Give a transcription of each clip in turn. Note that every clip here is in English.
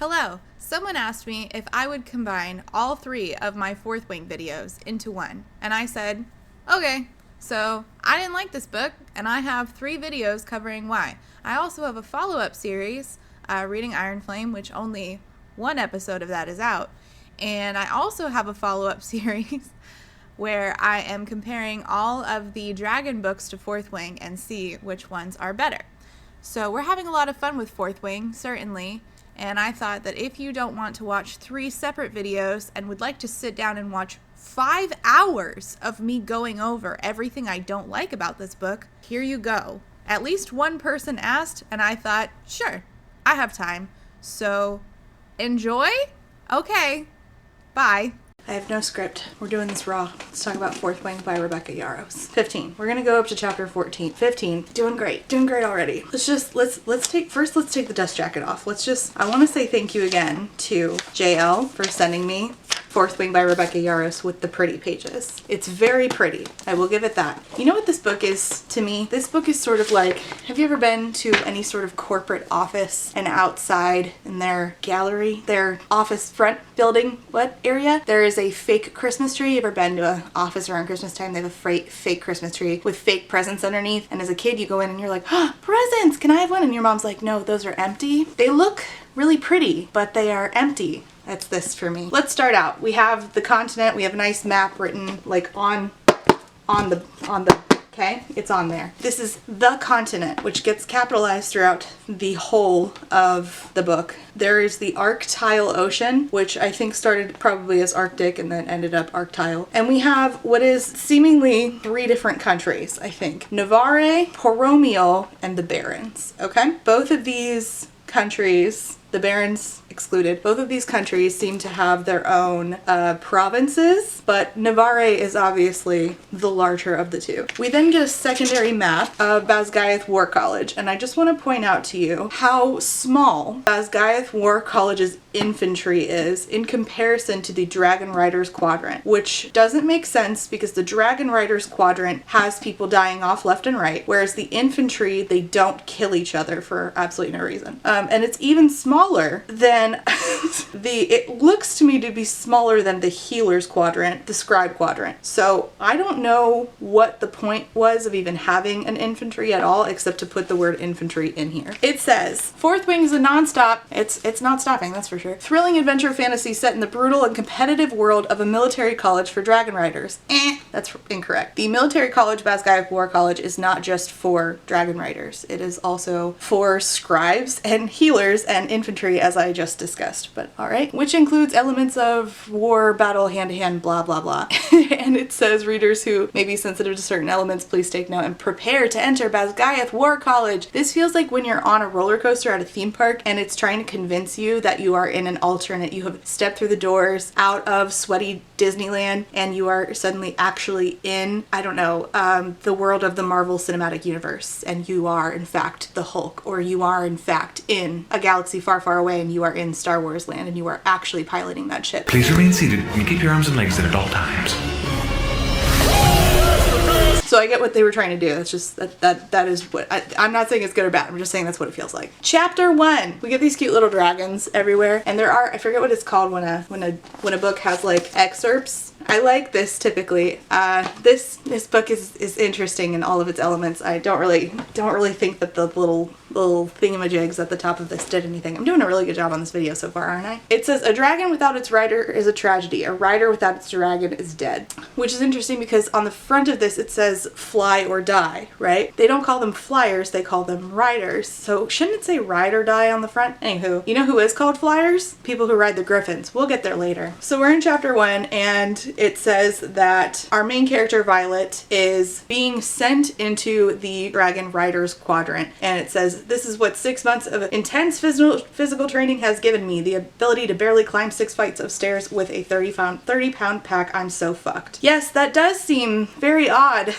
Hello! Someone asked me if I would combine all three of my Fourth Wing videos into one, and I said, okay. So, I didn't like this book, and I have 3 videos covering why. I also have a follow-up series, Reading Iron Flame, which only 1 episode of that is out, and I also have a follow-up series where I am comparing all of the dragon books to Fourth Wing and see which ones are better. So, we're having a lot of fun with Fourth Wing, certainly. And I thought that if you don't want to watch 3 separate videos and would like to sit down and watch 5 hours of me going over everything I don't like about this book, here you go. At least one person asked, and I thought, sure, I have time. So, enjoy? Okay, bye. I have no script. We're doing this raw. Let's talk about Fourth Wing by Rebecca Yarros. 15. We're gonna go up to chapter 14. 15. Doing great already. Let's take the dust jacket off. I want to say thank you again to JL for sending me Fourth Wing by Rebecca Yarros with the pretty pages. It's very pretty. I will give it that. You know what this book is to me? This book is sort of like, have you ever been to any sort of corporate office and outside in their gallery, their office front building, area? There is a fake Christmas tree. You ever been to an office around Christmas time? They have a fake Christmas tree with fake presents underneath. And as a kid, you go in and you're like, oh, presents, can I have one? And your mom's like, no, those are empty. They look really pretty, but they are empty. That's this for me. Let's start out. We have the continent. We have a nice map written like on the, okay? It's on there. This is the continent, which gets capitalized throughout the whole of the book. There is the Arctile Ocean, which I think started probably as Arctic and then ended up Arctile. And we have what is seemingly 3 different countries, I think. Navarre, Poromiel, and the Barons, okay? Both of these countries, the Barons excluded, both of these countries seem to have their own provinces, but Navarre is obviously the larger of the 2. We then get a secondary map of Basgiath War College, and I just want to point out to you how small Basgiath War College's infantry is in comparison to the Dragon Riders Quadrant, which doesn't make sense because the Dragon Riders Quadrant has people dying off left and right, whereas the infantry, they don't kill each other for absolutely no reason. And it's even smaller than it looks to me to be smaller than the Healers Quadrant, the Scribe Quadrant. So I don't know what the point was of even having an infantry at all, except to put the word infantry in here. It says, Fourth Wing is a non-stop, it's not stopping, that's for sure, thrilling adventure fantasy set in the brutal and competitive world of a military college for dragon riders. That's incorrect. The military college, Basgiath War College, is not just for dragon riders. It is also for scribes and healers and infantry, as I just discussed, but alright. Which includes elements of war, battle, hand-to-hand, blah, blah, blah. And it says, readers who may be sensitive to certain elements, please take note and prepare to enter Basgiath War College. This feels like when you're on a roller coaster at a theme park and it's trying to convince you that you are in an alternate. You have stepped through the doors out of sweaty Disneyland and you are suddenly actually in, I don't know, the world of the Marvel Cinematic Universe, and you are in fact the Hulk, or you are in fact in a galaxy far, far away and you are in Star Wars land and you are actually piloting that ship. Please remain seated and keep your arms and legs in at all times. So I get what they were trying to do. That's just, that is what, I'm not saying it's good or bad. I'm just saying that's what it feels like. Chapter 1. We get these cute little dragons everywhere. And there are, I forget what it's called when a book has like excerpts. I like this typically. This book is interesting in all of its elements. I don't really think that the little thingamajigs at the top of this did anything. I'm doing a really good job on this video so far, aren't I? It says, a dragon without its rider is a tragedy. A rider without its dragon is dead. Which is interesting because on the front of this it says fly or die, right? They don't call them flyers, they call them riders. So shouldn't it say ride or die on the front? Anywho, you know who is called flyers? People who ride the griffins. We'll get there later. So we're in chapter 1 and it says that our main character Violet is being sent into the Dragon Riders Quadrant, and it says, this is what 6 months of intense physical training has given me, the ability to barely climb 6 flights of stairs with a 30-pound pack. I'm so fucked. Yes, that does seem very odd.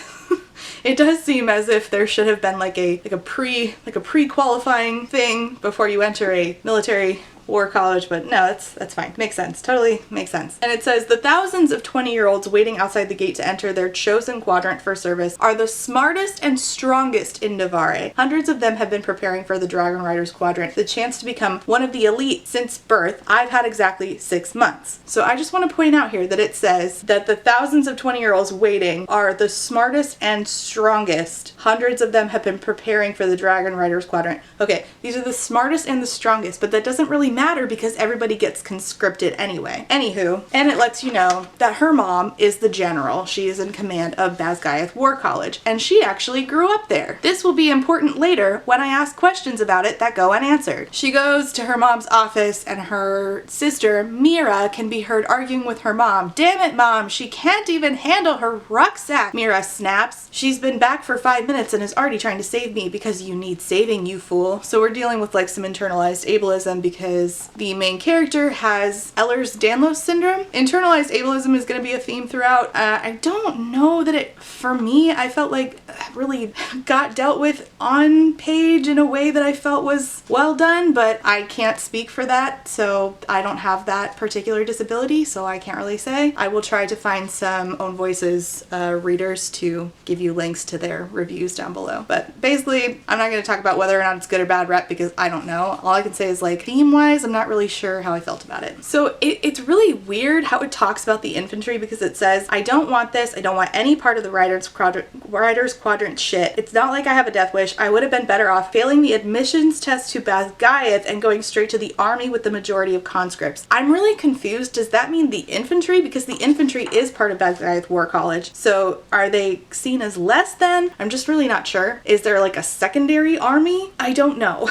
It does seem as if there should have been like a pre-qualifying thing before you enter a military War College, but no, that's fine. Makes sense. Totally makes sense. And it says, the thousands of 20-year-olds waiting outside the gate to enter their chosen quadrant for service are the smartest and strongest in Navarre. Hundreds of them have been preparing for the Dragon Riders quadrant, the chance to become one of the elite since birth. I've had exactly 6 months. So I just want to point out here that it says that the thousands of 20-year-olds waiting are the smartest and strongest. Hundreds of them have been preparing for the Dragon Riders quadrant. Okay, these are the smartest and the strongest, but that doesn't really matter because everybody gets conscripted anyway. Anywho, and it lets you know that her mom is the general. She is in command of Basgiath War College, and she actually grew up there. This will be important later when I ask questions about it that go unanswered. She goes to her mom's office, and her sister, Mira, can be heard arguing with her mom. Damn it, Mom, she can't even handle her rucksack. Mira snaps. She's been back for 5 minutes and is already trying to save me because you need saving, you fool. So we're dealing with like some internalized ableism because the main character has Ehlers-Danlos syndrome. Internalized ableism is going to be a theme throughout. I don't know that it, for me, I felt like really got dealt with on page in a way that I felt was well done, but I can't speak for that, so I don't have that particular disability, so I can't really say. I will try to find some Own Voices readers to give you links to their reviews down below. But basically, I'm not going to talk about whether or not it's good or bad rep because I don't know. All I can say is like theme-wise, I'm not really sure how I felt about it. So it's really weird how it talks about the infantry because it says, I don't want this. I don't want any part of the Riders Quadrant shit. It's not like I have a death wish. I would have been better off failing the admissions test to Basgiath and going straight to the army with the majority of conscripts. I'm really confused. Does that mean the infantry? Because the infantry is part of Basgiath War College. So are they seen as less than? I'm just really not sure. Is there like a secondary army? I don't know.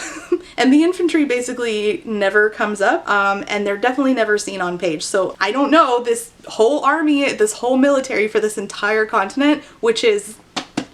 And the infantry basically never comes up, and they're definitely never seen on page. So I don't know, this whole army, this whole military for this entire continent, which is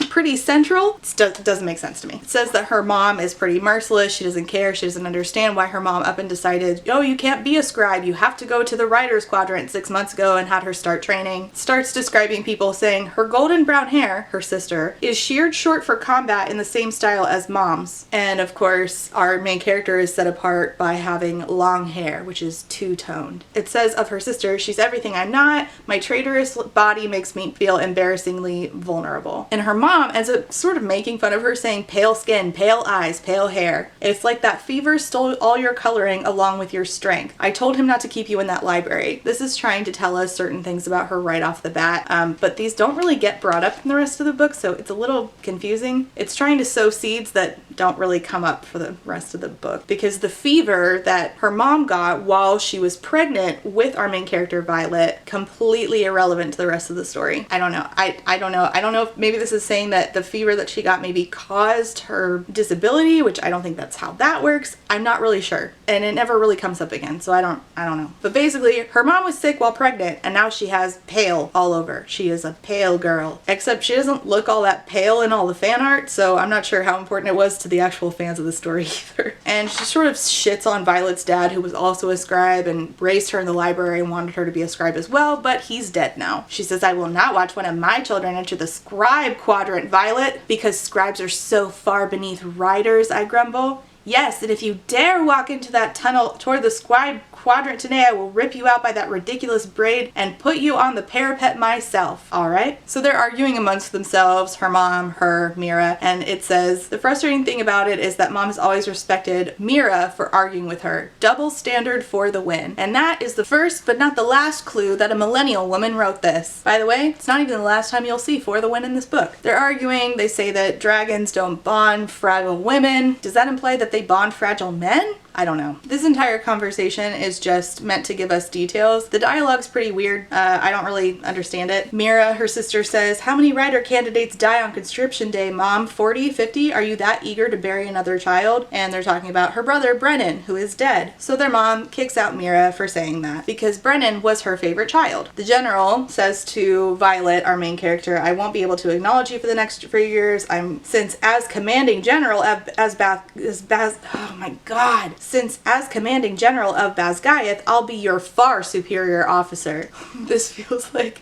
pretty central, doesn't make sense to me. It says that her mom is pretty merciless. She doesn't care. She doesn't understand why her mom up and decided, oh, you can't be a scribe. You have to go to the Riders Quadrant 6 months ago and had her start training. Starts describing people saying her golden brown hair, her sister, is sheared short for combat in the same style as mom's. And of course, our main character is set apart by having long hair, which is two-toned. It says of her sister, she's everything I'm not. My traitorous body makes me feel embarrassingly vulnerable. And her mom ends up sort of making fun of her, saying pale skin, pale eyes, pale hair. It's like that fever stole all your coloring along with your strength. I told him not to keep you in that library. This is trying to tell us certain things about her right off the bat, but these don't really get brought up in the rest of the book, so it's a little confusing. It's trying to sow seeds that don't really come up for the rest of the book because the fever that her mom got while she was pregnant with our main character Violet, completely irrelevant to the rest of the story. I don't know. I don't know. I don't know if maybe this is saying that the fever that she got maybe caused her disability, which I don't think that's how that works. I'm not really sure. And it never really comes up again, so I don't know. But basically, her mom was sick while pregnant, and now she has pale all over. She is a pale girl. Except she doesn't look all that pale in all the fan art, so I'm not sure how important it was to the actual fans of the story either. And she sort of shits on Violet's dad, who was also a scribe and raised her in the library and wanted her to be a scribe as well, but he's dead now. She says, I will not watch one of my children enter the scribe quadrant, Violet, because scribes are so far beneath riders, I grumble. Yes, and if you dare walk into that tunnel toward the scribe quadrant today, I will rip you out by that ridiculous braid and put you on the parapet myself. All right? So they're arguing amongst themselves, her mom, her, Mira, and it says, the frustrating thing about it is that mom has always respected Mira for arguing with her. Double standard for the win. And that is the first but not the last clue that a millennial woman wrote this. By the way, it's not even the last time you'll see for the win in this book. They're arguing, they say that dragons don't bond fragile women. Does that imply that they bond fragile men? I don't know. This entire conversation is just meant to give us details. The dialogue's pretty weird. I don't really understand it. Mira, her sister, says, how many rider candidates die on conscription day, Mom? 40, 50? Are you that eager to bury another child? And they're talking about her brother, Brennan, who is dead. So their mom kicks out Mira for saying that because Brennan was her favorite child. The general says to Violet, our main character, I won't be able to acknowledge you for the next few years. Since as commanding general, oh my God. since as commanding general of Basgiath, I'll be your far superior officer. This feels like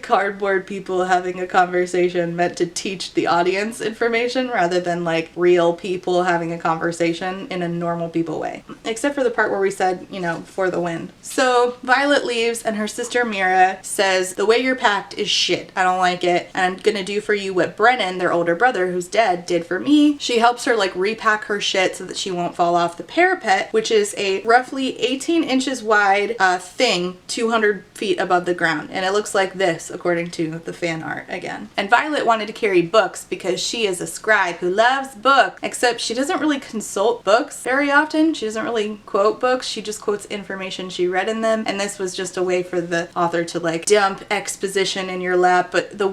cardboard people having a conversation meant to teach the audience information rather than like real people having a conversation in a normal people way. Except for the part where we said, you know, for the wind. So Violet leaves and her sister Mira says, the way you're packed is shit. I don't like it. And I'm gonna do for you what Brennan, their older brother who's dead, did for me. She helps her like repack her shit so that she won't fall off the parapet, which is a roughly 18 inches wide thing 200 feet above the ground. And it looks like this according to the fan art again. And Violet wanted to carry books because she is a scribe who loves books, except she doesn't really consult books very often. She doesn't really quote books. She just quotes information she read in them. And this was just a way for the author to like dump exposition in your lap. But the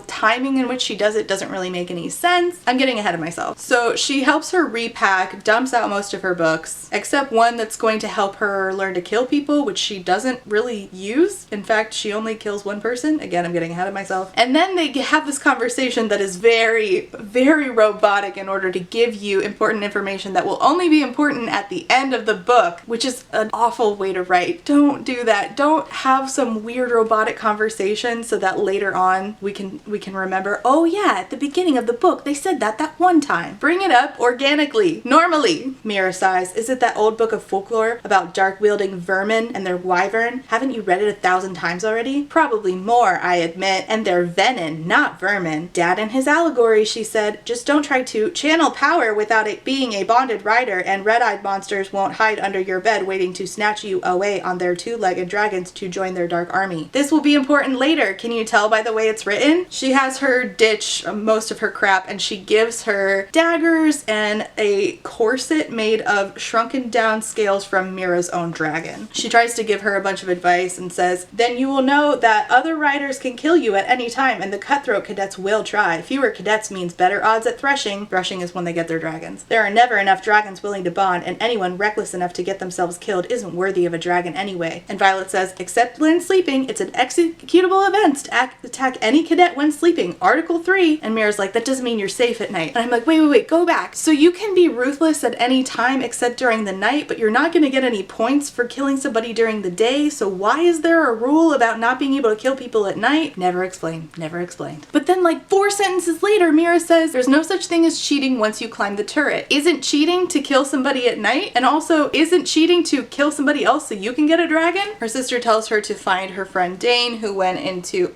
timing in which she does it doesn't really make any sense. I'm getting ahead of myself. So she helps her repack, dumps out most of her books, except one that's going to help her learn to kill people, which she doesn't really use. In fact, she only kills one person. Again, I'm getting ahead of myself. And then they have this conversation that is very, very robotic in order to give you important information that will only be important at the end of the book, which is an awful way to write. Don't do that. Don't have some weird robotic conversation so that later on we can remember, oh yeah, at the beginning of the book they said that one time. Bring it up organically, normally. Mira sighs. Is it that old book of folklore about dark-wielding vermin and their wyvern? Haven't you read it 1,000 times already? Probably more, I admit. And they're venin, not vermin. Dad and his allegory, she said. Just don't try to channel power without it being a bonded rider, and red-eyed monsters won't hide under your bed waiting to snatch you away on their two-legged dragons to join their dark army. This will be important later. Can you tell by the way it's written? She has her ditch most of her crap, and she gives her daggers and a corset made of shrunken down scales from Mira's own dragon. She tries to give her a bunch of advice and says, then you will know that other riders can kill you at any time, and the cutthroat cadets will try. Fewer cadets means better odds at threshing. Threshing is when they get their dragons. There are never enough dragons willing to bond, and anyone reckless enough to get themselves killed isn't worthy of a dragon anyway. And Violet says, except when sleeping, it's an executable event to attack any cadet when sleeping. Article 3. And Mira's like, that doesn't mean you're safe at night. And I'm like, wait, go back. So you can be ruthless at any time except during the night, but you're not going to get any points for killing somebody during the day. So why is there a rule about not being able to kill people at night? Never explained. Never explained. But then like 4 sentences later, Mira says, there's no such thing as cheating once you climb the turret. Isn't cheating to kill somebody at night? And also, isn't cheating to kill somebody else so you can get a dragon? Her sister tells her to find her friend Dain, who went into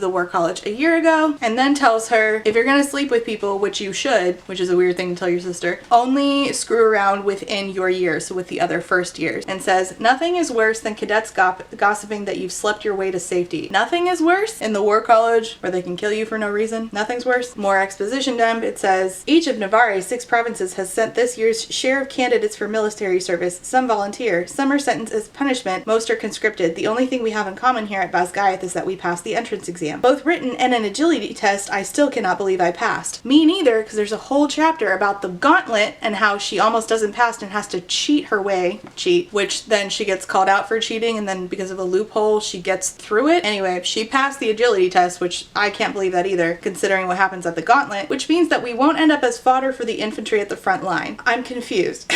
the war college a year ago, and then tells her, if you're gonna sleep with people, which you should, which is a weird thing to tell your sister, only screw around within your year, so with the other first years, and says, nothing is worse than cadets gossiping that you've slept your way to safety. Nothing is worse in the war college where they can kill you for no reason. Nothing's worse. More exposition dump. It says, each of Navarre's 6 provinces has sent this year's share of candidates for military service. Some volunteer, some are sentenced as punishment, most are conscripted. The only thing we have in common here at Basgiath is that we passed the entrance exam. Both written and an agility test I still cannot believe I passed. Me neither, because there's a whole chapter about the Gauntlet and how she almost doesn't pass and has to cheat her way, which then she gets called out for cheating, and then because of a loophole she gets through it. Anyway, she passed the agility test, which I can't believe that either, considering what happens at the Gauntlet, which means that we won't end up as fodder for the infantry at the front line. I'm confused.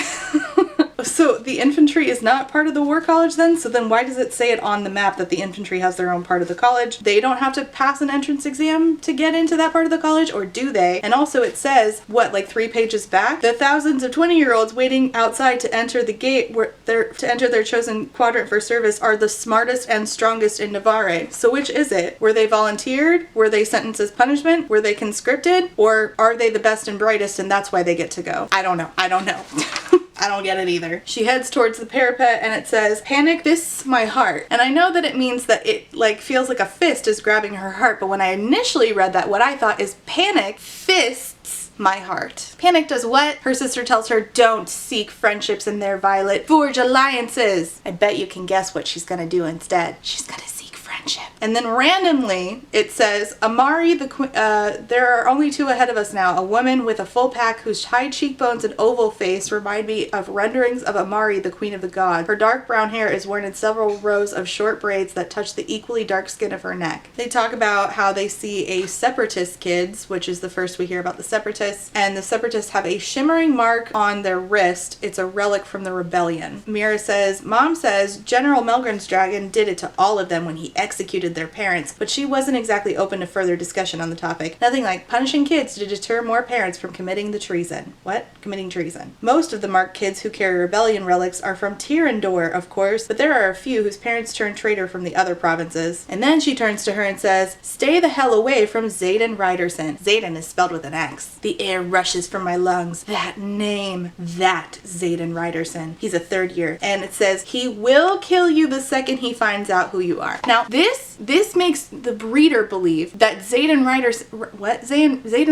So the infantry is not part of the war college then? So then why does it say it on the map that the infantry has their own part of the college? They don't have to pass an entrance exam to get into that part of the college, or do they? And also it says, what, like 3 pages back? The thousands of 20-year-olds waiting outside to enter the gate to enter their chosen quadrant for service are the smartest and strongest in Navarre. So which is it? Were they volunteered? Were they sentenced as punishment? Were they conscripted? Or are they the best and brightest and that's why they get to go? I don't know. I don't get it either. She heads towards the parapet and it says, panic fists my heart. And I know that it means that it like feels like a fist is grabbing her heart, but when I initially read that, what I thought is panic fists my heart. Panic does what? Her sister tells her, don't seek friendships in there, Violet. Forge alliances. I bet you can guess what she's gonna do instead. She's gonna seek friendships. friendship. And then randomly, it says, Amari, there are only 2 ahead of us now. A woman with a full pack whose high cheekbones and oval face remind me of renderings of Amari, the queen of the gods. Her dark brown hair is worn in several rows of short braids that touch the equally dark skin of her neck. They talk about how they see a separatist kids, which is the first we hear about the separatists, and the separatists have a shimmering mark on their wrist. It's a relic from the rebellion. Mira says, Mom says General Melgren's dragon did it to all of them when he executed their parents, but she wasn't exactly open to further discussion on the topic. Nothing like punishing kids to deter more parents from committing the treason. What? Committing treason. Most of the marked kids who carry rebellion relics are from Tirandor, of course, but there are a few whose parents turned traitor from the other provinces. And then she turns to her and says, stay the hell away from Zaden Ryderson. Zaden is spelled with an X. The air rushes from my lungs. That name. That Zaden Ryderson. He's a 3rd year. And it says, he will kill you the second he finds out who you are. Now, this makes the reader believe that Zaden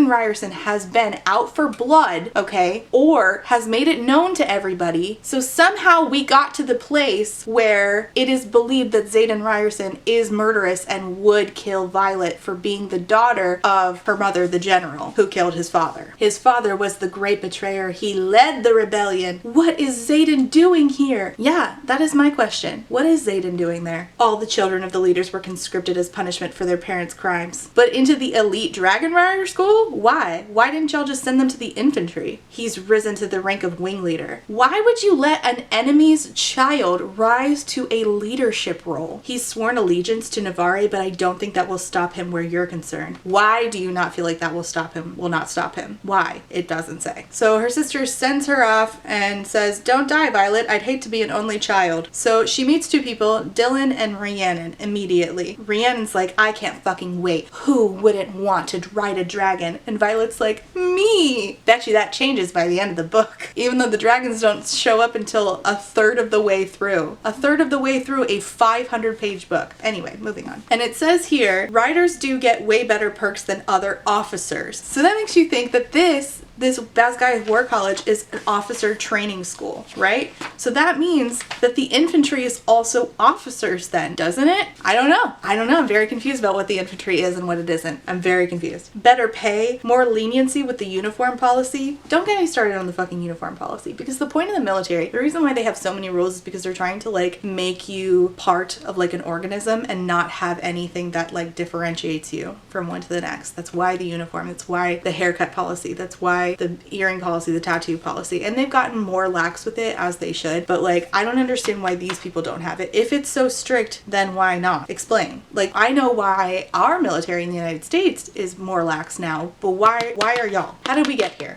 Ryerson has been out for blood, okay, or has made it known to everybody. So somehow we got to the place where it is believed that Zaden Ryerson is murderous and would kill Violet for being the daughter of her mother, the general, who killed his father. His father was the great betrayer. He led the rebellion. What is Zaden doing here? Yeah, that is my question. What is Zaden doing there? All the children of the leaders were conscripted as punishment for their parents' crimes. But into the elite dragon rider school? Why? Why didn't y'all just send them to the infantry? He's risen to the rank of wing leader. Why would you let an enemy's child rise to a leadership role? He's sworn allegiance to Navarre, but I don't think that will stop him where you're concerned. Why do you not feel like that will stop him? Will not stop him. Why? It doesn't say. So her sister sends her off and says, don't die, Violet. I'd hate to be an only child. So she meets 2 people, Dylan and Rhiannon, immediately. Rhiannon's like, I can't fucking wait. Who wouldn't want to ride a dragon? And Violet's like, me. Bet you that changes by the end of the book. Even though the dragons don't show up until a 1/3 of the way through. A 1/3 of the way through a 500-page book. Anyway, moving on. And it says here, riders do get way better perks than other officers. So that makes you think that this Basgiath War College is an officer training school, right? So that means that the infantry is also officers then, doesn't it? I don't know. I'm very confused about what the infantry is and what it isn't. I'm very confused. Better pay, more leniency with the uniform policy. Don't get me started on the fucking uniform policy, because the point of the military, the reason why they have so many rules is because they're trying to like make you part of like an organism and not have anything that like differentiates you from one to the next. That's why the uniform, that's why the haircut policy, that's why the earring policy, the tattoo policy, and they've gotten more lax with it, as they should, but like I don't understand why these people don't have it. If it's so strict, then why not? Explain. Like, I know why our military in the United States is more lax now, but why are y'all? How did we get here?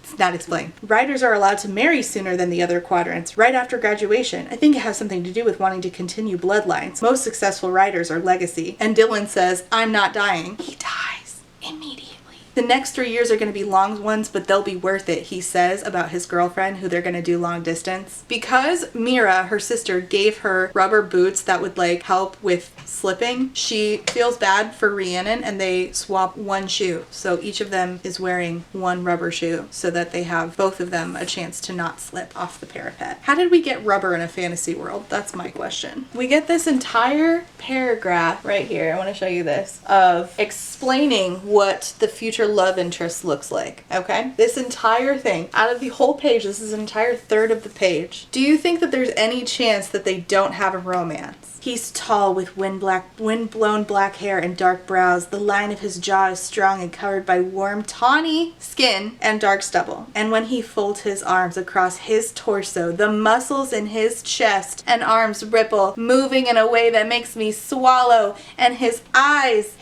It's not explained. Riders are allowed to marry sooner than the other quadrants, right after graduation. I think it has something to do with wanting to continue bloodlines. Most successful riders are legacy. And Dylan says, I'm not dying. He dies immediately. The next 3 years are going to be long ones, but they'll be worth it, he says about his girlfriend who they're going to do long distance. Because Mira, her sister, gave her rubber boots that would like help with slipping, she feels bad for Rhiannon and they swap one shoe. So each of them is wearing one rubber shoe so that they have both of them a chance to not slip off the parapet. How did we get rubber in a fantasy world? That's my question. We get this entire paragraph right here. I want to show you this of explaining what the future love interest looks like. Okay, this entire thing, out of the whole page, this is an entire 1/3 of the page. Do you think that there's any chance that they don't have a romance? He's tall with wind-blown black hair and dark brows. The line of his jaw is strong and covered by warm, tawny skin and dark stubble. And when he folds his arms across his torso, the muscles in his chest and arms ripple, moving in a way that makes me swallow. And his eyes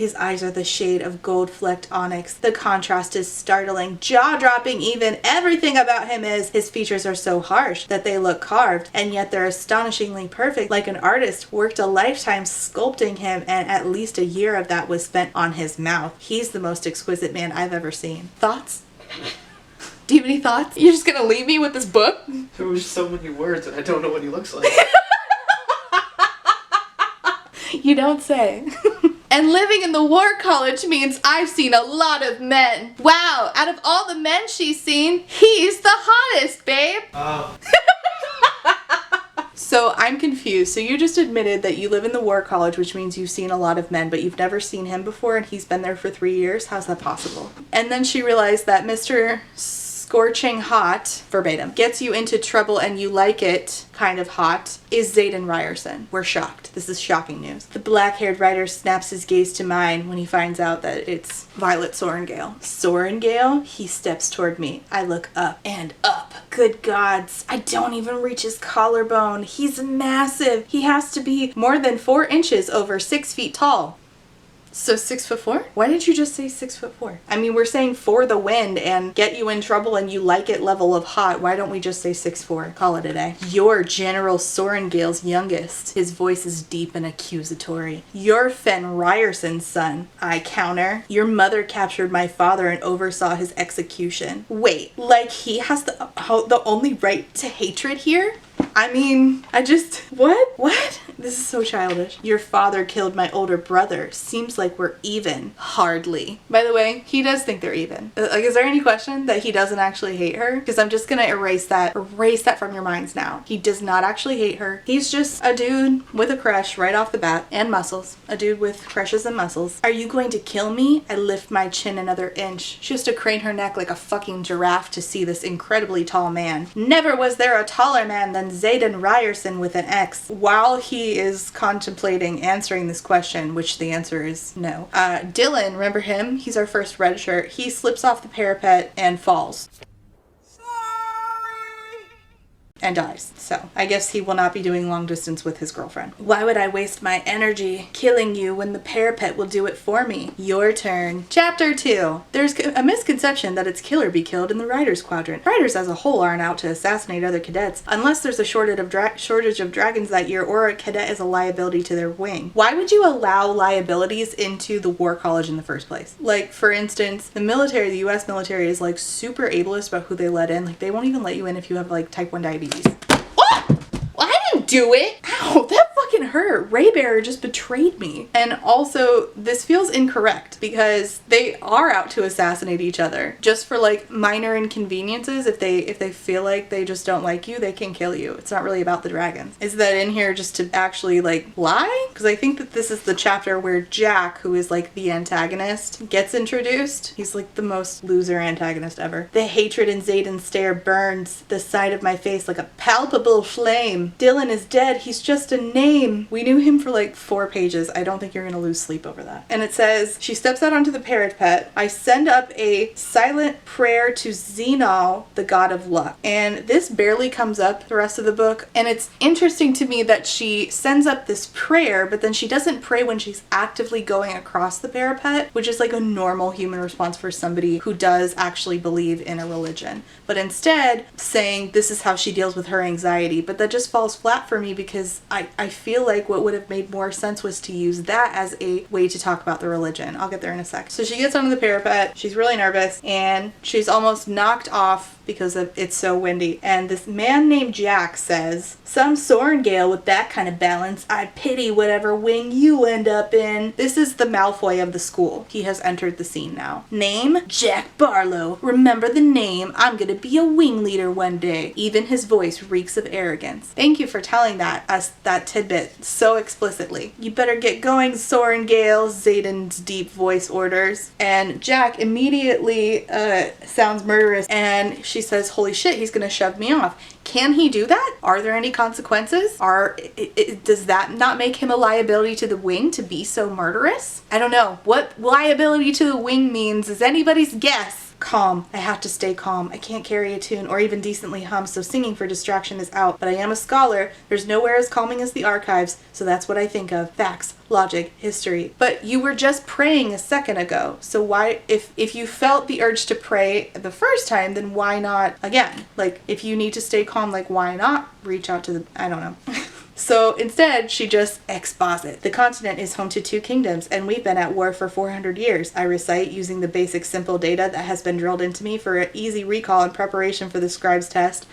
are the shade of gold-flecked onyx. The contrast is startling, jaw-dropping even. Everything about him is. His features are so harsh that they look carved, and yet they're astonishingly perfect, like an artist worked a lifetime sculpting him, and at least a year of that was spent on his mouth. He's the most exquisite man I've ever seen. Thoughts? Do you have any thoughts? You're just gonna leave me with this book? There was so many words and I don't know what he looks like. You don't say. And living in the war college means I've seen a lot of men. Wow, out of all the men she's seen, he's the hottest, babe. So I'm confused. So you just admitted that you live in the War College, which means you've seen a lot of men, but you've never seen him before, and he's been there for 3 years. How's that possible? And then she realized that Mr. Scorching Hot, verbatim, gets you into trouble and you like it kind of hot, is Zaden Ryerson. We're shocked. This is shocking news. The black-haired writer snaps his gaze to mine when he finds out that it's Violet Sorengale. Sorengale? He steps toward me. I look up and up. Good gods, I don't even reach his collarbone. He's massive. He has to be more than 4 inches over 6 feet tall. So 6'4"? Why didn't you just say 6'4"? I mean, we're saying for the wind and get you in trouble and you like it level of hot. Why don't we just say 6'4"? Call it a day. You're General Sorengale's youngest. His voice is deep and accusatory. You're Fen Ryerson's son. I counter. Your mother captured my father and oversaw his execution. Wait, like he has the only right to hatred here? I mean, What? This is so childish. Your father killed my older brother. Seems like we're even. Hardly. By the way, he does think they're even. Like, is there any question that he doesn't actually hate her? Because I'm just gonna erase that from your minds now. He does not actually hate her. He's just a dude with a crush right off the bat. And muscles. A dude with crushes and muscles. Are you going to kill me? I lift my chin another inch. She has to crane her neck like a fucking giraffe to see this incredibly tall man. Never was there a taller man than Zaden Ryerson with an X. While he is contemplating answering this question, which the answer is no. Dylan, remember him? He's our first red shirt. He slips off the parapet and falls. And dies. So I guess he will not be doing long distance with his girlfriend. Why would I waste my energy killing you when the parapet will do it for me? Your turn. Chapter 2. There's a misconception that it's kill or be killed in the Riders Quadrant. Riders as a whole aren't out to assassinate other cadets unless there's a shortage of dragons that year or a cadet is a liability to their wing. Why would you allow liabilities into the War College in the first place? Like, for instance, the military, the US military is like super ableist about who they let in. Like, they won't even let you in if you have like type 1 diabetes. What? Well, I didn't do it. Ow, that fucking hurt. Raybearer just betrayed me. And also, this feels incorrect because they are out to assassinate each other just for like minor inconveniences. If they feel like they just don't like you, they can kill you. It's not really about the dragons. Is that in here just to actually like lie? Because I think that this is the chapter where Jack, who is like the antagonist, gets introduced. He's like the most loser antagonist ever. The hatred in Zaden's stare burns the side of my face like a palpable flame. Dylan is dead. He's just a name. We knew him for like 4 pages. I don't think you're gonna lose sleep over that. And it says, she steps out onto the parapet. I send up a silent prayer to Zenal, the god of luck. And this barely comes up the rest of the book. And it's interesting to me that she sends up this prayer, but then she doesn't pray when she's actively going across the parapet, which is like a normal human response for somebody who does actually believe in a religion. But instead, saying this is how she deals with her anxiety. But that just falls flat for me because I feel like what would have made more sense was to use that as a way to talk about the religion. I'll get there in a sec. So she gets onto the parapet, she's really nervous, and she's almost knocked off because it's so windy. And this man named Jack says, some Sorengale with that kind of balance, I pity whatever wing you end up in. This is the Malfoy of the school. He has entered the scene now. Name? Jack Barlow. Remember the name. I'm gonna be a wing leader one day. Even his voice reeks of arrogance. Thank you for telling us that tidbit so explicitly. You better get going, Sorengale, Zaden's deep voice orders. And Jack immediately sounds murderous, and she says, holy shit, he's gonna shove me off. Can he do that? Are there any consequences? Does that not make him a liability to the wing to be so murderous? I don't know. What liability to the wing means is anybody's guess. Calm. I have to stay calm. I can't carry a tune or even decently hum, so singing for distraction is out. But I am a scholar. There's nowhere as calming as the archives, so that's what I think of. Facts, logic, history. But you were just praying a second ago, so why, if you felt the urge to pray the first time, then why not again? Like, if you need to stay calm, like, why not reach out to the, I don't know. So instead, she just exposit. The continent is home to 2 kingdoms, and we've been at war for 400 years. I recite using the basic simple data that has been drilled into me for an easy recall in preparation for the scribe's test.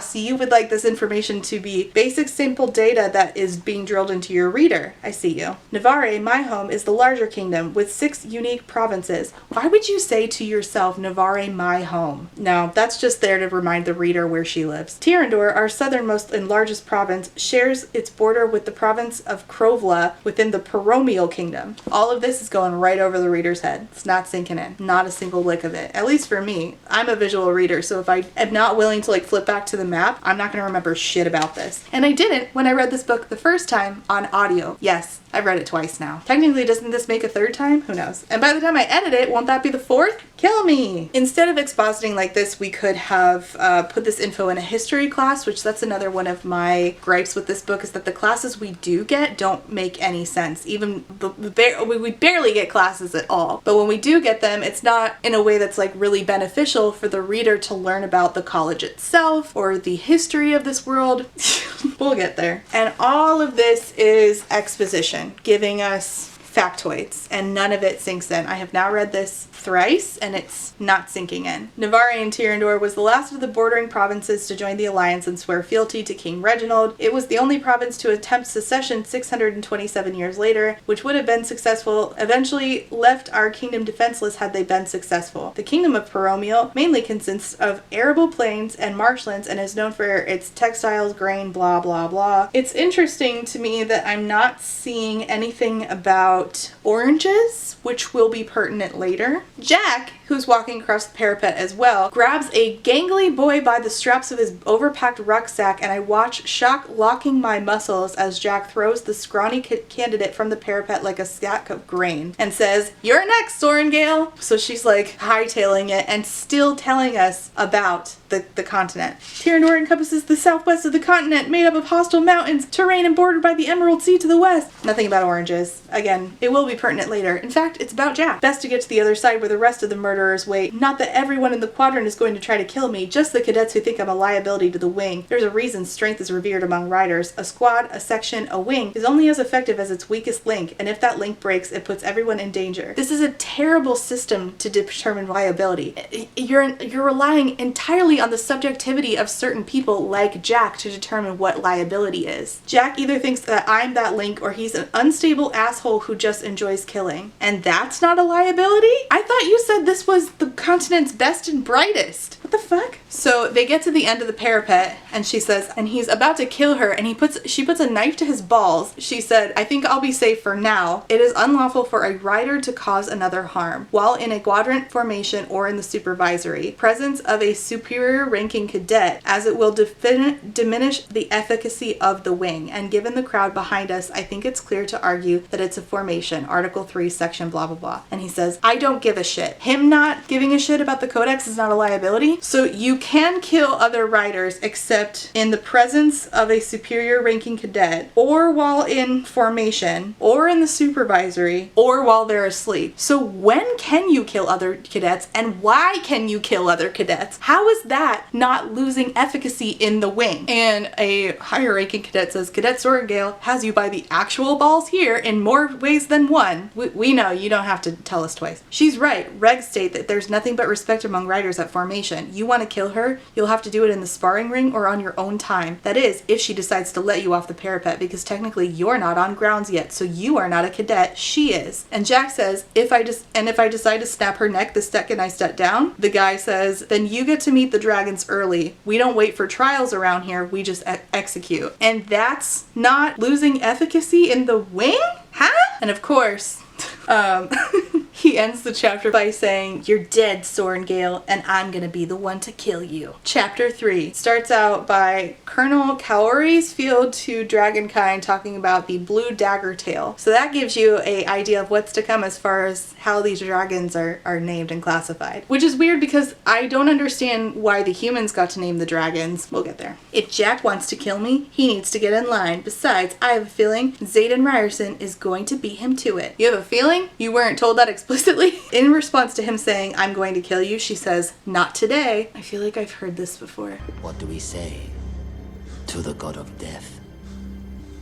See, you would like this information to be basic simple data that is being drilled into your reader. I see you. Navarre, my home, is the larger kingdom with 6 unique provinces. Why would you say to yourself, Navarre, my home? No, that's just there to remind the reader where she lives. Tirandor, our southernmost and largest province, shares its border with the province of Krovla within the Paromial kingdom. All of this is going right over the reader's head. It's not sinking in. Not a single lick of it. At least for me. I'm a visual reader, so if I am not willing to like flip back to the map, I'm not going to remember shit about this. And I didn't when I read this book the first time on audio. Yes, I've read it twice now. Technically, doesn't this make a third time? Who knows? And by the time I edit it, won't that be the fourth? Kill me! Instead of expositing like this, we could have put this info in a history class, which that's another one of my gripes with this book, is that the classes we do get don't make any sense. Even we barely get classes at all. But when we do get them, it's not in a way that's like really beneficial for the reader to learn about the college itself or the history of this world. We'll get there. And all of this is exposition, giving us factoids, and none of it sinks in. I have now read this thrice, and it's not sinking in. Navarre and Tirandor was the last of the bordering provinces to join the alliance and swear fealty to King Reginald. It was the only province to attempt secession 627 years later, which would have been successful, eventually left our kingdom defenseless had they been successful. The kingdom of Paromial mainly consists of arable plains and marshlands and is known for its textiles, grain, blah, blah, blah. It's interesting to me that I'm not seeing anything about oranges, which will be pertinent later. Jack, who's walking across the parapet as well, grabs a gangly boy by the straps of his overpacked rucksack, and I watch shock locking my muscles as Jack throws the scrawny candidate from the parapet like a sack of grain and says, "You're next, Sorengale." So she's like hightailing it and still telling us about the continent. Tirandor encompasses the southwest of the continent, made up of hostile mountains, terrain and bordered by the Emerald Sea to the west. Nothing about oranges. Again, it will be pertinent later. In fact, it's about Jack. Best to get to the other side where the rest of the murderers wait. Not that everyone in the quadrant is going to try to kill me, just the cadets who think I'm a liability to the wing. There's a reason strength is revered among riders. A squad, a section, a wing is only as effective as its weakest link, and if that link breaks, it puts everyone in danger. This is a terrible system to determine liability. You're relying entirely on the subjectivity of certain people like Jack to determine what liability is. Jack either thinks that I'm that link or he's an unstable asshole who just enjoys killing. And that's not a liability? I thought you said this was the continent's best and brightest. What the fuck? So they get to the end of the parapet and she says, and he's about to kill her and she puts a knife to his balls. She said, "I think I'll be safe for now. It is unlawful for a rider to cause another harm while in a quadrant formation or in the supervisory presence of a superior ranking cadet, as it will diminish the efficacy of the wing. And given the crowd behind us, I think it's clear to argue that it's a formation. Article 3, section blah blah blah." And he says, "I don't give a shit." Him not giving a shit about the codex is not a liability. So you can kill other riders except in the presence of a superior ranking cadet, or while in formation, or in the supervisory, or while they're asleep. So when can you kill other cadets, and why can you kill other cadets? How is that not losing efficacy in the wing? And a higher ranking cadet says, "Cadet Sorengale has you by the actual balls here in more ways than one." We know, you don't have to tell us twice. She's right. Regs state that there's nothing but respect among riders at formation. You want to kill her, you'll have to do it in the sparring ring or on your own time. That is, if she decides to let you off the parapet, because technically you're not on grounds yet, so you are not a cadet, she is. And Jack says, if I decide to snap her neck the second I step down, the guy says, "Then you get to meet the dragons early. We don't wait for trials around here, we just execute." And that's not losing efficacy in the wing? Huh? And of course, he ends the chapter by saying, "You're dead, Sorengale, and I'm gonna be the one to kill you." Chapter 3 starts out by Colonel Kaori's field to Dragonkind talking about the blue dagger tail. So that gives you an idea of what's to come as far as how these dragons are named and classified. Which is weird because I don't understand why the humans got to name the dragons. We'll get there. If Jack wants to kill me, he needs to get in line. Besides, I have a feeling Zaden Ryerson is going to beat him to it. You have a feeling? You weren't told that explicitly? In response to him saying, "I'm going to kill you," she says, "Not today." I feel like I've heard this before. What do we say to the god of death?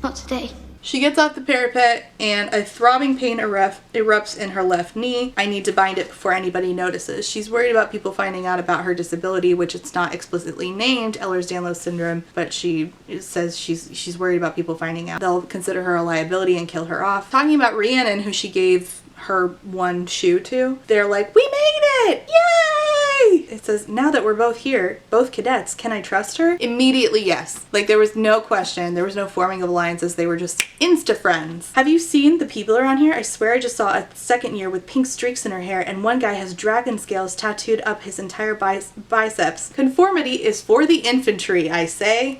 Not today. She gets off the parapet and a throbbing pain erupts in her left knee. I need to bind it before anybody notices. She's worried about people finding out about her disability, which it's not explicitly named, Ehlers-Danlos syndrome, but she says she's worried about people finding out. They'll consider her a liability and kill her off. Talking about Rhiannon, who she gave her one shoe to, they're like, we made it! Yay! It says, now that we're both here, both cadets, can I trust her? Immediately, yes. Like, there was no question. There was no forming of alliances. They were just insta-friends. Have you seen the people around here? I swear I just saw a second year with pink streaks in her hair, and one guy has dragon scales tattooed up his entire biceps. Conformity is for the infantry, I say.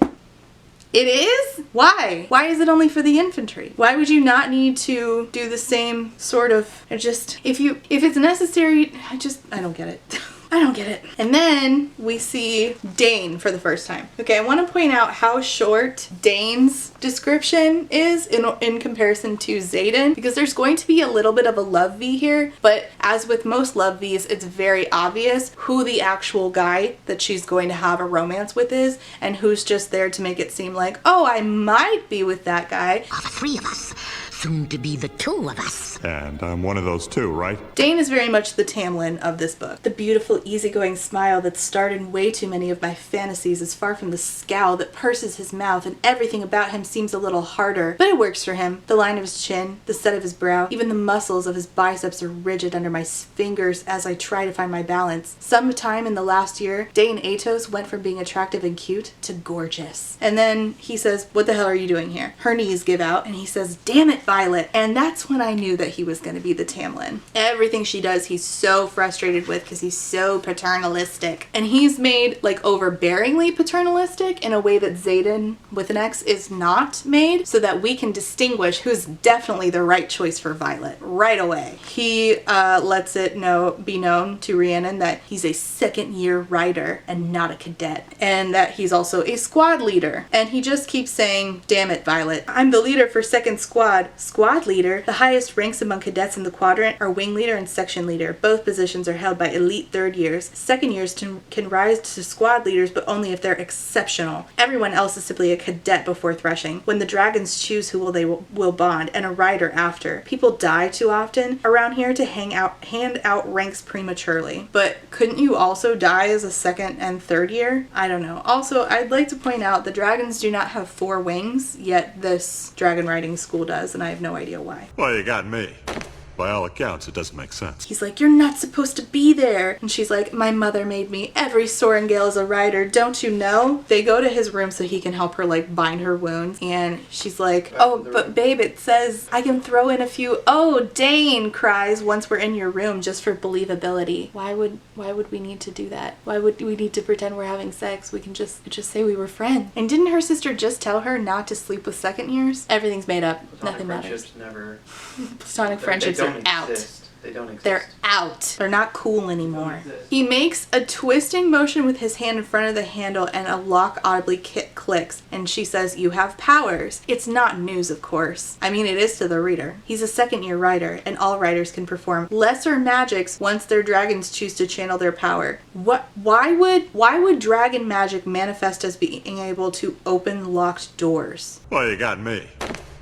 It is? Why? Why is it only for the infantry? Why would you not need to do the same sort of, if it's necessary, I don't get it. I don't get it. And then we see Dain for the first time. Okay, I want to point out how short Dain's description is in comparison to Zaden, because there's going to be a little bit of a love V here, but as with most love Vs, it's very obvious who the actual guy that she's going to have a romance with is, and who's just there to make it seem like, oh, I might be with that guy. The three of us, soon to be the two of us. And I'm one of those two, right? Dain is very much the Tamlin of this book. The beautiful, easygoing smile that starred in way too many of my fantasies is far from the scowl that purses his mouth, and everything about him seems a little harder, but it works for him. The line of his chin, the set of his brow, even the muscles of his biceps are rigid under my fingers as I try to find my balance. Sometime in the last year, Dain Atos went from being attractive and cute to gorgeous. And then he says, what the hell are you doing here? Her knees give out, and he says, damn it, Violet. And that's when I knew that he was going to be the Tamlin. Everything she does, he's so frustrated with because he's so paternalistic. And he's made like overbearingly paternalistic in a way that Zaden with an X is not made, so that we can distinguish who's definitely the right choice for Violet right away. He lets it be known to Rhiannon that he's a second-year rider and not a cadet, and that he's also a squad leader. And he just keeps saying, damn it, Violet, I'm the leader for second squad. Squad leader? The highest ranks among cadets in the quadrant are wing leader and section leader. Both positions are held by elite third years. Second years can rise to squad leaders, but only if they're exceptional. Everyone else is simply a cadet before Threshing. When the dragons choose who they will bond, and a rider after. People die too often around here to hand out ranks prematurely. But couldn't you also die as a second and third year? I don't know. Also, I'd like to point out the dragons do not have 4 wings, yet this dragon riding school does, and I have no idea why. Well, you got me. By all accounts, it doesn't make sense. He's like, you're not supposed to be there. And she's like, my mother made me. Every Sorengale is a rider, don't you know? They go to his room so he can help her like bind her wounds. And she's like, oh, but babe, it says I can throw in a few. Oh, Dain cries once we're in your room just for believability. Why would we need to do that? Why would we need to pretend we're having sex? We can just say we were friends. And didn't her sister just tell her not to sleep with second years? Everything's made up. Nothing matters. Platonic friendships are out. They don't exist. They're out. They're not cool anymore. He makes a twisting motion with his hand in front of the handle, and a lock audibly clicks, and she says, you have powers. It's not news, of course. I mean, it is to the reader. He's a second-year rider, and all riders can perform lesser magics once their dragons choose to channel their power. Why would dragon magic manifest as being able to open locked doors? Well, you got me.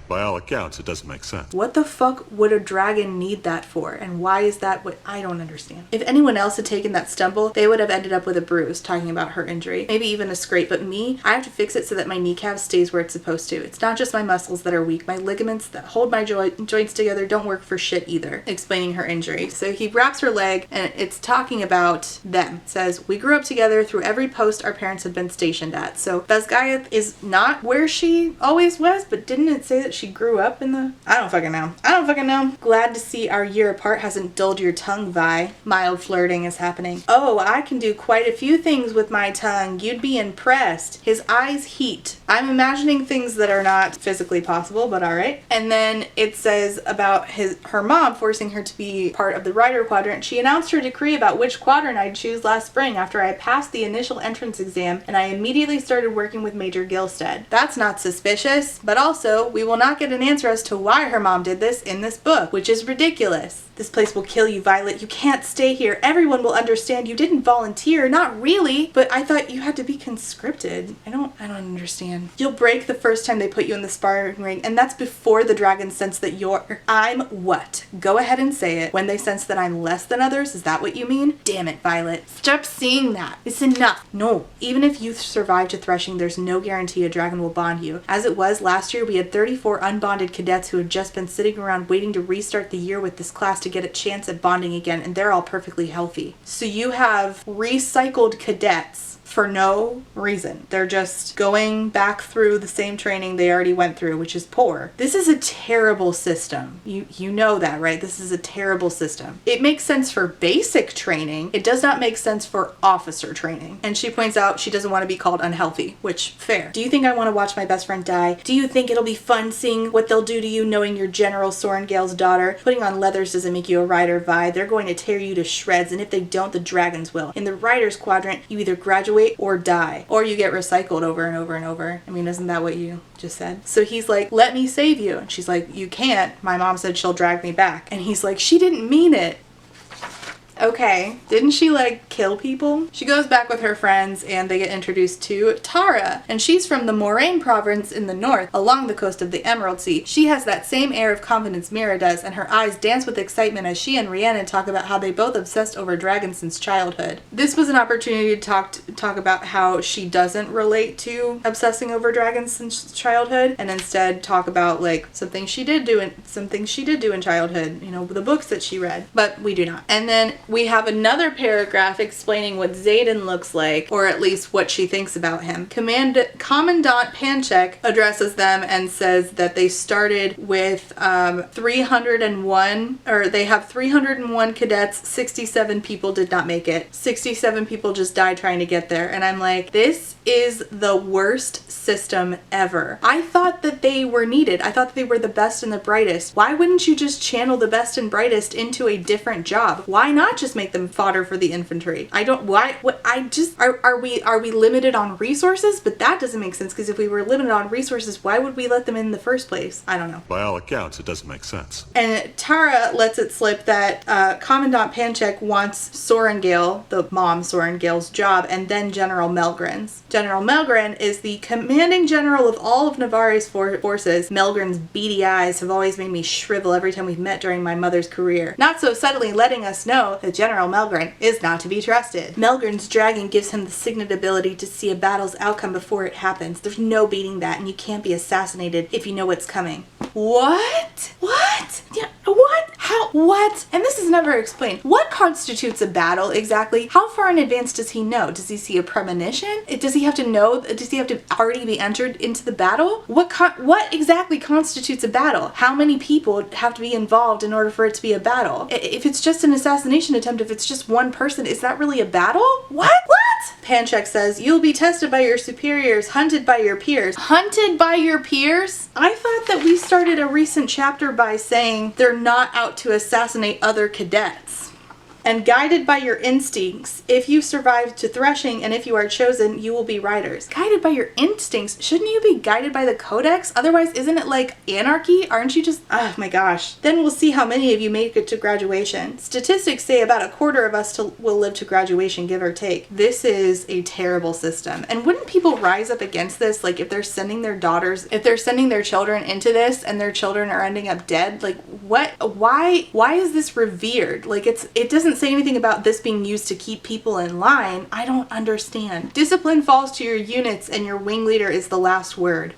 By all accounts, it doesn't make sense. What the fuck would a dragon need that for? And why is that what I don't understand? If anyone else had taken that stumble, they would have ended up with a bruise, talking about her injury. Maybe even a scrape, but me, I have to fix it so that my kneecap stays where it's supposed to. It's not just my muscles that are weak. My ligaments that hold my joints together don't work for shit either. Explaining her injury. So he wraps her leg, and it's talking about them. It says, we grew up together through every post our parents had been stationed at. So Basgaiath is not where she always was, but didn't it say that she grew up in the... I don't fucking know. Glad to see our year apart hasn't dulled your tongue, Vi. Mild flirting is happening. Oh, I can do quite a few things with my tongue. You'd be impressed. His eyes heat. I'm imagining things that are not physically possible, but alright. And then it says about her mom forcing her to be part of the rider quadrant. She announced her decree about which quadrant I'd choose last spring after I passed the initial entrance exam, and I immediately started working with Major Gilstead. That's not suspicious, but also we will not get an answer as to why her mom did this in this book, which is ridiculous. This place will kill you, Violet. You can't stay here. Everyone will understand you didn't volunteer. Not really, but I thought you had to be conscripted. I don't understand. You'll break the first time they put you in the sparring ring, and that's before the dragons sense that I'm what? Go ahead and say it. When they sense that I'm less than others, is that what you mean? Damn it, Violet. Stop seeing that. It's enough. No. Even if you survive to Threshing, there's no guarantee a dragon will bond you. As it was, last year we had 34 unbonded cadets who had just been sitting around waiting to restart the year with this class to get a chance at bonding again, and they're all perfectly healthy. So you have recycled cadets for no reason. They're just going back through the same training they already went through, which is poor. This is a terrible system. You know that, right? This is a terrible system. It makes sense for basic training. It does not make sense for officer training. And she points out she doesn't want to be called unhealthy, which, fair. Do you think I want to watch my best friend die? Do you think it'll be fun seeing what they'll do to you knowing you're General Sorengale's daughter? Putting on leathers doesn't make you a rider, Vi. They're going to tear you to shreds, and if they don't, the dragons will. In the rider's quadrant, you either graduate or die, or you get recycled over and over and over. I mean, isn't that what you just said? So he's like, let me save you. And she's like, you can't. My mom said she'll drag me back. And he's like, she didn't mean it. Okay, didn't she like kill people? She goes back with her friends and they get introduced to Tara, and she's from the Moraine province in the north along the coast of the Emerald Sea. She has that same air of confidence Mira does, and her eyes dance with excitement as she and Rhiannon talk about how they both obsessed over dragons since childhood. This was an opportunity to talk about how she doesn't relate to obsessing over dragons since childhood, and instead talk about like something she did do in childhood, you know, the books that she read, but we do not. And then we have another paragraph explaining what Zaden looks like, or at least what she thinks about him. Commandant Panchek addresses them and says that they started with 301, or they have 301 cadets, 67 people did not make it. 67 people just died trying to get there. And I'm like, this is the worst system ever. I thought that they were needed. I thought that they were the best and the brightest. Why wouldn't you just channel the best and brightest into a different job? Why not just make them fodder for the infantry? Are we limited on resources? But that doesn't make sense, because if we were limited on resources, why would we let them in the first place? I don't know. By all accounts, it doesn't make sense. And Tara lets it slip that Commandant Panchek wants Sorengale, the mom Sorengale's job, and then General Melgren's. General Melgren is the commanding general of all of Navarre's forces. Melgren's beady eyes have always made me shrivel every time we've met during my mother's career, not so subtly letting us know that General Melgren is not to be trusted. Melgren's dragon gives him the signet ability to see a battle's outcome before it happens. There's no beating that, and you can't be assassinated if you know what's coming. What? What? Yeah, what? How? What? And this is never explained. What constitutes a battle exactly? How far in advance does he know? Does he see a premonition? Does he have to know? Does he have to already be entered into the battle? What exactly constitutes a battle? How many people have to be involved in order for it to be a battle? If it's just an assassination attempt, if it's just one person, is that really a battle? What? Panchek says, you'll be tested by your superiors, hunted by your peers. Hunted by your peers? I thought that we started a recent chapter by saying they're not out to assassinate other cadets. And guided by your instincts, if you survive to Threshing and if you are chosen, you will be riders. Guided by your instincts? Shouldn't you be guided by the codex? Otherwise, isn't it like anarchy? Aren't you just... Oh my gosh. Then we'll see how many of you make it to graduation. Statistics say about a quarter of us will live to graduation, give or take. This is a terrible system. And wouldn't people rise up against this? Like if they're sending their daughters, if they're sending their children into this and their children are ending up dead, like what? Why is this revered? Like it doesn't say anything about this being used to keep people in line. I don't understand. Discipline falls to your units and your wing leader is the last word.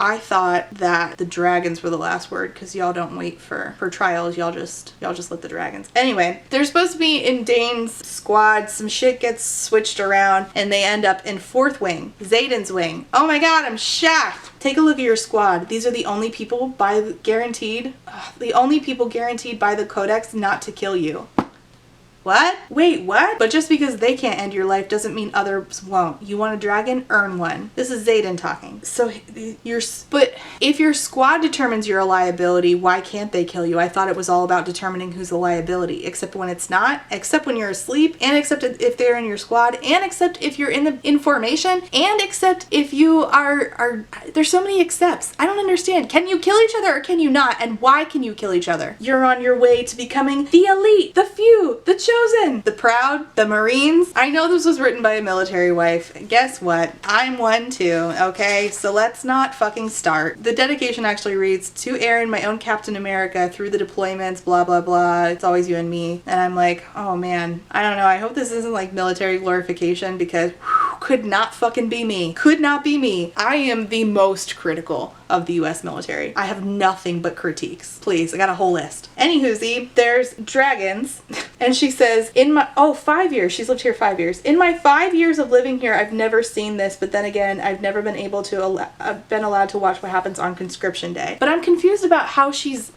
I thought that the dragons were the last word because y'all don't wait for trials. Y'all just let the dragons. Anyway, they're supposed to be in Dain's squad. Some shit gets switched around and they end up in 4th Wing, Zaden's wing. Oh my god, I'm shocked. Take a look at your squad. These are the only people guaranteed by the codex not to kill you. What? Wait, what? But just because they can't end your life doesn't mean others won't. You want a dragon? Earn one. This is Zaden talking. So but if your squad determines you're a liability, why can't they kill you? I thought it was all about determining who's a liability, except when it's not, except when you're asleep, and except if they're in your squad, and except if you're in formation, and except if you are there's so many excepts. I don't understand. Can you kill each other or can you not? And why can you kill each other? You're on your way to becoming the elite, the few, the chosen, the proud, the Marines. I know this was written by a military wife. Guess what? I'm one too, okay? So let's not fucking start. The dedication actually reads, to Aaron, my own Captain America, through the deployments, blah, blah, blah. It's always you and me. And I'm like, oh man, I don't know. I hope this isn't like military glorification because could not fucking be me. Could not be me. I am the most critical of the US military. I have nothing but critiques. Please, I got a whole list. Anywhoosie, there's dragons. And she says, 5 years. She's lived here 5 years. In my 5 years of living here, I've never seen this, but then again, I've never been able to, been allowed to watch what happens on Conscription Day. But I'm confused about how she's,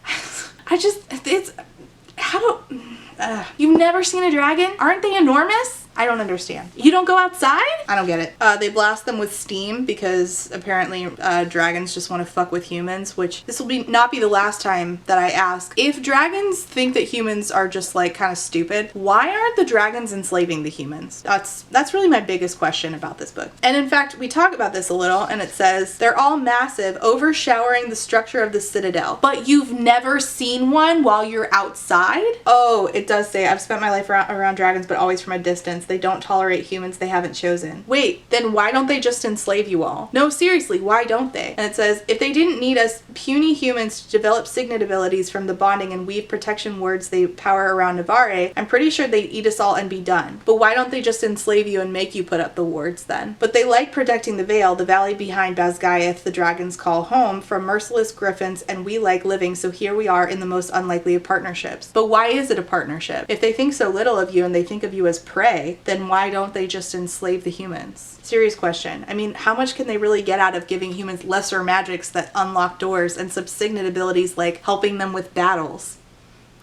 you've never seen a dragon? Aren't they enormous? I don't understand. You don't go outside? I don't get it. They blast them with steam because apparently dragons just want to fuck with humans, which this will not be the last time that I ask. If dragons think that humans are just like kind of stupid, why aren't the dragons enslaving the humans? That's really my biggest question about this book. And in fact, we talk about this a little and it says, they're all massive, overshowering the structure of the citadel. But you've never seen one while you're outside? Oh, it does say, I've spent my life around dragons, but always from a distance. They don't tolerate humans they haven't chosen. Wait, then why don't they just enslave you all? No, seriously, why don't they? And it says, if they didn't need us puny humans to develop signet abilities from the bonding and weave protection words they power around Navarre, I'm pretty sure they'd eat us all and be done. But why don't they just enslave you and make you put up the wards then? But they like protecting the Vale, the valley behind Basgiath, the dragons call home, from merciless griffins, and we like living, so here we are in the most unlikely of partnerships. But why is it a partnership? If they think so little of you and they think of you as prey, then why don't they just enslave the humans? Serious question. I mean, how much can they really get out of giving humans lesser magics that unlock doors and some signet abilities like helping them with battles?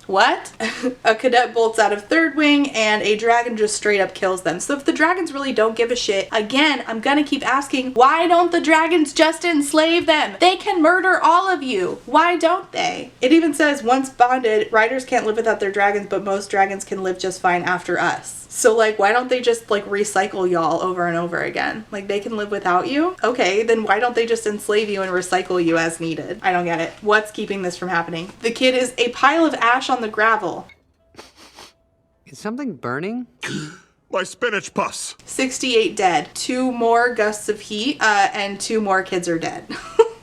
What? A cadet bolts out of third wing and a dragon just straight up kills them. So if the dragons really don't give a shit, again, I'm gonna keep asking, why don't the dragons just enslave them? They can murder all of you. Why don't they? It even says, once bonded, riders can't live without their dragons, but most dragons can live just fine after us. So like, why don't they just like recycle y'all over and over again? Like they can live without you? Okay, then why don't they just enslave you and recycle you as needed? I don't get it. What's keeping this from happening? The kid is a pile of ash on the gravel. Is something burning? My spinach pus. 68 dead. 2 more gusts of heat, and 2 more kids are dead.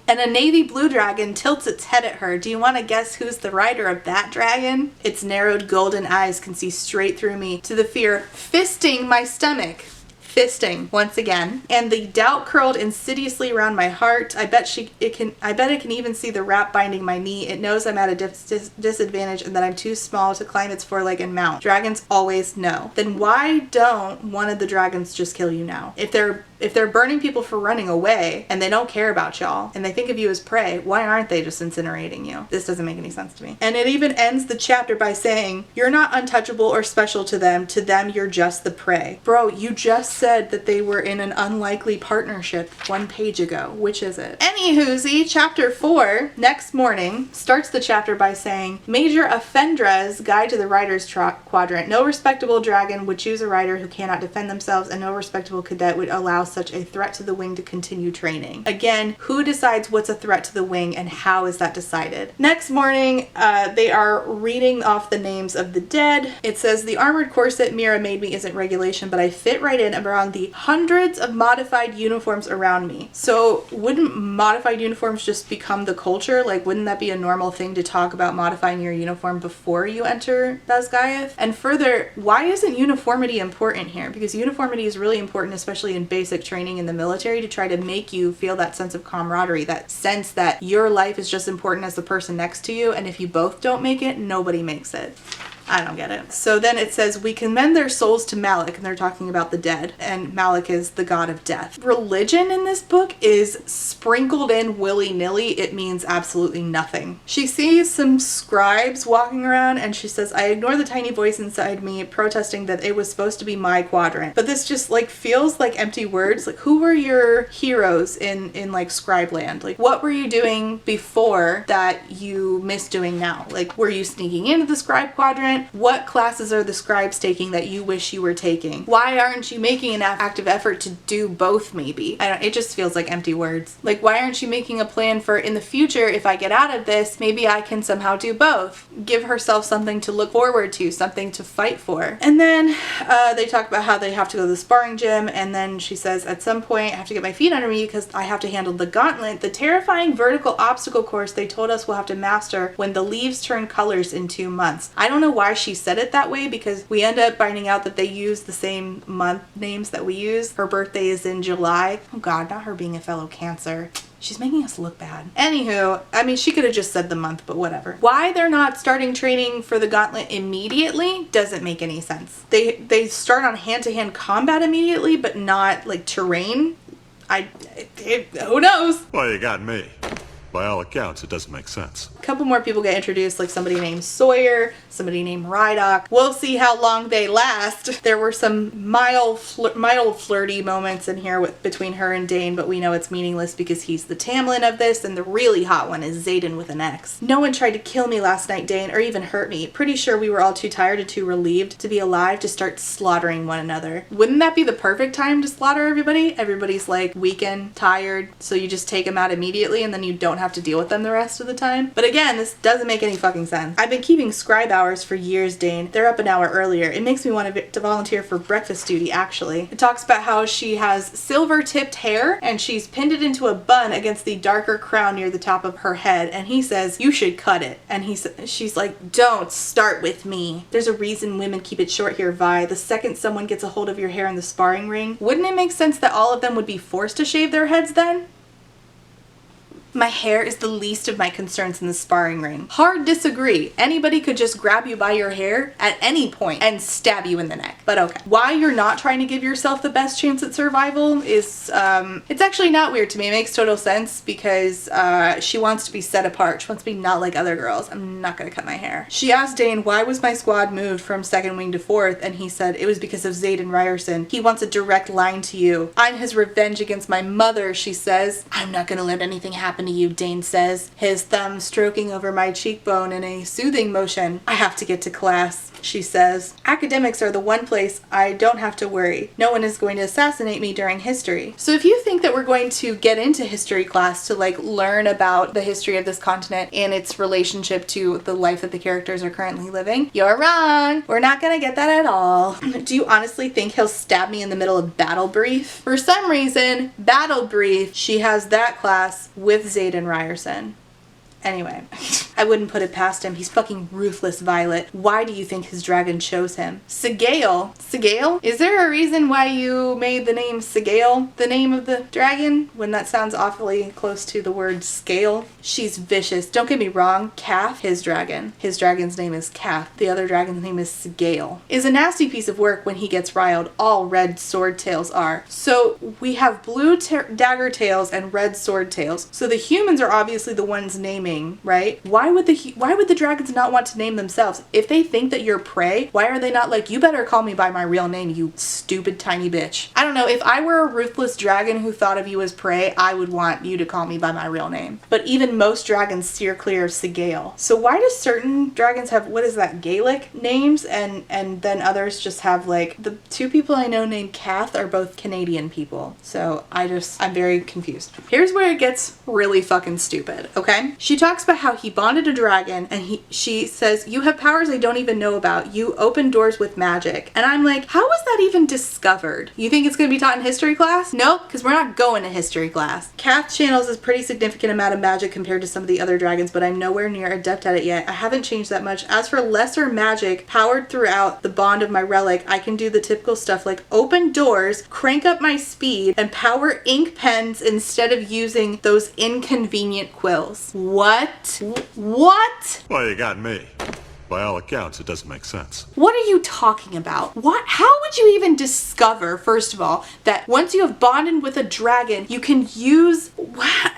And a navy blue dragon tilts its head at her. Do you want to guess who's the rider of that dragon? Its narrowed golden eyes can see straight through me to the fear fisting my stomach. Fisting once again, and the doubt curled insidiously around my heart. I bet it can even see the wrap binding my knee. It knows I'm at a disadvantage and that I'm too small to climb its foreleg and mount. Dragons always know. Then why don't one of the dragons just kill you now? If they're burning people for running away and they don't care about y'all and they think of you as prey, why aren't they just incinerating you? This doesn't make any sense to me. And it even ends the chapter by saying, you're not untouchable or special to them you're just the prey. Bro, you just said that they were in an unlikely partnership 1 page ago. Which is it? Anywhoosie, chapter 4, next morning, starts the chapter by saying, Major Offendra's Guide to the Rider's Quadrant. No respectable dragon would choose a rider who cannot defend themselves, and no respectable cadet would allow such a threat to the wing to continue training. Again, who decides what's a threat to the wing and how is that decided? Next morning, they are reading off the names of the dead. It says, the armored corset Mira made me isn't regulation, but I fit right in around the hundreds of modified uniforms around me. So wouldn't modified uniforms just become the culture? Like, wouldn't that be a normal thing to talk about modifying your uniform before you enter Basgiath? And further, why isn't uniformity important here? Because uniformity is really important, especially in basic training in the military, to try to make you feel that sense of camaraderie, that sense that your life is just important as the person next to you, and if you both don't make it, nobody makes it. I don't get it. So then it says, we commend their souls to Malik, and they're talking about the dead, and Malik is the god of death. Religion in this book is sprinkled in willy-nilly. It means absolutely nothing. She sees some scribes walking around, and she says, I ignore the tiny voice inside me protesting that it was supposed to be my quadrant. But this just like feels like empty words. Like, who were your heroes in like scribe land? Like, what were you doing before that you miss doing now? Like, were you sneaking into the scribe quadrant? What classes are the scribes taking that you wish you were taking? Why aren't you making an active effort to do both? Maybe it just feels like empty words. Like, why aren't you making a plan for in the future, if I get out of this, maybe I can somehow do both? Give herself something to look forward to, something to fight for. And then they talk about how they have to go to the sparring gym, and then she says, at some point I have to get my feet under me because I have to handle the Gauntlet, the terrifying vertical obstacle course they told us we'll have to master when the leaves turn colors in 2 months. I don't know why she said it that way, because we end up finding out that they use the same month names that we use. Her birthday is in July. Oh god, not her being a fellow Cancer. She's making us look bad. Anywho, I mean, she could have just said the month, but whatever. Why they're not starting training for the Gauntlet immediately doesn't make any sense. They start on hand-to-hand combat immediately, but not like terrain. Who knows? Well, you got me. By all accounts, it doesn't make sense. A couple more people get introduced, like somebody named Sawyer, somebody named Rydok. We'll see how long they last. There were some mild flirty moments in here between her and Dain, but we know it's meaningless because he's the Tamlin of this, and the really hot one is Zaden with an X. No one tried to kill me last night, Dain, or even hurt me. Pretty sure we were all too tired and too relieved to be alive to start slaughtering one another. Wouldn't that be the perfect time to slaughter everybody? Everybody's like weakened, tired, so you just take them out immediately and then you don't have to deal with them the rest of the time. But again, this doesn't make any fucking sense. I've been keeping scribe hours for years, Dain. They're up an hour earlier. It makes me want to volunteer for breakfast duty, actually. It talks about how she has silver-tipped hair and she's pinned it into a bun against the darker crown near the top of her head, and he says, you should cut it. And she's like, don't start with me. There's a reason women keep it short here, Vi. The second someone gets a hold of your hair in the sparring ring, wouldn't it make sense that all of them would be forced to shave their heads then? My hair is the least of my concerns in the sparring ring. Hard disagree. Anybody could just grab you by your hair at any point and stab you in the neck. But okay. Why you're not trying to give yourself the best chance at survival is, it's actually not weird to me. It makes total sense because she wants to be set apart. She wants to be not like other girls. I'm not gonna cut my hair. She asked Dain, why was my squad moved from 2nd Wing to 4th? And he said, it was because of Zaden Ryerson. He wants a direct line to you. I'm his revenge against my mother, she says. I'm not gonna let anything happen to you, Dain says, his thumb stroking over my cheekbone in a soothing motion. I have to get to class, she says. Academics are the one place I don't have to worry. No one is going to assassinate me during history. So if you think that we're going to get into history class to like learn about the history of this continent and its relationship to the life that the characters are currently living, you're wrong. We're not gonna get that at all. Do you honestly think he'll stab me in the middle of battle brief? For some reason, battle brief, she has that class with Zaden Ryerson. Anyway, I wouldn't put it past him. He's fucking ruthless, Violet. Why do you think his dragon chose him? Sigale? Sigale? Is there a reason why you made the name Sigale the name of the dragon? When that sounds awfully close to the word scale. She's vicious. Don't get me wrong. Kath, his dragon. His dragon's name is Kath. The other dragon's name is Sigale. Is a nasty piece of work when he gets riled. All red sword tails are. So we have blue dagger tails and red sword tails. So the humans are obviously the ones naming, right? Why would the dragons not want to name themselves? If they think that you're prey, why are they not like, you better call me by my real name, you stupid tiny bitch? I don't know. If I were a ruthless dragon who thought of you as prey, I would want you to call me by my real name. But even most dragons steer clear of Sigale. So why do certain dragons have, what is that, Gaelic names, and then others just have like, the two people I know named Kath are both Canadian people. So I'm very confused. Here's where it gets really fucking stupid, okay? She talks about how he bonded a dragon, and she says, you have powers I don't even know about. You open doors with magic. And I'm like, how was that even discovered? You think it's going to be taught in history class? Nope, because we're not going to history class. Kath channels a pretty significant amount of magic compared to some of the other dragons, but I'm nowhere near adept at it yet. I haven't changed that much. As for lesser magic powered throughout the bond of my relic, I can do the typical stuff like open doors, crank up my speed, and power ink pens instead of using those inconvenient quills. What? What? Well, you got me. By all accounts, it doesn't make sense. What are you talking about? What? How would you even discover, first of all, that once you have bonded with a dragon, you can use what?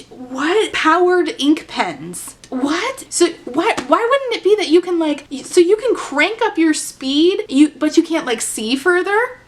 What? Powered ink pens. What? So why wouldn't it be that you can so you can crank up your speed, but you can't see further?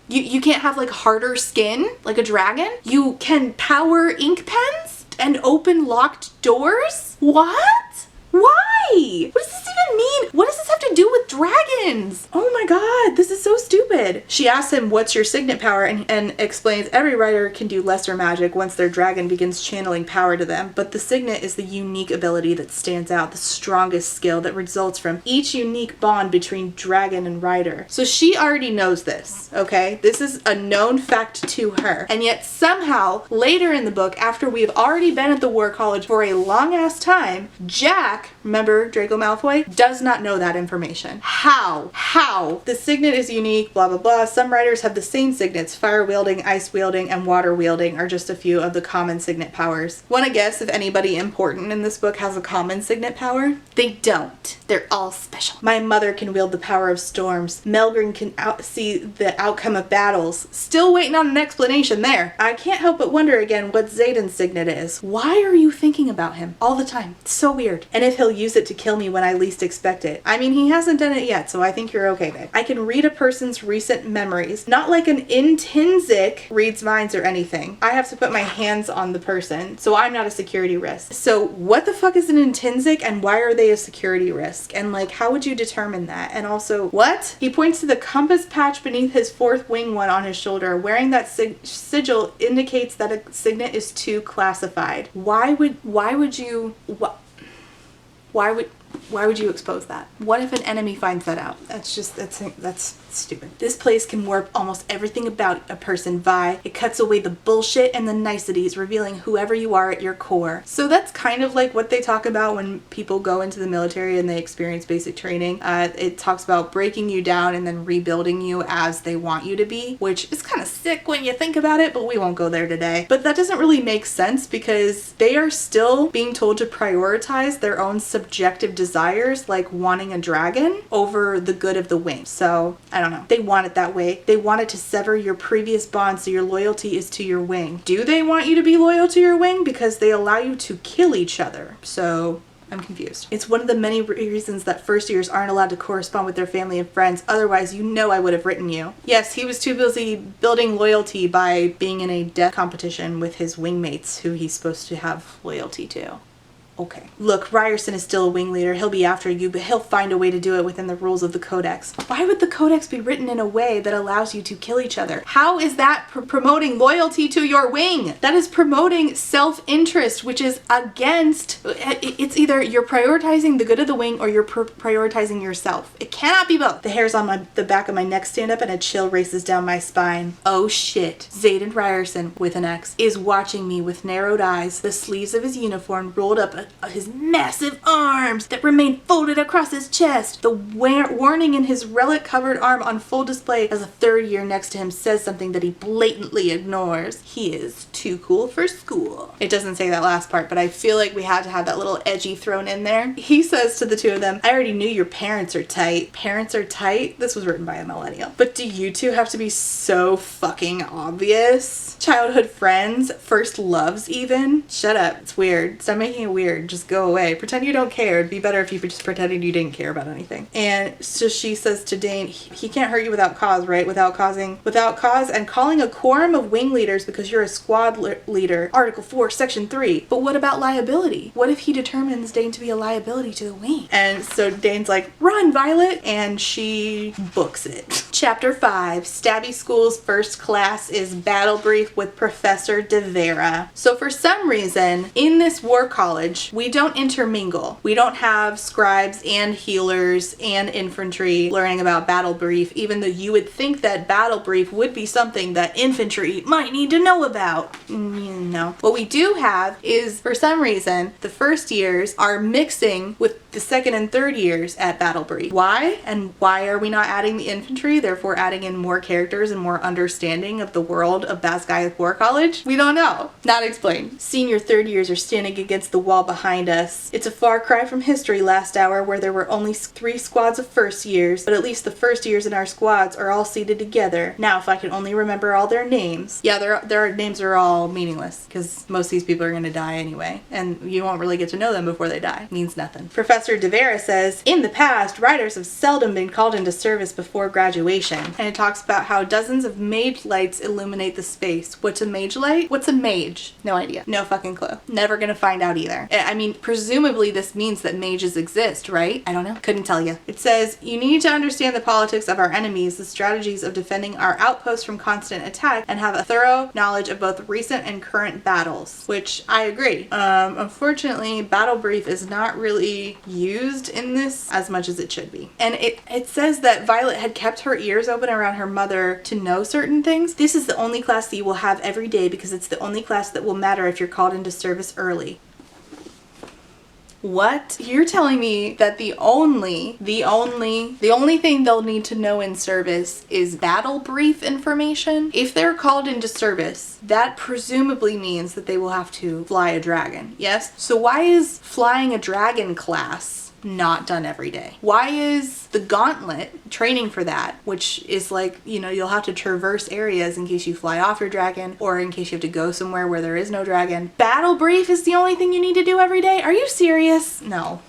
You can't have harder skin like a dragon? You can power ink pens and open locked doors? What? Why? What does this even mean? What does this have to do with dragons? Oh my god, this is so stupid. She asks him, what's your signet power? And explains every writer can do lesser magic once their dragon begins channeling power to them, but the signet is the unique ability that stands out, the strongest skill that results from each unique bond between dragon and rider. So she already knows this, okay? This is a known fact to her. And yet somehow, later in the book, after we've already been at the War College for a long ass time, Jack, remember Draco Malfoy, does not know that information. How? The signet is unique, blah blah blah. Some writers have the same signets. Fire wielding, ice wielding, and water wielding are just a few of the common signet powers. Wanna guess if anybody important in this book has a common signet power? They don't. They're all special. My mother can wield the power of storms. Melgren can see the outcome of battles. Still waiting on an explanation there. I can't help but wonder again what Zaden's signet is. Why are you thinking about him all the time? It's so weird. And if he'll use it to kill me when I least expect it. I mean, he hasn't done it yet, so I think you're okay, babe. I can read a person's recent memories, not like an intrinsic reads minds or anything. I have to put my hands on the person, so I'm not a security risk. So what the fuck is an intrinsic and why are they a security risk? And how would you determine that? And also, what? He points to the compass patch beneath his fourth wing one on his shoulder. Wearing that sigil indicates that a signet is too classified. Why would you expose that? What if an enemy finds that out? That's stupid. This place can warp almost everything about a person, Vi. It cuts away the bullshit and the niceties, revealing whoever you are at your core. So that's kind of like what they talk about when people go into the military and they experience basic training. It talks about breaking you down and then rebuilding you as they want you to be, which is kind of sick when you think about it, but we won't go there today. But that doesn't really make sense because they are still being told to prioritize their own subjective desires, like wanting a dragon, over the good of the wing. So, I don't know. They want it that way. They want it to sever your previous bond so your loyalty is to your wing. Do they want you to be loyal to your wing? Because they allow you to kill each other. So, I'm confused. It's one of the many reasons that first years aren't allowed to correspond with their family and friends. Otherwise, I would have written you. Yes, he was too busy building loyalty by being in a death competition with his wingmates who he's supposed to have loyalty to. Okay. Look, Ryerson is still a wing leader. He'll be after you, but he'll find a way to do it within the rules of the Codex. Why would the Codex be written in a way that allows you to kill each other? How is that promoting loyalty to your wing? That is promoting self-interest, which is against... It's either you're prioritizing the good of the wing or you're prioritizing yourself. It cannot be both. The hairs on the back of my neck stand up and a chill races down my spine. Oh shit. Zaden Ryerson, with an X, is watching me with narrowed eyes, the sleeves of his uniform rolled up his massive arms that remain folded across his chest. The warning in his relic-covered arm on full display as a third year next to him says something that he blatantly ignores. He is too cool for school. It doesn't say that last part, but I feel like we had to have that little edgy thrown in there. He says to the two of them, I already knew your parents are tight. Parents are tight? This was written by a millennial. But do you two have to be so fucking obvious? Childhood friends? First loves even? Shut up. It's weird. Stop making it weird. Just go away. Pretend you don't care. It'd be better if you just pretended you didn't care about anything. And so she says to Dain, he can't hurt you without cause, right? Without cause and calling a quorum of wing leaders because you're a squad leader. Article 4, Section 3. But what about liability? What if he determines Dain to be a liability to the wing? And so Dain's like, run, Violet! And she books it. Chapter 5, Stabby School's first class is Battle Brief with Professor De Vera. So for some reason, in this war college, we don't intermingle. We don't have scribes and healers and infantry learning about Battle Brief, even though you would think that Battle Brief would be something that infantry might need to know about. No. What we do have is, for some reason, the first years are mixing with the 2nd and 3rd years at Battle Brief. Why? And why are we not adding the infantry, therefore adding in more characters and more understanding of the world of Basgiath War College? We don't know. Not explained. Senior 3rd years are standing against the wall behind us. It's a far cry from history last hour where there were only 3 squads of 1st years, but at least the 1st years in our squads are all seated together. Now, if I can only remember all their names. Yeah, their names are all meaningless because most of these people are going to die anyway, and you won't really get to know them before they die. Means nothing. Professor De Vera says, in the past, riders have seldom been called into service before graduation. And it talks about how dozens of mage lights illuminate the space. What's a mage light? What's a mage? No idea. No fucking clue. Never gonna find out either. I mean, presumably this means that mages exist, right? I don't know. Couldn't tell you. It says, you need to understand the politics of our enemies, the strategies of defending our outposts from constant attack, and have a thorough knowledge of both recent and current battles. Which I agree. Unfortunately, Battle Brief is not really used in this as much as it should be. And it says that Violet had kept her ears open around her mother to know certain things. This is the only class that you will have every day because it's the only class that will matter if you're called into service early. What? You're telling me that the only thing they'll need to know in service is battle brief information? If they're called into service, that presumably means that they will have to fly a dragon, yes? So why is flying a dragon class not done every day? Why is the Gauntlet training for that, which is like, you know, you'll have to traverse areas in case you fly off your dragon or in case you have to go somewhere where there is no dragon. Battle brief is the only thing you need to do every day? Are you serious? No,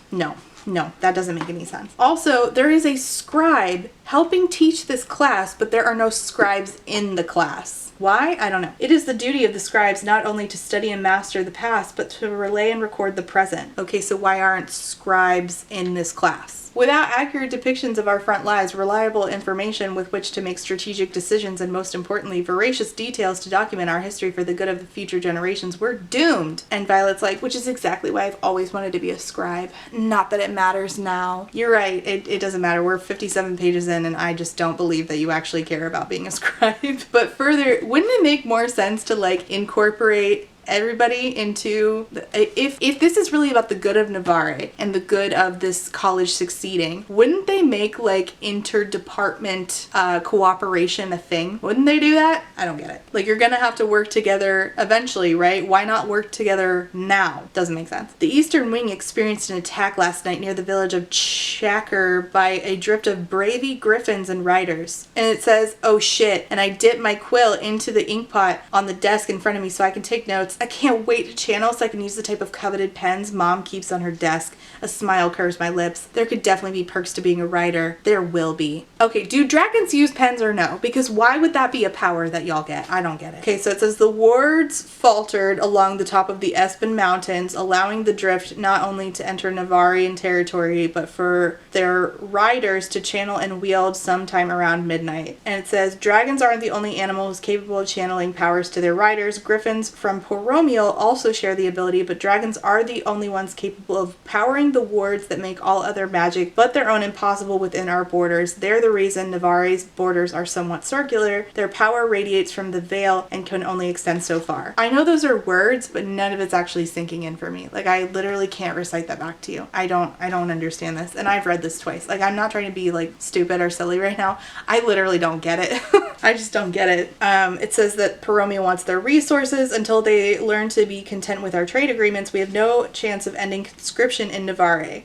that doesn't make any sense. Also, there is a scribe helping teach this class, but there are no scribes in the class. Why? I don't know. It is the duty of the scribes not only to study and master the past, but to relay and record the present. Okay, so why aren't scribes in this class? Without accurate depictions of our front lives, reliable information with which to make strategic decisions, and most importantly, veracious details to document our history for the good of the future generations, we're doomed. And Violet's like, which is exactly why I've always wanted to be a scribe. Not that it matters now. You're right, it doesn't matter. We're 57 pages in and I just don't believe that you actually care about being a scribe. But further, wouldn't it make more sense to like incorporate everybody into if this is really about the good of Navarre and the good of this college succeeding, wouldn't they make like interdepartment cooperation a thing? Wouldn't they do that? I don't get it. Like, you're gonna have to work together eventually, right? Why not work together now? Doesn't make sense. The Eastern Wing experienced an attack last night near the village of Chacker by a drift of bravey griffins and riders. And it says, oh shit, and I dip my quill into the ink pot on the desk in front of me so I can take notes. I can't wait to channel so I can use the type of coveted pens Mom keeps on her desk. A smile curves my lips. There could definitely be perks to being a writer. There will be. Okay, do dragons use pens or no? Because why would that be a power that y'all get? I don't get it. Okay, so it says the wards faltered along the top of the Espen Mountains, allowing the drift not only to enter Navarian territory, but for their riders to channel and wield sometime around midnight. And it says dragons aren't the only animals capable of channeling powers to their riders. Griffins from Poromiel also share the ability, but dragons are the only ones capable of powering the wards that make all other magic but their own impossible within our borders. They're the reason Navarre's borders are somewhat circular. Their power radiates from the veil and can only extend so far. I know those are words, but none of it's actually sinking in for me. Like, I literally can't recite that back to you. I don't understand this, and I've read this twice. Like, I'm not trying to be like stupid or silly right now. I literally don't get it. I just don't get it. It says that Poromiel wants their resources until they learn to be content with our trade agreements. We have no chance of ending conscription in Navarre.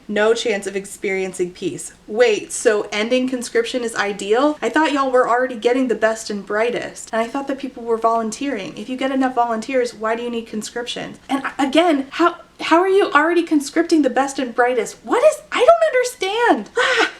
No chance of experiencing peace. Wait, so ending conscription is ideal? I thought y'all were already getting the best and brightest. And I thought that people were volunteering. If you get enough volunteers, why do you need conscription? And again, how are you already conscripting the best and brightest? I don't understand.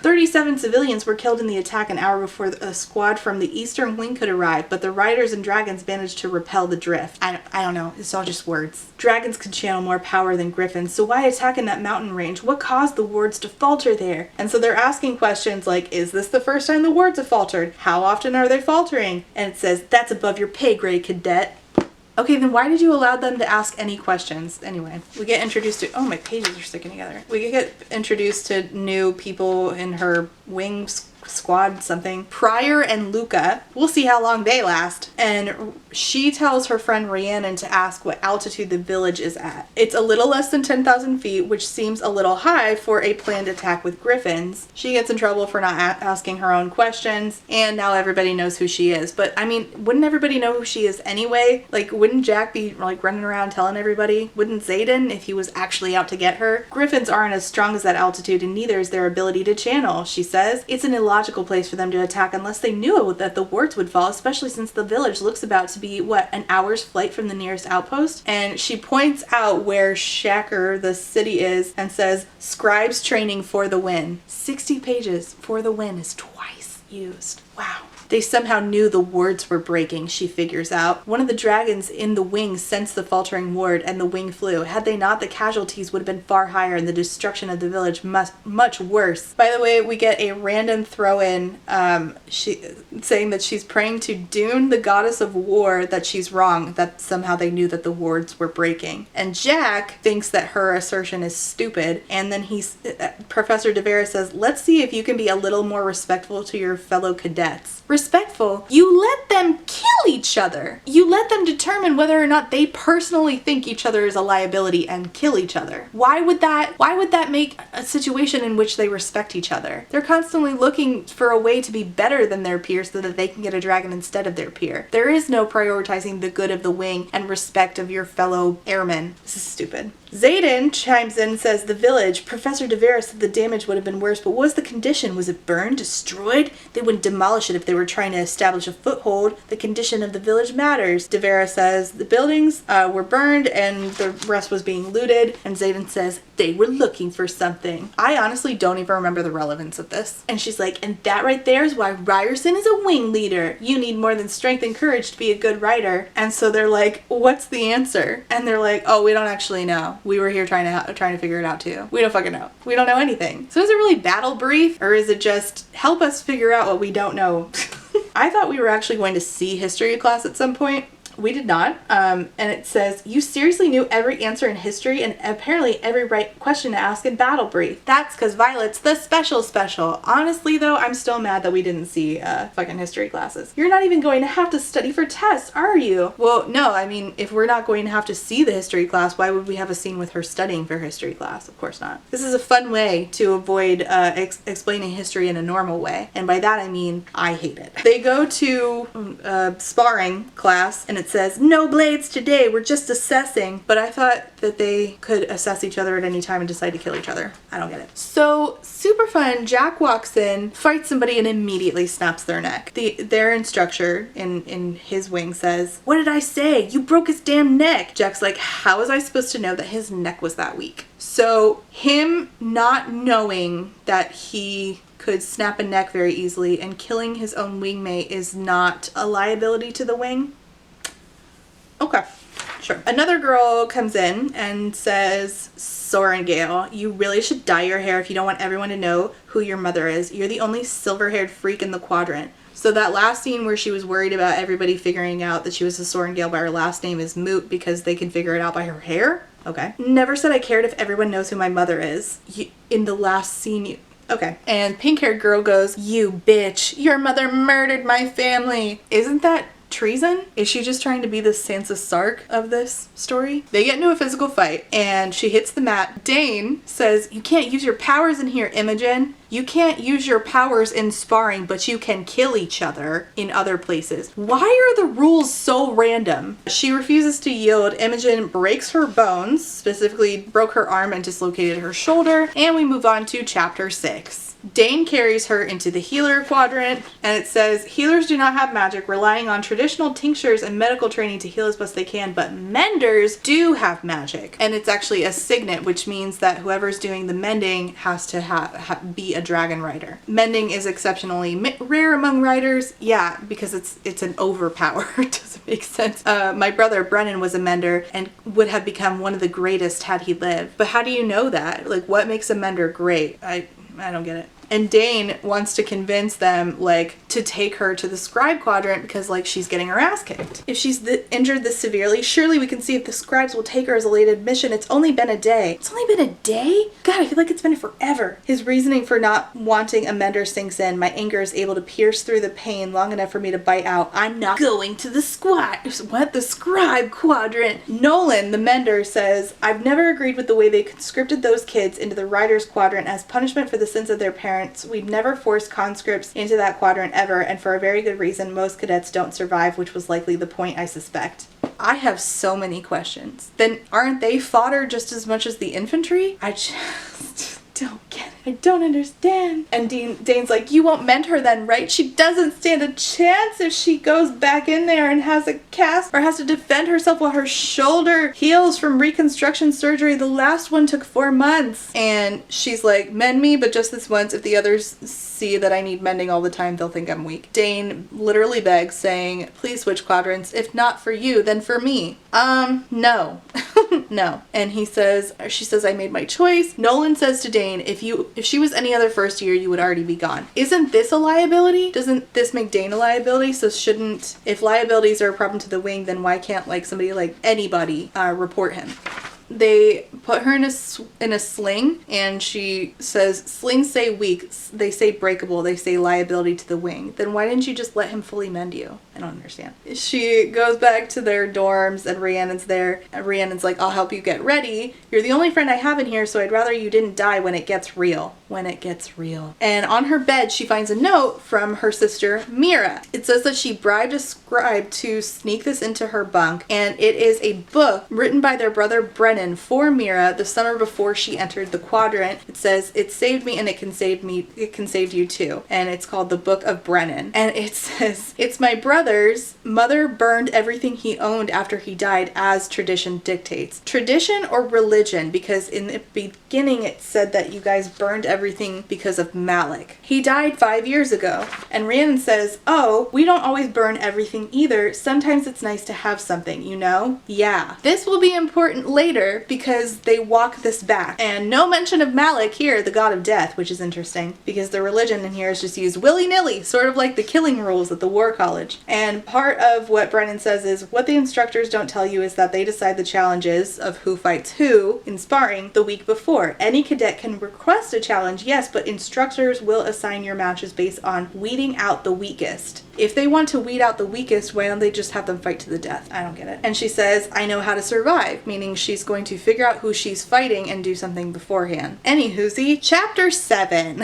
37 civilians were killed in the attack an hour before a squad from the Eastern Wing could arrive, but the riders and dragons managed to repel the drift. I don't know. It's all just words. Dragons could channel more power than griffins, so why attack in that mountain range? What caused the wards to falter there? And so they're asking questions like, is this the first time the wards have faltered? How often are they faltering? And it says, that's above your pay grade, cadet. Okay, then why did you allow them to ask any questions? Anyway, we get introduced to... Oh, my pages are sticking together. We get introduced to new people in her wing squad something, Pryor and Luca. We'll see how long they last. And she tells her friend Rhiannon to ask what altitude the village is at. It's a little less than 10,000 feet, which seems a little high for a planned attack with griffins. She gets in trouble for not asking her own questions, and now everybody knows who she is. But I mean, wouldn't everybody know who she is anyway? Like, wouldn't Jack be like running around telling everybody? Wouldn't Zaden, if he was actually out to get her? Griffins aren't as strong as that altitude, and neither is their ability to channel, she says. It's an illogical place for them to attack unless they knew that the wards would fall, especially since the village looks about to be, what, an hour's flight from the nearest outpost? And she points out where Shaker, the city, is and says, scribes training for the win. 60 pages for the win is twice used. Wow. They somehow knew the wards were breaking, she figures out. One of the dragons in the wing sensed the faltering ward, and the wing flew. Had they not, the casualties would have been far higher and the destruction of the village much worse. By the way, we get a random throw-in saying that she's praying to Dune, the goddess of war, that she's wrong, that somehow they knew that the wards were breaking. And Jack thinks that her assertion is stupid, and then Professor Devera says, let's see if you can be a little more respectful to your fellow cadets. Respectful? You let them kill each other. You let them determine whether or not they personally think each other is a liability and kill each other. Why would that make a situation in which they respect each other? They're constantly looking for a way to be better than their peer so that they can get a dragon instead of their peer. There is no prioritizing the good of the wing and respect of your fellow airmen. This is stupid. Zaden chimes in and says, the village. Professor Devera said the damage would have been worse, but what was the condition? Was it burned? Destroyed? They wouldn't demolish it if they were trying to establish a foothold. The condition of the village matters. Devera says the buildings were burned and the rest was being looted. And Zaden says they were looking for something. I honestly don't even remember the relevance of this. And she's like, and that right there is why Ryerson is a wing leader. You need more than strength and courage to be a good rider. And so they're like, what's the answer? And they're like, oh, we don't actually know. We were here trying to figure it out too. We don't fucking know. We don't know anything. So is it really battle brief, or is it just help us figure out what we don't know? I thought we were actually going to see history class at some point. We did not. And it says, you seriously knew every answer in history and apparently every right question to ask in battle brief. That's because Violet's the special. Honestly though, I'm still mad that we didn't see fucking history classes. You're not even going to have to study for tests, are you? Well, no, I mean, if we're not going to have to see the history class, why would we have a scene with her studying for history class? Of course not. This is a fun way to avoid explaining history in a normal way. And by that I mean, I hate it. They go to sparring class and it says, no blades today, we're just assessing. But I thought that they could assess each other at any time and decide to kill each other. I don't get it. So, super fun. Jack walks in, fights somebody, and immediately snaps their neck. Their instructor in his wing says, what did I say? You broke his damn neck. Jack's like, how was I supposed to know that his neck was that weak? So, him not knowing that he could snap a neck very easily and killing his own wingmate is not a liability to the wing? Okay, sure. Another girl comes in and says, Sorengale, you really should dye your hair if you don't want everyone to know who your mother is. You're the only silver-haired freak in the quadrant. So that last scene where she was worried about everybody figuring out that she was a Sorengale by her last name is moot because they can figure it out by her hair? Okay. Never said I cared if everyone knows who my mother is. In the last scene, okay. And pink-haired girl goes, you bitch, your mother murdered my family. Isn't that treason? Is she just trying to be the Sansa Stark of this story? They get into a physical fight and she hits the mat. Dain says, you can't use your powers in here, Imogen. You can't use your powers in sparring, but you can kill each other in other places. Why are the rules so random? She refuses to yield. Imogen breaks her bones, specifically broke her arm and dislocated her shoulder, and we move on to chapter 6. Dain carries her into the healer quadrant, and it says, healers do not have magic, relying on traditional tinctures and medical training to heal as best they can, but menders do have magic. And it's actually a signet, which means that whoever's doing the mending has to be a dragon rider. Mending is exceptionally rare among riders. Yeah, because it's an overpower. It doesn't make sense. My brother Brennan was a mender and would have become one of the greatest had he lived. But how do you know that? Like, what makes a mender great? I don't get it. And Dain wants to convince them, like, to take her to the scribe quadrant because, like, she's getting her ass kicked. If she's injured this severely, surely we can see if the scribes will take her as a late admission. It's only been a day. It's only been a day? God, I feel like it's been forever. His reasoning for not wanting a mender sinks in. My anger is able to pierce through the pain long enough for me to bite out, I'm not going to the the scribe quadrant. Nolan, the mender, says, I've never agreed with the way they conscripted those kids into the writer's quadrant as punishment for the sins of their parents. We'd never forced conscripts into that quadrant ever, and for a very good reason, most cadets don't survive, which was likely the point, I suspect. I have so many questions. Then aren't they fodder just as much as the infantry? I just don't get it. I don't understand. And Dain's like, you won't mend her then, right? She doesn't stand a chance if she goes back in there and has a cast or has to defend herself while her shoulder heals from reconstruction surgery. The last one took 4 months. And she's like, mend me, but just this once. If the others see that I need mending all the time, they'll think I'm weak. Dain literally begs, saying, please switch quadrants. If not for you, then for me. No. No. And she says, I made my choice. Nolan says to Dain, if she was any other first year, you would already be gone. Isn't this a liability? Doesn't this make Dain a liability? So if liabilities are a problem to the wing, then why can't, like, somebody, like anybody, report him? They put her in a sling, and she says, slings say weak, they say breakable, they say liability to the wing. Then why didn't you just let him fully mend you? I don't understand. She goes back to their dorms, and Rhiannon's there. And Rhiannon's like, I'll help you get ready. You're the only friend I have in here, so I'd rather you didn't die when it gets real. When it gets real. And on her bed, she finds a note from her sister, Mira. It says that she bribed a scribe to sneak this into her bunk, and it is a book written by their brother Brennan for Mira the summer before she entered the quadrant. It says, it saved me and it can save me, it can save you too. And it's called the Book of Brennan. And it says, it's my brother's mother burned everything he owned after he died as tradition dictates. Tradition or religion? Because in the beginning it said that you guys burned everything because of Malik. He died 5 years ago. And Rhiannon says, oh, we don't always burn everything either. Sometimes it's nice to have something, you know? Yeah. This will be important later because they walk this back. And no mention of Malik here, the god of death, which is interesting because the religion in here is just used willy-nilly, sort of like the killing rules at the war college. And part of what Brennan says is, what the instructors don't tell you is that they decide the challenges of who fights who in sparring the week before. Any cadet can request a challenge, yes, but instructors will assign your matches based on weeding out the weakest. If they want to weed out the weakest, why don't they just have them fight to the death? I don't get it. And she says, I know how to survive, meaning she's going to figure out who she's fighting and do something beforehand. Anywhoosie, Chapter 7.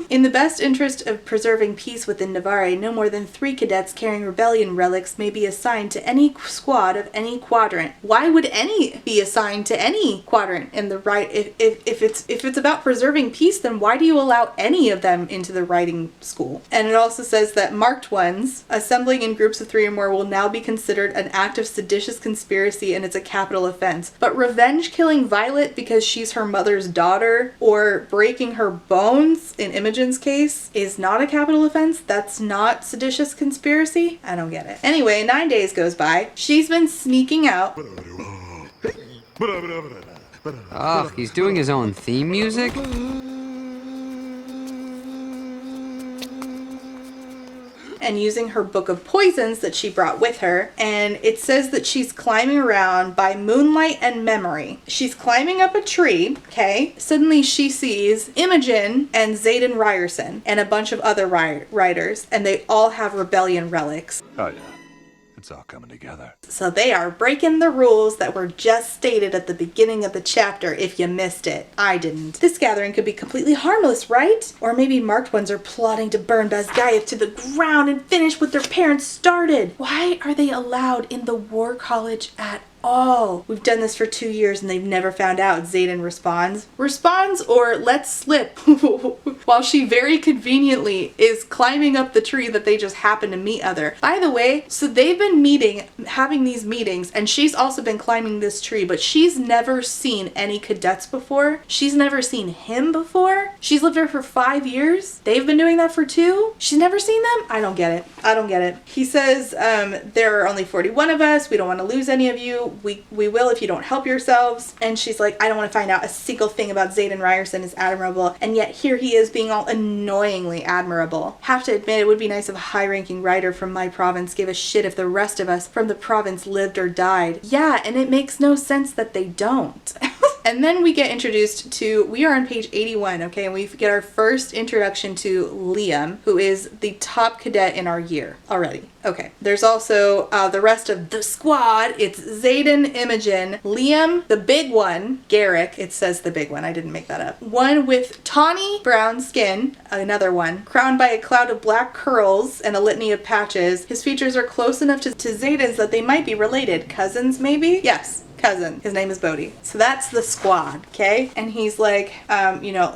In the best interest of preserving peace within Navarre, no more than 3 cadets carrying rebellion relics may be assigned to any squad of any quadrant. Why would any be assigned to any quadrant in the right? If it's about preserving peace, then why do you allow any of them into the writing school? And it also says that marked ones assembling in groups of 3 or more will now be considered an act of seditious conspiracy, and it's a capital offense. But revenge killing Violet because she's her mother's daughter, or breaking her bones in Imogen's case, is not a capital offense. That's not seditious conspiracy. I don't get it. Anyway, 9 days goes by. She's been sneaking out. Ugh, he's doing his own theme music? And using her book of poisons that she brought with her. And it says that she's climbing around by moonlight and memory. She's climbing up a tree, okay? Suddenly she sees Imogen and Zaden Ryerson and a bunch of other riders, and they all have rebellion relics. Oh yeah, it's all coming together. So they are breaking the rules that were just stated at the beginning of the chapter if you missed it. I didn't. This gathering could be completely harmless, right? Or maybe marked ones are plotting to burn Basgayev to the ground and finish what their parents started. Why are they allowed in the war college at all? We've done this for 2 years and they've never found out, Zaden responds. Responds or lets slip while she very conveniently is climbing up the tree that they just happen to meet other. By the way, so they've been having these meetings, and she's also been climbing this tree, but she's never seen any cadets before. She's never seen him before. She's lived here for 5 years. They've been doing that for 2. She's never seen them? I don't get it. I don't get it. He says, there are only 41 of us. We don't want to lose any of you. we will if you don't help yourselves. And she's like, I don't want to find out a single thing about Zaden Ryerson is admirable, and yet here he is being all annoyingly admirable. Have to admit, it would be nice if a high-ranking writer from my province gave a shit if the rest of us from the province lived or died. Yeah, and it makes no sense that they don't. And then we get introduced to, we are on page 81, okay, and we get our first introduction to Liam, who is the top cadet in our year already. Okay, there's also the rest of the squad. It's Zaden, Imogen, Liam, the big one, Garrick, it says the big one, I didn't make that up. One with tawny brown skin, another one, crowned by a cloud of black curls and a litany of patches. His features are close enough to Zaden's that they might be related. Cousins, maybe? Yes. Cousin. His name is Bodhi. So that's the squad, okay? And he's like,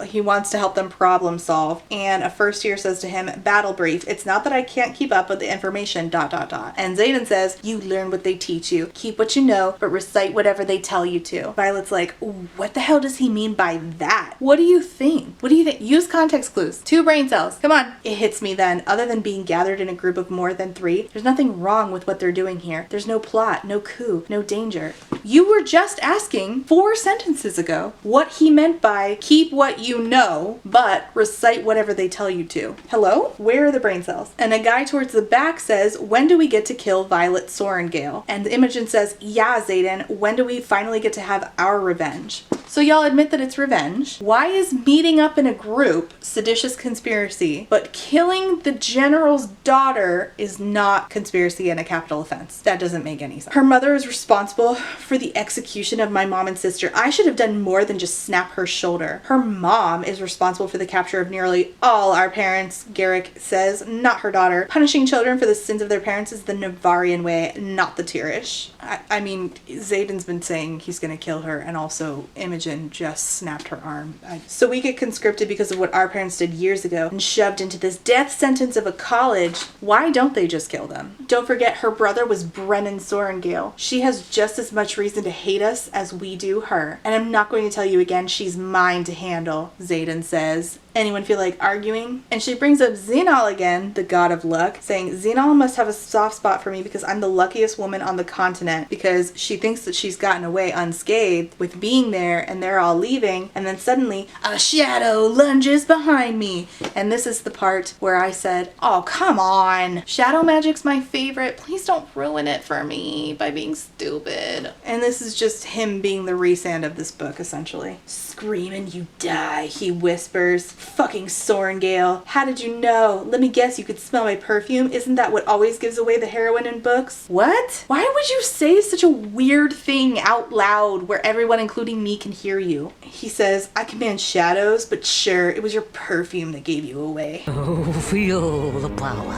he wants to help them problem solve. And a first year says to him, battle brief. It's not that I can't keep up with the information, ... And Zaden says, you learn what they teach you. Keep what you know, but recite whatever they tell you to. Violet's like, what the hell does he mean by that? What do you think? What do you think? Use context clues. 2 brain cells. Come on. It hits me then. Other than being gathered in a group of more than 3, there's nothing wrong with what they're doing here. There's no plot, no coup, no danger. You were just asking 4 sentences ago what he meant by keep what you know, but recite whatever they tell you to. Hello? Where are the brain cells? And a guy towards the back says, when do we get to kill Violet Sorengale? And Imogen says, yeah, Zaden, when do we finally get to have our revenge? So y'all admit that it's revenge. Why is meeting up in a group seditious conspiracy, but killing the general's daughter is not conspiracy and a capital offense? That doesn't make any sense. Her mother is responsible for the execution of my mom and sister. I should have done more than just snap her shoulder. Her mom is responsible for the capture of nearly all our parents, Garrick says, not her daughter. Punishing children for the sins of their parents is the Navarian way, not the Tirish. I mean, Zaden's been saying he's gonna kill her, and also Imogen just snapped her arm. So we get conscripted because of what our parents did years ago and shoved into this death sentence of a college. Why don't they just kill them? Don't forget, her brother was Brennan Sorengale. She has just as much reason to hate us as we do her. And I'm not going to tell you again, she's mine to handle, Zaden says. Anyone feel like arguing? And she brings up Zinal again, the god of luck, saying Zinal must have a soft spot for me because I'm the luckiest woman on the continent, because she thinks that she's gotten away unscathed with being there and they're all leaving, and then suddenly a shadow lunges behind me. And this is the part where I said, oh, come on. Shadow magic's my favorite. Please don't ruin it for me by being stupid. And this is just him being the Rhysand of this book, essentially. Scream and you die, he whispers. Fucking Sorengale. How did you know? Let me guess, you could smell my perfume? Isn't that what always gives away the heroine in books? What? Why would you say such a weird thing out loud where everyone, including me, can hear you? He says, I command shadows, but sure, it was your perfume that gave you away. Oh, feel the power.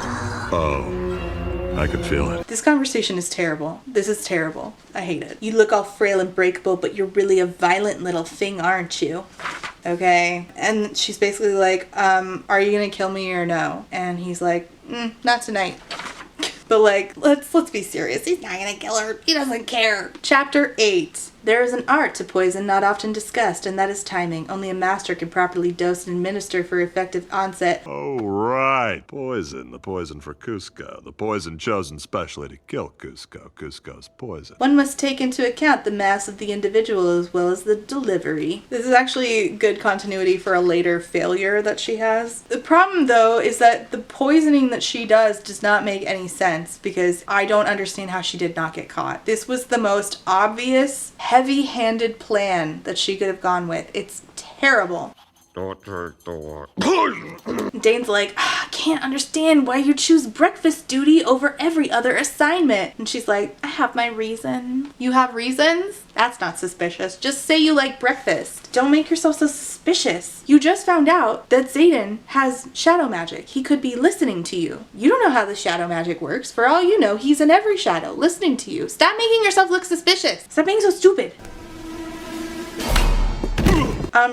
Oh, I could feel it. This conversation is terrible. This is terrible. I hate it. You look all frail and breakable, but you're really a violent little thing, aren't you? Okay. And she's basically like, are you gonna kill me or no? And he's like, not tonight. But like, let's be serious. He's not gonna kill her. He doesn't care. Chapter 8. There is an art to poison not often discussed, and that is timing. Only a master can properly dose and administer for effective onset. Oh, right. Poison. The poison for Cusco. The poison chosen specially to kill Cusco. Cusco's poison. One must take into account the mass of the individual as well as the delivery. This is actually good continuity for a later failure that she has. The problem, though, is that the poisoning that she does not make any sense, because I don't understand how she did not get caught. This was the most obvious, heavy-handed plan that she could have gone with. It's terrible. Dain's like, I can't understand why you choose breakfast duty over every other assignment. And she's like, I have my reason. You have reasons? That's not suspicious. Just say you like breakfast. Don't make yourself so suspicious. You just found out that Zaden has shadow magic. He could be listening to you. You don't know how the shadow magic works. For all you know, he's in every shadow listening to you. Stop making yourself look suspicious. Stop being so stupid.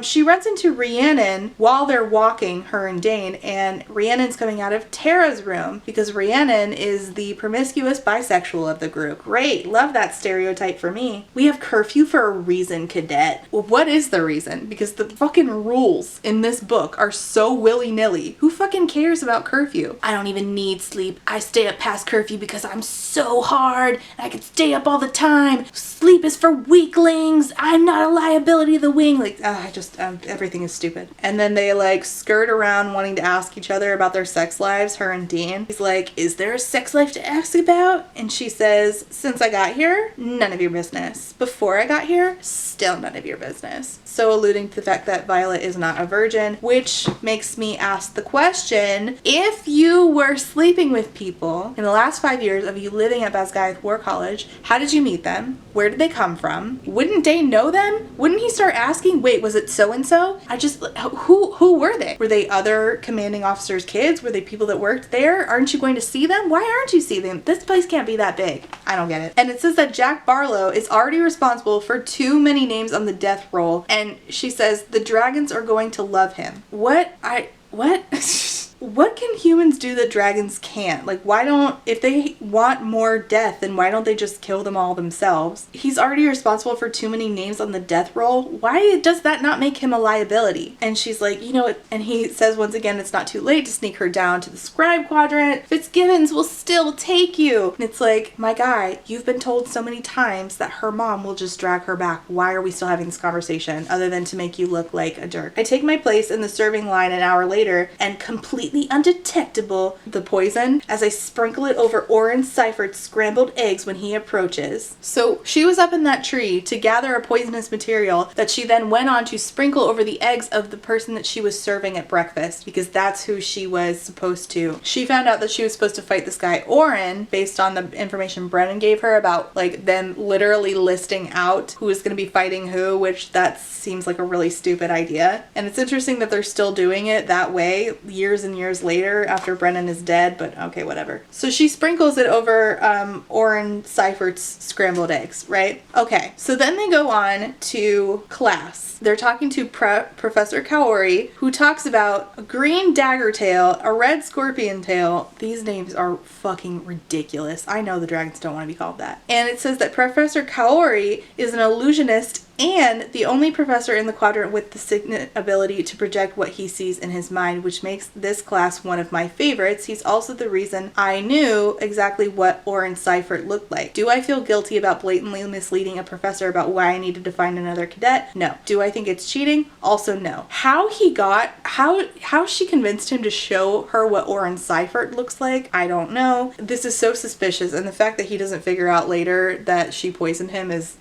She runs into Rhiannon while they're walking, her and Dain, and Rhiannon's coming out of Tara's room because Rhiannon is the promiscuous bisexual of the group. Great, love that stereotype for me. We have curfew for a reason, cadet. Well, what is the reason? Because the fucking rules in this book are so willy-nilly. Who fucking cares about curfew? I don't even need sleep. I stay up past curfew because I'm so hard and I can stay up all the time. Sleep is for weaklings. I'm not a liability to the wing. Like, everything is stupid. And then they like skirt around wanting to ask each other about their sex lives, her and Dain. He's like, is there a sex life to ask about? And she says, since I got here, none of your business. Before I got here, still none of your business. So alluding to the fact that Violet is not a virgin, which makes me ask the question, if you were sleeping with people in the last 5 years of you living at Basgiath War College, how did you meet them? Where did they come from? Wouldn't Dain know them? Wouldn't he start asking, wait, was it so-and-so? Who were they? Were they other commanding officers' kids? Were they people that worked there? Aren't you going to see them? Why aren't you seeing them? This place can't be that big. I don't get it. And it says that Jack Barlow is already responsible for too many names on the death roll. And she says the dragons are going to love him. What? What can humans do that dragons can't? Like, why don't, if they want more death, then why don't they just kill them all themselves? He's already responsible for too many names on the death roll. Why does that not make him a liability? And she's like, you know, and he says once again, it's not too late to sneak her down to the scribe quadrant. Fitzgibbons will still take you. And it's like, my guy, you've been told so many times that her mom will just drag her back. Why are we still having this conversation other than to make you look like a jerk? I take my place in the serving line an hour later and completely undetectable the poison as I sprinkle it over Oren Seifert's scrambled eggs when he approaches. So she was up in that tree to gather a poisonous material that she then went on to sprinkle over the eggs of the person that she was serving at breakfast because that's who she was supposed to. She found out that she was supposed to fight this guy Oren based on the information Brennan gave her about like them literally listing out who is going to be fighting who, which that seems like a really stupid idea. And it's interesting that they're still doing it that way years and years later after Brennan is dead, but okay, whatever. So she sprinkles it over Oren Seifert's scrambled eggs, right? Okay, so then they go on to class. They're talking to Professor Kaori, who talks about a green dagger tail, a red scorpion tail. These names are fucking ridiculous. I know the dragons don't want to be called that. And it says that Professor Kaori is an illusionist and the only professor in the quadrant with the signet ability to project what he sees in his mind, which makes this class one of my favorites. He's also the reason I knew exactly what Oren Seifert looked like. Do I feel guilty about blatantly misleading a professor about why I needed to find another cadet? No. Do I think it's cheating? Also no. How she convinced him to show her what Oren Seifert looks like, I don't know. This is so suspicious, and the fact that he doesn't figure out later that she poisoned him is,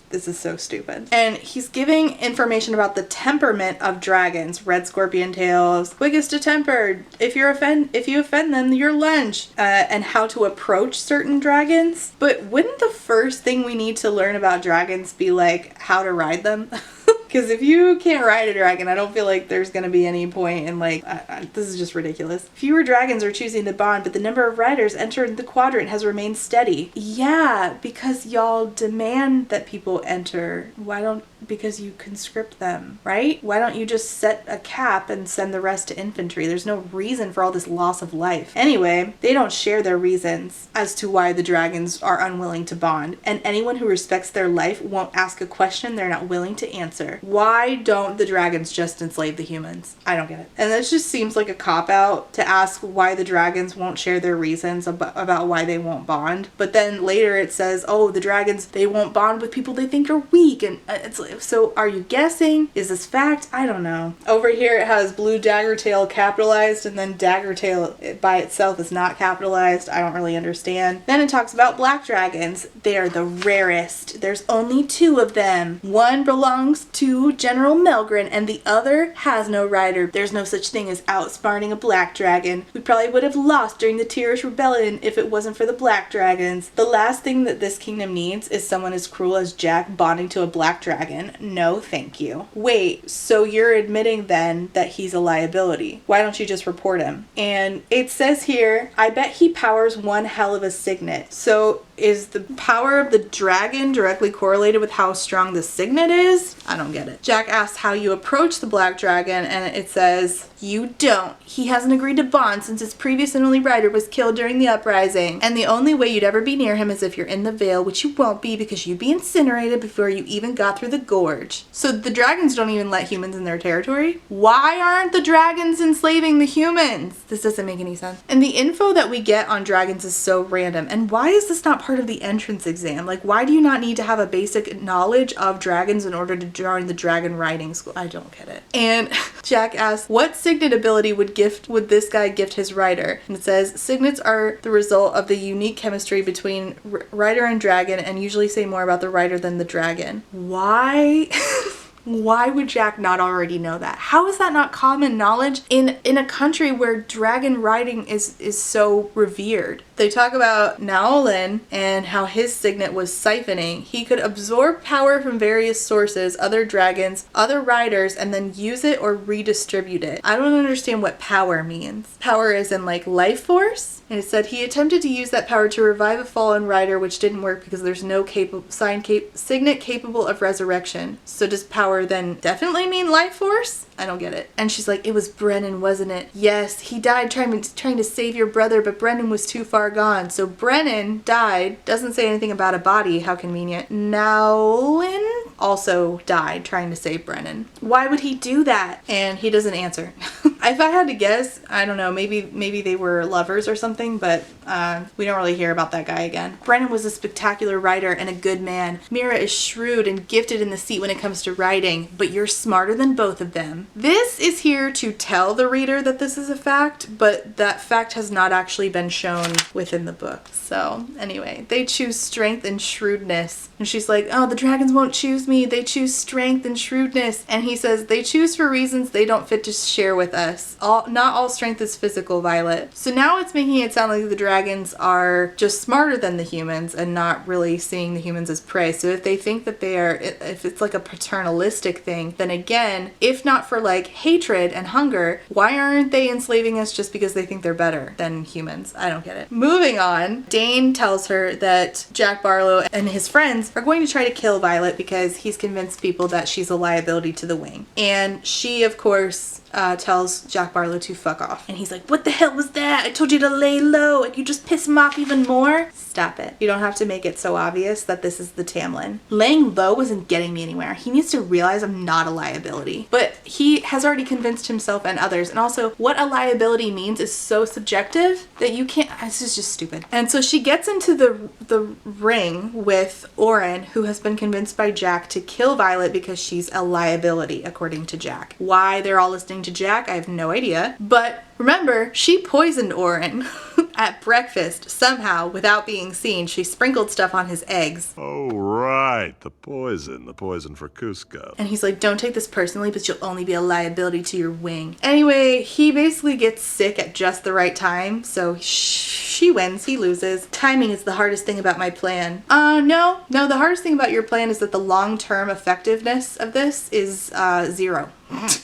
this is so stupid. And he's giving information about the temperament of dragons. Red scorpion tails, quickest to tempered. If you offend them, you're lunch. And how to approach certain dragons. But wouldn't the first thing we need to learn about dragons be like how to ride them? Because if you can't ride a dragon, I don't feel like there's going to be any point in like, this is just ridiculous. Fewer dragons are choosing to bond, but the number of riders entering the quadrant has remained steady. Yeah, because y'all demand that people enter. Because you conscript them, right? Why don't you just set a cap and send the rest to infantry? There's no reason for all this loss of life. Anyway, they don't share their reasons as to why the dragons are unwilling to bond, and anyone who respects their life won't ask a question they're not willing to answer. Why don't the dragons just enslave the humans? I don't get it. And this just seems like a cop-out to ask why the dragons won't share their reasons about why they won't bond. But then later it says, oh, the dragons, they won't bond with people they think are weak, and it's like, so are you guessing? Is this fact? I don't know. Over here it has blue dagger tail capitalized, and then dagger tail by itself is not capitalized. I don't really understand. Then it talks about black dragons. They are the rarest. There's only 2 of them. One belongs to General Melgren and the other has no rider. There's no such thing as outsmarting a black dragon. We probably would have lost during the Tirish Rebellion if it wasn't for the black dragons. The last thing that this kingdom needs is someone as cruel as Jack bonding to a black dragon. No, thank you. Wait, so you're admitting then that he's a liability. Why don't you just report him? And it says here, I bet he powers one hell of a signet. So Is the power of the dragon directly correlated with how strong the signet is? I don't get it. Jack asks how you approach the black dragon, and it says, you don't. He hasn't agreed to bond since his previous and only rider was killed during the uprising. And the only way you'd ever be near him is if you're in the Vale, which you won't be because you'd be incinerated before you even got through the gorge. So the dragons don't even let humans in their territory? Why aren't the dragons enslaving the humans? This doesn't make any sense. And the info that we get on dragons is so random. And why is this not part of the entrance exam? Like, why do you not need to have a basic knowledge of dragons in order to join the dragon riding school? I don't get it. And Jack asks, what signet ability would this guy gift his rider? And it says, signets are the result of the unique chemistry between rider and dragon and usually say more about the rider than the dragon. Why? Why would Jack not already know that? How is that not common knowledge in a country where dragon riding is so revered? They talk about Naolin and how his signet was siphoning. He could absorb power from various sources, other dragons, other riders, and then use it or redistribute it. I don't understand what power means. Power is in like life force? And it said he attempted to use that power to revive a fallen rider, which didn't work because there's no signet capable of resurrection. So does power then definitely mean life force? I don't get it. And she's like, it was Brennan, wasn't it? Yes, he died trying to save your brother, but Brennan was too far gone. So Brennan died. Doesn't say anything about a body. How convenient. Naolin also died trying to save Brennan. Why would he do that? And he doesn't answer. If I had to guess, I don't know, maybe they were lovers or something, but we don't really hear about that guy again. Brennan was a spectacular rider and a good man. Mira is shrewd and gifted in the seat when it comes to riding, but you're smarter than both of them. This is here to tell the reader that this is a fact, but that fact has not actually been shown within the book. So anyway, they choose strength and shrewdness. And she's like, oh, the dragons won't choose me. They choose strength and shrewdness. And he says, they choose for reasons they don't fit to share with us. Not all strength is physical, Violet. So now it's making it sound like the dragons are just smarter than the humans and not really seeing the humans as prey. So if they think that they are, if it's like a paternalistic thing, then again, if not for like hatred and hunger, why aren't they enslaving us just because they think they're better than humans? I don't get it. Moving on, Dain tells her that Jack Barlow and his friends are going to try to kill Violet because he's convinced people that she's a liability to the wing. And she, of course, tells Jack Barlow to fuck off. And he's like, what the hell was that? I told you to lay low and you just piss him off even more. Stop it. You don't have to make it so obvious that this is the Tamlin. Laying low isn't getting me anywhere. He needs to realize I'm not a liability. But he has already convinced himself and others. And also, what a liability means is so subjective that you can't, this is just stupid. And so she gets into the ring with Oren, who has been convinced by Jack to kill Violet because she's a liability, according to Jack. Why they're all listening to Jack, I have no idea. But remember, she poisoned Oren at breakfast somehow without being seen. She sprinkled stuff on his eggs. Oh, right. The poison for Cusco. And he's like, don't take this personally, but you'll only be a liability to your wing. Anyway, he basically gets sick at just the right time. So she wins, he loses. Timing is the hardest thing about my plan. No, the hardest thing about your plan is that the long-term effectiveness of this is 0.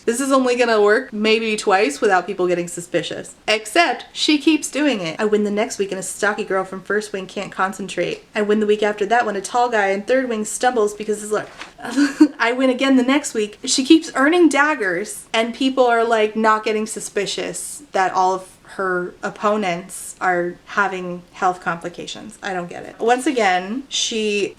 This is only gonna work maybe twice without people getting suspicious. Except she keeps doing it. I win the next week and a stocky girl from first wing can't concentrate. I win the week after that when a tall guy in third wing stumbles because his like I win again the next week. She keeps earning daggers and people are like not getting suspicious that all of her opponents are having health complications. I don't get it. Once again, she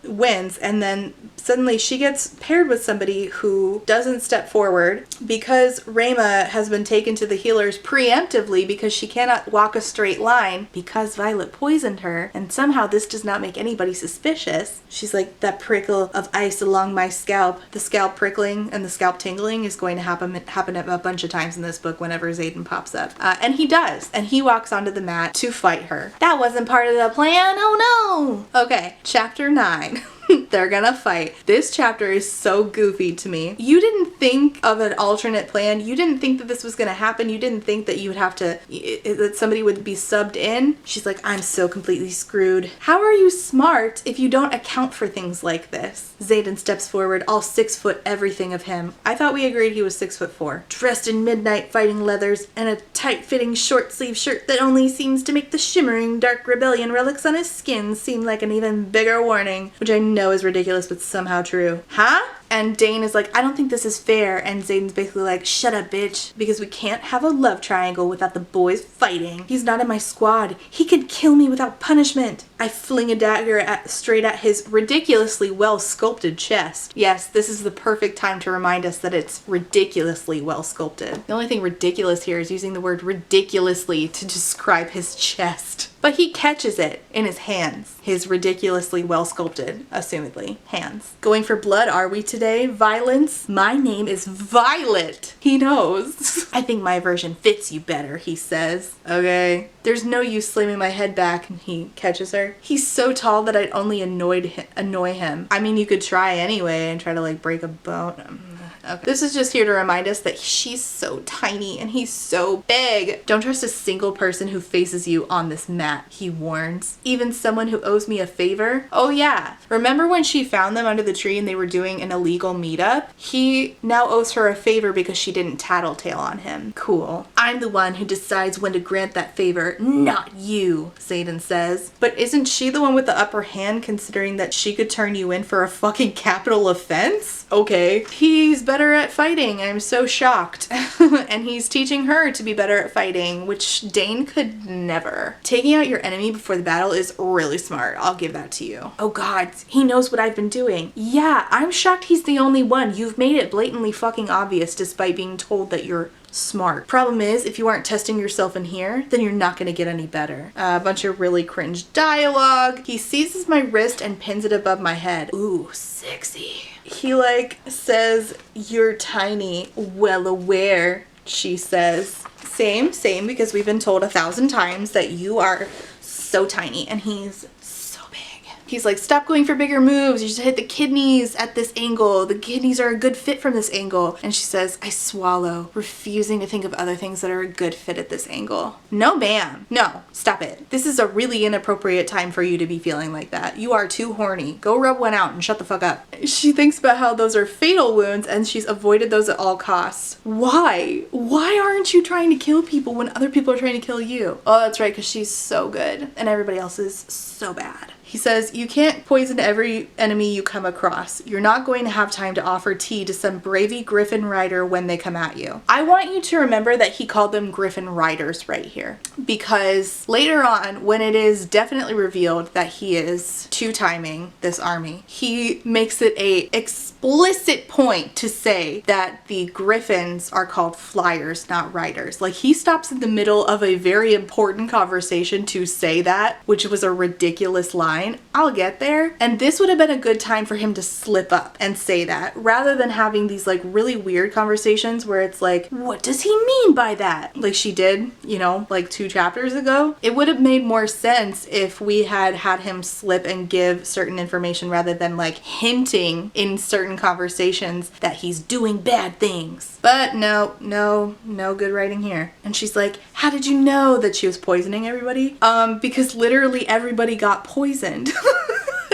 wins and then suddenly she gets paired with somebody who doesn't step forward because Roma has been taken to the healers preemptively because she cannot walk a straight line because Violet poisoned her, and somehow this does not make anybody suspicious. She's like, that prickle of ice along my scalp. The scalp prickling and the scalp tingling is going to happen a bunch of times in this book whenever Zaden pops up. And he does, and he walks onto the mat to fight her. That wasn't part of the plan, oh no! Okay, chapter 9. They're gonna fight. This chapter is so goofy to me. You didn't think of an alternate plan. You didn't think that this was gonna happen. You didn't think that you would have to, that somebody would be subbed in. She's like, I'm so completely screwed. How are you smart if you don't account for things like this? Zaden steps forward, all 6 foot everything of him. I thought we agreed he was 6'4". Dressed in midnight fighting leathers and a tight-fitting short-sleeve shirt that only seems to make the shimmering dark rebellion relics on his skin seem like an even bigger warning, which I know is ridiculous but somehow true. Huh? And Dain is like, I don't think this is fair. And Zaden's basically like, shut up, bitch. Because we can't have a love triangle without the boys fighting. He's not in my squad. He could kill me without punishment. I fling a dagger straight at his ridiculously well-sculpted chest. Yes, this is the perfect time to remind us that it's ridiculously well-sculpted. The only thing ridiculous here is using the word ridiculously to describe his chest. But he catches it in his hands. His ridiculously well-sculpted, assumedly, hands. Going for blood, are we today? Violence? My name is Violet. He knows. I think my version fits you better, he says. Okay. There's no use slamming my head back. And he catches her. He's so tall that I'd only annoy him. I mean, you could try anyway and try to like break a bone. Okay. This is just here to remind us that she's so tiny and he's so big. Don't trust a single person who faces you on this mat, he warns. Even someone who owes me a favor? Oh yeah. Remember when she found them under the tree and they were doing an illegal meetup? He now owes her a favor because she didn't tattletale on him. Cool. I'm the one who decides when to grant that favor, not you, Zaden says. But isn't she the one with the upper hand considering that she could turn you in for a fucking capital offense? Okay. He's better at fighting. I'm so shocked. And he's teaching her to be better at fighting, which Dain could never. Taking out your enemy before the battle is really smart. I'll give that to you. Oh god, he knows what I've been doing. Yeah, I'm shocked he's the only one. You've made it blatantly fucking obvious despite being told that you're smart. Problem is, if you aren't testing yourself in here, then you're not gonna get any better. A bunch of really cringe dialogue. He seizes my wrist and pins it above my head. Ooh, sexy. He like says, you're tiny, well aware, she says. Same, because we've been told 1,000 times that you are so tiny, and he's so big. He's like, stop going for bigger moves. You should hit the kidneys at this angle. The kidneys are a good fit from this angle. And she says, I swallow, refusing to think of other things that are a good fit at this angle. No, ma'am. No, stop it. This is a really inappropriate time for you to be feeling like that. You are too horny. Go rub one out and shut the fuck up. She thinks about how those are fatal wounds and she's avoided those at all costs. Why? Why aren't you trying to kill people when other people are trying to kill you? Oh, that's right, because she's so good and everybody else is so bad. He says, you can't poison every enemy you come across. You're not going to have time to offer tea to some bravey Griffin rider when they come at you. I want you to remember that he called them Griffin riders right here. Because later on, when it is definitely revealed that he is two-timing this army, he makes it a explicit point to say that the Griffins are called flyers, not riders. Like, he stops in the middle of a very important conversation to say that, which was a ridiculous line. I'll get there. And this would have been a good time for him to slip up and say that, rather than having these like really weird conversations where it's like, what does he mean by that? Like she did, you know, like 2 chapters ago. It would have made more sense if we had had him slip and give certain information rather than like hinting in certain conversations that he's doing bad things. But no good writing here. And she's like, how did you know that she was poisoning everybody? Because literally everybody got poisoned.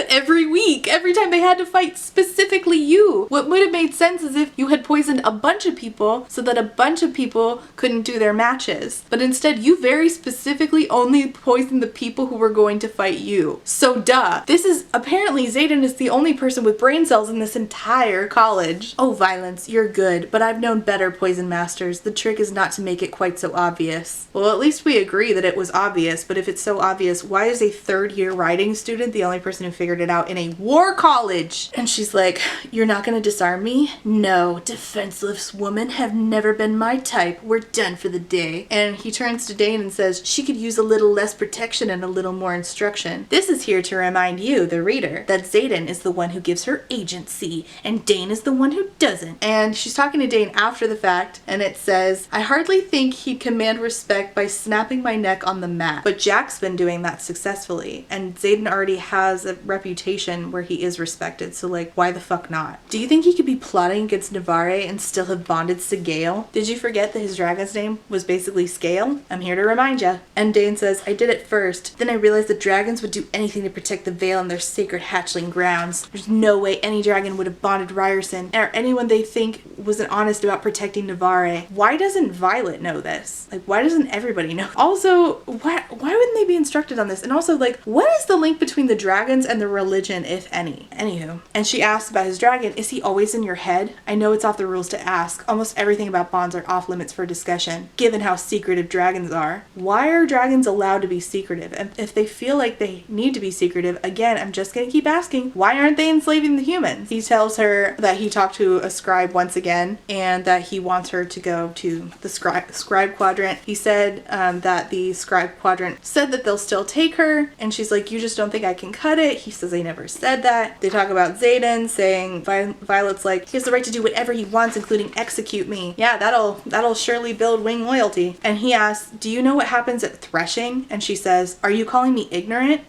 Every week, every time they had to fight, specifically you. What would have made sense is if you had poisoned a bunch of people so that a bunch of people couldn't do their matches. But instead, you very specifically only poisoned the people who were going to fight you. So duh. This is, apparently Zaden is the only person with brain cells in this entire college. Oh, Violence, you're good, but I've known better poison masters. The trick is not to make it quite so obvious. Well, at least we agree that it was obvious, but if it's so obvious, why is a 3rd-year writing student the only person who figured it out in a war college? And she's like, you're not gonna disarm me? No, defenseless women have never been my type. We're done for the day. And he turns to Dain and says, she could use a little less protection and a little more instruction. This is here to remind you, the reader, that Zaden is the one who gives her agency and Dain is the one who doesn't. And she's talking to Dain after the fact, and it says, I hardly think he'd command respect by snapping my neck on the mat, but Jack's been doing that successfully, and Zaden already has a reputation reputation where he is respected, so like, why the fuck not? Do you think he could be plotting against Navarre and still have bonded Sigale? Did you forget that his dragon's name was basically Scale? I'm here to remind ya. And Dain says, I did it first. Then I realized the dragons would do anything to protect the Vale and their sacred hatchling grounds. There's no way any dragon would have bonded Ryerson or anyone they think wasn't honest about protecting Navarre. Why doesn't Violet know this? Like, why doesn't everybody know? Also, why wouldn't they be instructed on this? And also, like, what is the link between the dragons and the religion, if any? Anywho. And she asks about his dragon. Is he always in your head? I know it's off the rules to ask. Almost everything about bonds are off limits for discussion, given how secretive dragons are. Why are dragons allowed to be secretive? And if they feel like they need to be secretive, again, I'm just gonna keep asking, why aren't they enslaving the humans? He tells her that he talked to a scribe once again, and that he wants her to go to the scribe quadrant. He said that the scribe quadrant said that they'll still take her, and she's like, you just don't think I can cut it? He says, I never said that. They talk about Zaden, saying Violet's like, he has the right to do whatever he wants, including execute me. Yeah, that'll surely build wing loyalty. And he asks, do you know what happens at Threshing? And she says, are you calling me ignorant?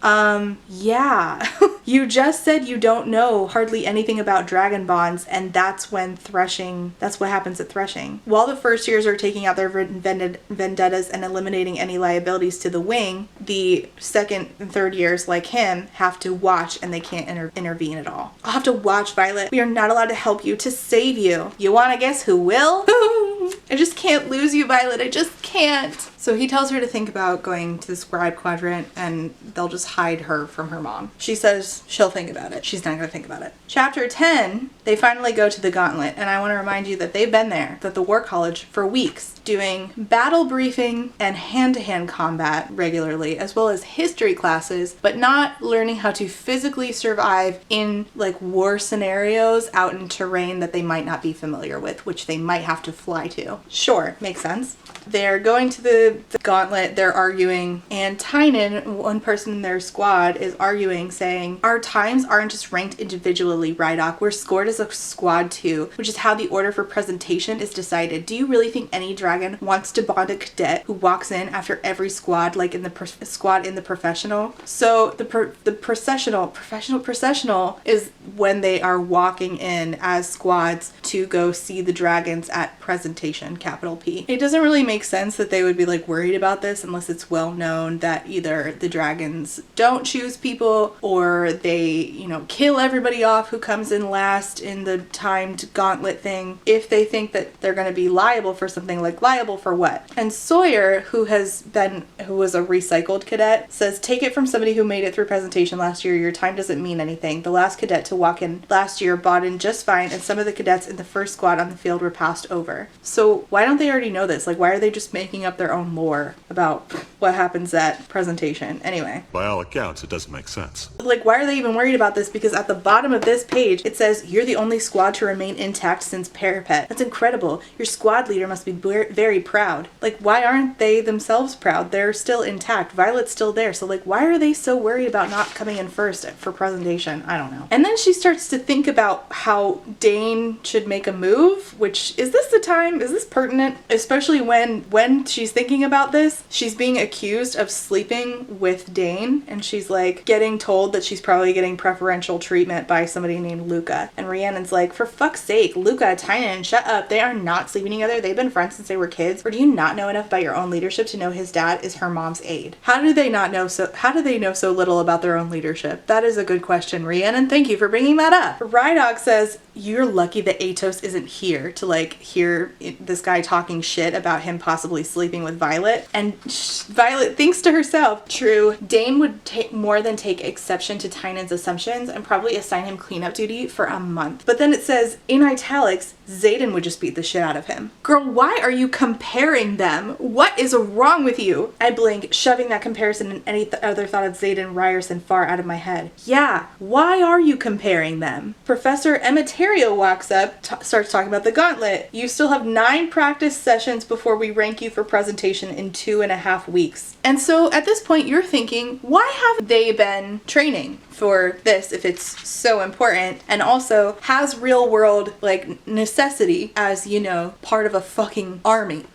Yeah. You just said you don't know hardly anything about dragon bonds, and that's what happens at Threshing. While the first years are taking out their vendettas and eliminating any liabilities to the wing, the second and third years, like him, have to watch, and they can't intervene at all. I'll have to watch, Violet. We are not allowed to help you, to save you. You wanna guess who will? I just can't lose you, Violet. I just can't. So he tells her to think about going to the scribe quadrant, and they'll just hide her from her mom. She says she'll think about it. She's not going to think about it. Chapter 10, they finally go to the Gauntlet, and I want to remind you that they've been there at the War College for weeks, doing battle briefing and hand-to-hand combat regularly, as well as history classes, but not learning how to physically survive in like war scenarios out in terrain that they might not be familiar with, which they might have to fly to. Sure, makes sense. They're going to the Gauntlet, they're arguing, and Tynan, one person in their squad, is arguing, saying, our times aren't just ranked individually, Rydok, we're scored as a squad too, which is how the order for presentation is decided. Do you really think any dragon wants to bond a cadet who walks in after every squad, like in the squad in the professional? So the processional is when they are walking in as squads to go see the dragons at presentation, capital P. It doesn't really make sense that they would be like worried about this unless it's well known that either the dragons don't choose people or they, you know, kill everybody off who comes in last in the timed gauntlet thing, if they think that they're going to be liable for something. Like, liable for what? And Sawyer, who was a recycled cadet, says, take it from somebody who made it through presentation last year, your time doesn't mean anything. The last cadet to walk in last year bought in just fine, and some of the cadets in the first squad on the field were passed over. So why don't they already know this? Like, why are they just making up their own lore about what happens at presentation? Anyway. By all accounts, it doesn't make sense. Like, why are they even worried about this? Because at the bottom of this page, it says, you're the only squad to remain intact since Parapet. That's incredible. Your squad leader must be very proud. Like, why aren't they themselves proud? They're still intact. Violet's still there. So, like, why are they so worried about not coming in first for presentation? I don't know. And then she starts to think about how Dain should make a move, which, is this the time? Is this pertinent? Especially when she's thinking about this, she's being accused of sleeping with Dain, and she's like getting told that she's probably getting preferential treatment by somebody named Luca. And Rhiannon's like, for fuck's sake, Luca, Tynan, shut up. They are not sleeping together. They've been friends since they were kids. Or do you not know enough about your own leadership to know his dad is her mom's aide? How do they know so little about their own leadership? That is a good question, Rhiannon. Thank you for bringing that up. Rydok says, you're lucky that Atos isn't here to like hear this guy talking shit about him possibly sleeping with Violet. And Violet thinks to herself, true, Dain would more than take exception to Tynan's assumptions and probably assign him cleanup duty for a month. But then it says, in italics, Zaden would just beat the shit out of him. Girl, why are you comparing them? What is wrong with you? I blink, shoving that comparison and any other thought of Zaden Ryerson far out of my head. Yeah, why are you comparing them? Professor Emetario walks up, starts talking about the Gauntlet. You still have 9 practice sessions before we rank you for presentation in 2.5 weeks. And so at this point you're thinking, why have they been training for this if it's so important, and also has real world like necessity as, you know, part of a fucking army?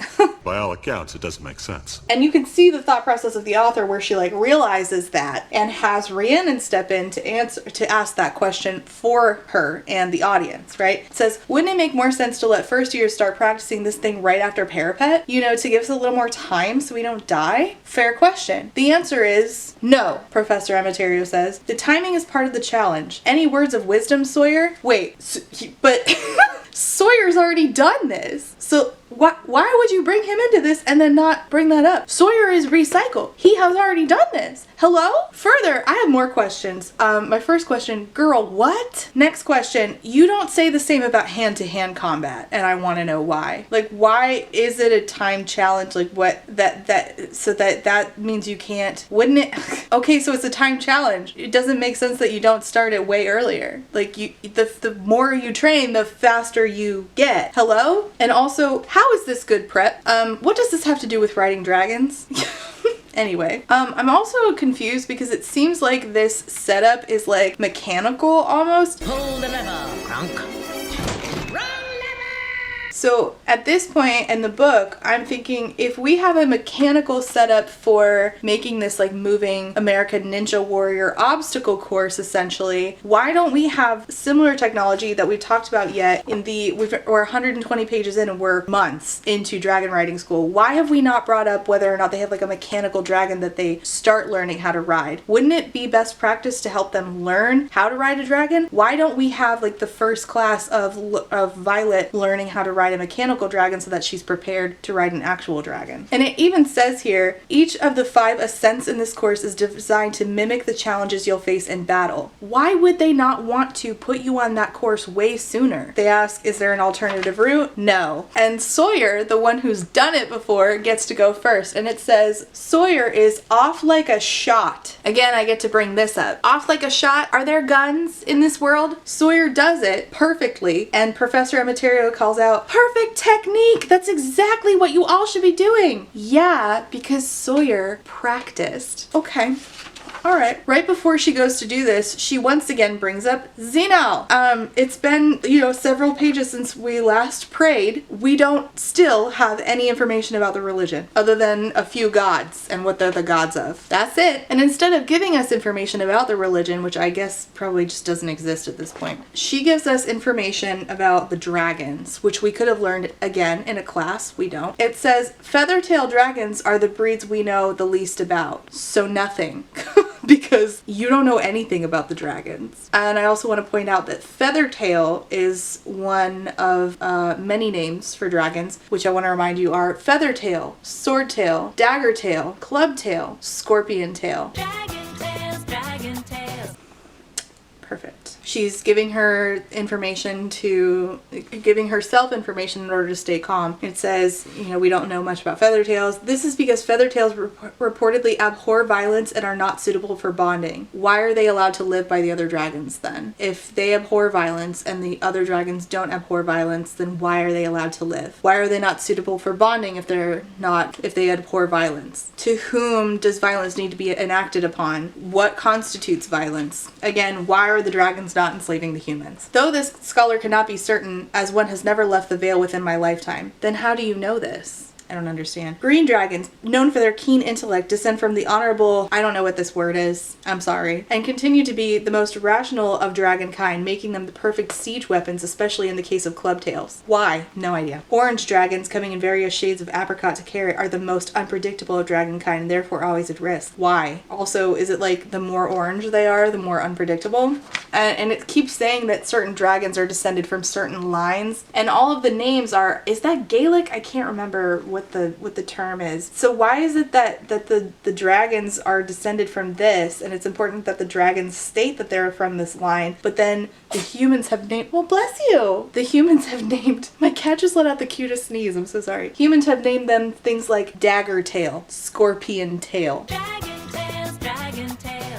By all accounts, it doesn't make sense. And you can see the thought process of the author where she like realizes that and has Rhiannon step in to ask that question for her and the audience, right? It says, wouldn't it make more sense to let first years start practicing this thing right after parapet? You know, to give us a little more time so we don't die? Fair question. The answer is no, Professor Emeterio says. The timing is part of the challenge. Any words of wisdom, Sawyer? Wait, but Sawyer's already done this. So why would you bring him into this and then not bring that up? Sawyer is recycled. He has already done this. Hello? Further, I have more questions. My first question, girl, what? Next question, you don't say the same about hand-to-hand combat, and I want to know why. Like, why is it a time challenge? Like, what, that means you can't, wouldn't it? Okay, so it's a time challenge. It doesn't make sense that you don't start it way earlier. Like, the more you train, the faster you get. Hello? And also, how is this good prep? What does this have to do with riding dragons? Anyway, I'm also confused because it seems like this setup is like mechanical almost. Pull the lever, Crunk. So at this point in the book, I'm thinking if we have a mechanical setup for making this like moving American Ninja Warrior obstacle course essentially, why don't we have similar technology that we've talked about yet we're 120 pages in and we're months into dragon riding school. Why have we not brought up whether or not they have like a mechanical dragon that they start learning how to ride? Wouldn't it be best practice to help them learn how to ride a dragon? Why don't we have like the first class of Violet learning how to ride a mechanical dragon so that she's prepared to ride an actual dragon? And it even says here, each of the 5 ascents in this course is designed to mimic the challenges you'll face in battle. Why would they not want to put you on that course way sooner? They ask, is there an alternative route? No. And Sawyer, the one who's done it before, gets to go first. And it says, Sawyer is off like a shot. Again, I get to bring this up. Off like a shot? Are there guns in this world? Sawyer does it perfectly. And Professor Emeterio calls out, perfect technique! That's exactly what you all should be doing! Yeah, because Sawyer practiced. Okay. Alright, right before she goes to do this, she once again brings up Xenal. It's been, several pages since we last prayed. We don't still have any information about the religion, other than a few gods and what they're the gods of. That's it. And instead of giving us information about the religion, which I guess probably just doesn't exist at this point, she gives us information about the dragons, which we could have learned again in a class. We don't. It says, feather-tail dragons are the breeds we know the least about. So nothing. Because you don't know anything about the dragons. And I also want to point out that Feathertail is one of many names for dragons, which I want to remind you are Feathertail, Swordtail, Daggertail, Clubtail, Scorpiontail. Dragon tails. Perfect. She's giving her giving herself information in order to stay calm. It says, we don't know much about Feathertails. This is because Feathertails reportedly abhor violence and are not suitable for bonding. Why are they allowed to live by the other dragons then? If they abhor violence and the other dragons don't abhor violence, then why are they allowed to live? Why are they not suitable for bonding if they abhor violence? To whom does violence need to be enacted upon? What constitutes violence? Again, why are the dragons not enslaving the humans? Though this scholar cannot be certain, as one has never left the Vale within my lifetime, then how do you know this? I don't understand. Green dragons, known for their keen intellect, descend from the honorable, I don't know what this word is, I'm sorry, and continue to be the most rational of dragon kind, making them the perfect siege weapons, especially in the case of clubtails. Why? No idea. Orange dragons, coming in various shades of apricot to carrot, are the most unpredictable of dragon kind and therefore always at risk. Why? Also, is it like the more orange they are, the more unpredictable? And it keeps saying that certain dragons are descended from certain lines, and all of the names are, is that Gaelic? I can't remember what the term is. So why is it that the dragons are descended from this, and it's important that the dragons state that they're from this line, but then the humans have named, well, bless you! The humans have named, my cat just let out the cutest sneeze, I'm so sorry. Humans have named them things like Dagger Tail, Scorpion Tail.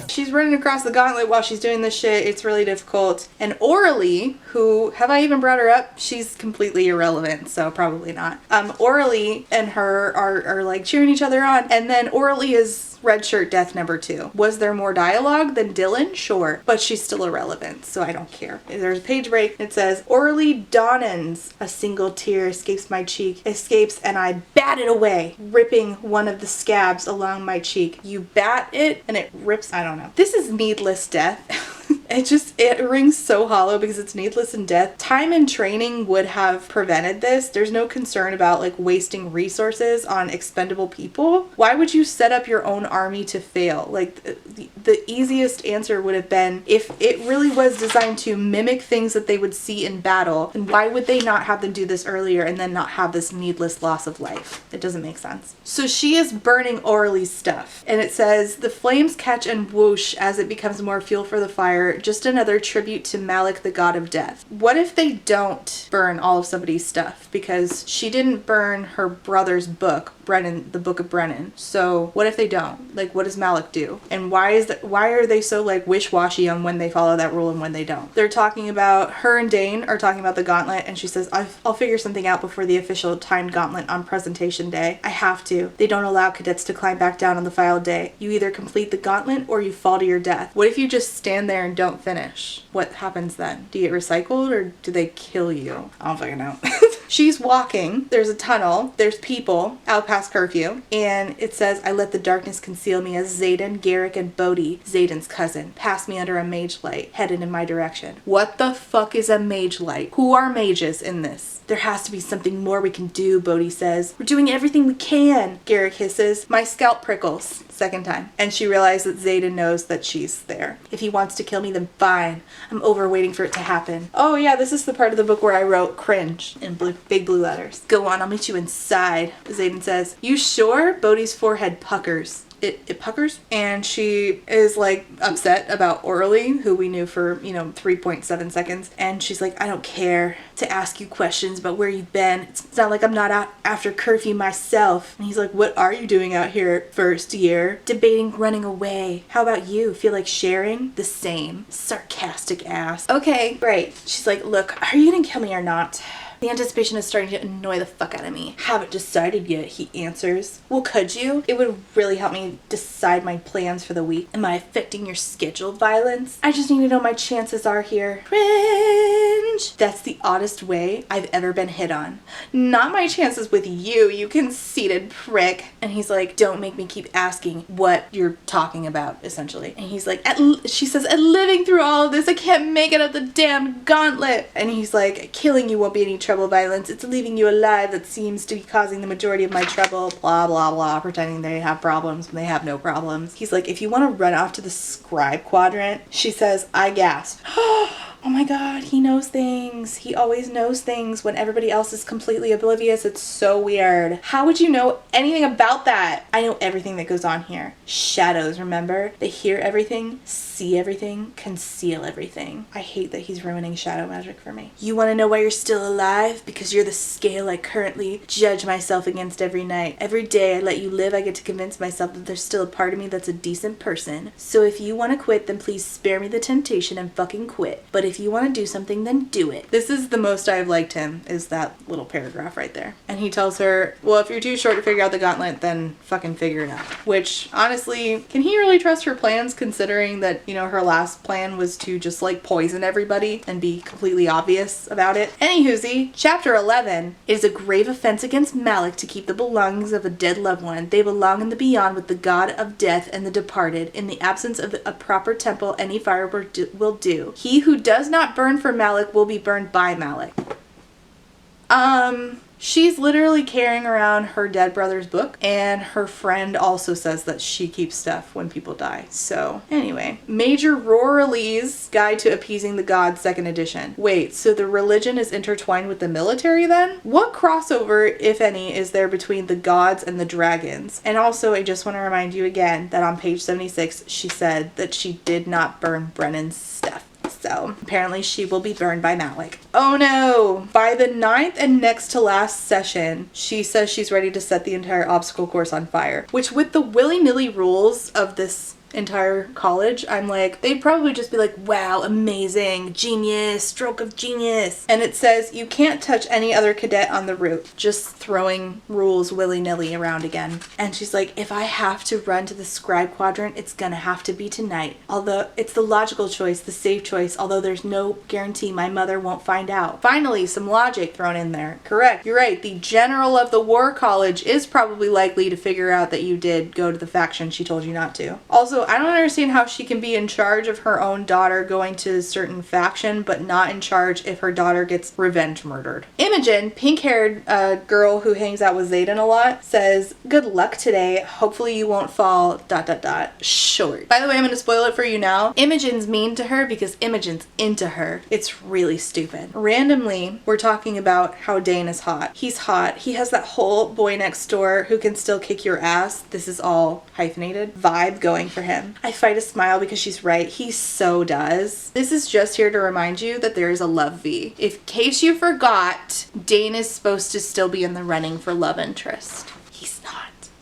She's running across the gauntlet while she's doing this shit. It's really difficult. And Oralee, who, have I even brought her up? She's completely irrelevant, so probably not. Oralee and her are like cheering each other on. And then Oralee is Red shirt death number 2. Was there more dialogue than Dylan? Sure, but she's still irrelevant, so I don't care. There's a page break. It says, Orly Donnans. A single tear escapes my cheek, escapes, and I bat it away, ripping one of the scabs along my cheek. You bat it, and it rips. I don't know. This is needless death. It rings so hollow because it's needless in death. Time and training would have prevented this. There's no concern about like wasting resources on expendable people. Why would you set up your own army to fail? Like the easiest answer would have been, if it really was designed to mimic things that they would see in battle, then why would they not have them do this earlier and then not have this needless loss of life? It doesn't make sense. So she is burning Orly's stuff, and it says, the flames catch and whoosh as it becomes more fuel for the fire. Just another tribute to Malik, the god of death. What if they don't burn all of somebody's stuff? Because she didn't burn her brother's book, Brennan, the Book of Brennan. So what if they don't? Like, what does Malik do? And why are they so like wish-washy on when they follow that rule and when they don't? They're talking about, her and Dain are talking about the gauntlet, and she says, I'll figure something out before the official timed gauntlet on presentation day. I have to. They don't allow cadets to climb back down on the final day. You either complete the gauntlet or you fall to your death. What if you just stand there and don't finish? What happens then? Do you get recycled or do they kill you? I don't fucking know. She's walking. There's a tunnel. There's people out past curfew. And it says, I let the darkness conceal me as Zaden, Garrick, and Bodhi, Zaden's cousin, passed me under a mage light, headed in my direction. What the fuck is a mage light? Who are mages in this? There has to be something more we can do, Bodhi says. We're doing everything we can, Garrick hisses. My scalp prickles. Second time. And she realized that Zaden knows that she's there. If he wants to kill me, then fine. I'm over waiting for it to happen. Oh yeah, this is the part of the book where I wrote cringe in big blue letters. Go on, I'll meet you inside, Zaden says. You sure? Bodhi's forehead puckers. It puckers, and she is like upset about Orly, who we knew for 3.7 seconds, and she's like, I don't care to ask you questions about where you've been. It's not like I'm not out after curfew myself. And he's like, what are you doing out here first year? Debating running away. How about you? Feel like sharing? The same. Sarcastic ass. Okay, great. She's like, look, are you gonna kill me or not? The anticipation is starting to annoy the fuck out of me. Haven't decided yet, he answers. Well, could you? It would really help me decide my plans for the week. Am I affecting your schedule, Violence? I just need to know my chances are here. Cringe! That's the oddest way I've ever been hit on. Not my chances with you, you conceited prick. And he's like, don't make me keep asking what you're talking about, essentially. And he's like, she says, at living through all of this, I can't make it out the damn gauntlet. And he's like, killing you won't be any trouble, Violence. It's leaving you alive that seems to be causing the majority of my trouble. Blah, blah, blah, pretending they have problems when they have no problems. He's like, if you want to run off to the scribe quadrant, she says, I gasp. Oh my god, he knows things. He always knows things when everybody else is completely oblivious. It's so weird. How would you know anything about that? I know everything that goes on here. Shadows, remember? They hear everything, see everything, conceal everything. I hate that he's ruining shadow magic for me. You want to know why you're still alive? Because you're the scale I currently judge myself against every night. Every day I let you live, I get to convince myself that there's still a part of me that's a decent person. So if you want to quit, then please spare me the temptation and fucking quit. But if you want to do something, then do it. This is the most I've liked him, is that little paragraph right there. And he tells her, well, if you're too short to figure out the gauntlet, then fucking figure it out. Which, honestly, can he really trust her plans, considering that, her last plan was to just like poison everybody and be completely obvious about it? Anywhoosie, chapter 11. It is a grave offense against Malik to keep the belongings of a dead loved one. They belong in the beyond with the god of death and the departed. In the absence of a proper temple, any fire will do. He who does not burn for Malik will be burned by Malik. She's literally carrying around her dead brother's book, and her friend also says that she keeps stuff when people die. So anyway, Major Rorley's Guide to Appeasing the Gods, 2nd edition. Wait, so the religion is intertwined with the military then? What crossover, if any, is there between the gods and the dragons? And also, I just want to remind you again that on page 76, she said that she did not burn Brennan's stuff. So apparently she will be burned by Malik. Oh no! By the 9th and next to last session, she says she's ready to set the entire obstacle course on fire. Which, with the willy-nilly rules of this entire college, I'm like, they'd probably just be like, wow, amazing, genius, stroke of genius. And it says, you can't touch any other cadet on the route. Just throwing rules willy-nilly around again. And she's like, if I have to run to the scribe quadrant, it's gonna have to be tonight. Although it's the logical choice, the safe choice, although there's no guarantee my mother won't find out. Finally, some logic thrown in there. Correct. You're right. The general of the war college is probably likely to figure out that you did go to the faction she told you not to. Also, I don't understand how she can be in charge of her own daughter going to a certain faction, but not in charge if her daughter gets revenge murdered. Imogen, pink-haired girl who hangs out with Zaden a lot, says, good luck today. Hopefully you won't fall ... short. By the way, I'm going to spoil it for you now. Imogen's mean to her because Imogen's into her. It's really stupid. Randomly, we're talking about how Dain is hot. He's hot. He has that whole boy next door who can still kick your ass. This is all hyphenated. Vibe going for him. I fight a smile because she's right. He so does. This is just here to remind you that there is a love V. In case you forgot, Dain is supposed to still be in the running for love interest. He's not.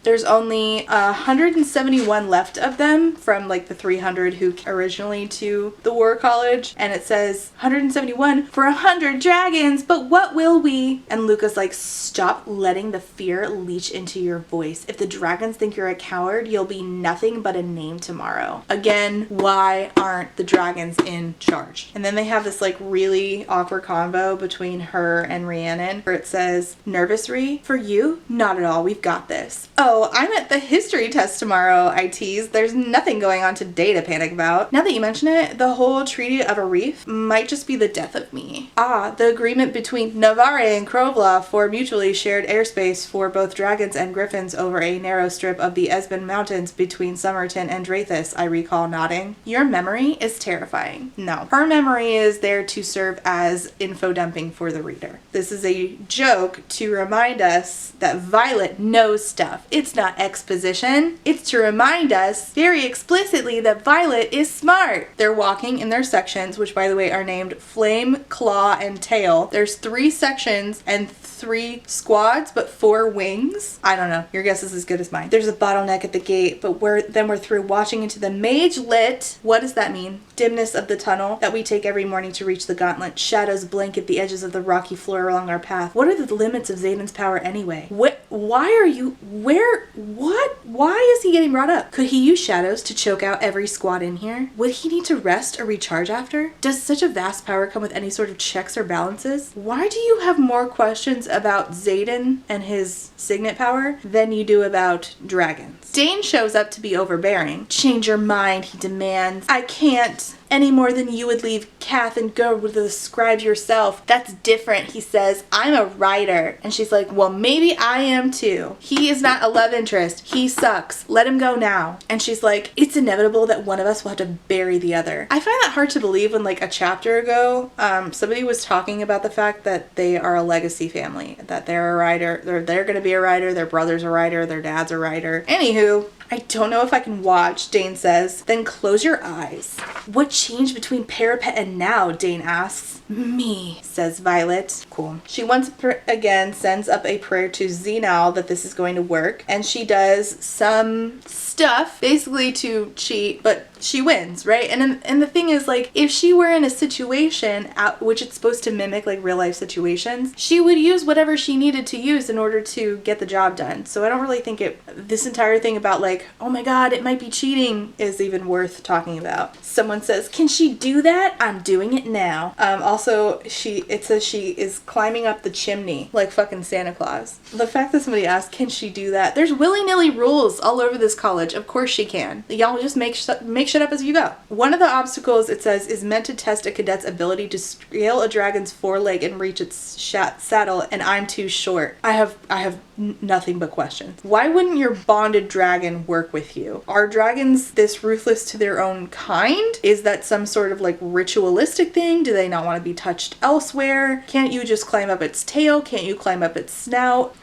There's only 171 left of them from like the 300 who originally to the war college, and it says 171 for 100 dragons, but what will we? And Luca's like, stop letting the fear leach into your voice. If the dragons think you're a coward, you'll be nothing but a name tomorrow. Again, why aren't the dragons in charge? And then they have this like really awkward convo between her and Rhiannon where it says, nervous Rhi? For you? Not at all, we've got this. Oh, I'm at the history test tomorrow, I tease. There's nothing going on today to panic about. Now that you mention it, the whole Treaty of Arif might just be the death of me. Ah, the agreement between Navarre and Krovla for mutually shared airspace for both dragons and griffins over a narrow strip of the Esben Mountains between Somerton and Drathis, I recall nodding. Your memory is terrifying. No, her memory is there to serve as info dumping for the reader. This is a joke to remind us that Violet knows stuff. It's not exposition. It's to remind us very explicitly that Violet is smart. They're walking in their sections, which by the way are named Flame, Claw, and Tail. There's 3 sections and 3 squads, but 4 wings. I don't know. Your guess is as good as mine. There's a bottleneck at the gate, but we're through watching into the mage lit. What does that mean? Dimness of the tunnel that we take every morning to reach the Gauntlet. Shadows blanket the edges of the rocky floor along our path. What are the limits of Zaden's power anyway? Why are you... What? Why is he getting brought up? Could he use shadows to choke out every squad in here? Would he need to rest or recharge after? Does such a vast power come with any sort of checks or balances? Why do you have more questions about Zaden and his signet power than you do about dragons? Dain shows up to be overbearing. Change your mind, he demands. I can't. Any more than you would leave Kath and go with the scribes yourself. That's different, he says. I'm a writer. And she's like, well, maybe I am too. He is not a love interest. He sucks. Let him go now. And she's like, it's inevitable that one of us will have to bury the other. I find that hard to believe when like a chapter ago, somebody was talking about the fact that they are a legacy family, that they're a writer, they're going to be a writer, their brother's a writer, their dad's a writer. Anywho, I don't know if I can watch, Dain says. Then close your eyes. What changed between parapet and now? Dain asks. Me, says Violet. Cool. She once again sends up a prayer to Zenal that this is going to work, and she does some stuff basically to cheat, but she wins, right? And the thing is, like, if she were in a situation which it's supposed to mimic like real life situations, she would use whatever she needed to use in order to get the job done. So I don't really think this entire thing about like, oh my god, it might be cheating is even worth talking about. Someone says, can she do that? I'm doing it now. Also, it says she is climbing up the chimney like fucking Santa Claus. The fact that somebody asked, can she do that? There's willy-nilly rules all over this college. Of course she can. Y'all just make shit up as you go. One of the obstacles, it says, is meant to test a cadet's ability to scale a dragon's foreleg and reach its saddle, and I'm too short. I have nothing but questions. Why wouldn't your bonded dragon work with you? Are dragons this ruthless to their own kind? Is that some sort of like ritualistic thing? Do they not want to be touched elsewhere? Can't you just climb up its tail? Can't you climb up its snout?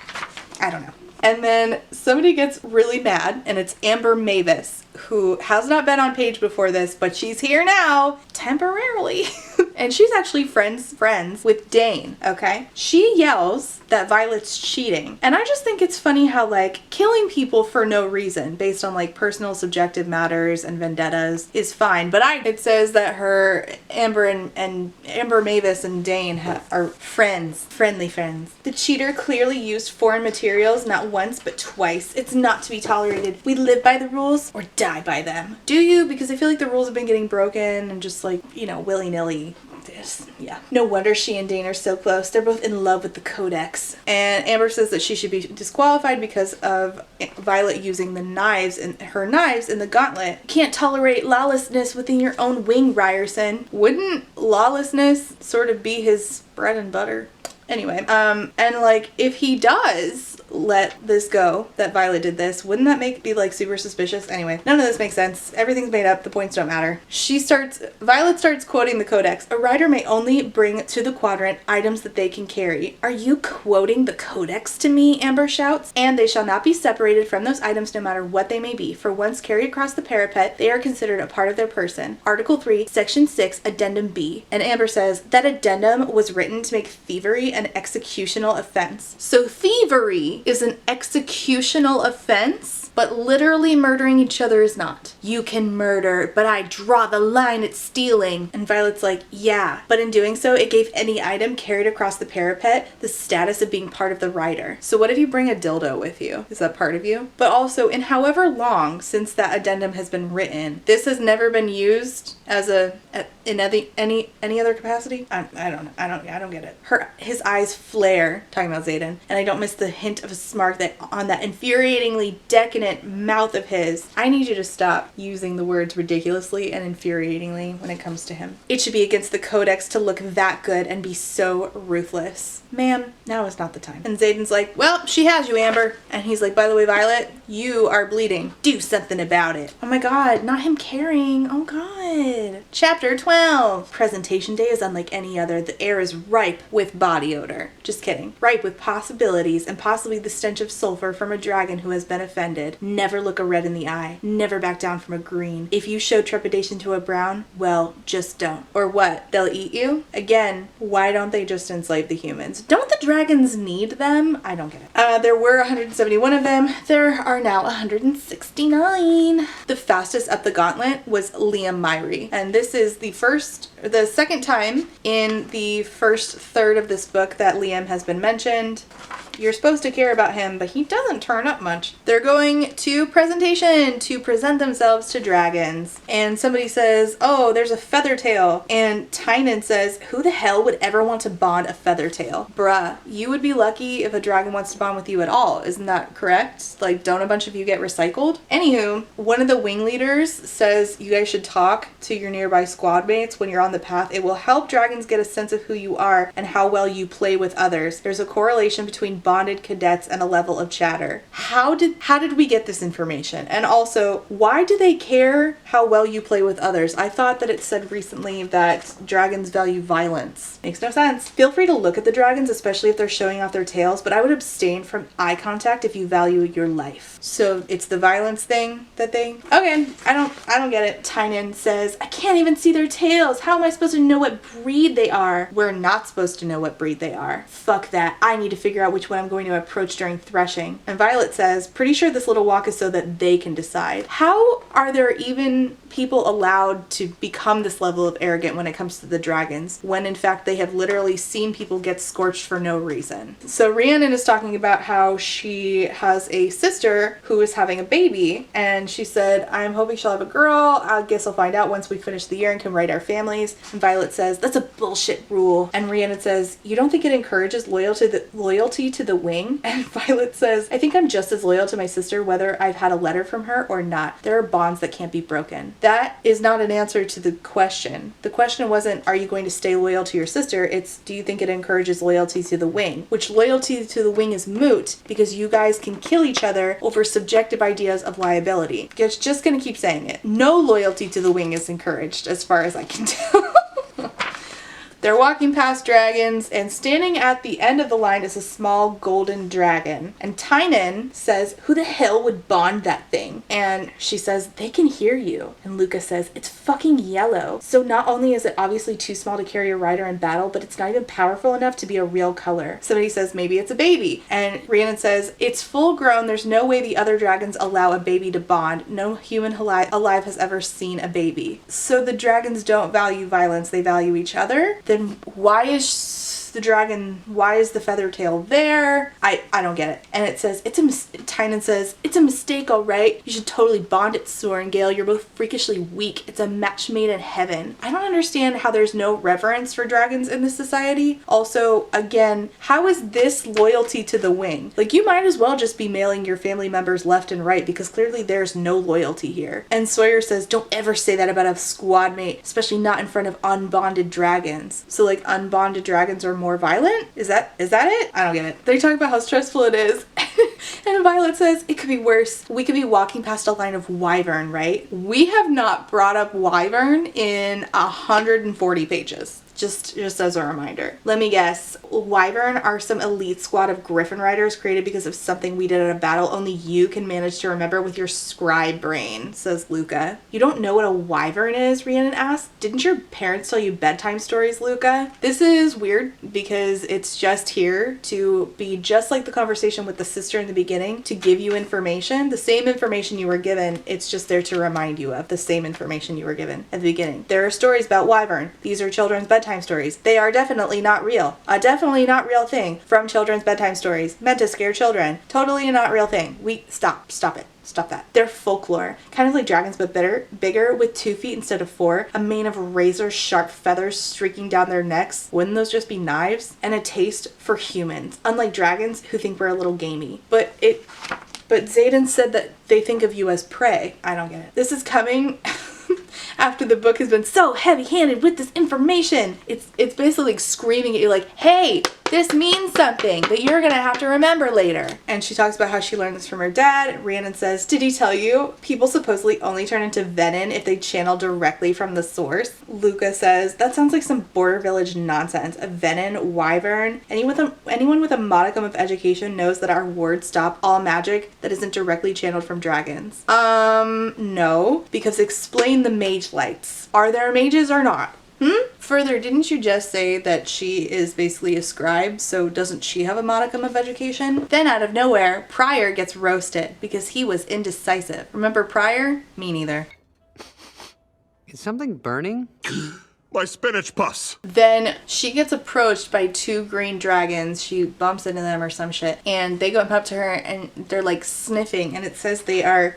I don't know. And then somebody gets really mad, and it's Amber Mavis, who has not been on page before this, but she's here now, temporarily. And she's actually friends with Dain, okay? She yells that Violet's cheating. And I just think it's funny how, like, killing people for no reason based on, like, personal subjective matters and vendettas is fine. But it says that Amber and Amber Mavis and Dain are friendly friends. The cheater clearly used foreign materials not once but twice. It's not to be tolerated. We live by the rules or die by them. Do you? Because I feel like the rules have been getting broken and just, like, you know, willy-nilly. Yeah. No wonder she and Dain are so close. They're both in love with the Codex. And Amber says that she should be disqualified because of Violet using her knives in the Gauntlet. Can't tolerate lawlessness within your own wing, Ryerson. Wouldn't lawlessness sort of be his bread and butter? Anyway, and like, if he does let this go, that Violet did this, wouldn't that be like super suspicious? Anyway, none of this makes sense. Everything's made up. The points don't matter. Violet starts quoting the Codex. A rider may only bring to the quadrant items that they can carry. Are you quoting the Codex to me? Amber shouts. And they shall not be separated from those items no matter what they may be. For once carried across the parapet, they are considered a part of their person. Article 3, Section 6, Addendum B. And Amber says that addendum was written to make thievery an executional offense. So thievery is an executional offense, but literally murdering each other is not. You can murder, but I draw the line at stealing. And Violet's like, yeah, but in doing so, it gave any item carried across the parapet the status of being part of the rider. So what if you bring a dildo with you? Is that part of you? But also, in however long since that addendum has been written, this has never been used as in any other capacity. I don't get it. His eyes flare, talking about Zaden, and I don't miss the hint of a smirk that on that infuriatingly decadent mouth of his. I need you to stop using the words ridiculously and infuriatingly when it comes to him. It should be against the Codex to look that good and be so ruthless. Ma'am, now is not the time. And Zaden's like, well, she has you, Amber. And he's like, by the way, Violet, you are bleeding. Do something about it. Oh my god, not him caring. Oh god. Chapter 12. Presentation day is unlike any other. The air is ripe with body odor. Just kidding. Ripe with possibilities and possibly the stench of sulfur from a dragon who has been offended. Never look a red in the eye. Never back down from a green. If you show trepidation to a brown, well, just don't. Or what? They'll eat you? Again, why don't they just enslave the humans? Don't the dragons need them? I don't get it. There were 171 of them. There are now 169. The fastest up the gauntlet was Liam Myrie. And this is the second time in the first third of this book that Liam has been mentioned. You're supposed to care about him, but he doesn't turn up much. They're going to presentation to present themselves to dragons. And somebody says, oh, there's a feathertail. And Tynan says, who the hell would ever want to bond a feathertail? Bruh, you would be lucky if a dragon wants to bond with you at all. Isn't that correct? Like, don't a bunch of you get recycled? Anywho, one of the wing leaders says you guys should talk to your nearby squad mates when you're on the path. It will help dragons get a sense of who you are and how well you play with others. There's a correlation between bonded cadets and a level of chatter. How did we get this information? And also, why do they care how well you play with others? I thought that it said recently that dragons value violence. Makes no sense. Feel free to look at the dragons, especially if they're showing off their tails, but I would abstain from eye contact if you value your life. So it's the violence thing that they... Okay, I don't get it. Tynan says, I can't even see their tails. How am I supposed to know what breed they are? We're not supposed to know what breed they are. Fuck that. I need to figure out which one I'm going to approach during threshing. And Violet says, pretty sure this little walk is so that they can decide. How are there even people allowed to become this level of arrogant when it comes to the dragons, when in fact they have literally seen people get scorched for no reason? So Rhiannon is talking about how she has a sister who is having a baby, and she said, I'm hoping she'll have a girl. I guess I'll find out once we finish the year and can write our families. And Violet says, that's a bullshit rule. And Rhiannon says, you don't think it encourages loyalty to the wing? And Violet says, I think I'm just as loyal to my sister whether I've had a letter from her or not. There are bonds that can't be broken. That is not an answer to the question. The question wasn't, are you going to stay loyal to your sister? It's, do you think it encourages loyalty to the wing? Which loyalty to the wing is moot because you guys can kill each other over subjective ideas of liability. It's just gonna keep saying it. No loyalty to the wing is encouraged as far as I can tell. They're walking past dragons, and standing at the end of the line is a small golden dragon. And Tynan says, who the hell would bond that thing? And she says, they can hear you. And Luca says, it's fucking yellow. So not only is it obviously too small to carry a rider in battle, but it's not even powerful enough to be a real color. Somebody says, maybe it's a baby. And Rhiannon says, it's full grown. There's no way the other dragons allow a baby to bond. No human alive has ever seen a baby. So the dragons don't value violence. They value each other. Then why is the dragon, why is the feather tail there? I don't get it. And it says, Tynan says, it's a mistake, all right. You should totally bond it, Sorengale. You're both freakishly weak. It's a match made in heaven. I don't understand how there's no reverence for dragons in this society. Also, again, how is this loyalty to the wing? Like, you might as well just be mailing your family members left and right, because clearly there's no loyalty here. And Sawyer says, don't ever say that about a squad mate, especially not in front of unbonded dragons. So like unbonded dragons are more violent? Is that it? I don't get it. They talk about how stressful it is. And Violet says, it could be worse. We could be walking past a line of wyvern, right? We have not brought up wyvern in 140 pages. Just as a reminder. Let me guess. Wyvern are some elite squad of Griffin riders created because of something we did at a battle only you can manage to remember with your scribe brain, says Luca. You don't know what a wyvern is? Rhiannon asks. Didn't your parents tell you bedtime stories, Luca? This is weird because it's just here to be just like the conversation with the sister in the beginning, to give you information. The same information you were given, it's just there to remind you of the same information you were given at the beginning. There are stories about wyvern. These are children's bedtime stories. They are definitely not real. A definitely not real thing from children's bedtime stories meant to scare children. Totally not real thing. Stop it. Stop that. They're folklore. Kind of like dragons, but bigger, with 2 feet instead of 4, a mane of razor sharp feathers streaking down their necks. Wouldn't those just be knives? And a taste for humans. Unlike dragons, who think we're a little gamey. But Zaden said that they think of you as prey. I don't get it. This is coming after the book has been so heavy-handed with this information. It's basically like screaming at you like, hey, this means something that you're gonna have to remember later. And she talks about how she learned this from her dad. Rhiannon says, did he tell you? People supposedly only turn into venin if they channel directly from the source. Luca says, that sounds like some border village nonsense. A venin, wyvern. Anyone with a modicum of education knows that our words stop all magic that isn't directly channeled from dragons. No, because explain the mage lights. Are there mages or not? Further, didn't you just say that she is basically a scribe, so doesn't she have a modicum of education? Then out of nowhere, Pryor gets roasted because he was indecisive. Remember Pryor? Me neither. Is something burning? My spinach pus! Then she gets approached by 2 green dragons. She bumps into them or some shit. And they go up to her and they're like sniffing. And it says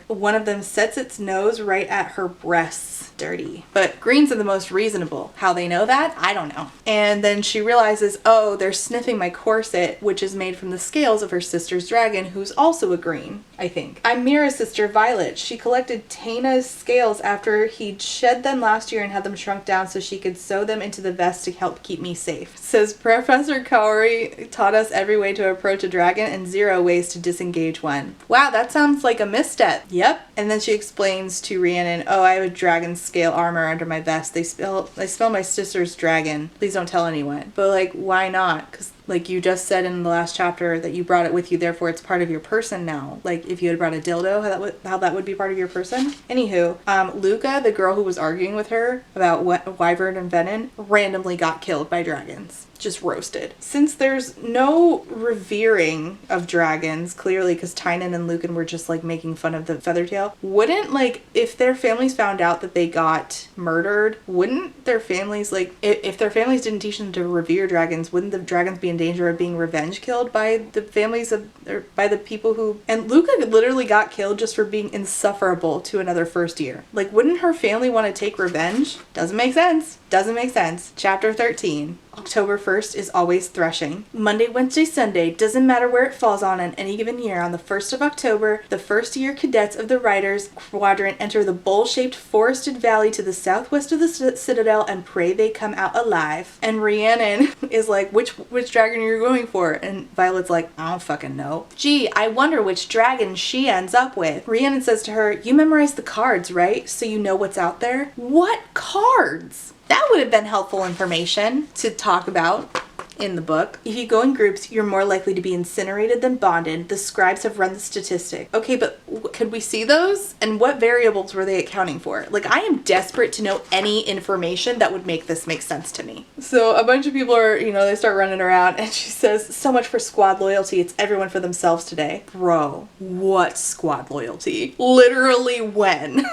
one of them sets its nose right at her breasts. Dirty. But greens are the most reasonable. How they know that? I don't know. And then she realizes, oh, they're sniffing my corset, which is made from the scales of her sister's dragon, who's also a green, I think. I'm Mira's sister, Violet. She collected Taina's scales after he'd shed them last year and had them shrunk down so she could sew them into the vest to help keep me safe. Says Professor Kaori taught us every way to approach a dragon and 0 ways to disengage one. Wow, that sounds like a misstep. Yep. And then she explains to Rhiannon, oh, I have a dragon scale armor under my vest. I smell my sister's dragon. Please don't tell anyone. But like, why not? Because like you just said in the last chapter that you brought it with you, therefore it's part of your person now. Like if you had brought a dildo, how that would be part of your person. Anywho, Luca, the girl who was arguing with her about wyvern and venin, randomly got killed by dragons. Just roasted. Since there's no revering of dragons, clearly because Tynan and Lucan were just like making fun of the Feathertail, wouldn't like if their families found out that they got murdered, wouldn't their families like if their families didn't teach them to revere dragons, wouldn't the dragons be in danger of being revenge killed by the families of or by the people who and Luca literally got killed just for being insufferable to another first year. Like wouldn't her family want to take revenge? Doesn't make sense. Doesn't make sense. Chapter 13. October 1st is always threshing. Monday, Wednesday, Sunday, doesn't matter where it falls on any given year. On the 1st of October, the first year cadets of the Riders Quadrant enter the bowl-shaped forested valley to the southwest of the Citadel and pray they come out alive. And Rhiannon is like, which dragon are you going for? And Violet's like, I don't fucking know. Gee, I wonder which dragon she ends up with. Rhiannon says to her, you memorize the cards, right? So you know what's out there? What cards? That would have been helpful information to talk about in the book. If you go in groups, you're more likely to be incinerated than bonded. The scribes have run the statistic. Okay, but could we see those? And what variables were they accounting for? Like, I am desperate to know any information that would make this make sense to me. So a bunch of people are, they start running around, and she says, so much for squad loyalty. It's everyone for themselves today. Bro, what squad loyalty? Literally when?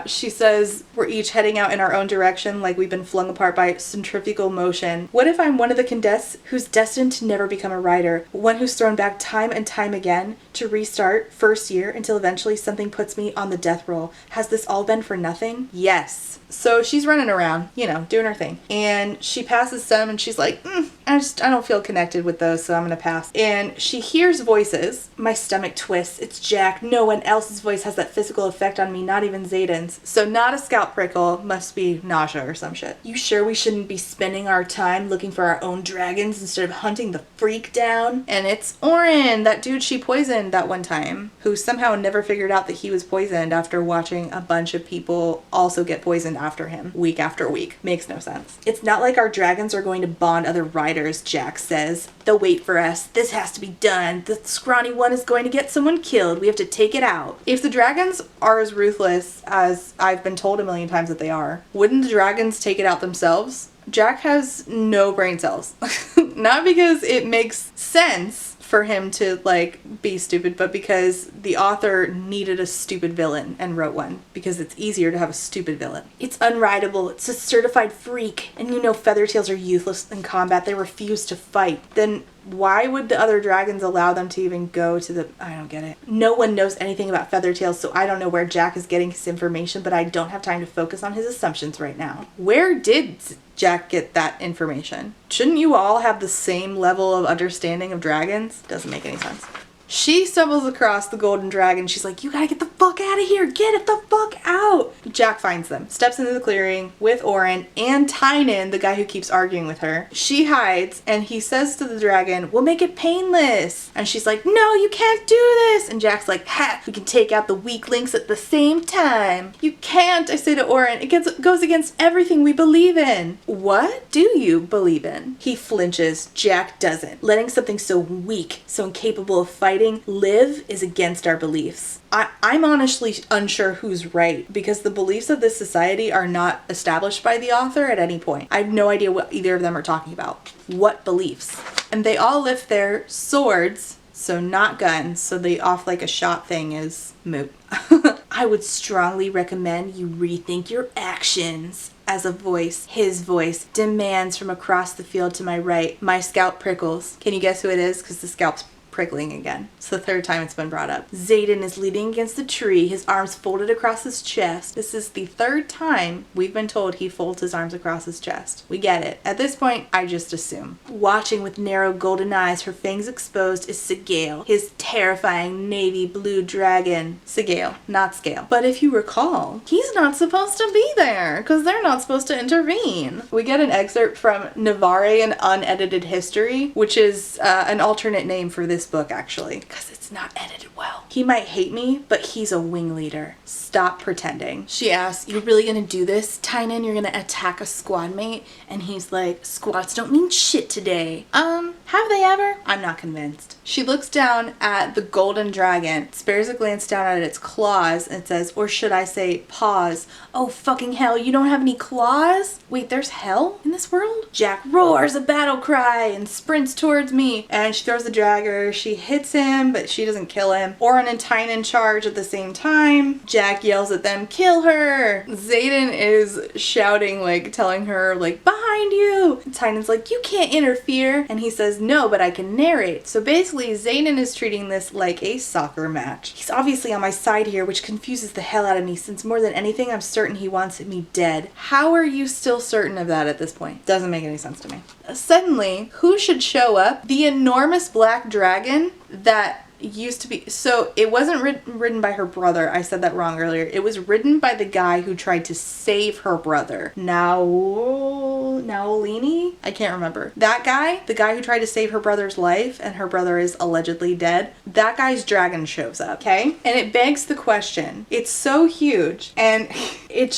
She says, we're each heading out in our own direction like we've been flung apart by centrifugal motion. What if I'm one of the cadets who's destined to never become a writer, one who's thrown back time and time again to restart first year until eventually something puts me on the death roll? Has this all been for nothing? Yes. So she's running around, doing her thing. And she passes some and she's like, I don't feel connected with those, so I'm gonna pass. And she hears voices. My stomach twists. It's Jack. No one else's voice has that physical effect on me, not even Zaden's. So not a scalp prickle, must be nausea or some shit. You sure we shouldn't be spending our time looking for our own dragons instead of hunting the freak down? And it's Oren, that dude she poisoned that one time, who somehow never figured out that he was poisoned after watching a bunch of people also get poisoned after him, week after week. Makes no sense. It's not like our dragons are going to bond other riders, Jack says. They'll wait for us. This has to be done. The scrawny one is going to get someone killed. We have to take it out. If the dragons are as ruthless as I've been told a million times that they are, wouldn't the dragons take it out themselves? Jack has no brain cells. Not because it makes sense for him to be stupid, but because the author needed a stupid villain and wrote one, because it's easier to have a stupid villain. It's unrideable. It's a certified freak. And Feathertails are useless in combat. They refuse to fight. Then why would the other dragons allow them to even go to I don't get it. No one knows anything about Feathertails, so I don't know where Jack is getting his information, but I don't have time to focus on his assumptions right now. Where did Jack get that information? Shouldn't you all have the same level of understanding of dragons? Doesn't make any sense. She stumbles across the golden dragon. She's like, you gotta get the fuck out of here. Get it the fuck out. Jack finds them, steps into the clearing with Oren and Tynan, the guy who keeps arguing with her. She hides and he says to the dragon, we'll make it painless. And she's like, no, you can't do this. And Jack's like, ha, we can take out the weak links at the same time. You can't, I say to Oren. It goes against everything we believe in. What do you believe in? He flinches. Jack doesn't. Letting something so weak, so incapable of fighting, live is against our beliefs. I'm honestly unsure who's right, because the beliefs of this society are not established by the author at any point. I have no idea what either of them are talking about. What beliefs? And they all lift their swords, so not guns, so the off like a shot thing is moot. I would strongly recommend you rethink your actions. As a voice, his voice, demands from across the field to my right. My scalp prickles. Can you guess who it is? Because the scalp's prickling again. It's the third time it's been brought up. Zaden is leaning against the tree, his arms folded across his chest. This is the third time we've been told he folds his arms across his chest. We get it. At this point, I just assume. Watching with narrow golden eyes, her fangs exposed, is Sigale, his terrifying navy blue dragon. Sigale, not Scale. But if you recall, he's not supposed to be there, because they're not supposed to intervene. We get an excerpt from Navarian Unedited History, which is an alternate name for this book, actually, because it's not edited well. He might hate me, but he's a wing leader. Stop pretending. She asks, you're really gonna do this, Tynan? You're gonna attack a squad mate? And he's like, squads don't mean shit today. Have they ever? I'm not convinced. She looks down at the golden dragon, spares a glance down at its claws, and says, or should I say paws? Oh fucking hell, you don't have any claws? Wait, there's hell in this world? Jack roars a battle cry and sprints towards me, and she throws the dagger. She hits him, but she doesn't kill him. Oren and Tynan charge at the same time. Jack yells at them, kill her! Zaden is shouting, telling her, behind you! And Tynan's like, you can't interfere! And he says, no, but I can narrate. So basically, Zaden is treating this like a soccer match. He's obviously on my side here, which confuses the hell out of me, since more than anything, I'm certain he wants me dead. How are you still certain of that at this point? Doesn't make any sense to me. Suddenly, who should show up? The enormous black dragon that used to be, so it wasn't written by her brother. I said that wrong earlier. It was written by the guy who tried to save her brother. Naolini? I can't remember. That guy, the guy who tried to save her brother's life and her brother is allegedly dead, that guy's dragon shows up, okay? And it begs the question. It's so huge and it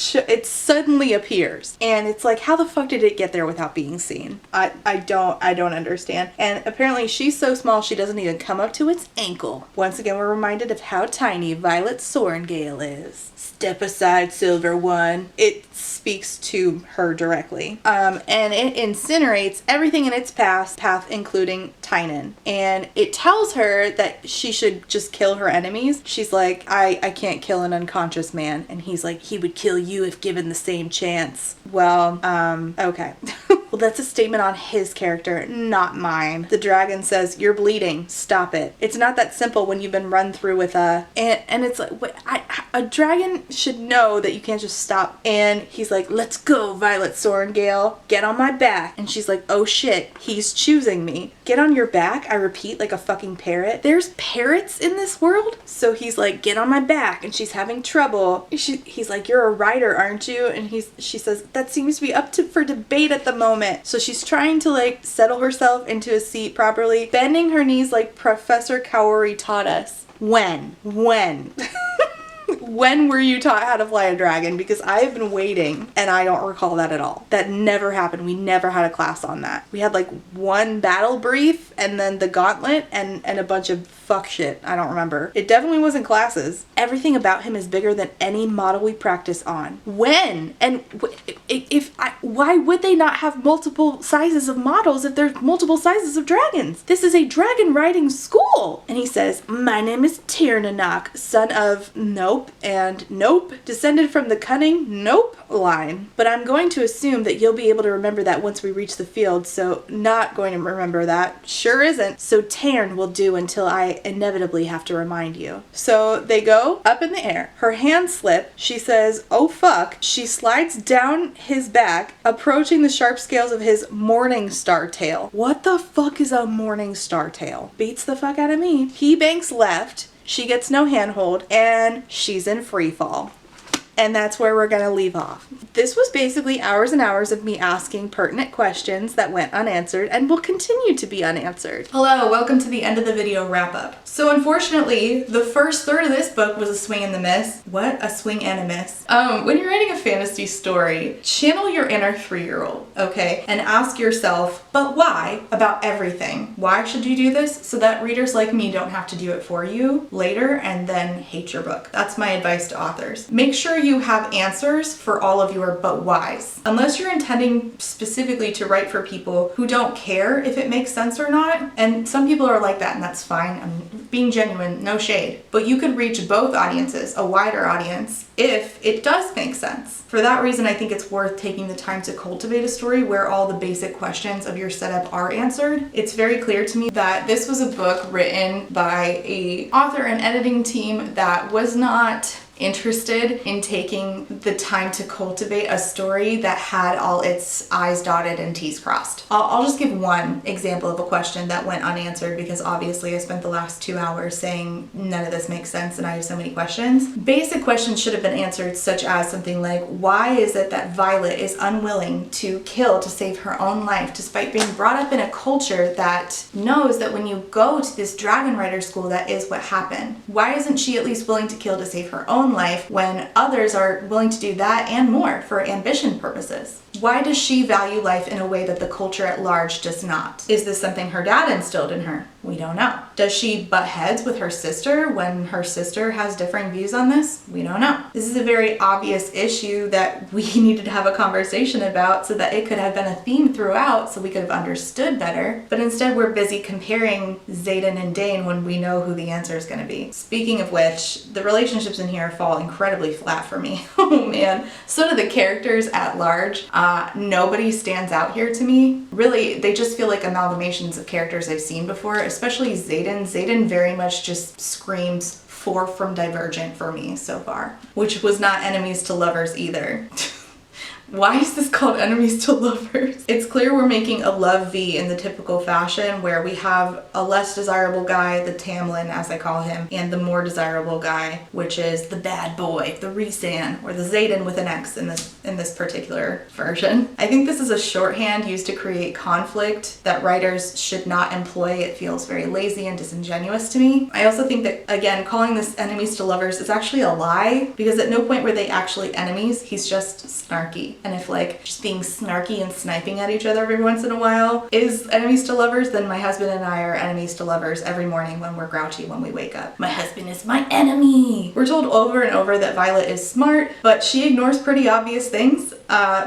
suddenly appears. And it's like, how the fuck did it get there without being seen? I don't understand. And apparently she's so small she doesn't even come up to its ankle. Once again, we're reminded of how tiny Violet Sorengale is. Step aside, Silver One. It speaks to her directly. And it incinerates everything in its path, including Tynan. And it tells her that she should just kill her enemies. She's like, I can't kill an unconscious man. And he's like, he would kill you if given the same chance. Well, okay. Well, that's a statement on his character, not mine. The dragon says, you're bleeding. Stop it. It's not that simple when you've been run through with a... And it's like, a dragon should know that you can't just stop. And he's like, let's go, Violet Sorengale. Get on my back. And she's like, oh shit, he's choosing me. Get on your back, I repeat, like a fucking parrot. There's parrots in this world? So he's like, get on my back. And she's having trouble. He's like, you're a rider, aren't you? And she says, that seems to be up for debate at the moment. So she's trying to like settle herself into a seat properly, bending her knees like Professor Kaori taught us. When? When were you taught how to fly a dragon? Because I have been waiting and I don't recall that at all. That never happened. We never had a class on that. We had like one battle brief and then the Gauntlet and a bunch of fuck shit. I don't remember. It definitely wasn't classes. Everything about him is bigger than any model we practice on. When? And why would they not have multiple sizes of models if there's multiple sizes of dragons? This is a dragon riding school. And he says, my name is Tiernanak, son of Nope and Nope, descended from the cunning Nope line. But I'm going to assume that you'll be able to remember that once we reach the field, so not going to remember that. Sure isn't. So Tern will do until I inevitably have to remind you. So they go up in the air. Her hands slip. She says, oh fuck. She slides down his back, approaching the sharp scales of his morning star tail. What the fuck is a morning star tail? Beats the fuck out of me. He banks left. She gets no handhold, and she's in free fall. And that's where we're gonna leave off. This was basically hours and hours of me asking pertinent questions that went unanswered and will continue to be unanswered. Hello, welcome to the end of the video wrap up. So unfortunately, the first third of this book was a swing and a miss. What? A swing and a miss. When you're writing a fantasy story, channel your inner 3-year-old, okay? And ask yourself, but why about everything? Why should you do this? So that readers like me don't have to do it for you later and then hate your book. That's my advice to authors. Make sure you have answers for all of your but whys. Unless you're intending specifically to write for people who don't care if it makes sense or not, and some people are like that and that's fine. I'm being genuine, no shade. But you could reach both audiences, a wider audience, if it does make sense. For that reason, I think it's worth taking the time to cultivate a story where all the basic questions of your setup are answered. It's very clear to me that this was a book written by an author and editing team that was not interested in taking the time to cultivate a story that had all its I's dotted and T's crossed. I'll just give one example of a question that went unanswered because obviously I spent the last 2 hours saying none of this makes sense and I have so many questions. Basic questions should have been answered, such as something like, why is it that Violet is unwilling to kill to save her own life despite being brought up in a culture that knows that when you go to this dragon rider school, that is what happened? Why isn't she at least willing to kill to save her own life when others are willing to do that and more for ambition purposes? Why does she value life in a way that the culture at large does not? Is this something her dad instilled in her? We don't know. Does she butt heads with her sister when her sister has differing views on this? We don't know. This is a very obvious issue that we needed to have a conversation about so that it could have been a theme throughout so we could have understood better. But instead we're busy comparing Zaden and Dain when we know who the answer is going to be. Speaking of which, the relationships in here fall incredibly flat for me. Oh man. So do the characters at large. Nobody stands out here to me. Really, they just feel like amalgamations of characters I've seen before, especially Zaden. Zaden very much just screams from Divergent for me so far, which was not enemies to lovers either. Why is this called enemies to lovers? It's clear we're making a love V in the typical fashion where we have a less desirable guy, the Tamlin as I call him, and the more desirable guy, which is the bad boy, the Rhysand, or the Zaden with an X in this particular version. I think this is a shorthand used to create conflict that writers should not employ. It feels very lazy and disingenuous to me. I also think that, again, calling this enemies to lovers is actually a lie, because at no point were they actually enemies. He's just snarky. And if like just being snarky and sniping at each other every once in a while is enemies to lovers, then my husband and I are enemies to lovers every morning when we're grouchy when we wake up. My husband is my enemy. We're told over and over that Violet is smart, but she ignores pretty obvious things,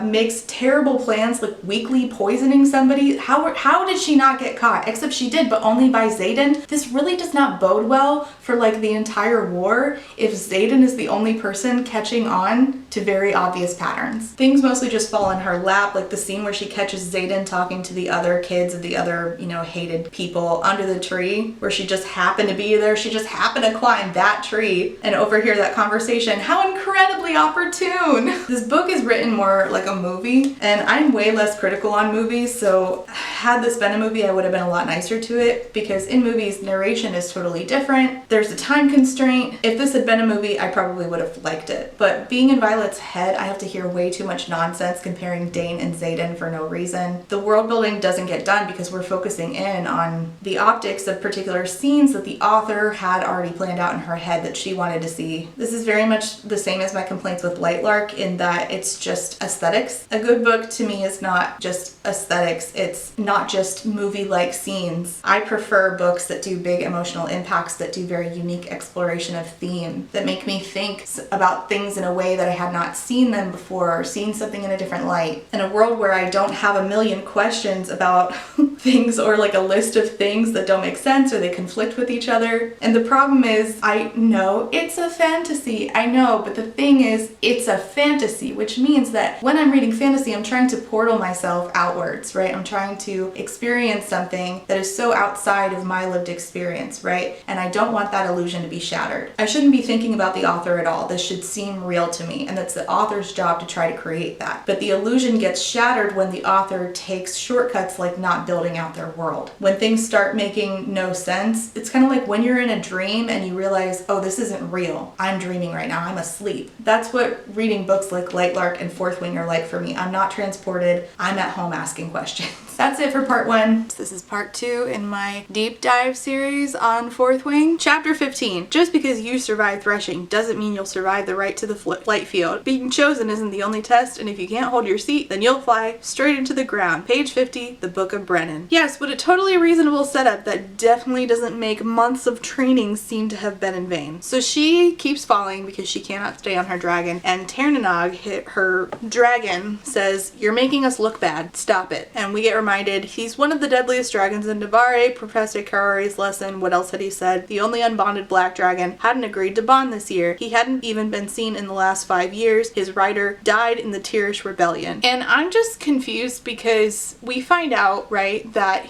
makes terrible plans like weekly poisoning somebody. How did she not get caught? Except she did, but only by Zaden. This really does not bode well for like the entire war if Zaden is the only person catching on to very obvious patterns. Things mostly just fall in her lap, like the scene where she catches Zaden talking to the other kids of the other, you know, hated people under the tree, where she just happened to be there. She just happened to climb that tree and overhear that conversation. How incredibly opportune! This book is written more like a movie, and I'm way less critical on movies, so had this been a movie, I would have been a lot nicer to it, because in movies, narration is totally different. There's a time constraint. If this had been a movie, I probably would have liked it. But being in Violet's head, I have to hear way too much nonsense comparing Dain and Zaden for no reason. The world building doesn't get done because we're focusing in on the optics of particular scenes that the author had already planned out in her head that she wanted to see. This is very much the same as my complaints with Lightlark in that it's just aesthetics. A good book to me is not just aesthetics, it's not just movie-like scenes. I prefer books that do big emotional impacts, that do very unique exploration of theme, that make me think about things in a way that I had not seen them before, or seen something in a different light. In a world where I don't have a million questions about things, or like a list of things that don't make sense or they conflict with each other. And the problem is, I know it's a fantasy, I know, but the thing is, it's a fantasy, which means that when I'm reading fantasy, I'm trying to portal myself outwards, right? I'm trying to experience something that is so outside of my lived experience, right? And I don't want that illusion to be shattered. I shouldn't be thinking about the author at all. This should seem real to me, and that's the author's job to try to create that. But the illusion gets shattered when the author takes shortcuts like not building out their world. When things start making no sense, it's kind of like when you're in a dream and you realize, oh, this isn't real. I'm dreaming right now. I'm asleep. That's what reading books like Lightlark and Fourth Wing are like for me. I'm not transported. I'm at home asking questions. That's it for part 1. This is part 2 in my deep dive series on Fourth Wing. Chapter 15. Just because you survive threshing doesn't mean you'll survive the right to the flight field. Being chosen isn't the only test, and if you can't hold your seat, then you'll fly straight into the ground. Page 50, the Book of Brennan. Yes, but a totally reasonable setup that definitely doesn't make months of training seem to have been in vain. So she keeps falling because she cannot stay on her dragon, and Tiernanog, her dragon, says, "You're making us look bad. Stop it." And we get reminded he's one of the deadliest dragons in Navarre. Professor Karari's lesson. What else had he said? The only unbonded black dragon hadn't agreed to bond this year. He hadn't even been seen in the last 5 years. His rider died in the Tyrrish Rebellion. And I'm just confused because we find out, right, that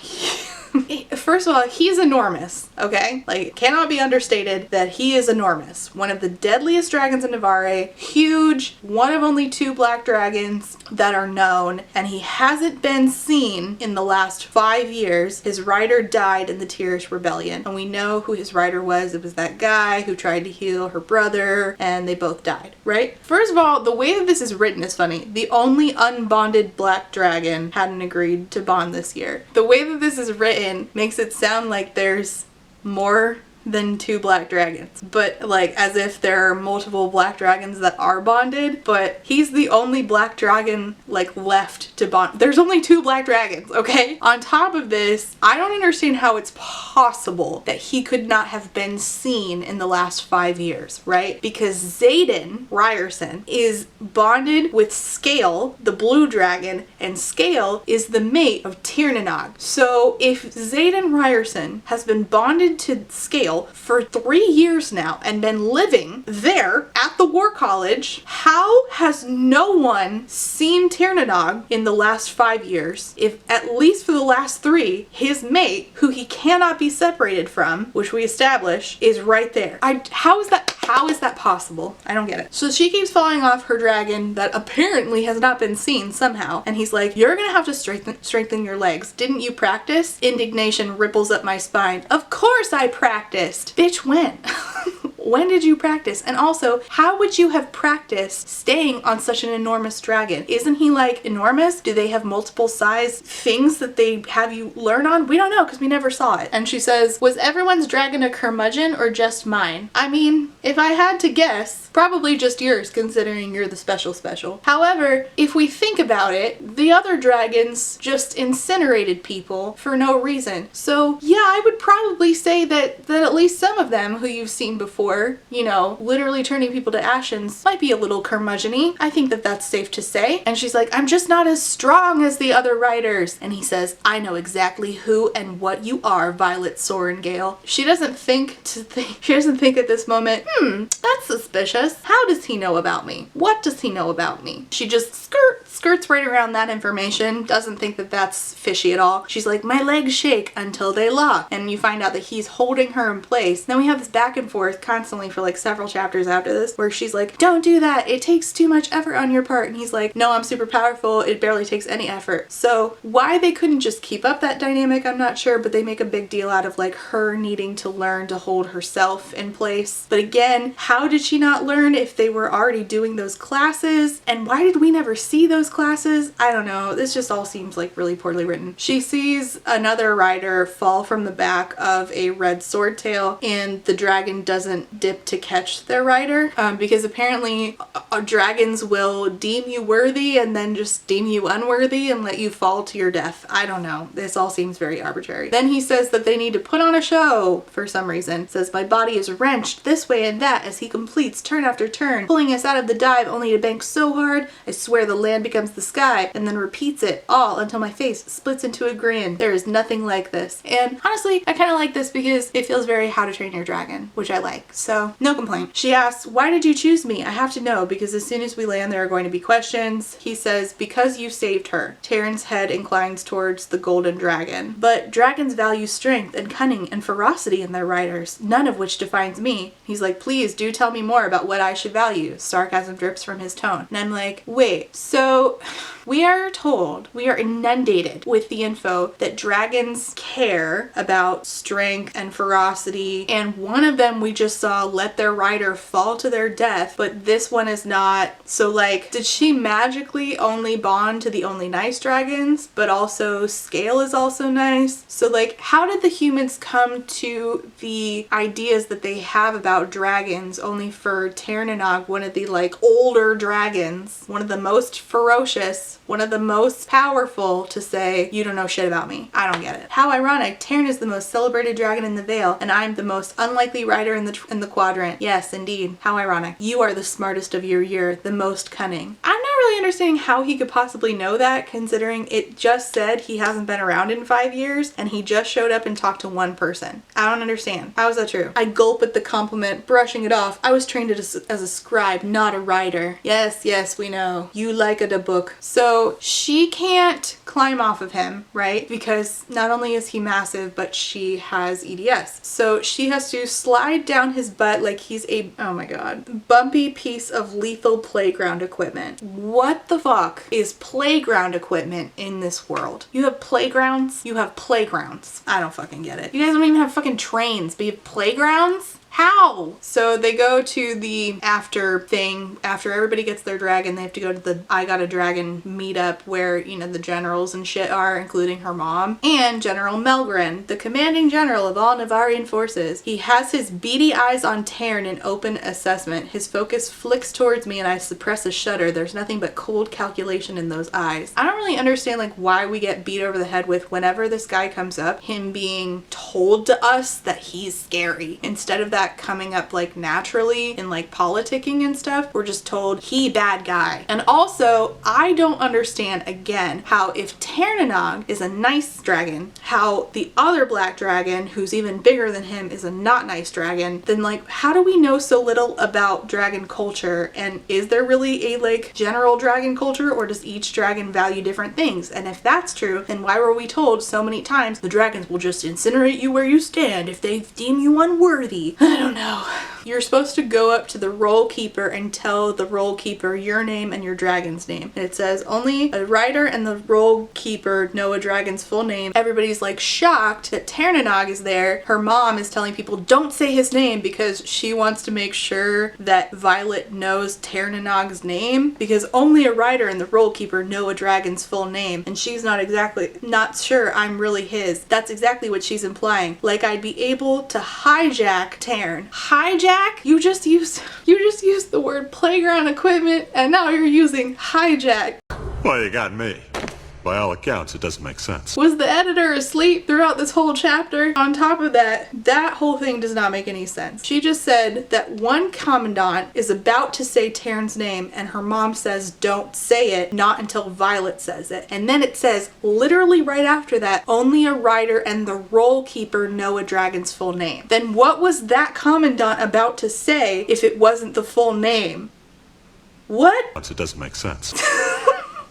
first of all, he's enormous, okay? Like, it cannot be understated that he is enormous. One of the deadliest dragons in Navarre, huge, one of only 2 black dragons that are known, and he hasn't been seen in the last 5 years. His rider died in the Tyrrish Rebellion, and we know who his rider was. It was that guy who tried to heal her brother, and they both died, right? First of all, the way that this is written is funny. The only unbonded black dragon hadn't agreed to bond this year. The way that this is written makes it sound like there's more than 2 black dragons, but like as if there are multiple black dragons that are bonded, but he's the only black dragon like left to bond. There's only 2 black dragons, okay? On top of this, I don't understand how it's possible that he could not have been seen in the last 5 years, right? Because Zaden Ryerson is bonded with Scale, the blue dragon, and Scale is the mate of Tiernanog. So if Zaden Ryerson has been bonded to Scale for 3 years now and been living there at the War College, how has no one seen Tiernanog in the last 5 years if at least for the last 3 his mate, who he cannot be separated from, which we establish, is right there? How is that How is that possible? I don't get it. So she keeps falling off her dragon that apparently has not been seen somehow. And he's like, you're gonna have to strengthen your legs. Didn't you practice? Indignation ripples up my spine. Of course I practiced. Bitch, when? When did you practice? And also, how would you have practiced staying on such an enormous dragon? Isn't he like enormous? Do they have multiple size things that they have you learn on? We don't know because we never saw it. And she says, was everyone's dragon a curmudgeon or just mine? I mean, if I had to guess, probably just yours considering you're the special. However, if we think about it, the other dragons just incinerated people for no reason. So yeah, I would probably say that at least some of them who you've seen before, you know, literally turning people to ashes might be a little curmudgeon-y. I think that that's safe to say. And she's like, I'm just not as strong as the other riders. And he says, I know exactly who and what you are, Violet Sorengale. She doesn't think at this moment, that's suspicious. How does he know about me? What does he know about me? She just skirts right around that information, doesn't think that that's fishy at all. She's like, my legs shake until they lock. And you find out that he's holding her in place. Then we have this back and forth constantly for like several chapters after this where she's like, don't do that. It takes too much effort on your part. And he's like, no, I'm super powerful. It barely takes any effort. So why they couldn't just keep up that dynamic, I'm not sure, but they make a big deal out of like her needing to learn to hold herself in place. But again, how did she not learn if they were already doing those classes? And why did we never see those classes? I don't know. This just all seems like really poorly written. She sees another rider fall from the back of a red swordtail and the dragon doesn't dip to catch their rider because apparently dragons will deem you worthy and then just deem you unworthy and let you fall to your death. I don't know. This all seems very arbitrary. Then he says that they need to put on a show for some reason. Says my body is wrenched this way and that as he completes turn after turn, pulling us out of the dive only to bank so hard I swear the land becomes the sky, and then repeats it all until my face splits into a grin. There is nothing like this. And honestly, I kind of like this because it feels very How to Train Your Dragon, which I like. So no complaint. She asks, why did you choose me? I have to know because as soon as we land there are going to be questions. He says, because you saved her. Taryn's head inclines towards the golden dragon. But dragons value strength and cunning and ferocity in their riders, none of which defines me. He's like, please do tell me more about what I should value. Sarcasm drips from his tone. And I'm like, wait, so we are told, we are inundated with the info that dragons care about strength and ferocity, and one of them we just saw let their rider fall to their death, but this one is not. So like, did she magically only bond to the only nice dragons, but also Scale is also nice? So like, how did the humans come to the ideas that they have about dragons only for Ternanog, one of the like older dragons, one of the most ferocious, one of the most powerful, to say, you don't know shit about me? I don't get it. How ironic. Taryn is the most celebrated dragon in the Vale, and I'm the most unlikely rider in the quadrant. Yes, indeed. How ironic. You are the smartest of your year, the most cunning. I'm not really understanding how he could possibly know that, considering it just said he hasn't been around in 5 years, and he just showed up and talked to one person. I don't understand. How is that true? I gulp at the compliment, brushing it off. I was trained as a scribe, not a writer. Yes, we know. You like a book. So she can't climb off of him, right? Because not only is he massive, but she has EDS. So she has to slide down his butt like he's a, oh my god, bumpy piece of lethal playground equipment. What the fuck is playground equipment in this world? You have playgrounds? You have playgrounds. I don't fucking get it. You guys don't even have fucking trains, but you have playgrounds? How? So they go to the after thing. After everybody gets their dragon, they have to go to the I Got a Dragon meetup where, you know, the generals and shit are, including her mom and General Melgren, the commanding general of all Navarian forces. He has his beady eyes on Taryn in open assessment. His focus flicks towards me and I suppress a shudder. There's nothing but cold calculation in those eyes. I don't really understand like why we get beat over the head with whenever this guy comes up, him being told to us that he's scary. Instead of that coming up like naturally in like politicking and stuff, we're just told he bad guy. And also, I don't understand again how if Ternanog is a nice dragon, how the other black dragon who's even bigger than him is a not nice dragon, then like how do we know so little about dragon culture? And is there really a like general dragon culture, or does each dragon value different things? And if that's true, then why were we told so many times the dragons will just incinerate you where you stand if they deem you unworthy? I don't know. You're supposed to go up to the roll keeper and tell the roll keeper your name and your dragon's name. And it says only a writer and the roll keeper know a dragon's full name. Everybody's like shocked that Ternanog is there. Her mom is telling people don't say his name because she wants to make sure that Violet knows Ternanog's name, because only a writer and the roll keeper know a dragon's full name, and she's not sure I'm really his. That's exactly what she's implying. Like I'd be able to hijack Tern. Hijack? You just used the word playground equipment and now you're using hijack. Well, you got me. By all accounts, it doesn't make sense. Was the editor asleep throughout this whole chapter? On top of that, that whole thing does not make any sense. She just said that one commandant is about to say Tern's name and her mom says don't say it, not until Violet says it. And then it says, literally right after that, only a writer and the roll keeper know a dragon's full name. Then what was that commandant about to say if it wasn't the full name? What? It doesn't make sense.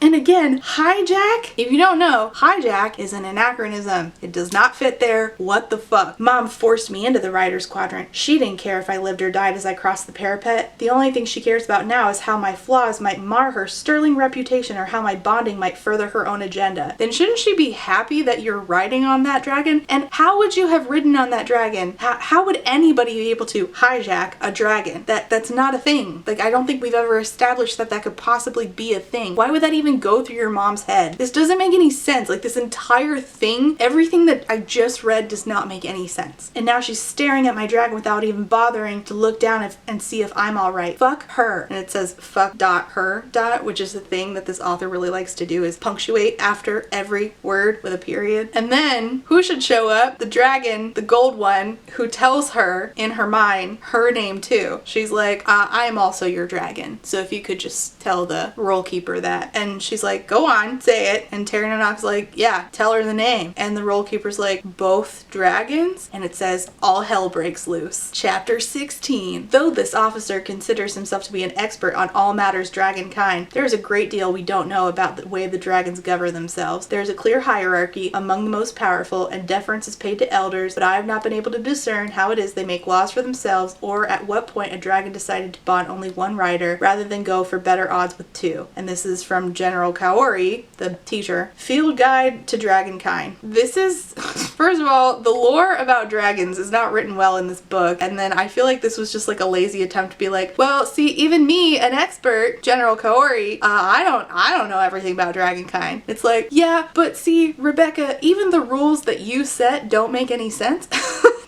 And again, hijack, if you don't know, hijack is an anachronism. It does not fit there. What the fuck? Mom forced me into the writer's quadrant. She didn't care if I lived or died as I crossed the parapet. The only thing she cares about now is how my flaws might mar her sterling reputation or how my bonding might further her own agenda. Then shouldn't she be happy that you're riding on that dragon? And how would you have ridden on that dragon? How would anybody be able to hijack a dragon? That's not a thing. Like, I don't think we've ever established that could possibly be a thing. Why would that even go through your mom's head? This doesn't make any sense. Like, this entire thing, everything that I just read does not make any sense. And now she's staring at my dragon without even bothering to look down and see if I'm all right. Fuck her. And it says fuck dot her dot, which is the thing that this author really likes to do, is punctuate after every word with a period. And then who should show up? The dragon, the gold one, who tells her in her mind her name too. She's like, I am also your dragon. So if you could just tell the roll keeper that. And she's like, go on, say it. And Terranog's like, yeah, tell her the name. And the roll keeper's like, both dragons? And it says, all hell breaks loose. Chapter 16. Though this officer considers himself to be an expert on all matters dragon kind, there is a great deal we don't know about the way the dragons govern themselves. There is a clear hierarchy among the most powerful, and deference is paid to elders, but I have not been able to discern how it is they make laws for themselves, or at what point a dragon decided to bond only one rider rather than go for better odds with two. And this is from General Kaori, the teacher. Field Guide to Dragonkind. This is, first of all, the lore about dragons is not written well in this book, and then I feel like this was just like a lazy attempt to be like, well, see, even me, an expert, General Kaori, I don't know everything about dragonkind. It's like, yeah, but see, Rebecca, even the rules that you set don't make any sense.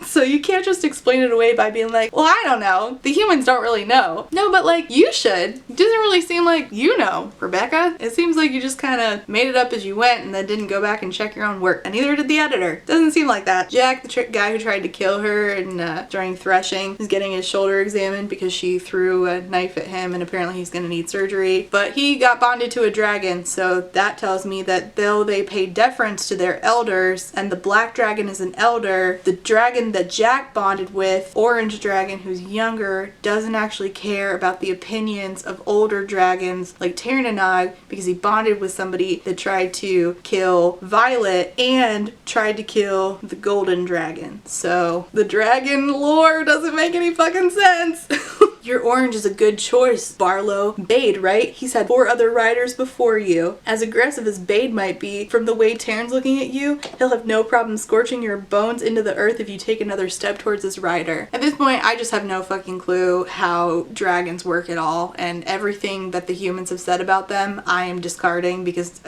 So you can't just explain it away by being like, well, I don't know. The humans don't really know. No, but like, you should. It doesn't really seem like you know, Rebecca. It seems like you just kind of made it up as you went and then didn't go back and check your own work. And neither did the editor. Doesn't seem like that. Jack, the guy who tried to kill her and during Threshing, is getting his shoulder examined because she threw a knife at him and apparently he's going to need surgery. But he got bonded to a dragon, so that tells me that though they pay deference to their elders and the black dragon is an elder, the dragon that Jack bonded with, Orange Dragon, who's younger, doesn't actually care about the opinions of older dragons like Ternanog because he bonded with somebody that tried to kill Violet and tried to kill the golden dragon. So the dragon lore doesn't make any fucking sense. Your orange is a good choice, Barlow. Bade, right? He's had 4 other riders before you. As aggressive as Bade might be, from the way Tern's looking at you, he'll have no problem scorching your bones into the earth if you take another step towards this rider. At this point, I just have no fucking clue how dragons work at all, and everything that the humans have said about them, I am discarding because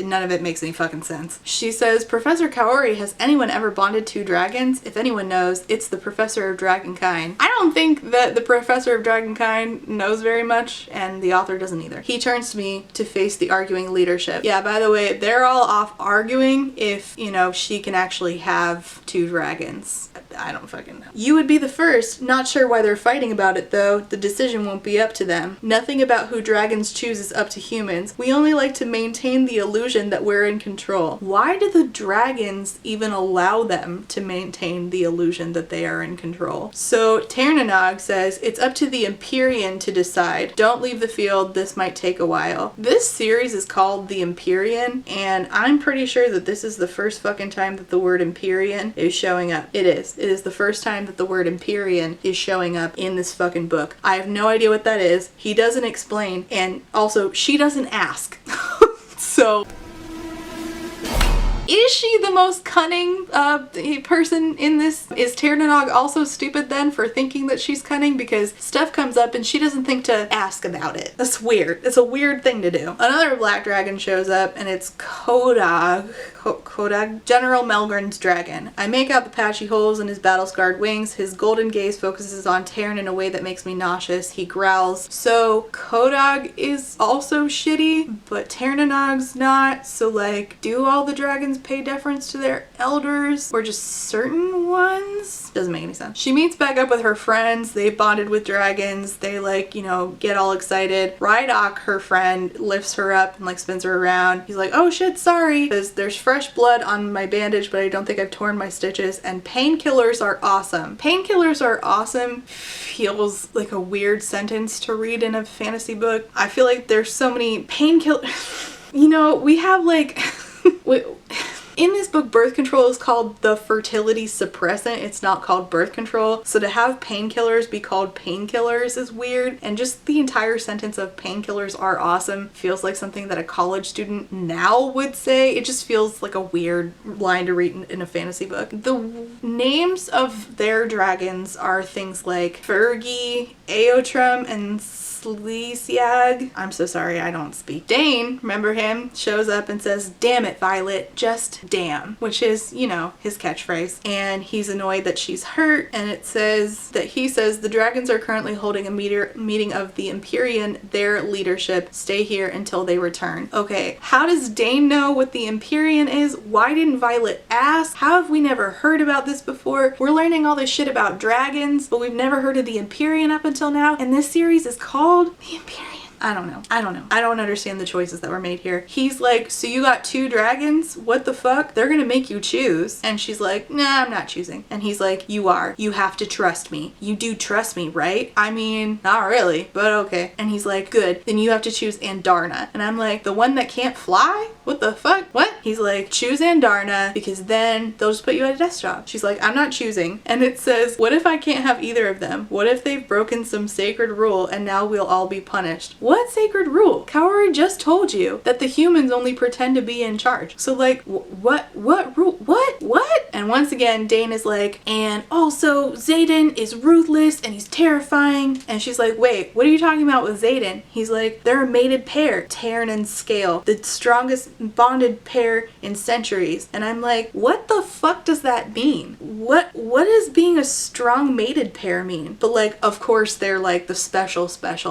none of it makes any fucking sense. She says, Professor Kaori, has anyone ever bonded 2 dragons? If anyone knows, it's the Professor of Dragonkind. I don't think that the Professor of Dragonkind knows very much, and the author doesn't either. He turns to me to face the arguing leadership. Yeah, by the way, they're all off arguing if, you know, she can actually have 2 dragons. I don't fucking know. You would be the first. Not sure why they're fighting about it though. The decision won't be up to them. Nothing about who dragons choose is up to humans. We only like to maintain the illusion that we're in control. Why do the dragons even allow them to maintain the illusion that they are in control? So Ternanog says, it's up to the Empyrean to decide. Don't leave the field. This might take a while. This series is called The Empyrean, and I'm pretty sure that this is the first fucking time that the word Empyrean is showing up. It is. It is the first time that the word Empyrean is showing up in this fucking book. I have no idea what that is. He doesn't explain, and also she doesn't ask. So is she the most cunning person in this? Is Tiernanog also stupid then for thinking that she's cunning? Because stuff comes up and she doesn't think to ask about it. That's weird. It's a weird thing to do. Another black dragon shows up and it's Kodag, General Melgren's dragon. I make out the patchy holes in his battle-scarred wings. His golden gaze focuses on Taryn in a way that makes me nauseous. He growls. So Kodag is also shitty, but Tiernanog's not. So like, do all the dragons pay deference to their elders or just certain ones? Doesn't make any sense. She meets back up with her friends. They bonded with dragons. They like, you know, get all excited. Rydok, her friend, lifts her up and like spins her around. He's like, oh shit, sorry. There's fresh blood on my bandage, but I don't think I've torn my stitches. And painkillers are awesome. Painkillers are awesome feels like a weird sentence to read in a fantasy book. I feel like there's so many painkillers. You know, we have like in this book, birth control is called the fertility suppressant. It's not called birth control. So to have painkillers be called painkillers is weird. And just the entire sentence of painkillers are awesome feels like something that a college student now would say. It just feels like a weird line to read in a fantasy book. The names of their dragons are things like Fergie, Aotrum, and Slesiag. I'm so sorry, I don't speak. Dain, remember him, shows up and says, damn it, Violet, just damn, which is, you know, his catchphrase. And he's annoyed that she's hurt, and it says that he says the dragons are currently holding a meeting of the Empyrean, their leadership. Stay here until they return. Okay, how does Dain know what the Empyrean is? Why didn't Violet ask? How have we never heard about this before? We're learning all this shit about dragons, but we've never heard of the Empyrean up until now, and this series is called The Empyrean. I don't know. I don't understand the choices that were made here. He's like, so you got two dragons? What the fuck? They're gonna make you choose. And she's like, nah, I'm not choosing. And he's like, you are. You have to trust me. You do trust me, right? I mean, not really, but okay. And he's like, good. Then you have to choose Andarna. And I'm like, the one that can't fly? What the fuck? What? He's like, choose Andarna because then they'll just put you at a desk job. She's like, I'm not choosing. And it says, what if I can't have either of them? What if they've broken some sacred rule and now we'll all be punished? What sacred rule? Kaori just told you that the humans only pretend to be in charge. So like, what rule? What? And once again, Dain is like, and also Zaden is ruthless and he's terrifying. And she's like, wait, what are you talking about with Zaden? He's like, they're a mated pair, Taryn and Scale, the strongest bonded pair in centuries. And I'm like, what the fuck does that mean? What does being a strong mated pair mean? But like, of course they're like the special.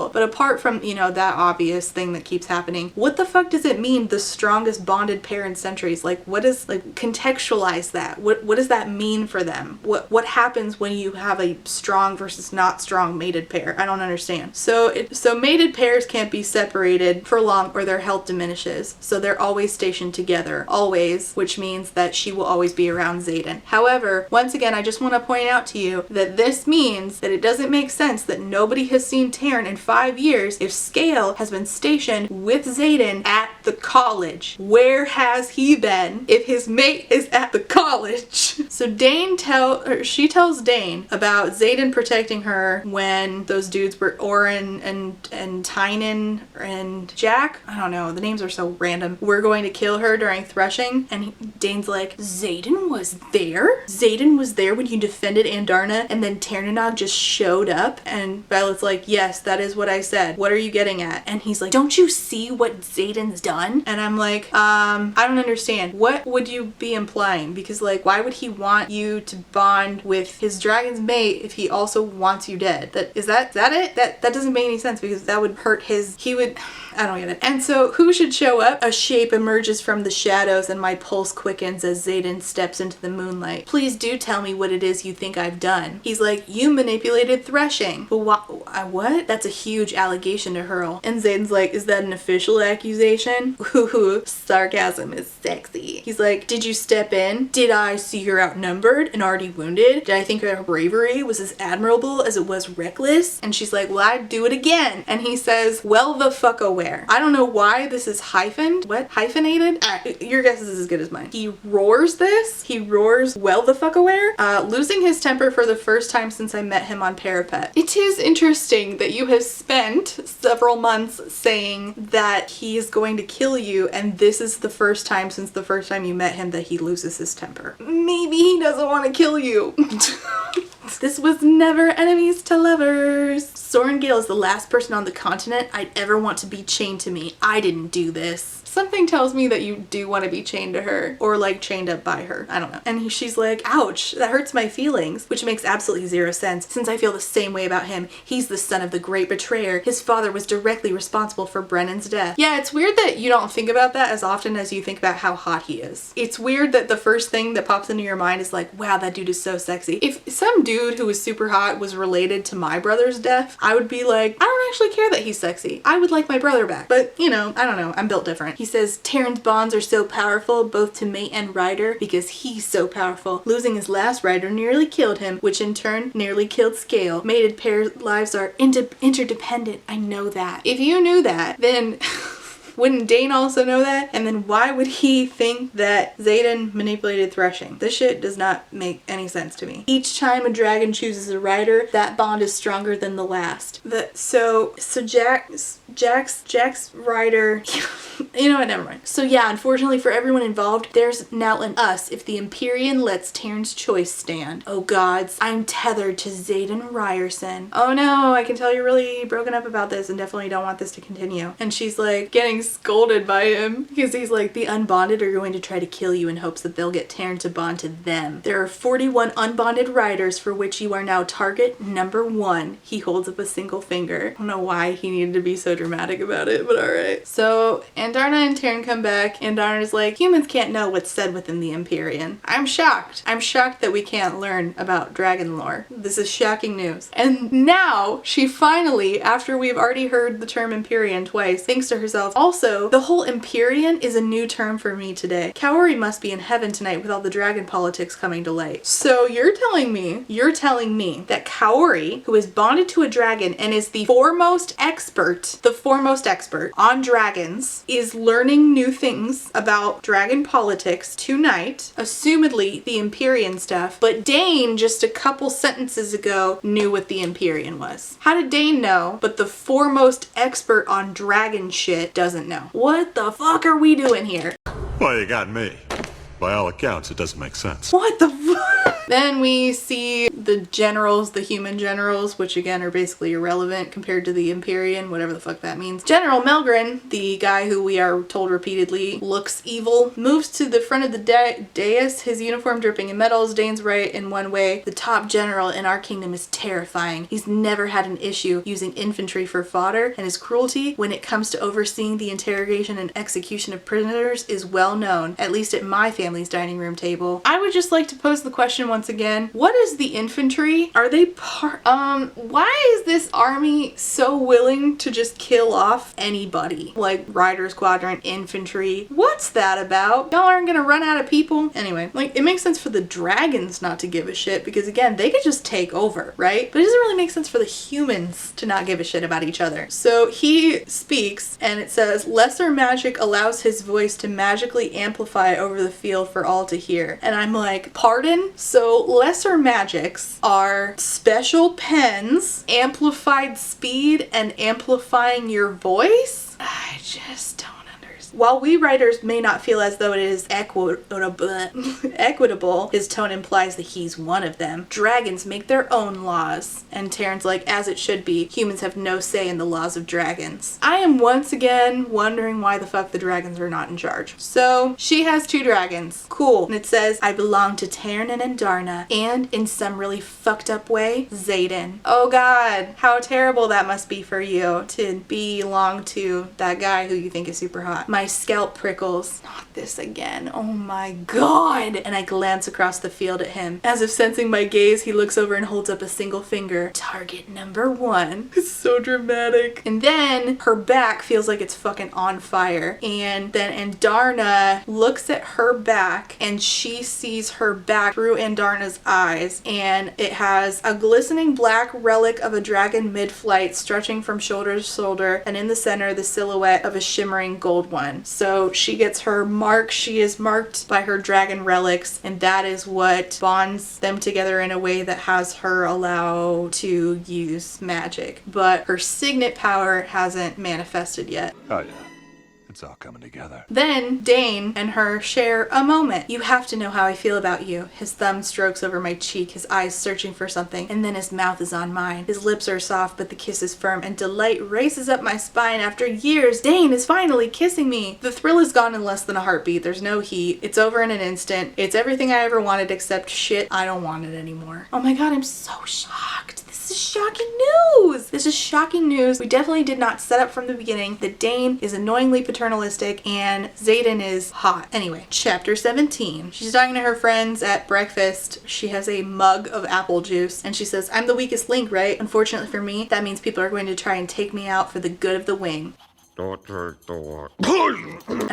But apart from, you know, that obvious thing that keeps happening, what the fuck does it mean, the strongest bonded pair in centuries? Like, what is, like, contextualize that. What does that mean for them? What happens when you have a strong versus not strong mated pair? I don't understand. So mated pairs can't be separated for long or their health diminishes. So they're always stationed together, always, which means that she will always be around Zaden. However, once again, I just want to point out to you that this means that it doesn't make sense that nobody has seen Taryn in 5 years if Scale has been stationed with Zaden at the college. Where has he been if his mate is at the college? So she tells Dain about Zaden protecting her when those dudes were Oren and Tynan and Jack. I don't know, the names are so random. We're going to kill her during Threshing. And Dain's like, Zaden was there? Zaden was there when you defended Andarna and then Ternanog just showed up? And Violet's like, yes, that is what I said. What are you getting at? And he's like, don't you see what Zaden's done? And I'm like, I don't understand. What would you be implying? Because like, why would he want you to bond with his dragon's mate if he also wants you dead? Is that it? That doesn't make any sense because that would hurt I don't get it. And so who should show up? A shape emerges from the shadows and my pulse quickens as Zaden steps into the moonlight. Please do tell me what it is you think I've done. He's like, you manipulated Threshing. But what? That's a huge allegation to hurl. And Zaden's like, is that an official accusation? in. Ooh, sarcasm is sexy. He's like, did you step in? Did I see her outnumbered and already wounded? Did I think her bravery was as admirable as it was reckless? And she's like, well, I'd do it again. And he says, well, the fuck aware. I don't know why this is hyphened. What? Hyphenated? Your guess is as good as mine. He roars this. He roars, well, the fuck aware. Losing his temper for the first time since I met him on Parapet. It is interesting that you have spent several months saying that he is going to kill you, and this is the first time since the first time you met him that he loses his temper. Maybe he doesn't want to kill you. This was never enemies to lovers. Soren Gale is the last person on the continent I'd ever want to be chained to me. I didn't do this. Something tells me that you do want to be chained to her, or like chained up by her. I don't know. And she's like, ouch, that hurts my feelings, which makes absolutely zero sense since I feel the same way about him. He's the son of the great betrayer. His father was directly responsible for Brennan's death. Yeah, it's weird that you don't think about that as often as you think about how hot he is. It's weird that the first thing that pops into your mind is like, wow, that dude is so sexy. If some dude who was super hot was related to my brother's death, I would be like, I don't actually care that he's sexy. I would like my brother back. But, you know, I don't know. I'm built different. He says, Terran's bonds are so powerful, both to mate and rider, because he's so powerful. Losing his last rider nearly killed him, which in turn nearly killed Scale. Mated pairs' lives are interdependent. I know that. If you knew that, then... Wouldn't Dain also know that? And then why would he think that Zaden manipulated Threshing? This shit does not make any sense to me. Each time a dragon chooses a rider, that bond is stronger than the last. So Jack's rider... You know what, never mind. So yeah, unfortunately for everyone involved, there's now an us if the Empyrean lets Terran's choice stand. Oh gods, I'm tethered to Zaden Ryerson. Oh no, I can tell you're really broken up about this and definitely don't want this to continue. And she's like getting scolded by him because he's like, the unbonded are going to try to kill you in hopes that they'll get Terran to bond to them. There are 41 unbonded riders for which you are now target number 1. He holds up a single finger. I don't know why he needed to be so dramatic about it, but alright. So Andarna and Terran come back, and Andarna's like, humans can't know what's said within the Empyrean. I'm shocked. I'm shocked that we can't learn about dragon lore. This is shocking news. And now she finally, after we've already heard the term Empyrean twice, thinks to herself, also, the whole Empyrean is a new term for me today. Kaori must be in heaven tonight with all the dragon politics coming to light. So you're telling me that Kaori, who is bonded to a dragon and is the foremost expert on dragons, is learning new things about dragon politics tonight, assumedly the Empyrean stuff, but Dain just a couple sentences ago knew what the Empyrean was. How did Dain know, but the foremost expert on dragon shit doesn't know? What the fuck are we doing here? Well, you got me. By all accounts, it doesn't make sense. What the fuck? Then we see the generals, the human generals, which again are basically irrelevant compared to the Empyrean, whatever the fuck that means. General Melgren, the guy who we are told repeatedly looks evil, moves to the front of the dais, his uniform dripping in metals. Dain's right in one way. The top general in our kingdom is terrifying. He's never had an issue using infantry for fodder, and his cruelty when it comes to overseeing the interrogation and execution of prisoners is well known, at least at my family's dining room table. I would just like to pose the question once again, what is the infantry? Are they why is this army so willing to just kill off anybody? Like Riders Quadrant, infantry. What's that about? Y'all aren't gonna run out of people? Anyway, like it makes sense for the dragons not to give a shit because again, they could just take over, right? But it doesn't really make sense for the humans to not give a shit about each other. So he speaks and it says, lesser magic allows his voice to magically amplify over the field for all to hear. And I'm like, pardon? So lesser magics are special pens, amplified speed, and amplifying your voice? I just don't. While we writers may not feel as though it is equitable, his tone implies that he's one of them. Dragons make their own laws. And Terran's like, as it should be, humans have no say in the laws of dragons. I am once again wondering why the fuck the dragons are not in charge. So, she has 2 dragons. Cool. And it says, I belong to Terran and Andarna, and in some really fucked up way, Zaden. Oh god, how terrible that must be for you to belong to that guy who you think is super hot. My My scalp prickles. Not this again. Oh my god. And I glance across the field at him. As if sensing my gaze, he looks over and holds up a single finger. Target number 1. It's so dramatic. And then her back feels like it's fucking on fire. And then Andarna looks at her back and she sees her back through Andarna's eyes. And it has a glistening black relic of a dragon mid-flight stretching from shoulder to shoulder. And in the center, the silhouette of a shimmering gold one. So she gets her mark. She is marked by her dragon relics. And that is what bonds them together in a way that has her allow to use magic. But her signet power hasn't manifested yet. Oh, yeah. It's all coming together. Then Dain and her share a moment. You have to know how I feel about you. His thumb strokes over my cheek, his eyes searching for something, and then his mouth is on mine. His lips are soft, but the kiss is firm, and delight races up my spine. After years, Dain is finally kissing me. The thrill is gone in less than a heartbeat. There's no heat. It's over in an instant. It's everything I ever wanted except shit, I don't want it anymore. Oh my god, I'm so shocked. This is shocking news. This is shocking news. We definitely did not set up from the beginning that Dain is annoyingly paternalistic and Zaden is hot. Anyway, chapter 17. She's talking to her friends at breakfast. She has a mug of apple juice and she says, I'm the weakest link, right? Unfortunately for me, that means people are going to try and take me out for the good of the wing. And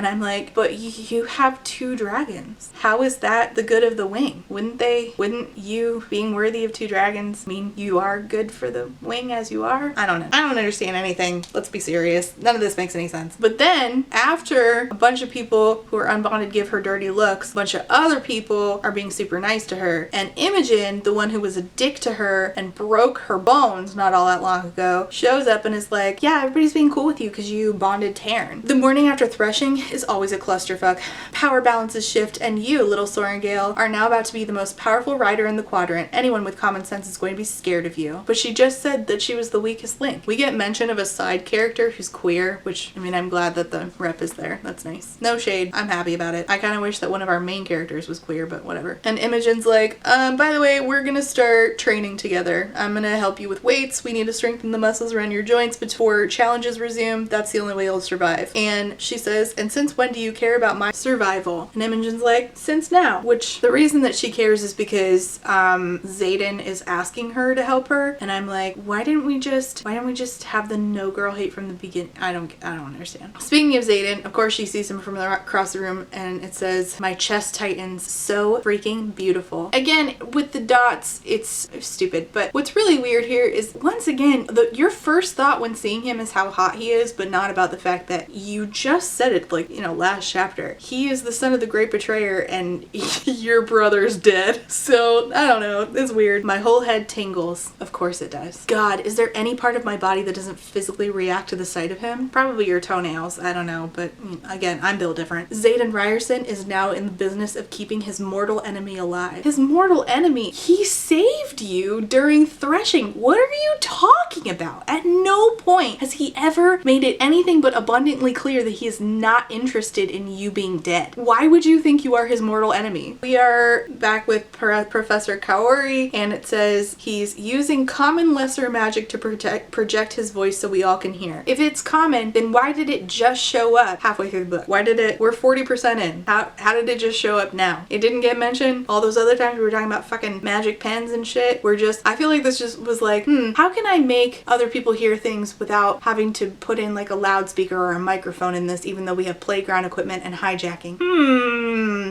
I'm like, but you have 2 dragons. How is that the good of the wing? Wouldn't you being worthy of 2 dragons mean you are good for the wing as you are? I don't know. I don't understand anything. Let's be serious. None of this makes any sense. But then after a bunch of people who are unbonded give her dirty looks, a bunch of other people are being super nice to her. And Imogen, the one who was a dick to her and broke her bones not all that long ago, shows up and is like, yeah, everybody's being cool with you because you bonded Tarn. The morning after Threshing is always a clusterfuck. Power balances shift, and you, little Sorengale, are now about to be the most powerful rider in the quadrant. Anyone with common sense is going to be scared of you. But she just said that she was the weakest link. We get mention of a side character who's queer, which, I mean, I'm glad that the rep is there. That's nice. No shade. I'm happy about it. I kind of wish that one of our main characters was queer, but whatever. And Imogen's like, by the way, we're gonna start training together. I'm gonna help you with weights. We need to strengthen the muscles around your joints before challenges resume. That's the only way you'll survive. And she says, and since when do you care about my survival? And Imogen's like, since now. Which the reason that she cares is because Zaden is asking her to help her. And I'm like, why didn't we just have the no girl hate from the beginning? I don't understand. Speaking of Zaden, of course she sees him from across the room and it says, my chest tightens. So freaking beautiful. Again, with the dots, it's stupid. But what's really weird here is, once again, your first thought when seeing him is how hot he is, but not about the fact that you just said it, like, you know, last chapter. He is the son of the great betrayer and your brother's dead. So, I don't know. It's weird. My whole head tingles. Of course it does. God, is there any part of my body that doesn't physically react to the sight of him? Probably your toenails. I don't know. But again, I'm built different. Zaden Ryerson is now in the business of keeping his mortal enemy alive. His mortal enemy? He saved you during Threshing. What are you talking about? At no point has he ever made it anything but abundantly clear that he is not interested in you being dead. Why would you think you are his mortal enemy? We are back with Professor Kaori, and it says he's using common lesser magic to project his voice so we all can hear. If it's common, then why did it just show up halfway through the book? We're 40% in. How did it just show up now? It didn't get mentioned all those other times we were talking about fucking magic pens and shit. I feel like this just was like, how can I make other people hear things without having to put in like a loudspeaker or a microphone in this, even though we have playground equipment and hijacking?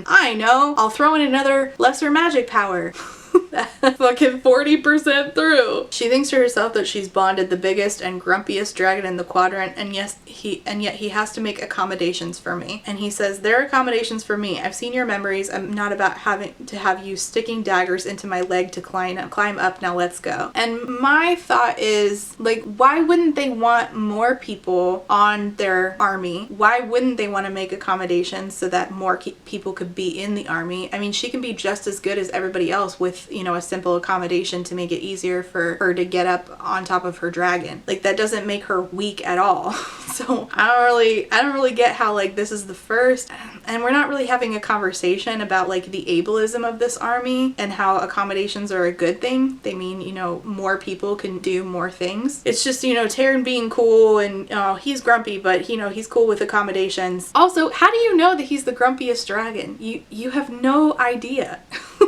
I know. I'll throw in another lesser magic power. Fucking 40% through. She thinks to herself that she's bonded the biggest and grumpiest dragon in the quadrant, and yet he has to make accommodations for me. And he says, there are accommodations for me. I've seen your memories. I'm not about having to have you sticking daggers into my leg to climb up. Now let's go. And my thought is, like, why wouldn't they want more people on their army? Why wouldn't they want to make accommodations so that more people could be in the army? I mean, she can be just as good as everybody else with, you know, a simple accommodation to make it easier for her to get up on top of her dragon. Like, that doesn't make her weak at all. So I don't really get how, like, this is the first, and we're not really having a conversation about like the ableism of this army and how accommodations are a good thing. They mean, you know, more people can do more things. It's just, you know, Taryn being cool and he's grumpy, but you know, he's cool with accommodations. Also, how do you know that he's the grumpiest dragon? You have no idea.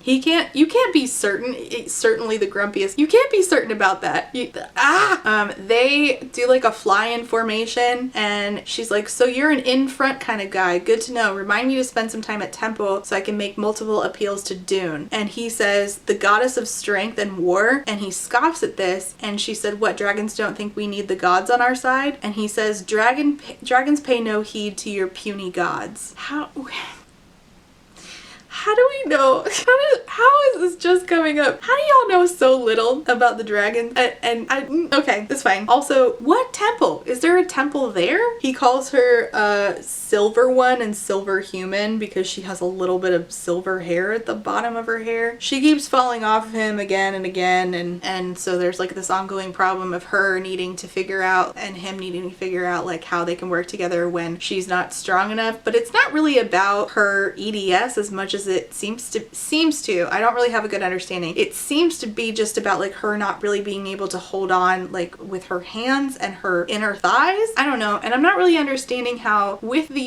You can't be certain. It's certainly the grumpiest. You can't be certain about that. They do like a fly-in formation, and she's like, so you're an in-front kind of guy. Good to know. Remind me to spend some time at temple so I can make multiple appeals to Dune. And he says, the goddess of strength and war, and he scoffs at this, and she said, what, dragons don't think we need the gods on our side? And he says, dragons pay no heed to your puny gods. How do we know? How is this just coming up? How do y'all know so little about the dragon? Okay, that's fine. Also, what temple? Is there a temple there? He calls her Silver One and Silver Human because she has a little bit of silver hair at the bottom of her hair. She keeps falling off of him again and again, and so there's like this ongoing problem of her needing to figure out and him needing to figure out like how they can work together when she's not strong enough. But it's not really about her EDS as much as it seems to. I don't really have a good understanding. It seems to be just about like her not really being able to hold on like with her hands and her inner thighs. I don't know, and I'm not really understanding how with the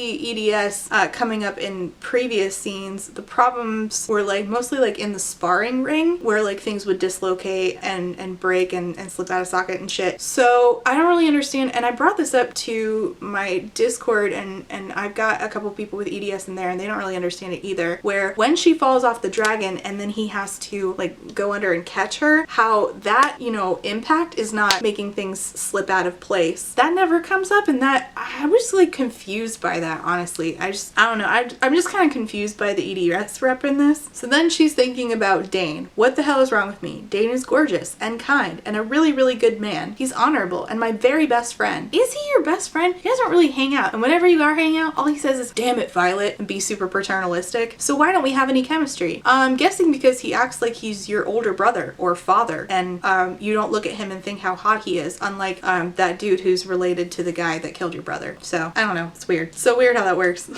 EDS coming up in previous scenes, the problems were like mostly like in the sparring ring where like things would dislocate and break and slip out of socket and shit. So I don't really understand, and I brought this up to my Discord, and I've got a couple people with EDS in there and they don't really understand it either, where when she falls off the dragon and then he has to like go under and catch her, how that, you know, impact is not making things slip out of place. That never comes up, and that I was like confused by that, honestly. I don't know. I'm just kind of confused by the EDS rep in this. So then she's thinking about Dain. What the hell is wrong with me? Dain is gorgeous and kind and a really, really good man. He's honorable and my very best friend. Is he your best friend? You guys don't really hang out, and whenever you are hanging out, all he says is, damn it, Violet, and be super paternalistic. So why don't we have any chemistry? I'm guessing because he acts like he's your older brother or father, and you don't look at him and think how hot he is, unlike that dude who's related to the guy that killed your brother. So I don't know, it's weird. So weird how that works.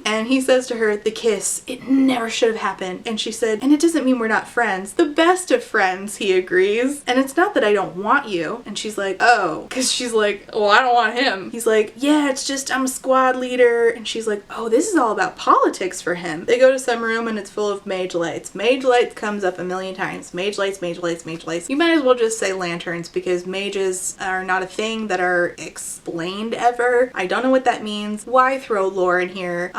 And he says to her, the kiss, it never should have happened. And she said, and it doesn't mean we're not friends. The best of friends, he agrees. And it's not that I don't want you. And she's like, oh, because she's like, well, I don't want him. He's like, yeah, it's just I'm a squad leader. And she's like, oh, this is all about politics for him. They go to some room and it's full of mage lights. Mage lights comes up a million times. Mage lights, mage lights, mage lights. You might as well just say lanterns, because mages are not a thing that are explained ever. I don't know what that means. Why throw lore in here?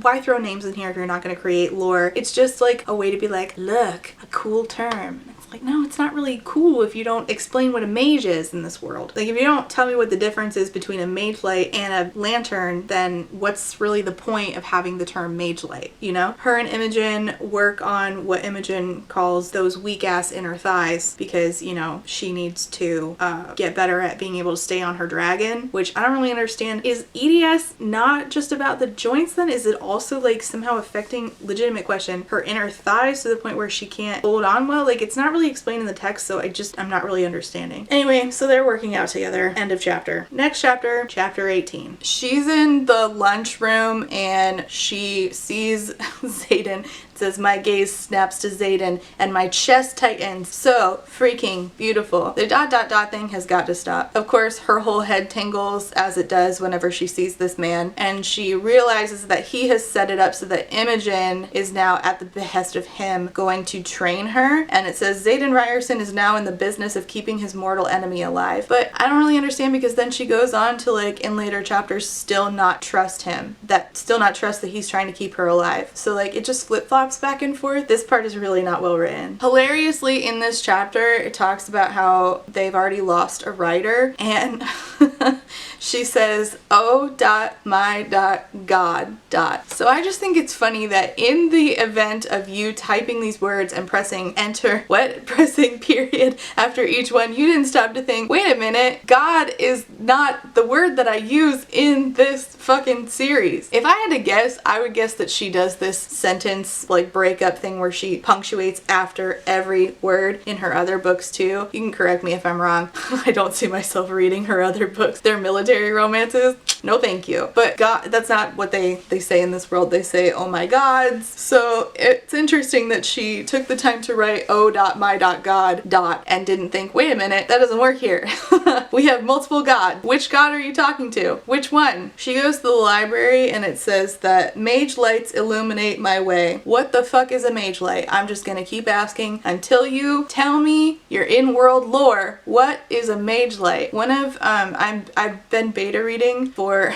Why throw names in here if you're not going to create lore? It's just like a way to be like, look, a cool term. Like, no, it's not really cool if you don't explain what a mage is in this world. Like, if you don't tell me what the difference is between a mage light and a lantern, then what's really the point of having the term mage light, you know? Her and Imogen work on what Imogen calls those weak-ass inner thighs because, you know, she needs to get better at being able to stay on her dragon, which I don't really understand. Is EDS not just about the joints then? Is it also, like, somehow affecting, legitimate question, her inner thighs to the point where she can't hold on well? Like, it's not really explained in the text, so I'm not really understanding. Anyway, so they're working out together. End of chapter. Next chapter, chapter 18. She's in the lunchroom and she sees Zaden. It says, my gaze snaps to Zaden and my chest tightens. So freaking beautiful. The ... thing has got to stop. Of course, her whole head tingles as it does whenever she sees this man, and she realizes that he has set it up so that Imogen is now at the behest of him going to train her. And it says, Zaden Ryerson is now in the business of keeping his mortal enemy alive. But I don't really understand, because then she goes on to, like, in later chapters, still not trust him. Still not trust that he's trying to keep her alive. So, like, it just flip-flops back and forth. This part is really not well written. Hilariously, in this chapter, it talks about how they've already lost a writer, and she says, oh.my.god. So I just think it's funny that in the event of you typing these words and pressing enter, pressing period after each one, you didn't stop to think, wait a minute, God is not the word that I use in this fucking series. If I had to guess, I would guess that she does this sentence like breakup thing where she punctuates after every word in her other books too. You can correct me if I'm wrong. I don't see myself reading her other books. They're military romances. No thank you. But God, that's not what they say in this world. They say, oh my gods. So it's interesting that she took the time to write oh.my.god. and didn't think, wait a minute, that doesn't work here. We have multiple God. Which God are you talking to? Which one? She goes to the library and it says that mage lights illuminate my way. What the fuck is a mage light? I'm just gonna keep asking until you tell me your in-world lore. What is a mage light? One of I've been beta reading for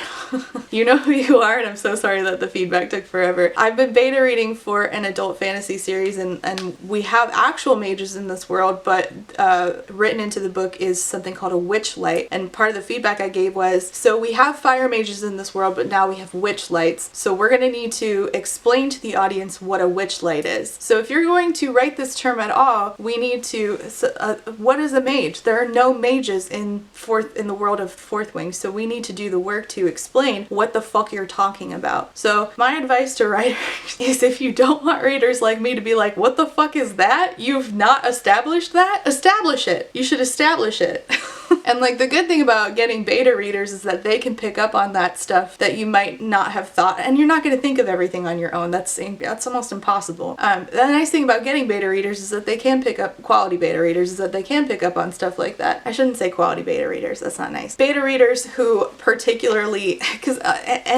you know who you are, and I'm so sorry that the feedback took forever. I've been beta reading for an adult fantasy series, and we have actual mages in this world, but written into the book is something called a witch light. And part of the feedback I gave was, so we have fire mages in this world, but now we have witch lights. So we're gonna need to explain to the audience what a witch light is. So if you're going to write this term at all, we need to, what is a mage? There are no mages in the world of Fourth Wing, so we need to do the work to explain what the fuck you're talking about. So my advice to writers is, if you don't want readers like me to be like, what the fuck is that? You've not established that? Establish it. You should establish it. And like the good thing about getting beta readers is that they can pick up on that stuff that you might not have thought, and you're not going to think of everything on your own. That's almost impossible. The nice thing about getting beta readers is that they can pick up, quality beta readers is that they can pick up on stuff like that. I shouldn't say quality beta readers, that's not nice. Beta readers who particularly, because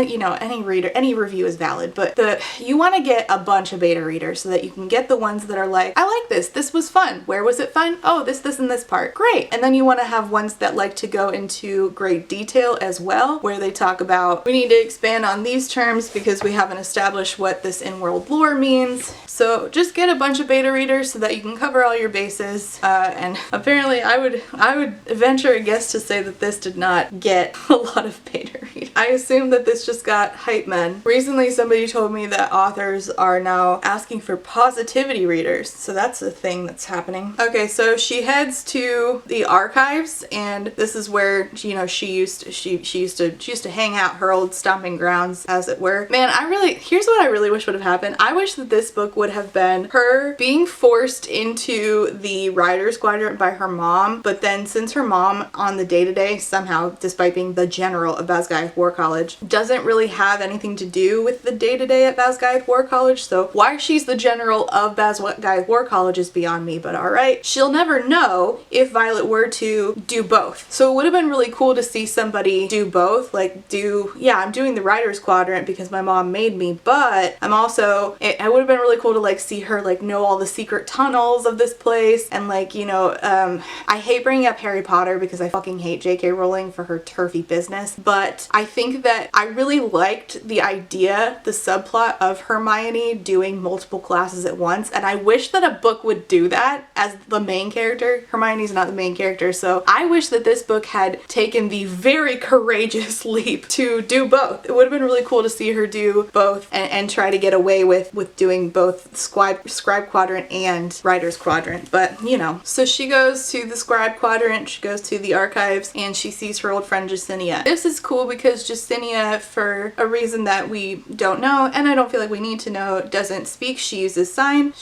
you know, any review is valid, but you want to get a bunch of beta readers so that you can get the ones that are like, I like this was fun. Where was it fun? Oh, this and this part. Great. And then you want to have ones that like to go into great detail as well, where they talk about, we need to expand on these terms because we haven't established what this in-world lore means. So just get a bunch of beta readers so that you can cover all your bases. And apparently I would venture a guess to say that this did not get a lot of beta readers. I assume that this just got hype men. Recently somebody told me that authors are now asking for positivity readers, so that's a thing that's happening. Okay, so she heads to the archives, and this is where, you know, she used to hang out, her old stomping grounds, as it were. Man, here's what I really wish would have happened. I wish that this book would have been her being forced into the writer's quadrant by her mom, but then since her mom on the day-to-day somehow, despite being the general of Basgiath War College, doesn't really have anything to do with the day-to-day at Basgiath War College, so why she's the general of Basgiath War College is beyond me, but alright. She'll never know if Violet were to do both. So it would have been really cool to see somebody do both, like I'm doing the writer's quadrant because my mom made me, but I'm also, it would have been really cool to like see her like know all the secret tunnels of this place, and like, you know, I hate bringing up Harry Potter because I fucking hate J.K. Rowling for her turfy business, but I think that I really liked the idea, the subplot of Hermione doing multiple classes at once, and I wish that a book would do that as the main character. Hermione's not the main character, so I wish that this book had taken the very courageous leap to do both. It would have been really cool to see her do both and try to get away with doing both scribe quadrant and writer's quadrant, but you know. So she goes to the scribe quadrant, she goes to the archives, and she sees her old friend Jacinia. This is cool because Jacinia, for a reason that we don't know, and I don't feel like we need to know, doesn't speak. She uses sign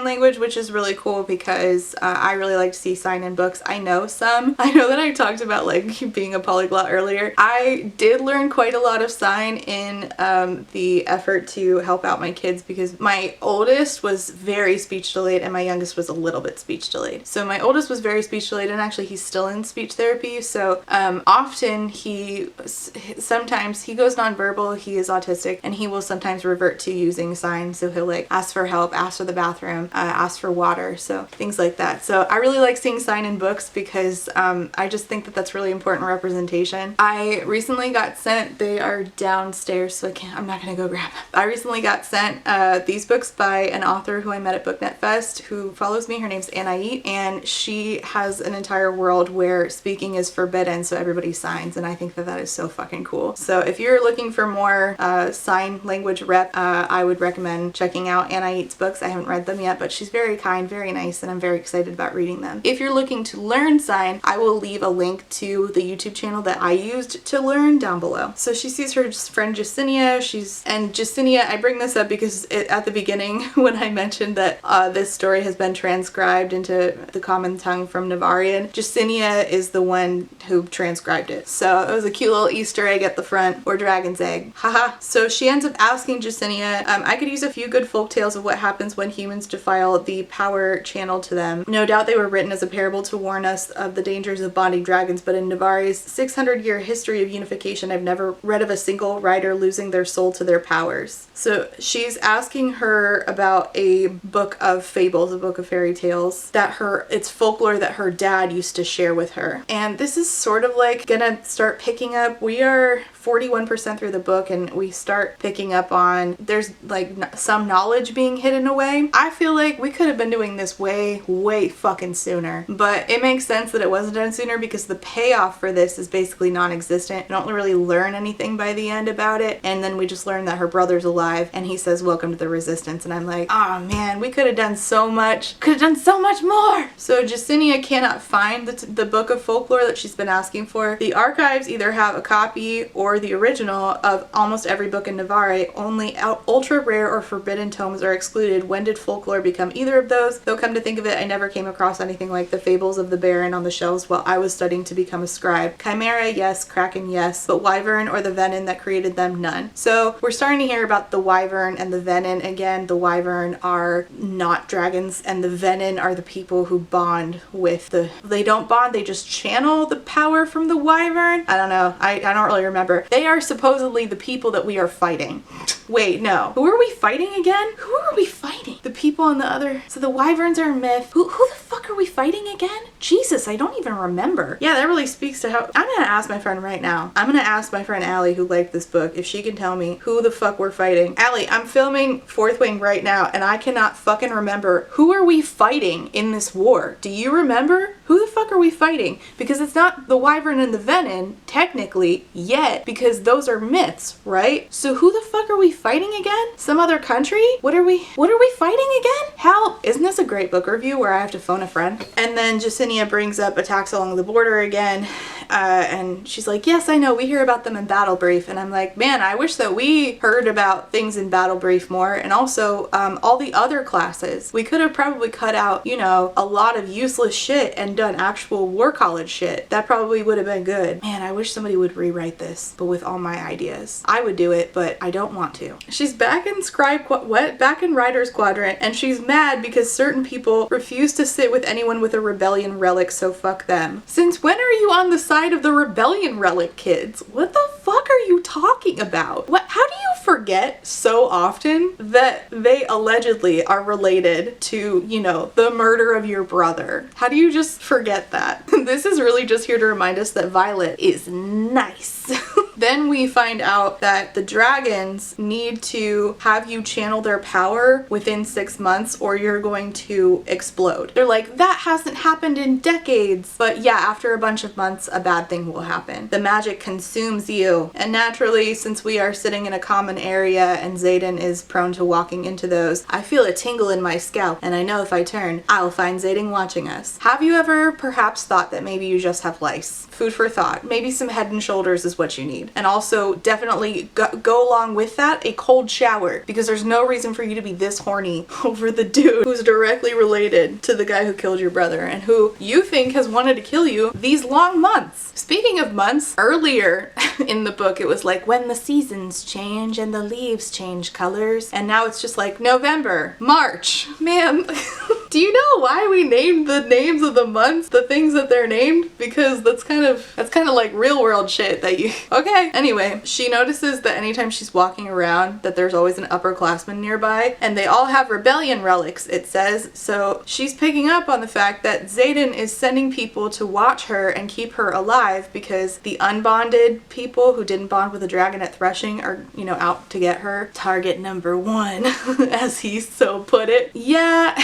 language, which is really cool because I really like to see sign in books. I know that I talked about like being a polyglot earlier. I did learn quite a lot of sign in the effort to help out my kids because my oldest was very speech delayed and my youngest was a little bit speech delayed. So my oldest was very speech delayed, and actually he's still in speech therapy, so often sometimes he goes nonverbal, he is autistic, and he will sometimes revert to using signs. So he'll like ask for help, ask for the bathroom, ask for water, so things like that. So I really like seeing sign in books because I just think that that's really important representation. I recently got sent, they are downstairs, so I'm not gonna go grab them. I recently got sent these books by an author who I met at BookNet Fest who follows me. Her name's Anait, and she has an entire world where speaking is forbidden, so everybody signs, and I think that that is so fucking cool. So if you're looking for more sign language rep, I would recommend checking out Anait's books. I haven't read them yet, but she's very kind, very nice, and I'm very excited about reading them. If you're looking to learn sign, I will leave a link to the YouTube channel that I used to learn down below. So she sees her friend Justinia, and Justinia, I bring this up because at the beginning when I mentioned that this story has been transcribed into the common tongue from Navarian, Justinia is the one who transcribed it. So it was a cute little Easter egg at the front, or dragon's egg. Haha. So she ends up asking Justinia, I could use a few good folk tales of what happens when humans defile the power channeled to them. No doubt they were written as a parable to warn us of the dangers of bonding dragons, but in Navari's 600-year history of unification, I've never read of a single rider losing their soul to their powers. So she's asking her about a book of fables, a book of fairy tales, that it's folklore that her dad used to share with her. And this is sort of like gonna start picking up. We are 41% through the book and we start picking up on there's like some knowledge being hidden away. I feel like we could have been doing this way fucking sooner, but it makes sense that it wasn't done sooner because the payoff for this is basically non-existent. You don't really learn anything by the end about it, and then we just learn that her brother's alive and he says welcome to the resistance, and I'm like, oh man, we could have done so much, more. So Justinia cannot find the book of folklore that she's been asking for. The archives either have a copy or the original of almost every book in Navarre. Only ultra rare or forbidden tomes are excluded. When did folklore become either of those? Though come to think of it, I never came across anything like the fables of the Baron on the shelves while I was studying to become a scribe. Chimera, yes. Kraken, yes. But wyvern or the venin that created them, none. So we're starting to hear about the wyvern and the venin. Again, the wyvern are not dragons and the venin are the people who bond with they don't bond, they just channel the power from the wyvern. I don't know. I don't really remember. They are supposedly the people that we are fighting. Wait, no. Who are we fighting again? Who are we fighting? The people on the other... So the wyverns are a myth. Who the fuck are we fighting again? Jesus, I don't even remember. Yeah, that really speaks to how... I'm gonna ask my friend right now. I'm gonna ask my friend Allie, who liked this book, if she can tell me who the fuck we're fighting. Allie, I'm filming Fourth Wing right now, and I cannot fucking remember. Who are we fighting in this war? Do you remember? Who the fuck are we fighting? Because it's not the wyvern and the venin, technically, yet, because those are myths, right? So who the fuck are we fighting again? Some other country? What are we fighting again? Help! Isn't this a great book review where I have to phone a friend? And then Justinia brings up attacks along the border again, and she's like, yes, I know, we hear about them in Battle Brief. And I'm like, man, I wish that we heard about things in Battle Brief more, and also all the other classes. We could have probably cut out, you know, a lot of useless shit and done actual war college shit. That probably would have been good. Man, I wish somebody would rewrite this, but with all my ideas. I would do it, but I don't want to. She's back in back in Rider's Quadrant, and she's mad because certain people refuse to sit with anyone with a rebellion relic, so fuck them. Since when are you on the side of the rebellion relic, kids? What the fuck are you talking about? How do you forget so often that they allegedly are related to, you know, the murder of your brother? How do you just forget that? This is really just here to remind us that Violet is nice. Then we find out that the dragons need to have you channel their power within 6 months or you're going to explode. They're like, that hasn't happened in decades. But yeah, after a bunch of months, a bad thing will happen. The magic consumes you. And naturally, since we are sitting in a common area and Zaden is prone to walking into those, I feel a tingle in my scalp, and I know if I turn, I'll find Zaden watching us. Have you ever perhaps thought that maybe you just have lice? Food for thought. Maybe some head and shoulders is what you need. And also definitely go along with that, a cold shower, because there's no reason for you to be this horny over the dude who's directly related to the guy who killed your brother and who you think has wanted to kill you these long months. Speaking of months, earlier in the book it was like when the seasons change and the leaves change colors, and now it's just like November, March. Man, Do you know why we named the names of the months the things that they're named? Because that's kind of like real world shit that you... Okay. Anyway, she notices that anytime she's walking around that there's always an upperclassman nearby, and they all have rebellion relics, it says. So she's picking up on the fact that Zaden is sending people to watch her and keep her alive because the unbonded people who didn't bond with the dragon at Threshing are, you know, out to get her. Target number one, as he so put it. Yeah,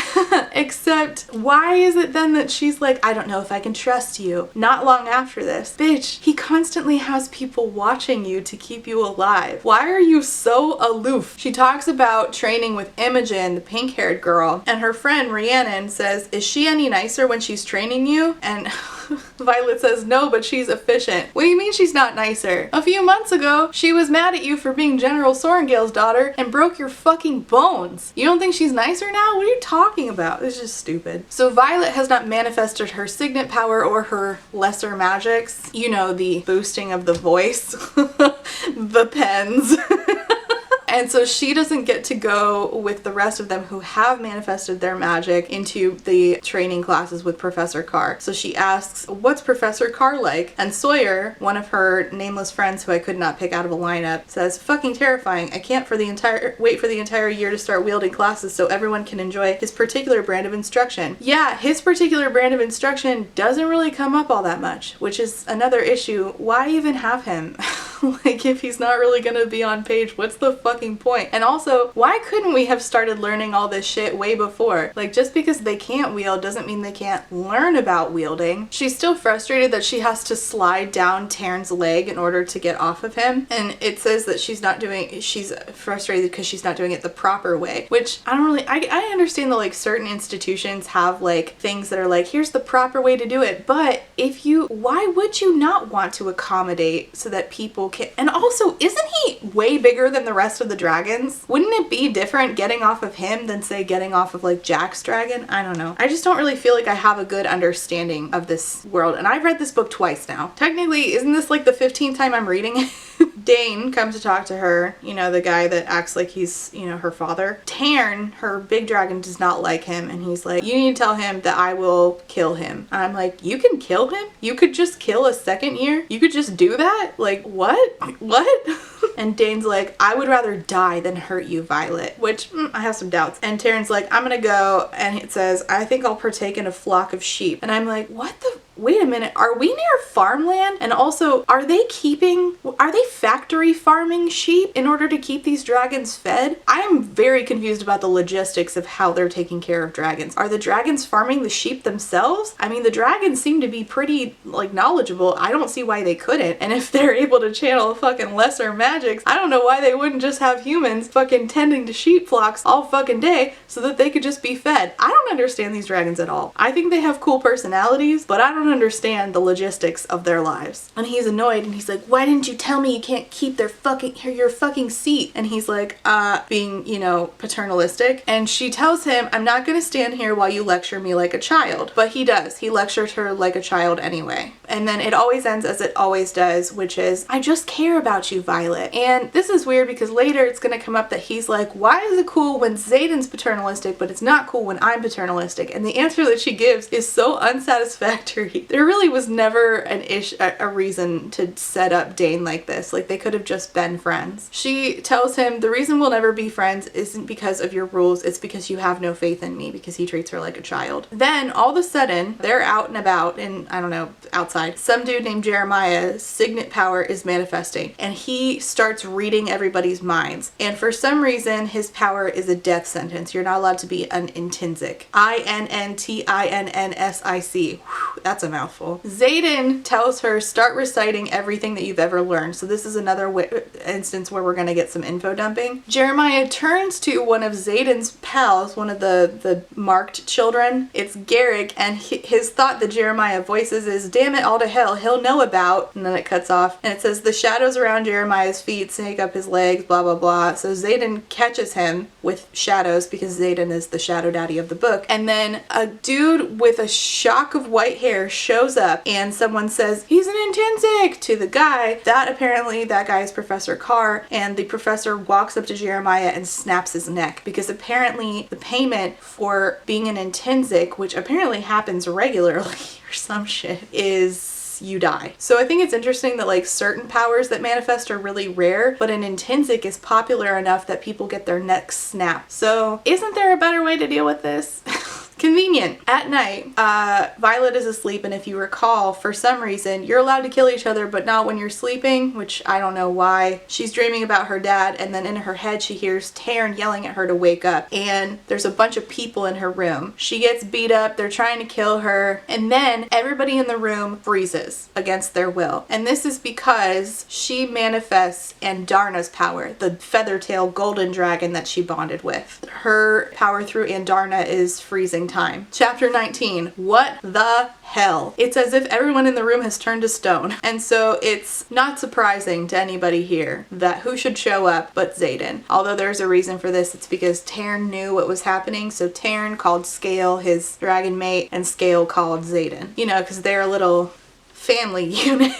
except why is it then that she's like, I don't know if I can trust you? Not long after this. Bitch, he constantly has people watching you to keep you alive. Why are you so aloof? She talks about training with Imogen, the pink-haired girl, and her friend Rhiannon says, is she any nicer when she's training you? And Violet says, no, but she's efficient. What do you mean she's not nicer? A few months ago, she was mad at you for being General Sorrengail's daughter and broke your fucking bones. You don't think she's nicer now? What are you talking about? It's just stupid. So Violet has not manifested her signet power or her lesser magics. You know, the boosting of the voice, the pens. And so she doesn't get to go with the rest of them who have manifested their magic into the training classes with Professor Carr. So she asks, what's Professor Carr like? And Sawyer, one of her nameless friends who I could not pick out of a lineup, says, fucking terrifying. I can't wait for the entire year to start wielding classes so everyone can enjoy his particular brand of instruction. Yeah, his particular brand of instruction doesn't really come up all that much, which is another issue. Why even have him? Like, if he's not really gonna be on page, what's the fucking point? And also, why couldn't we have started learning all this shit way before? Like, just because they can't wield doesn't mean they can't learn about wielding. She's still frustrated that she has to slide down Taryn's leg in order to get off of him, and it says that she's frustrated because she's not doing it the proper way, which I understand that like certain institutions have like things that are like, here's the proper way to do it, but why would you not want to accommodate so that people can? And also, isn't he way bigger than the rest of the dragons? Wouldn't it be different getting off of him than say getting off of like Jack's dragon? I don't know. I just don't really feel like I have a good understanding of this world, and I've read this book twice now. Technically, isn't this like the 15th time I'm reading it? Dain comes to talk to her, you know, the guy that acts like he's, you know, her father. Taryn, her big dragon, does not like him, and he's like, you need to tell him that I will kill him. And I'm like, you can kill him? You could just kill a second year? You could just do that? Like, what? What? And Dane's like, I would rather die than hurt you, Violet, which I have some doubts. And Taryn's like, I'm gonna go, and it says, I think I'll partake in a flock of sheep. And I'm like, what the? Wait a minute, are we near farmland? And also, are they factory farming sheep in order to keep these dragons fed? I am very confused about the logistics of how they're taking care of dragons. Are the dragons farming the sheep themselves? I mean, the dragons seem to be pretty, like, knowledgeable. I don't see why they couldn't. And if they're able to channel fucking lesser magics, I don't know why they wouldn't just have humans fucking tending to sheep flocks all fucking day so that they could just be fed. I don't understand these dragons at all. I think they have cool personalities, but I don't understand the logistics of their lives. And he's annoyed, and he's like, why didn't you tell me you can't keep your fucking seat? And he's like, being, you know, paternalistic. And she tells him, I'm not gonna stand here while you lecture me like a child. But he does. He lectures her like a child anyway. And then it always ends as it always does, which is, I just care about you, Violet. And this is weird because later it's gonna come up that he's like, why is it cool when Zaden's paternalistic, but it's not cool when I'm paternalistic? And the answer that she gives is so unsatisfactory. There really was never a reason to set up Dain like this. Like, they could have just been friends. She tells him, the reason we'll never be friends isn't because of your rules, it's because you have no faith in me, because he treats her like a child. Then all of a sudden, they're out and about in, I don't know, outside. Some dude named Jeremiah's signet power is manifesting, and he starts reading everybody's minds. And for some reason, his power is a death sentence. You're not allowed to be an intrinsic. INNTINNSIC. Whew, that's a mouthful. Zaden tells her, start reciting everything that you've ever learned. So this is another instance where we're going to get some info dumping. Jeremiah turns to one of Zaden's pals, one of the marked children. It's Garrick, and his thought that Jeremiah voices is, damn it all to hell, he'll know about, and then it cuts off, and it says, the shadows around Jeremiah's feet snake up his legs, blah blah blah. So Zaden catches him with shadows because Zaden is the shadow daddy of the book. And then a dude with a shock of white hair player shows up and someone says, he's an intrinsic to the guy, that guy is Professor Carr, and the professor walks up to Jeremiah and snaps his neck, because apparently the payment for being an intrinsic, which apparently happens regularly or some shit, is you die. So I think it's interesting that like certain powers that manifest are really rare, but an intrinsic is popular enough that people get their necks snapped. So isn't there a better way to deal with this? Convenient. At night, Violet is asleep, and if you recall, for some reason, you're allowed to kill each other, but not when you're sleeping, which I don't know why. She's dreaming about her dad, and then in her head, she hears Taryn yelling at her to wake up, and there's a bunch of people in her room. She gets beat up, they're trying to kill her, and then everybody in the room freezes against their will. And this is because she manifests Andarna's power, the feather-tailed golden dragon that she bonded with. Her power through Andarna is freezing time. Chapter 19. What the hell? It's as if everyone in the room has turned to stone. And so it's not surprising to anybody here that who should show up but Zaden. Although there's a reason for this, it's because Taryn knew what was happening. So Taryn called Scale his dragon mate, and Scale called Zaden. You know, because they're a little family unit.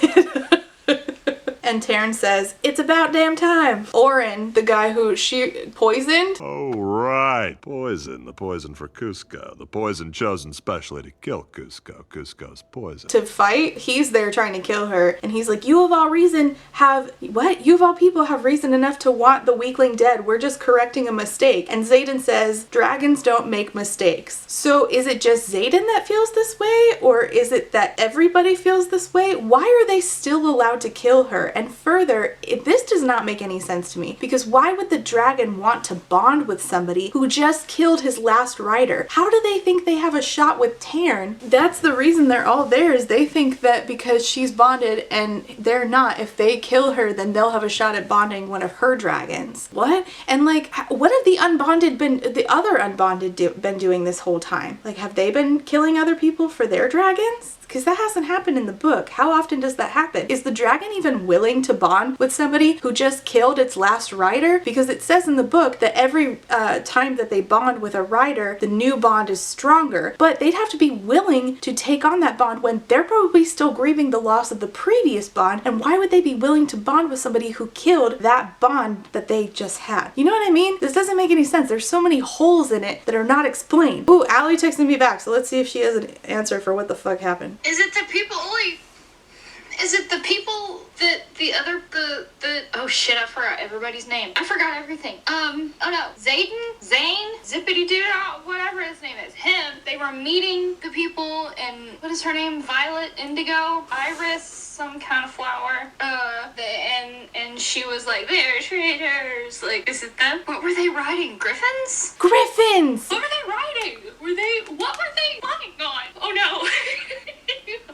And Taryn says, it's about damn time. Oren, the guy who she poisoned. Oh, right. Poison. The poison for Cusco. The poison chosen specially to kill Cusco. Cusco's poison. To fight, he's there trying to kill her. And he's like, you of all reason have, what? You of all people have reason enough to want the weakling dead. We're just correcting a mistake. And Zaden says, dragons don't make mistakes. So is it just Zaden that feels this way? Or is it that everybody feels this way? Why are they still allowed to kill her? And further, this does not make any sense to me, because why would the dragon want to bond with somebody who just killed his last rider? How do they think they have a shot with Taryn? That's the reason they're all there, is they think that because she's bonded and they're not, if they kill her, then they'll have a shot at bonding one of her dragons. What? And like, what have the other unbonded been doing this whole time? Like, have they been killing other people for their dragons? Because that hasn't happened in the book. How often does that happen? Is the dragon even willing to bond with somebody who just killed its last rider? Because it says in the book that every time that they bond with a rider, the new bond is stronger. But they'd have to be willing to take on that bond when they're probably still grieving the loss of the previous bond. And why would they be willing to bond with somebody who killed that bond that they just had? You know what I mean? This doesn't make any sense. There's so many holes in it that are not explained. Ooh, Allie texted me back, so let's see if she has an answer for what the fuck happened. Is it the people that oh shit, I forgot everybody's name. I forgot everything. Oh no. Zane, Zippity Doo, whatever his name is. Him. They were meeting the people in, what is her name? Violet, Indigo, Iris, some kind of flower. And she was like, they're traitors. Like, is it them? What were they riding? Griffins? Griffins! What were they riding? What were they flying on? Oh no.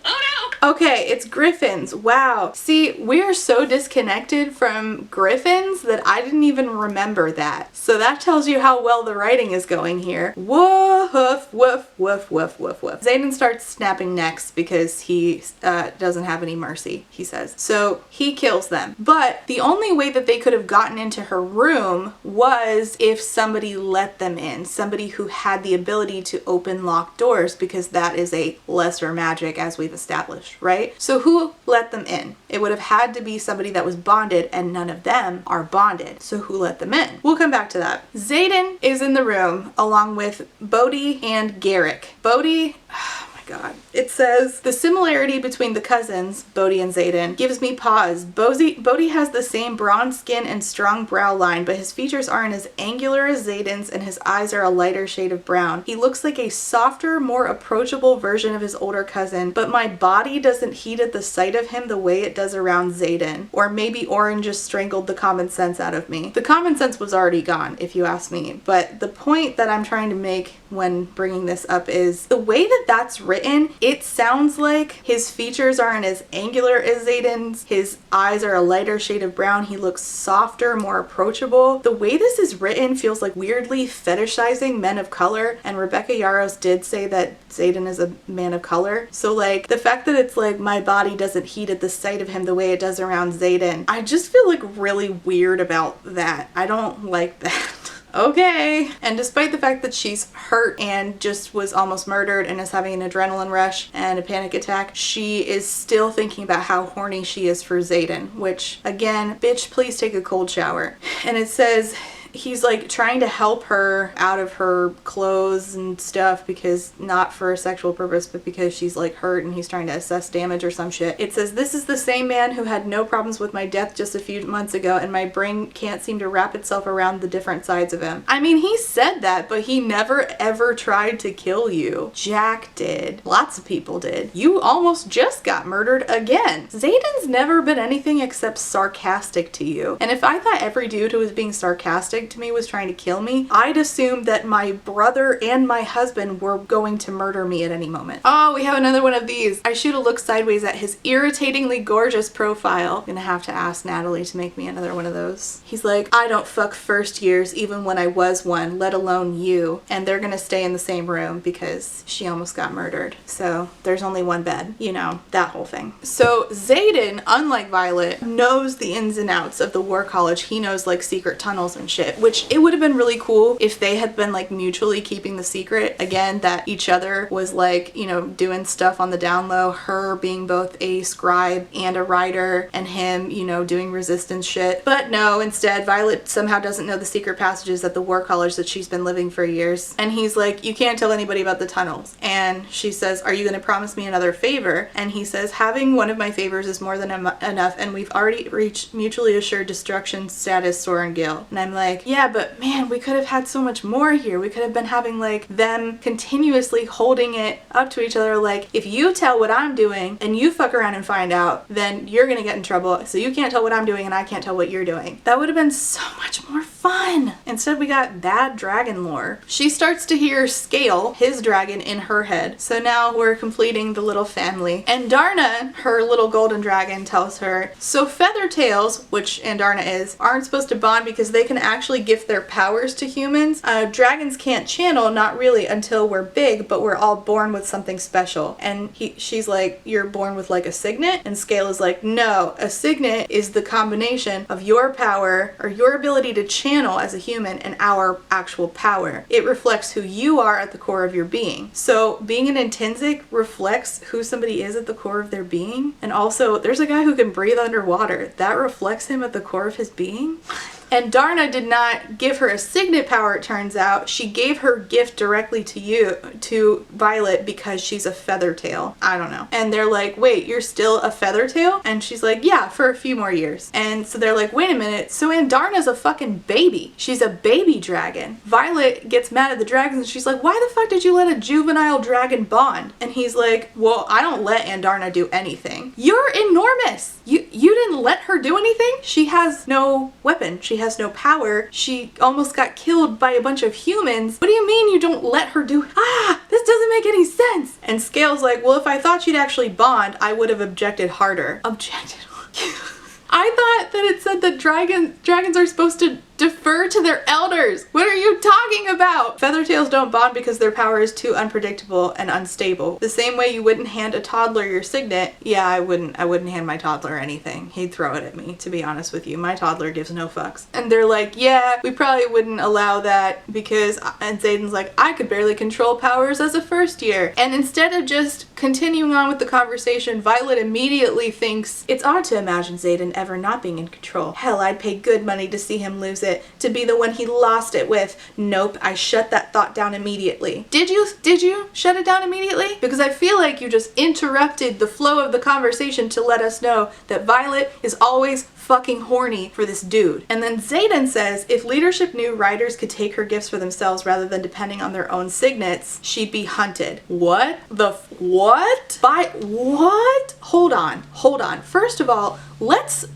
Oh no. Okay, it's griffins. Wow. See, we're so disconnected from griffins that I didn't even remember that. So that tells you how well the writing is going here. Woof, woof, woof, woof, woof, woof. Zaden starts snapping necks because he doesn't have any mercy, he says. So he kills them. But the only way that they could have gotten into her room was if somebody let them in. Somebody who had the ability to open locked doors, because that is a lesser magic, as we've established, right? So who let them in? It would have had to be somebody that was bonded, and none of them are bonded. So who let them in? We'll come back to that. Zaden is in the room along with Bodhi and Garrick. Bodhi, oh my god. It says, the similarity between the cousins, Bodhi and Zaden, gives me pause. Bodhi has the same bronze skin and strong brow line, but his features aren't as angular as Zaden's, and his eyes are a lighter shade of brown. He looks like a softer, more approachable version of his older cousin, but my body doesn't heat at the sight of him the way it does around Zaden. Or maybe Oren just strangled the common sense out of me. The common sense was already gone, if you ask me, but the point that I'm trying to make when bringing this up is the way that that's written, it sounds like his features aren't as angular as Zaden's. His eyes are a lighter shade of brown. He looks softer, more approachable. The way this is written feels like weirdly fetishizing men of color, and Rebecca Yarros did say that Zaden is a man of color. So like the fact that it's like my body doesn't heat at the sight of him the way it does around Zaden, I just feel like really weird about that. I don't like that. okay. And despite the fact that she's hurt and just was almost murdered and is having an adrenaline rush and a panic attack, she is still thinking about how horny she is for Zaden, which, again, bitch, please take a cold shower. And it says he's like trying to help her out of her clothes and stuff, because not for a sexual purpose, but because she's like hurt and he's trying to assess damage or some shit. It says, this is the same man who had no problems with my death just a few months ago, and my brain can't seem to wrap itself around the different sides of him. I mean, he said that, but he never ever tried to kill you. Jack did. Lots of people did. You almost just got murdered again. Zaden's never been anything except sarcastic to you. And if I thought every dude who was being sarcastic to me was trying to kill me, I'd assume that my brother and my husband were going to murder me at any moment. Oh, we have another one of these. I shoot a look sideways at his irritatingly gorgeous profile. I'm gonna have to ask Natalie to make me another one of those. He's like, I don't fuck first years even when I was one, let alone you. And they're gonna stay in the same room because she almost got murdered. So there's only one bed, you know, that whole thing. So Zaden, unlike Violet, knows the ins and outs of the War College. He knows like secret tunnels and shit, which it would have been really cool if they had been like mutually keeping the secret. Again, that each other was like, you know, doing stuff on the down low, her being both a scribe and a writer, and him, you know, doing resistance shit. But no, instead Violet somehow doesn't know the secret passages at the War College that she's been living for years. And he's like, you can't tell anybody about the tunnels. And she says, are you going to promise me another favor? And he says, having one of my favors is more than enough, and we've already reached mutually assured destruction status, Soren Gale. And I'm like, yeah, but man, we could have had so much more here. We could have been having like them continuously holding it up to each other, like, if you tell what I'm doing and you fuck around and find out, then you're gonna get in trouble. So you can't tell what I'm doing and I can't tell what you're doing. That would have been so much more fun. Instead we got bad dragon lore. She starts to hear Scale, his dragon, in her head. So now we're completing the little family. And Darna, her little golden dragon, tells her, so Feathertails, which Andarna is, aren't supposed to bond because they can actually gift their powers to humans. Dragons can't channel, not really, until we're big, but we're all born with something special. And she's like, you're born with like a signet? And Scale is like, no, a signet is the combination of your power, or your ability to channel as a human, and our actual power. It reflects who you are at the core of your being. So being an intrinsic reflects who somebody is at the core of their being. And also, there's a guy who can breathe underwater. That reflects him at the core of his being. And Darna did not give her a signet power, it turns out. She gave her gift directly to Violet, because she's a Feathertail. I don't know. And they're like, wait, you're still a Feathertail? And she's like, yeah, for a few more years. And so they're like, wait a minute, so Andarna's a fucking baby. She's a baby dragon. Violet gets mad at the dragons and she's like, why the fuck did you let a juvenile dragon bond? And he's like, well, I don't let Andarna do anything. You're enormous. You didn't let her do anything? She has no weapon. She has no power. She almost got killed by a bunch of humans. What do you mean you don't let her do? This doesn't make any sense. And Scale's like, well, if I thought she'd actually bond, I would have objected harder. Objected? I thought that it said that dragons are supposed to defer to their elders. What are you talking about? Feathertails don't bond because their power is too unpredictable and unstable. The same way you wouldn't hand a toddler your signet. Yeah, I wouldn't hand my toddler anything. He'd throw it at me, to be honest with you. My toddler gives no fucks. And they're like, yeah, we probably wouldn't allow that because, and Zaden's like, I could barely control powers as a first year. And instead of just continuing on with the conversation, Violet immediately thinks, it's odd to imagine Zaden ever not being in control. Hell, I'd pay good money to see him lose it, to be the one he lost it with. Nope, I shut that thought down immediately. Did you shut it down immediately? Because I feel like you just interrupted the flow of the conversation to let us know that Violet is always fucking horny for this dude. And then Zaden says if leadership knew riders could take her gifts for themselves rather than depending on their own signets, she'd be hunted. What? What? By what? Hold on. First of all, let's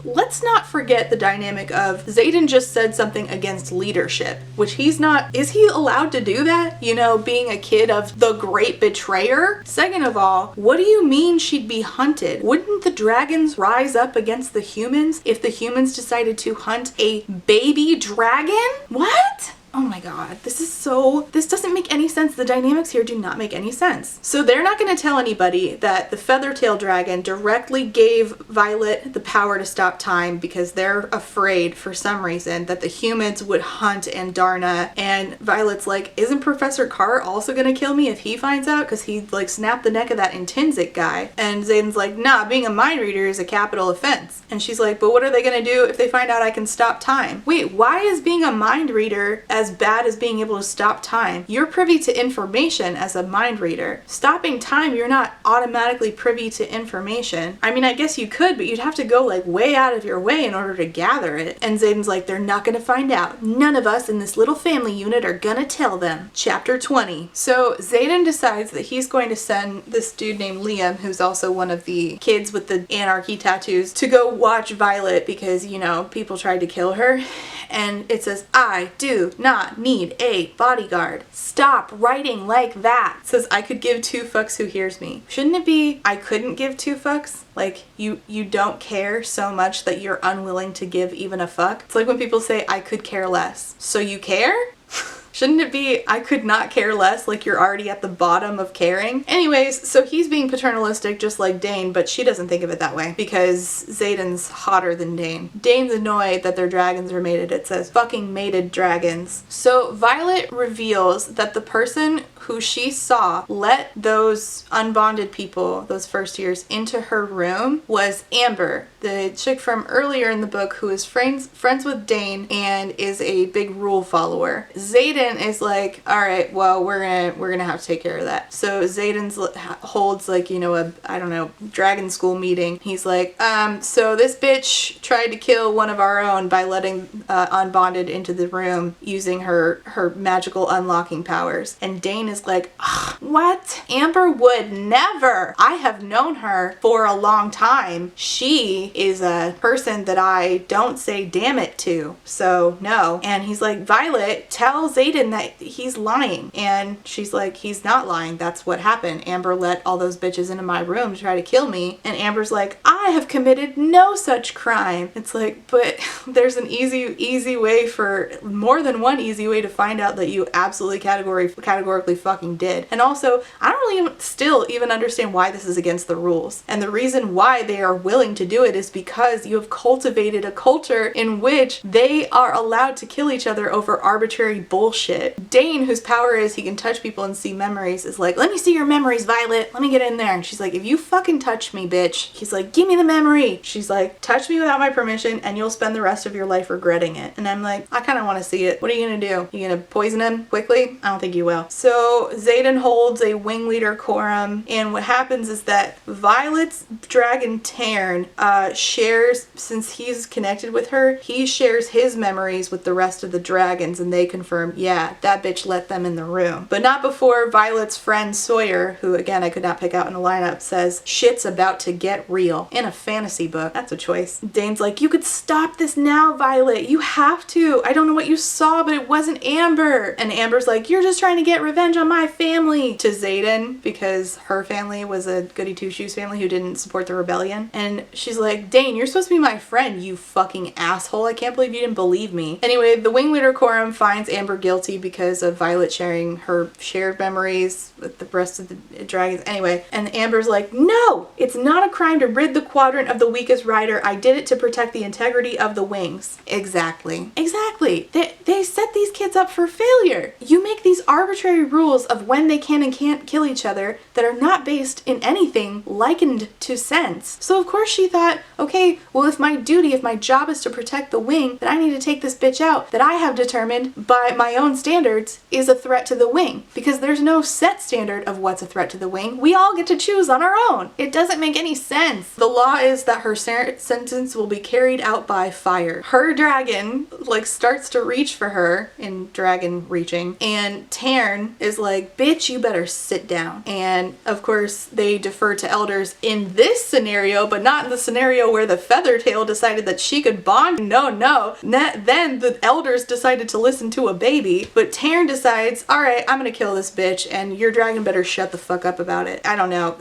not forget the dynamic of Zaden just said something against leadership, which he's not. Is he allowed to do that? You know, being a kid of the great betrayer? Second of all, what do you mean she'd be hunted? Wouldn't the dragons rise up against the humans if the humans decided to hunt a baby dragon? What? oh my god, this doesn't make any sense. The dynamics here do not make any sense. So they're not going to tell anybody that the feather-tailed dragon directly gave Violet the power to stop time because they're afraid for some reason that the humans would hunt Andarna. And Violet's like, isn't Professor Carr also going to kill me if he finds out? Because he like snapped the neck of that Intrinsic guy. And Zaden's like, nah, being a mind reader is a capital offense. And she's like, but what are they going to do if they find out I can stop time? Wait, why is being a mind reader as bad as being able to stop time? You're privy to information as a mind reader. Stopping time, you're not automatically privy to information. I mean, I guess you could, but you'd have to go like way out of your way in order to gather it. And Zaden's like, they're not going to find out. None of us in this little family unit are going to tell them. Chapter 20. So Zaden decides that he's going to send this dude named Liam, who's also one of the kids with the anarchy tattoos, to go watch Violet because, you know, people tried to kill her. And it says, I do not need a bodyguard. Stop writing like that. It says, I could give 2 fucks who hears me. Shouldn't it be, I couldn't give 2 fucks? Like, you don't care so much that you're unwilling to give even a fuck? It's like when people say, I could care less. So you care? Shouldn't it be, I could not care less, like you're already at the bottom of caring? Anyways, so he's being paternalistic just like Dain, but she doesn't think of it that way because Zaden's hotter than Dain. Dain's annoyed that their dragons are mated. It says fucking mated dragons. So Violet reveals that the person who she saw let those unbonded people, those first years, into her room was Amber, the chick from earlier in the book who is friends with Dain and is a big rule follower. Zaden is like, all right, well, we're gonna have to take care of that. So Zaden holds like, you know, I don't know, dragon school meeting. He's like, so this bitch tried to kill one of our own by letting unbonded into the room using her magical unlocking powers. And Dain is like, what? Amber would never. I have known her for a long time. She is a person that I don't say damn it to. So no. And he's like, Violet, tell Zaden that he's lying. And she's like, he's not lying. That's what happened. Amber let all those bitches into my room to try to kill me. And Amber's like, I have committed no such crime. It's like, but there's an easy way, for more than one easy way, to find out that you absolutely categorically fucking did. And also, I don't really still even understand why this is against the rules. And the reason why they are willing to do it is because you have cultivated a culture in which they are allowed to kill each other over arbitrary bullshit. Dain, whose power is he can touch people and see memories, is like, let me see your memories, Violet. Let me get in there. And she's like, if you fucking touch me, bitch. He's like, give me the memory. She's like, touch me without my permission and you'll spend the rest of your life regretting it. And I'm like, I kind of want to see it. What are you gonna do? You gonna poison him quickly? I don't think you will. So Zaden holds a wing leader quorum, and what happens is that Violet's dragon Tarn shares, since he's connected with her, he shares his memories with the rest of the dragons, and they confirm, yeah, that bitch let them in the room. But not before Violet's friend Sawyer, who again I could not pick out in the lineup, says shit's about to get real in a fantasy book. That's a choice. Dain's like, you could stop this now, Violet. You have to. I don't know what you saw, but it wasn't Amber. And Amber's like, you're just trying to get revenge on my family, to Zaden, because her family was a goody two-shoes family who didn't support the rebellion. And she's like, Dain, you're supposed to be my friend, you fucking asshole. I can't believe you didn't believe me. Anyway, the wing leader quorum finds Amber guilty because of Violet sharing her shared memories with the rest of the dragons. Anyway, and Amber's like, no, it's not a crime to rid the quadrant of the weakest rider. I did it to protect the integrity of the wings. Exactly. They set these kids up for failure. You make these arbitrary rules of when they can and can't kill each other that are not based in anything likened to sense. So of course she thought, okay, well, if my job is to protect the wing, then I need to take this bitch out that I have determined by my own standards is a threat to the wing, because there's no set standard of what's a threat to the wing. We all get to choose on our own. It doesn't make any sense. The law is that her sentence will be carried out by fire. Her dragon starts to reach for her in dragon reaching, and Tarn is like, bitch, you better sit down. And of course they defer to elders in this scenario, but not in the scenario where the Feathertail decided that she could bond. No. Then the elders decided to listen to a baby, but Tarn decides, all right, I'm gonna kill this bitch and your dragon better shut the fuck up about it. I don't know.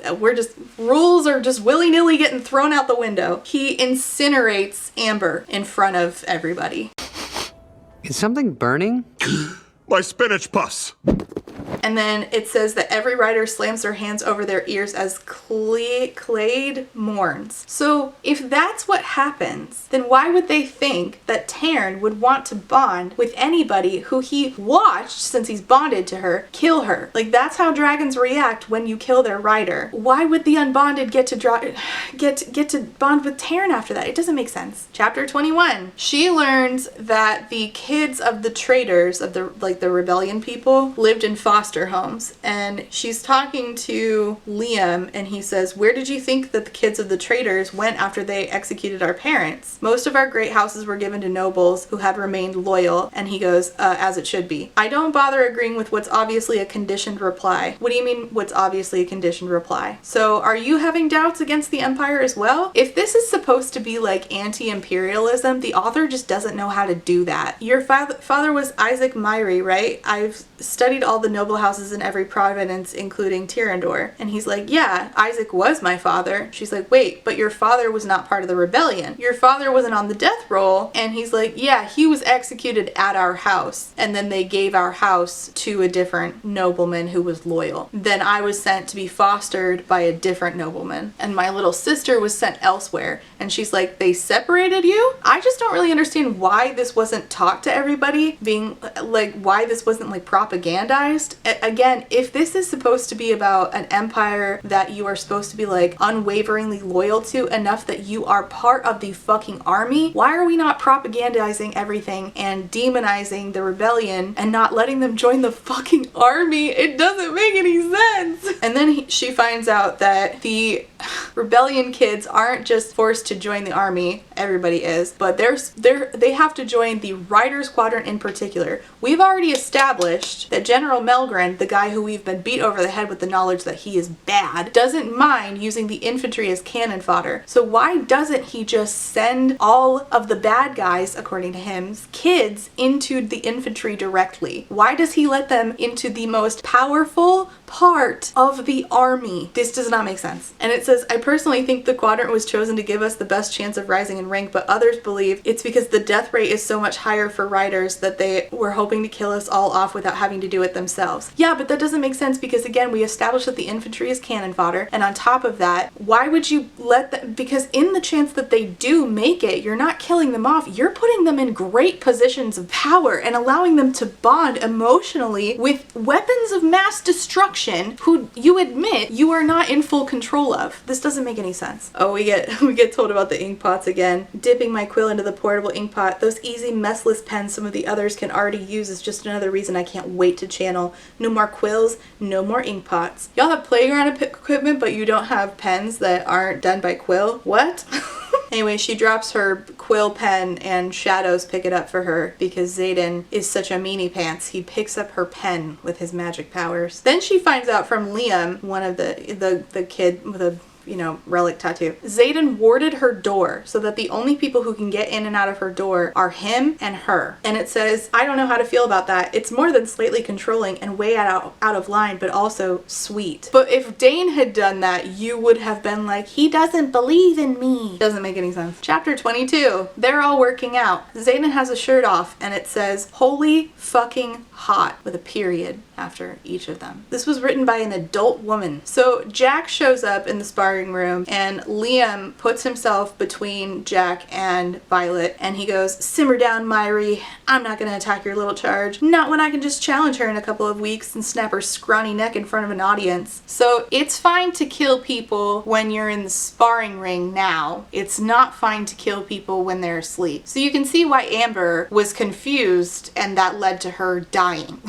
Rules are just willy-nilly getting thrown out the window. He incinerates Amber in front of everybody. Is something burning? My spinach puss! And then it says that every rider slams their hands over their ears as Clade mourns. So if that's what happens, then why would they think that Tarn would want to bond with anybody who he watched, since he's bonded to her, kill her? Like, that's how dragons react when you kill their rider. Why would the unbonded get to bond with Tarn after that? It doesn't make sense. Chapter 21. She learns that the kids of the traitors, of the rebellion people, lived in foster homes, and she's talking to Liam, and he says, "Where did you think that the kids of the traitors went after they executed our parents? Most of our great houses were given to nobles who had remained loyal." And he goes, "As it should be." I don't bother agreeing with what's obviously a conditioned reply. What do you mean, what's obviously a conditioned reply? So are you having doubts against the Empire as well? If this is supposed to be like anti-imperialism, the author just doesn't know how to do that. Your father was Isaac Myri, right? I've studied all the noble houses in every province, including Tyrandor. And he's like, "Yeah, Isaac was my father." She's like, "Wait, but your father was not part of the rebellion. Your father wasn't on the death roll." And he's like, "Yeah, he was executed at our house. And then they gave our house to a different nobleman who was loyal. Then I was sent to be fostered by a different nobleman. And my little sister was sent elsewhere." And she's like, "They separated you?" I just don't really understand why this wasn't taught to everybody, being like, why this wasn't like propagandized. Again, if this is supposed to be about an empire that you are supposed to be like unwaveringly loyal to enough that you are part of the fucking army, why are we not propagandizing everything and demonizing the rebellion and not letting them join the fucking army? It doesn't make any sense. And then she finds out that the rebellion kids aren't just forced to join the army, everybody is, but they have to join the Rider Squadron in particular. We've already established that General Melgren, the guy who we've been beat over the head with the knowledge that he is bad, doesn't mind using the infantry as cannon fodder. So why doesn't he just send all of the bad guys, according to him, kids into the infantry directly? Why does he let them into the most powerful part of the army? This does not make sense. And it says, "I personally think the quadrant was chosen to give us the best chance of rising in rank, but others believe it's because the death rate is so much higher for riders that they were hoping to kill us all off without having to do it themselves." Yeah, but that doesn't make sense because, again, we established that the infantry is cannon fodder, and on top of that, why would you let them, because in the chance that they do make it, you're not killing them off, you're putting them in great positions of power and allowing them to bond emotionally with weapons of mass destruction who you admit you are not in full control of. This doesn't make any sense. Oh, we get told about the ink pots again. "Dipping my quill into the portable ink pot. Those easy messless pens some of the others can already use is just another reason I can't wait to channel. No more quills, no more ink pots." Y'all have playground equipment, but you don't have pens that aren't done by quill? What? Anyway, she drops her quill pen and shadows pick it up for her because Zaden is such a meanie pants. He picks up her pen with his magic powers. Then she finds out from Liam, one of the kid with a relic tattoo. Zaden warded her door so that the only people who can get in and out of her door are him and her. And it says, "I don't know how to feel about that. It's more than slightly controlling and way out of line, but also sweet." But if Dain had done that, you would have been like, "He doesn't believe in me." Doesn't make any sense. Chapter 22. They're all working out. Zaden has a shirt off and it says, "Holy fucking hot," with a period after each of them. This was written by an adult woman. So Jack shows up in the sparring room and Liam puts himself between Jack and Violet and he goes, "Simmer down, Myri. I'm not gonna attack your little charge. Not when I can just challenge her in a couple of weeks and snap her scrawny neck in front of an audience." So it's fine to kill people when you're in the sparring ring now. It's not fine to kill people when they're asleep. So you can see why Amber was confused and that led to her dying.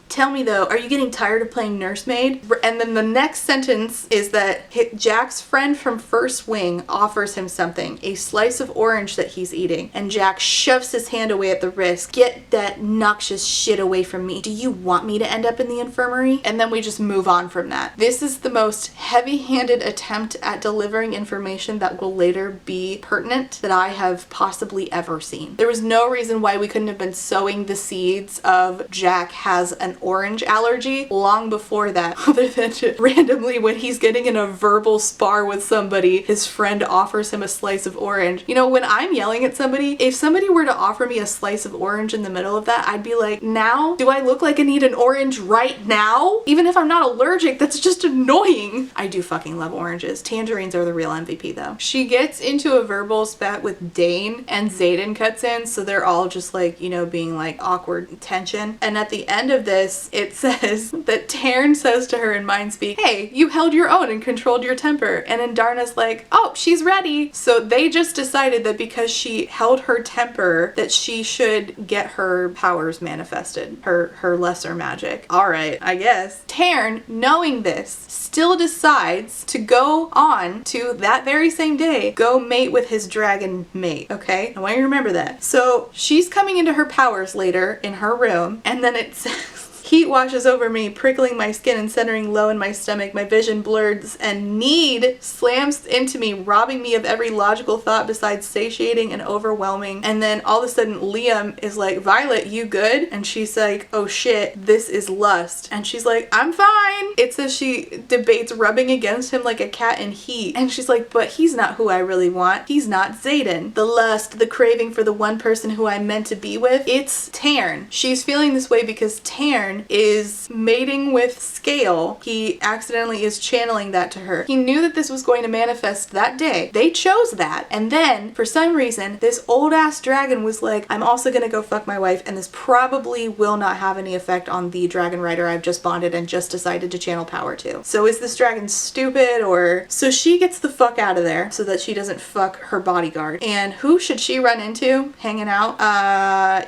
Tell me though, are you getting tired of playing nursemaid? And then the next sentence is that Jack's friend from First Wing offers him something, a slice of orange that he's eating, and Jack shoves his hand away at the wrist. "Get that noxious shit away from me. Do you want me to end up in the infirmary?" And then we just move on from that. This is the most heavy-handed attempt at delivering information that will later be pertinent that I have possibly ever seen. There was no reason why we couldn't have been sowing the seeds of Jack has an orange allergy long before that, other than randomly when he's getting in a verbal spar with somebody, his friend offers him a slice of orange. You know, when I'm yelling at somebody, if somebody were to offer me a slice of orange in the middle of that, I'd be like, now? Do I look like I need an orange right now? Even if I'm not allergic, that's just annoying. I do fucking love oranges. Tangerines are the real MVP though. She gets into a verbal spat with Dain and Zaden cuts in, so they're all just like, you know, being like awkward tension. And at the end of this, it says that Tarn says to her in Mindspeak, hey, you held your own and controlled your temper. And then Darna's like, oh, she's ready. So they just decided that because she held her temper, that she should get her powers manifested, her lesser magic. All right, I guess. Tarn, knowing this, still decides to go on to that very same day, go mate with his dragon mate, okay? I want you to remember that. So she's coming into her powers later in her room, and then it says, heat washes over me, prickling my skin and centering low in my stomach. My vision blurs and need slams into me, robbing me of every logical thought besides satiating and overwhelming. And then all of a sudden Liam is like, Violet, you good? And she's like, oh shit, this is lust. And she's like, I'm fine. It says she debates rubbing against him like a cat in heat. And she's like, but he's not who I really want. He's not Zaden. The lust, the craving for the one person who I'm meant to be with, it's Tarn. She's feeling this way because Tarn is mating with Scale. He accidentally is channeling that to her. He knew that this was going to manifest that day. They chose that. And then, for some reason, this old ass dragon was like, I'm also gonna go fuck my wife, and this probably will not have any effect on the dragon rider I've just bonded and just decided to channel power to. So is this dragon stupid or... So she gets the fuck out of there so that she doesn't fuck her bodyguard. And who should she run into hanging out?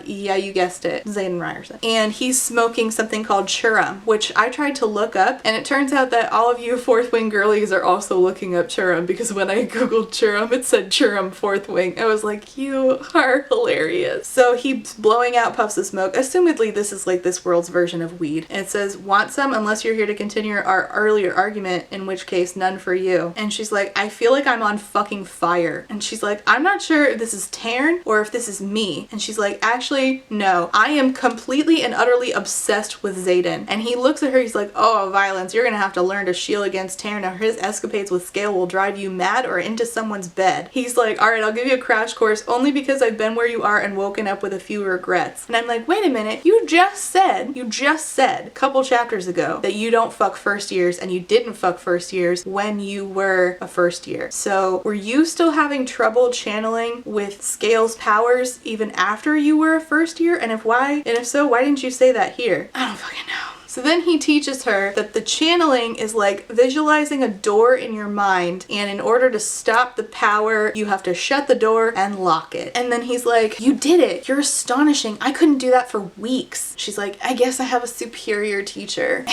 Yeah, you guessed it. Zaden Ryerson. And he's smoking something called Churum, which I tried to look up, and it turns out that all of you Fourth Wing girlies are also looking up Churum, because when I googled Churum, it said Churum Fourth Wing. I was like, you are hilarious. So he's blowing out puffs of smoke. Assumedly this is like this world's version of weed. And it says, want some unless you're here to continue our earlier argument, in which case none for you. And she's like, I feel like I'm on fucking fire. And she's like, I'm not sure if this is Tarn or if this is me. And she's like, actually, no. I am completely and utterly obsessed with Zaden. And he looks at her, he's like, oh, violence, you're gonna have to learn to shield against Tarn, or his escapades with Scale will drive you mad or into someone's bed. He's like, all right, I'll give you a crash course only because I've been where you are and woken up with a few regrets. And I'm like, wait a minute, you just said a couple chapters ago that you don't fuck first years, and you didn't fuck first years when you were a first year. So were you still having trouble channeling with Scale's powers even after you were a first year? And if so, why didn't you say that here? I don't fucking know. So then he teaches her that the channeling is like visualizing a door in your mind, and in order to stop the power, you have to shut the door and lock it. And then he's like, you did it. You're astonishing. I couldn't do that for weeks. She's like, I guess I have a superior teacher.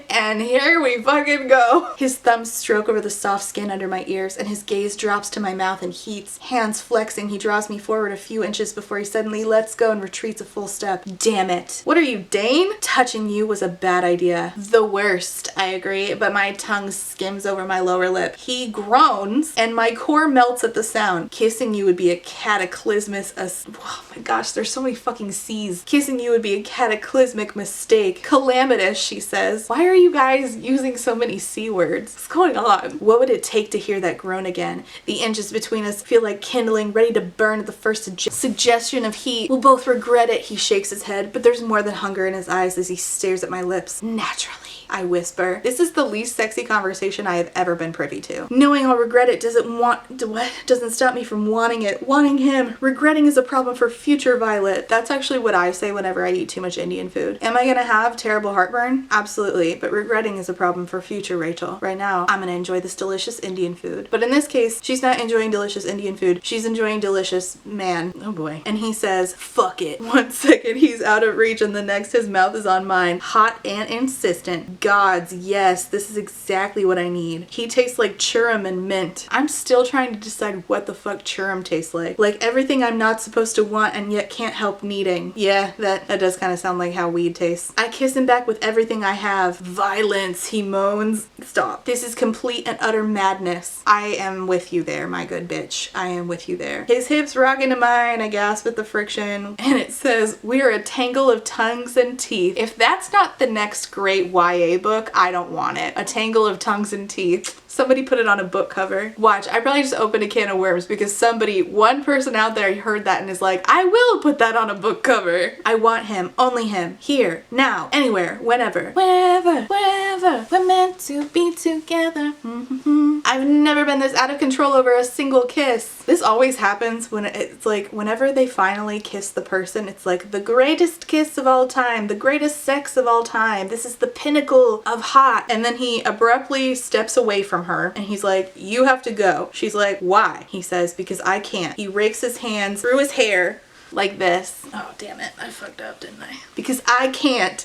And here we fucking go. His thumbs stroke over the soft skin under my ears, and his gaze drops to my mouth and heats. Hands flexing, he draws me forward a few inches before he suddenly lets go and retreats a full step. Damn it. What are you, Dain? Touching you was a bad idea. The worst, I agree, but my tongue skims over my lower lip. He groans, and my core melts at the sound. Kissing you would be a cataclysmic... Oh my gosh, there's so many fucking C's. Kissing you would be a cataclysmic mistake. Calamitous, she says. Why are you guys using so many C words? What's going on? What would it take to hear that groan again? The inches between us feel like kindling, ready to burn at the first suggestion of heat. We'll both regret it, he shakes his head, but there's more than hunger in his eyes as he stares at my lips. Naturally, I whisper. This is the least sexy conversation I have ever been privy to. Knowing I'll regret it doesn't stop me from wanting it. Wanting him. Regretting is a problem for future Violet. That's actually what I say whenever I eat too much Indian food. Am I gonna have terrible heartburn? Absolutely, but regretting is a problem for future Rachel. Right now, I'm gonna enjoy this delicious Indian food. But in this case, she's not enjoying delicious Indian food. She's enjoying delicious man. Oh boy. And he says, fuck it. 1 second he's out of reach, and the next his mouth is on mine. Hot and insistent. Gods, yes, this is exactly what I need. He tastes like Churum and mint. I'm still trying to decide what the fuck Churum tastes like. Like everything I'm not supposed to want and yet can't help needing. Yeah, that does kind of sound like how weed tastes. I kiss him back with everything I have. violence, he moans. Stop. This is complete and utter madness. I am with you there, my good bitch. I am with you there. His hips rock into mine, I gasp at the friction, and it says, "We're a tangle of tongues and teeth." If that's not the next great YA book, I don't want it. A tangle of tongues and teeth. Somebody put it on a book cover. Watch, I probably just opened a can of worms because one person out there heard that and is like, I will put that on a book cover. I want him, only him, here, now, anywhere, whenever. Wherever, wherever, we're meant to be together. I've never been this out of control over a single kiss. This always happens when it's like, whenever they finally kiss the person, it's like the greatest kiss of all time, the greatest sex of all time. This is the pinnacle of hot. And then he abruptly steps away from her and he's like, you have to go. She's like, why? He says, because I can't. He rakes his hands through his hair like this. Oh, damn it. I fucked up, didn't I? Because I can't.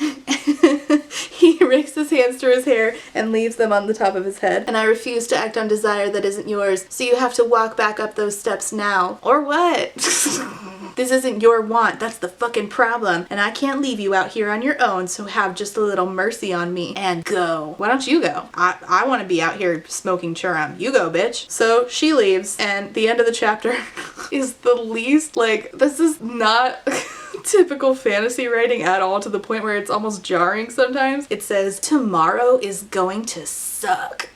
He rakes his hands through his hair and leaves them on the top of his head. And I refuse to act on desire that isn't yours. So you have to walk back up those steps now. Or what? This isn't your want. That's the fucking problem. And I can't leave you out here on your own. So have just a little mercy on me and go. Why don't you go? I want to be out here smoking churum. You go, bitch. So she leaves. And the end of the chapter is the least, like, this is not typical fantasy writing at all, to the point where it's almost jarring sometimes. It says, tomorrow is going to suck.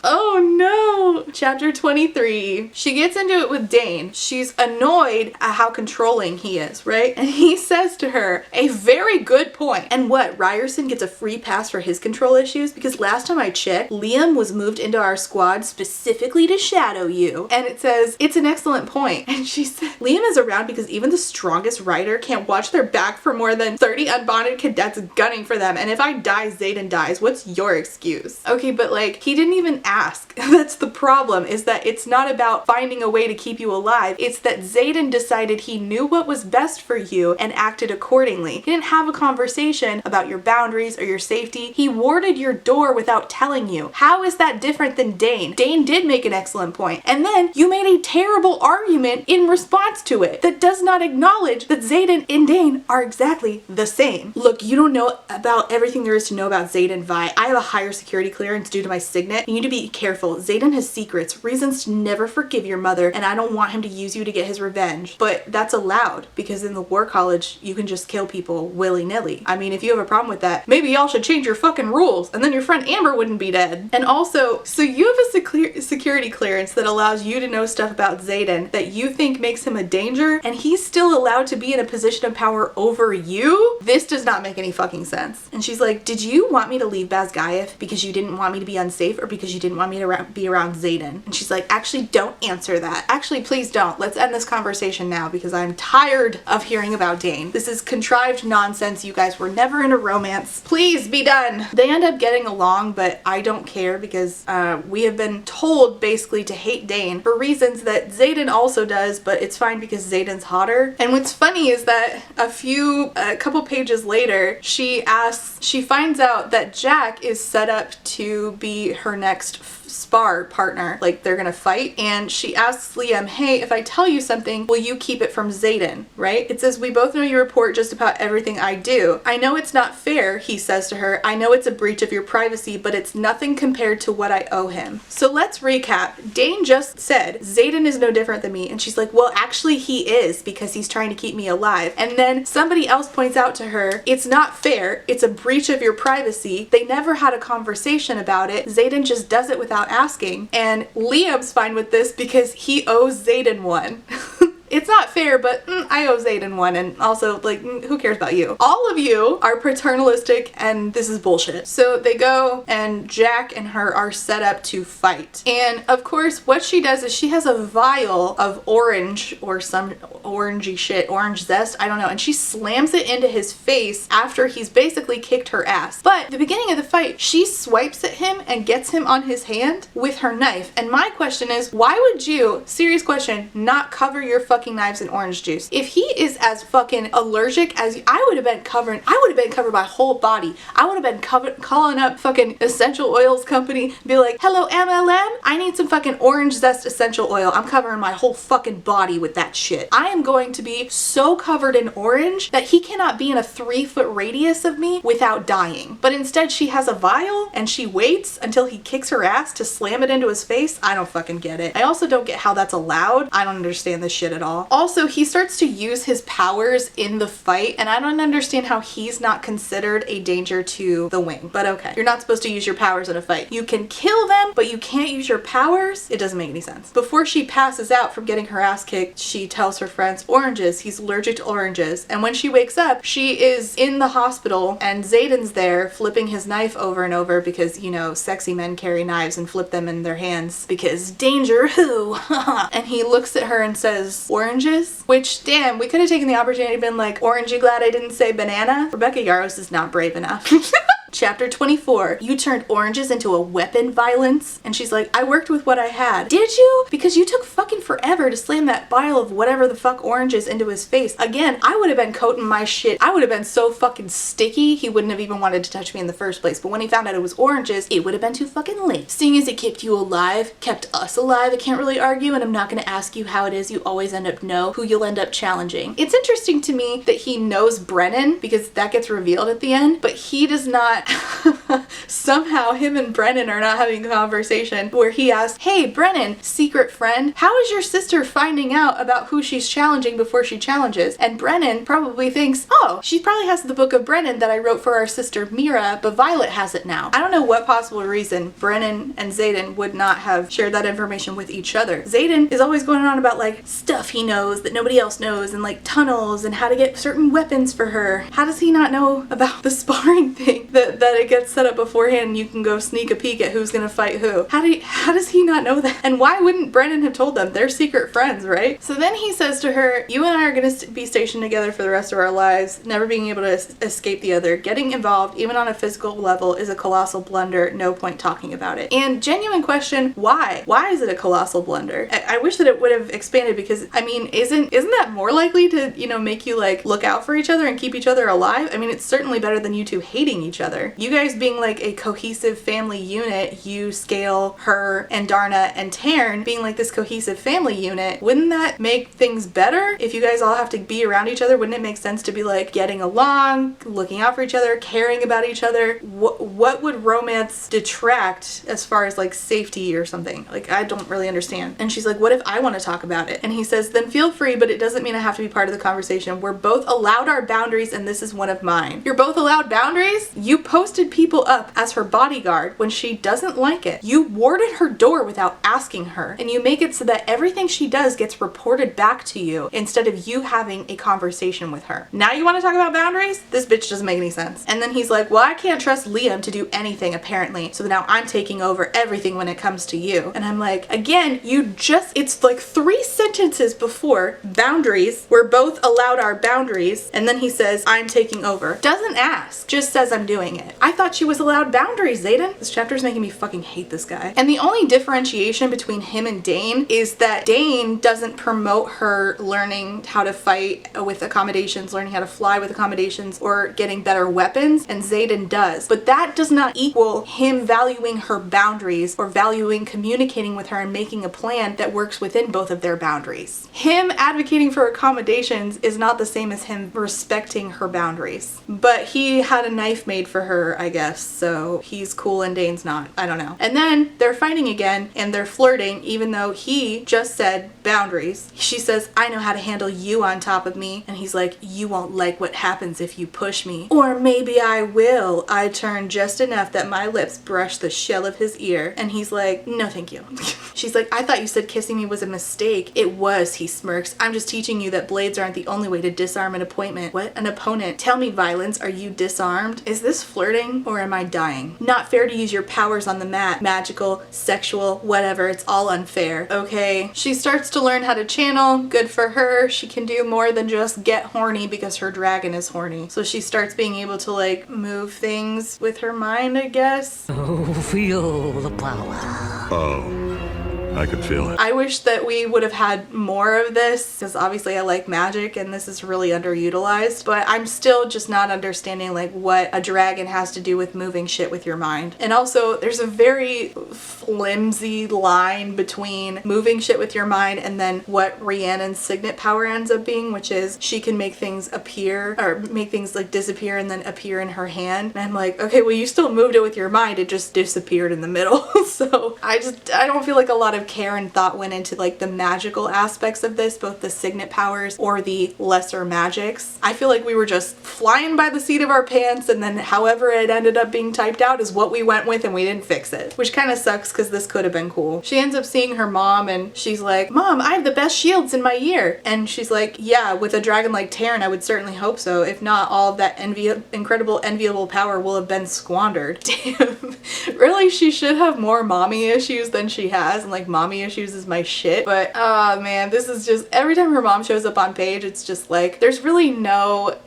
Oh no! Chapter 23. She gets into it with Dain. She's annoyed at how controlling he is, right? And he says to her, a very good point. And what, Ryerson gets a free pass for his control issues? Because last time I checked, Liam was moved into our squad specifically to shadow you. And it says, it's an excellent point. And she said, Liam is around because even the strongest rider can't watch their back for more than 30 unbonded cadets gunning for them. And if I die, Zaden dies. What's your excuse? Okay, but like, he didn't even ask. That's the problem, is that it's not about finding a way to keep you alive. It's that Zaden decided he knew what was best for you and acted accordingly. He didn't have a conversation about your boundaries or your safety. He warded your door without telling you. How is that different than Dain? Dain did make an excellent point. And then you made a terrible argument in response to it that does not acknowledge that Zaden and Dain are exactly the same. Look, you don't know about everything there is to know about Zaden, Vi. I have a higher security clearance due to my signet. You need to be careful. Zaden has secrets, reasons to never forgive your mother, and I don't want him to use you to get his revenge. But that's allowed, because in the war college, you can just kill people willy-nilly. I mean, if you have a problem with that, maybe y'all should change your fucking rules, and then your friend Amber wouldn't be dead. And also, so you have a security clearance that allows you to know stuff about Zaden that you think makes him a danger, and he's still allowed to be in a position of power over you? This does not make any fucking sense. And she's like, did you want me to leave Basgaev because you didn't want me to be unsafe, or because you didn't want me to be around Zaden? And she's like, actually, don't answer that. Actually, please don't. Let's end this conversation now, because I'm tired of hearing about Dain. This is contrived nonsense. You guys were never in a romance. Please be done. They end up getting along, but I don't care, because we have been told basically to hate Dain for reasons that Zaden also does, but it's fine because Zaden's hotter. And what's funny is that a couple pages later, she finds out that Jack is set up to be her next spar partner, like they're gonna fight, and she asks Liam, hey, if I tell you something, will you keep it from Zaden, right? It says, we both know you report just about everything I do. I know it's not fair, he says to her. I know it's a breach of your privacy, but it's nothing compared to what I owe him. So let's recap. Dain just said, Zaden is no different than me, and she's like, well, actually he is, because he's trying to keep me alive. And then somebody else points out to her, it's not fair, it's a breach of your privacy. They never had a conversation about it. Zaden just does it without asking, and Liam's fine with this because he owes Zaden one. It's not fair, but I owe Zaden one, and also, like, who cares about you? All of you are paternalistic, and this is bullshit. So they go, and Jack and her are set up to fight. And, of course, what she does is she has a vial of orange, or some orangey shit, orange zest, I don't know, and she slams it into his face after he's basically kicked her ass. But at the beginning of the fight, she swipes at him and gets him on his hand with her knife. And my question is, why would you, serious question, not cover your fucking fucking knives and orange juice. If he is as fucking allergic as you, I would have been covered my whole body. I would have been calling up fucking essential oils company, be like, hello MLM, I need some fucking orange zest essential oil. I'm covering my whole fucking body with that shit. I am going to be so covered in orange that he cannot be in a 3-foot radius of me without dying. But instead she has a vial and she waits until he kicks her ass to slam it into his face. I don't fucking get it. I also don't get how that's allowed. I don't understand this shit at all. Also, he starts to use his powers in the fight, and I don't understand how he's not considered a danger to the wing. But okay, you're not supposed to use your powers in a fight. You can kill them, but you can't use your powers? It doesn't make any sense. Before she passes out from getting her ass kicked, she tells her friends, oranges, he's allergic to oranges. And when she wakes up, she is in the hospital and Zaden's there flipping his knife over and over because, you know, sexy men carry knives and flip them in their hands because danger who? And he looks at her and says, oranges? Which, damn, we could have taken the opportunity to been like, orange, you glad I didn't say banana? Rebecca Yarros is not brave enough. Chapter 24, you turned oranges into a weapon, Violence. And she's like, I worked with what I had. Did you? Because you took fucking forever to slam that vial of whatever the fuck oranges into his face. Again, I would have been coating my shit. I would have been so fucking sticky, he wouldn't have even wanted to touch me in the first place. But when he found out it was oranges, it would have been too fucking late. Seeing as it kept you alive, kept us alive, I can't really argue, and I'm not gonna ask you how it is you always end up know who you'll end up challenging. It's interesting to me that he knows Brennan, because that gets revealed at the end, but he does not. Somehow him and Brennan are not having a conversation where he asks, hey Brennan, secret friend, how is your sister finding out about who she's challenging before she challenges? And Brennan probably thinks, oh, she probably has the book of Brennan that I wrote for our sister Mira, but Violet has it now. I don't know what possible reason Brennan and Zaden would not have shared that information with each other. Zaden is always going on about like stuff he knows that nobody else knows and like tunnels and how to get certain weapons for her. How does he not know about the sparring thing that it gets set up beforehand and you can go sneak a peek at who's gonna fight who? How does he not know that? And why wouldn't Brennan have told them? They're secret friends, right? So then he says to her, you and I are gonna be stationed together for the rest of our lives, never being able to escape the other. Getting involved, even on a physical level, is a colossal blunder. No point talking about it. And genuine question, why? Why is it a colossal blunder? I wish that it would have expanded because, I mean, isn't that more likely to, you know, make you like look out for each other and keep each other alive? I mean, it's certainly better than you two hating each other. You guys being like a cohesive family unit, you, Scale, her, and Darna, and Tarn being like this cohesive family unit, wouldn't that make things better? If you guys all have to be around each other, wouldn't it make sense to be like getting along, looking out for each other, caring about each other? What would romance detract as far as like safety or something? Like, I don't really understand. And she's like, what if I want to talk about it? And he says, then feel free, but it doesn't mean I have to be part of the conversation. We're both allowed our boundaries and this is one of mine. You're both allowed boundaries? You posted people up as her bodyguard when she doesn't like it. You warded her door without asking her, and you make it so that everything she does gets reported back to you instead of you having a conversation with her. Now you want to talk about boundaries? This bitch doesn't make any sense. And then he's like, well, I can't trust Liam to do anything apparently, so now I'm taking over everything when it comes to you. And I'm like, again, it's like 3 sentences before boundaries. We're both allowed our boundaries, and then he says, I'm taking over. Doesn't ask, just says I'm doing it. I thought she was allowed boundaries, Zaden. This chapter is making me fucking hate this guy. And the only differentiation between him and Dain is that Dain doesn't promote her learning how to fight with accommodations, learning how to fly with accommodations, or getting better weapons, and Zaden does. But that does not equal him valuing her boundaries or valuing communicating with her and making a plan that works within both of their boundaries. Him advocating for accommodations is not the same as him respecting her boundaries. But he had a knife made for her, I guess, so he's cool and Dain's not. I don't know. And then they're fighting again and they're flirting even though he just said boundaries. She says, I know how to handle you on top of me. And he's like, you won't like what happens if you push me. Or maybe I will. I turn just enough that my lips brush the shell of his ear. And he's like, no thank you. She's like, I thought you said kissing me was a mistake. It was, he smirks. I'm just teaching you that blades aren't the only way to disarm an opponent. What? An opponent? Tell me, Violence, are you disarmed? Is this flirting or am I dying? Not fair to use your powers on the mat. Magical, sexual, whatever. It's all unfair. Okay. She starts to learn how to channel. Good for her. She can do more than just get horny because her dragon is horny. So she starts being able to like move things with her mind, I guess. Oh, feel the power. Oh. I could feel it. I wish that we would have had more of this, because obviously I like magic and this is really underutilized, but I'm still just not understanding like what a dragon has to do with moving shit with your mind. And also there's a very flimsy line between moving shit with your mind and then what Rhiannon's signet power ends up being, which is she can make things appear or make things like disappear and then appear in her hand. And I'm like, okay, well you still moved it with your mind, it just disappeared in the middle. So I don't feel like a lot of care and thought went into like the magical aspects of this, both the signet powers or the lesser magics. I feel like we were just flying by the seat of our pants, and then however it ended up being typed out is what we went with and we didn't fix it, which kind of sucks because this could have been cool. She ends up seeing her mom and she's like, Mom, I have the best shields in my year. And she's like, yeah, with a dragon like Taryn, I would certainly hope so. If not, all of that incredible, enviable power will have been squandered. Damn. Really, she should have more mommy issues than she has, and like mommy issues is my shit. But oh man, this is just, every time her mom shows up on page, it's just like there's really no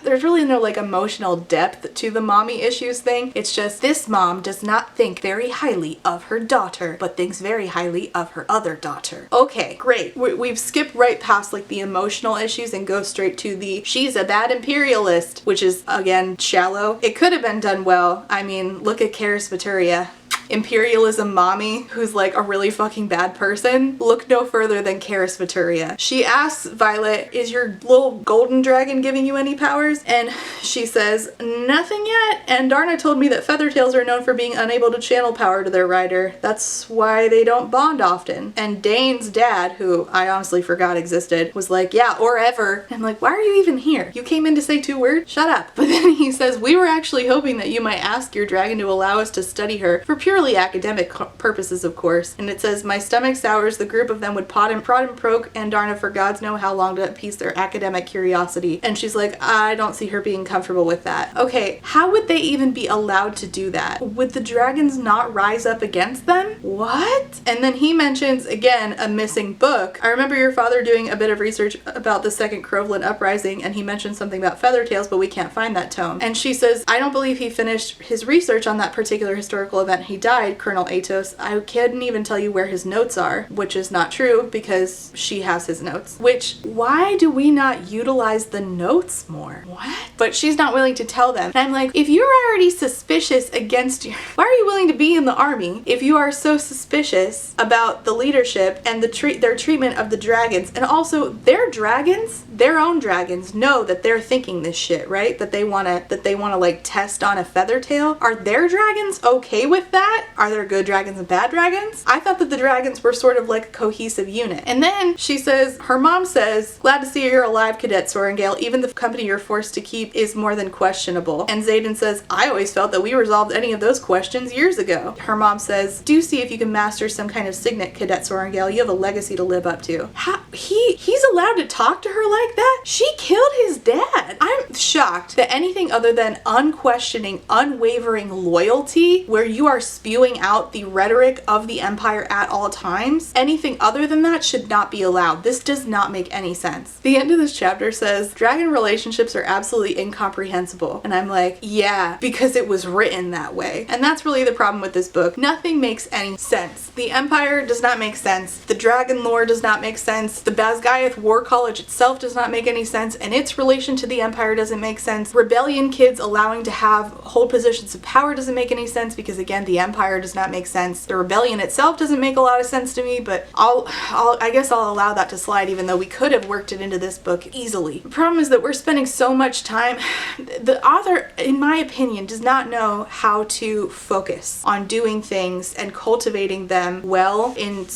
like emotional depth to the mommy issues thing. It's just this mom does not think very highly of her daughter, but thinks very highly of her other daughter. Okay, great. We've skipped right past like the emotional issues and go straight to the she's a bad imperialist, which is again shallow. It could have been done well. I mean, look at Karis Vituria. Imperialism mommy who's like a really fucking bad person. Look no further than Karis Vituria. She asks Violet, is your little golden dragon giving you any powers? And she says, nothing yet. And Darna told me that feathertails are known for being unable to channel power to their rider. That's why they don't bond often. And Dain's dad, who I honestly forgot existed, was like, yeah, or ever. I'm like, why are you even here? You came in to say 2 words? Shut up. But then he says, we were actually hoping that you might ask your dragon to allow us to study her for purely academic purposes, of course. And it says, my stomach sours, the group of them would prod and poke and Darna for gods know how long to appease their academic curiosity. And she's like, I don't see her being comfortable with that. Okay, how would they even be allowed to do that? Would the dragons not rise up against them? What? And then he mentions, again, a missing book. I remember your father doing a bit of research about the Second Croveland Uprising, and he mentioned something about feathertails, but we can't find that tome. And she says, I don't believe he finished his research on that particular historical event. He died, Colonel Atos. I couldn't even tell you where his notes are, which is not true because she has his notes. Which, why do we not utilize the notes more? What? But she's not willing to tell them. And I'm like, if you're already suspicious against your, why are you willing to be in the army if you are so suspicious about the leadership and their treatment of the dragons? And also their dragons, their own dragons, know that they're thinking this shit, right? That they wanna like test on a feathertail. Are their dragons okay with that? Are there good dragons and bad dragons? I thought that the dragons were sort of like a cohesive unit. And then she says, her mom says, glad to see you're alive, Cadet Sorengale. Even the company you're forced to keep is more than questionable. And Zaden says, I always felt that we resolved any of those questions years ago. Her mom says, do see if you can master some kind of signet, Cadet Sorengale. You have a legacy to live up to. He's allowed to talk to her like that? She killed his dad. I'm shocked that anything other than unquestioning, unwavering loyalty, where you are spewing out the rhetoric of the Empire at all times, anything other than that should not be allowed. This does not make any sense. The end of this chapter says, dragon relationships are absolutely incomprehensible. And I'm like, yeah, because it was written that way. And that's really the problem with this book. Nothing makes any sense. The Empire does not make sense. The dragon lore does not make sense. The Basgiath War College itself does not make any sense, and its relation to the Empire doesn't make sense. Rebellion kids allowing to hold positions of power doesn't make any sense because, again, the Empire does not make sense. The rebellion itself doesn't make a lot of sense to me, but I guess I'll allow that to slide, even though we could have worked it into this book easily. The problem is that we're spending so much time. The author, in my opinion, does not know how to focus on doing things and cultivating them well in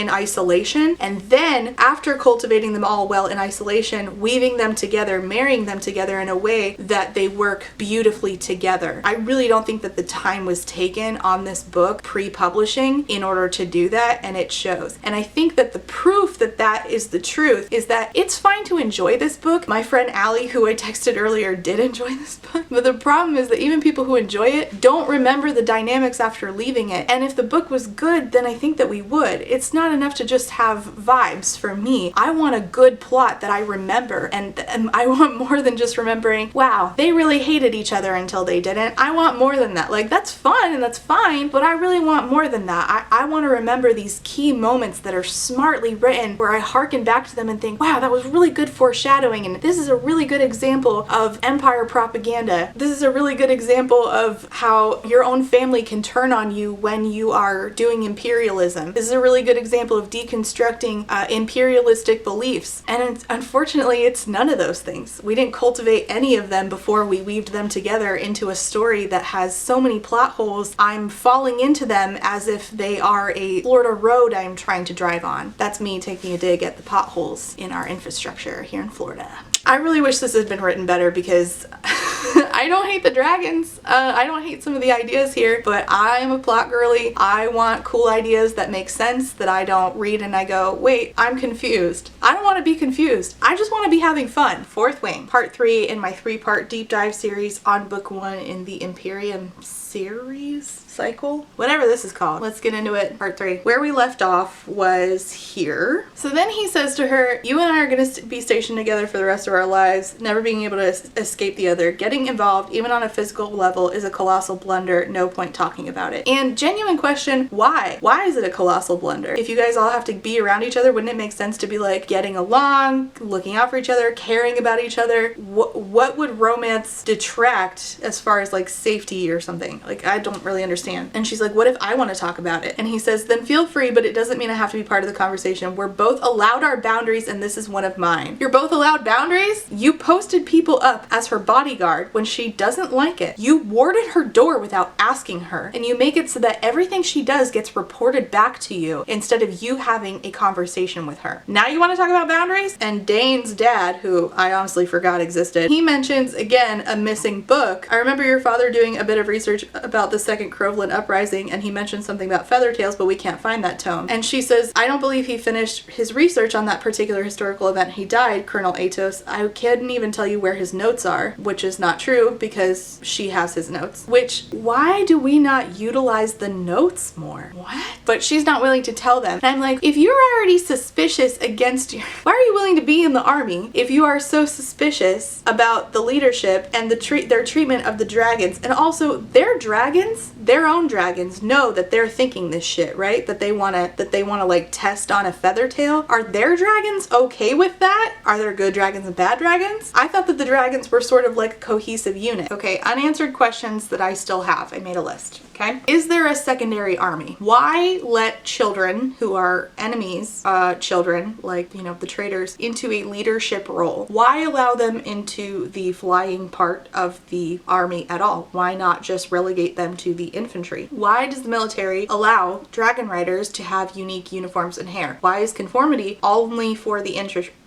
isolation, and then after cultivating them all well in isolation, weaving them together, marrying them together in a way that they work beautifully together. I really don't think that the time was taken on this book pre-publishing in order to do that, and it shows. And I think that the proof that that is the truth is that it's fine to enjoy this book. My friend Allie, who I texted earlier, did enjoy this book, but the problem is that even people who enjoy it don't remember the dynamics after leaving it. And if the book was good, then I think that we would. It's not enough to just have vibes for me. I want a good plot that I remember, and I want more than just remembering, wow, they really hated each other until they didn't. I want more than that. Like, that's fun and that's fine, but I really want more than that. I want to remember these key moments that are smartly written where I harken back to them and think, wow, that was really good foreshadowing, and this is a really good example of empire propaganda. This is a really good example of how your own family can turn on you when you are doing imperialism. This is a really good example of deconstructing imperialistic beliefs. And unfortunately, it's none of those things. We didn't cultivate any of them before we weaved them together into a story that has so many plot holes. I'm falling into them as if they are a Florida road I'm trying to drive on. That's me taking a dig at the potholes in our infrastructure here in Florida. I really wish this had been written better because I don't hate the dragons. I don't hate some of the ideas here, but I'm a plot girly. I want cool ideas that make sense, that I don't read and I go, wait, I'm confused. I don't want to be confused. I just want to be having fun. Fourth Wing, part 3 in my 3-part deep dive series on book 1 in the Imperium series cycle, whatever this is called. Let's get into it. Part 3. Where we left off was here. So then he says to her, you and I are going to be stationed together for the rest of our lives, never being able to escape the other. Getting involved, even on a physical level, is a colossal blunder. No point talking about it. And genuine question, why? Why is it a colossal blunder? If you guys all have to be around each other, wouldn't it make sense to be like getting along, looking out for each other, caring about each other? What would romance detract as far as like safety or something? Like, I don't really understand. And she's like, what if I want to talk about it? And he says, then feel free, but it doesn't mean I have to be part of the conversation. We're both allowed our boundaries, and this is one of mine. You're both allowed boundaries? You posted people up as her bodyguard when she doesn't like it. You warded her door without asking her, and you make it so that everything she does gets reported back to you instead of you having a conversation with her. Now you want to talk about boundaries? And Dain's dad, who I honestly forgot existed, he mentions again a missing book. I remember your father doing a bit of research about the Second Croveland Uprising, and he mentioned something about feather tails, but we can't find that tome. And she says, I don't believe he finished his research on that particular historical event. He died, Colonel Atos. I couldn't even tell you where his notes are, which is not true because she has his notes. Which, why do we not utilize the notes more? What? But she's not willing to tell them. And I'm like, if you're already suspicious against you, why are you willing to be in the army if you are so suspicious about the leadership and their treatment of the dragons? And also, their dragons, their own dragons, know that they're thinking this shit, right? That they wanna like test on a feather tail. Are their dragons okay with that? Are there good dragons and bad dragons? I thought that the dragons were sort of like a cohesive unit. Okay, unanswered questions that I still have. I made a list. Okay. Is there a secondary army? Why let children who are enemies, children, like, you know, the traitors, into a leadership role? Why allow them into the flying part of the army at all? Why not just relegate them to the infantry? Why does the military allow dragon riders to have unique uniforms and hair? Why is conformity only for the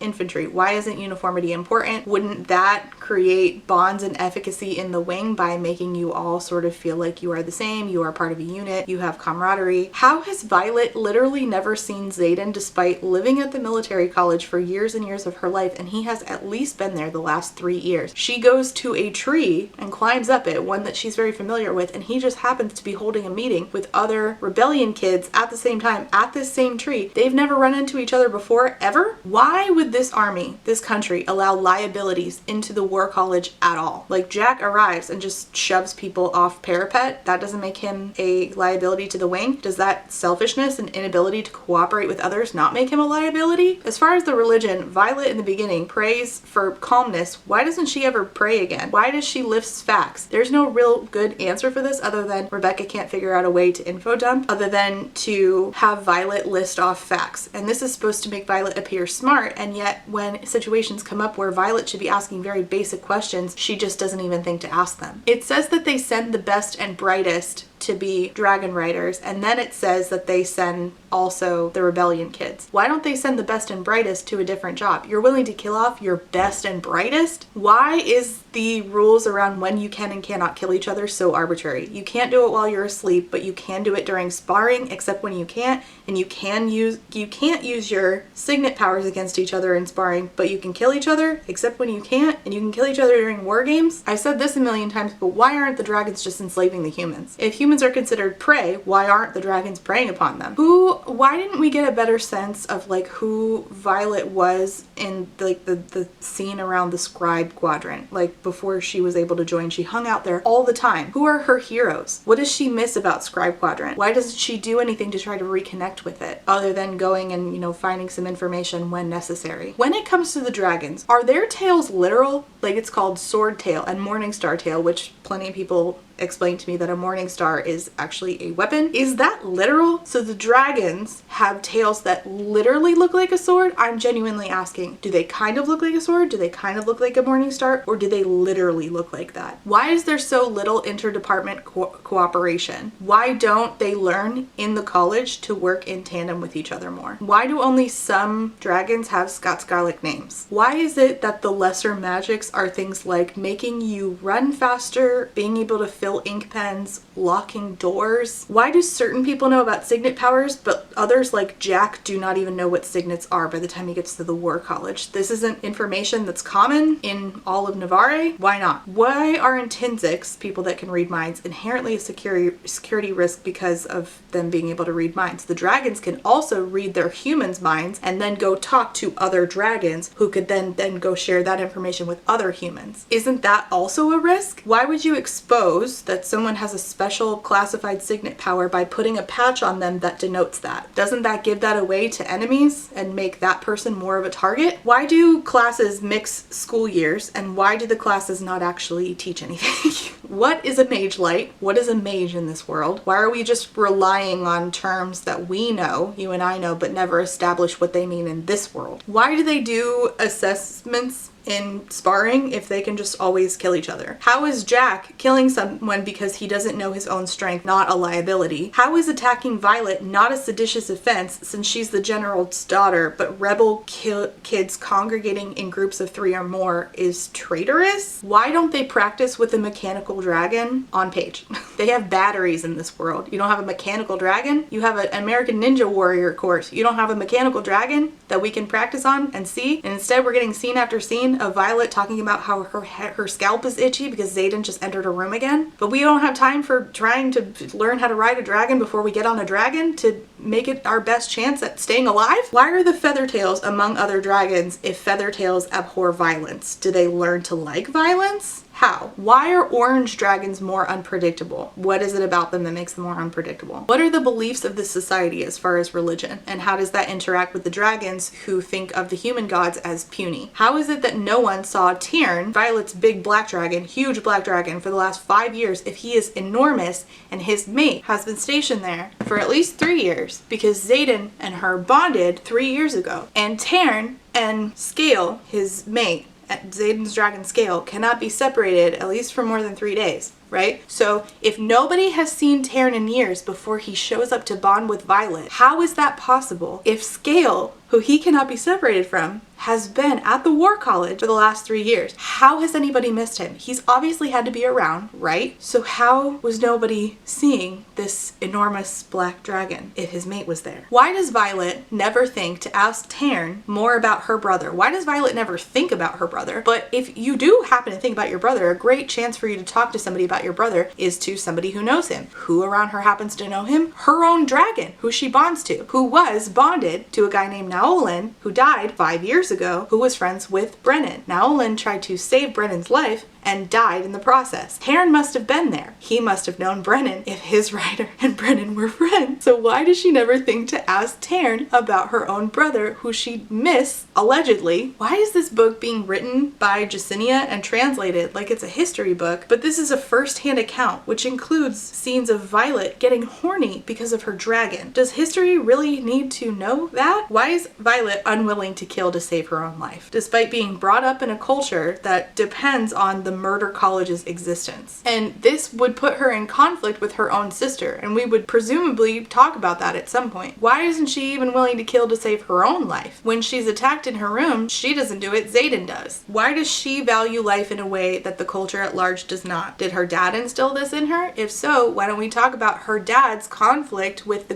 infantry? Why isn't uniformity important? Wouldn't that create bonds and efficacy in the wing by making you all sort of feel like you are the same, you are part of a unit, you have camaraderie? How has Violet literally never seen Zaden despite living at the military college for years and years of her life, and he has at least been there the last 3 years? She goes to a tree and climbs up it, one that she's very familiar with, and he just happens to be holding a meeting with other rebellion kids at the same time at this same tree. They've never run into each other before, ever? Why would this army, this country, allow liabilities into the war college at all? Like, Jack arrives and just shoves people off parapet. That doesn't make him a liability to the wing. Does that selfishness and inability to cooperate with others not make him a liability? As far as the religion, Violet in the beginning prays for calmness. Why doesn't she ever pray again? Why does she lift facts? There's no real good answer for this other than Rebecca can't figure out a way to info dump other than to have Violet list off facts. And this is supposed to make Violet appear smart, and yet when situations come up where Violet should be asking very basic questions, she just doesn't even think to ask them. It says that they send the best and brightest to be dragon riders, and then it says that they send also the rebellion kids. Why don't they send the best and brightest to a different job? You're willing to kill off your best and brightest? Why is the rules around when you can and cannot kill each other so arbitrary? You can't do it while you're asleep, but you can do it during sparring, except when you can't, and you can't use your signet powers against each other in sparring, but you can kill each other, except when you can't, and you can kill each other during war games. I've said this a million times, but why aren't the dragons just enslaving the humans? If humans humans are considered prey, why aren't the dragons preying upon them? Why didn't we get a better sense of like who Violet was in like the scene around the scribe quadrant? Like before she was able to join, she hung out there all the time. Who are her heroes? What does she miss about scribe quadrant? Why doesn't she do anything to try to reconnect with it other than going and, you know, finding some information when necessary? When it comes to the dragons, are their tails literal? Like it's called sword tail and morning star tail, which plenty of people explained to me that a morning star is actually a weapon. Is that literal? So the dragons have tails that literally look like a sword? I'm genuinely asking, do they kind of look like a sword? Do they kind of look like a morning star? Or do they literally look like that? Why is there so little interdepartment cooperation? Why don't they learn in the college to work in tandem with each other more? Why do only some dragons have Scots-Gaelic names? Why is it that the lesser magics are things like making you run faster, being able to fill ink pens, locking doors? Why do certain people know about signet powers, but others like Jack do not even know what signets are by the time he gets to the war college? This isn't information that's common in all of Navarre. Why not? Why are intrinsics, people that can read minds, inherently a security risk because of them being able to read minds? The dragons can also read their humans' minds and then go talk to other dragons who could then go share that information with other humans. Isn't that also a risk? Why would you expose that someone has a special classified signet power by putting a patch on them that denotes that? Doesn't that give that away to enemies and make that person more of a target? Why do classes mix school years, and why do the classes not actually teach anything? What is a mage light? What is a mage in this world? Why are we just relying on terms that we know, you and I know, but never establish what they mean in this world? Why do they do assessments in sparring if they can just always kill each other? How is Jack killing someone because he doesn't know his own strength not a liability? How is attacking Violet not a seditious offense since she's the general's daughter, but rebel kids congregating in groups of 3 or more is traitorous? Why don't they practice with a mechanical dragon on page? They have batteries in this world. You don't have a mechanical dragon? You have an American Ninja Warrior course. You don't have a mechanical dragon that we can practice on and see? And instead we're getting scene after scene of Violet talking about how her scalp is itchy because Zaden just entered a room again. But we don't have time for trying to learn how to ride a dragon before we get on a dragon to make it our best chance at staying alive? Why are the Feathertails among other dragons if Feathertails abhor violence? Do they learn to like violence? How? Why are orange dragons more unpredictable? What is it about them that makes them more unpredictable? What are the beliefs of this society as far as religion? And how does that interact with the dragons who think of the human gods as puny? How is it that no one saw Tyrn, Violet's big black dragon, huge black dragon, for the last 5 years if he is enormous and his mate has been stationed there for at least 3 years because Zaden and her bonded 3 years ago? And Tyrn and Scale, his mate, Zaden's dragon Scale, cannot be separated at least for more than 3 days, right? So if nobody has seen Tyrn in years before he shows up to bond with Violet, how is that possible if Scale, who he cannot be separated from, has been at the war college for the last 3 years? How has anybody missed him? He's obviously had to be around, right? So how was nobody seeing this enormous black dragon if his mate was there? Why does Violet never think to ask Tyrn more about her brother? Why does Violet never think about her brother? But if you do happen to think about your brother, a great chance for you to talk to somebody about your brother is to somebody who knows him. Who around her happens to know him? Her own dragon, who she bonds to, who was bonded to a guy named Naolin, who died 5 years ago, who was friends with Brennan. Naolin tried to save Brennan's life and died in the process. Tyrn must have been there. He must have known Brennan if his rider and Brennan were friends. So why does she never think to ask Tyrn about her own brother who she missed, allegedly? Why is this book being written by Jacinia and translated like it's a history book, but this is a first-hand account, which includes scenes of Violet getting horny because of her dragon? Does history really need to know that? Why is Violet unwilling to kill to save her own life, despite being brought up in a culture that depends on the murder college's existence? And this would put her in conflict with her own sister, and we would presumably talk about that at some point. Why isn't she even willing to kill to save her own life? When she's attacked in her room, she doesn't do it, Zaden does. Why does she value life in a way that the culture at large does not? Did her dad instill this in her? If so, why don't we talk about her dad's conflict with the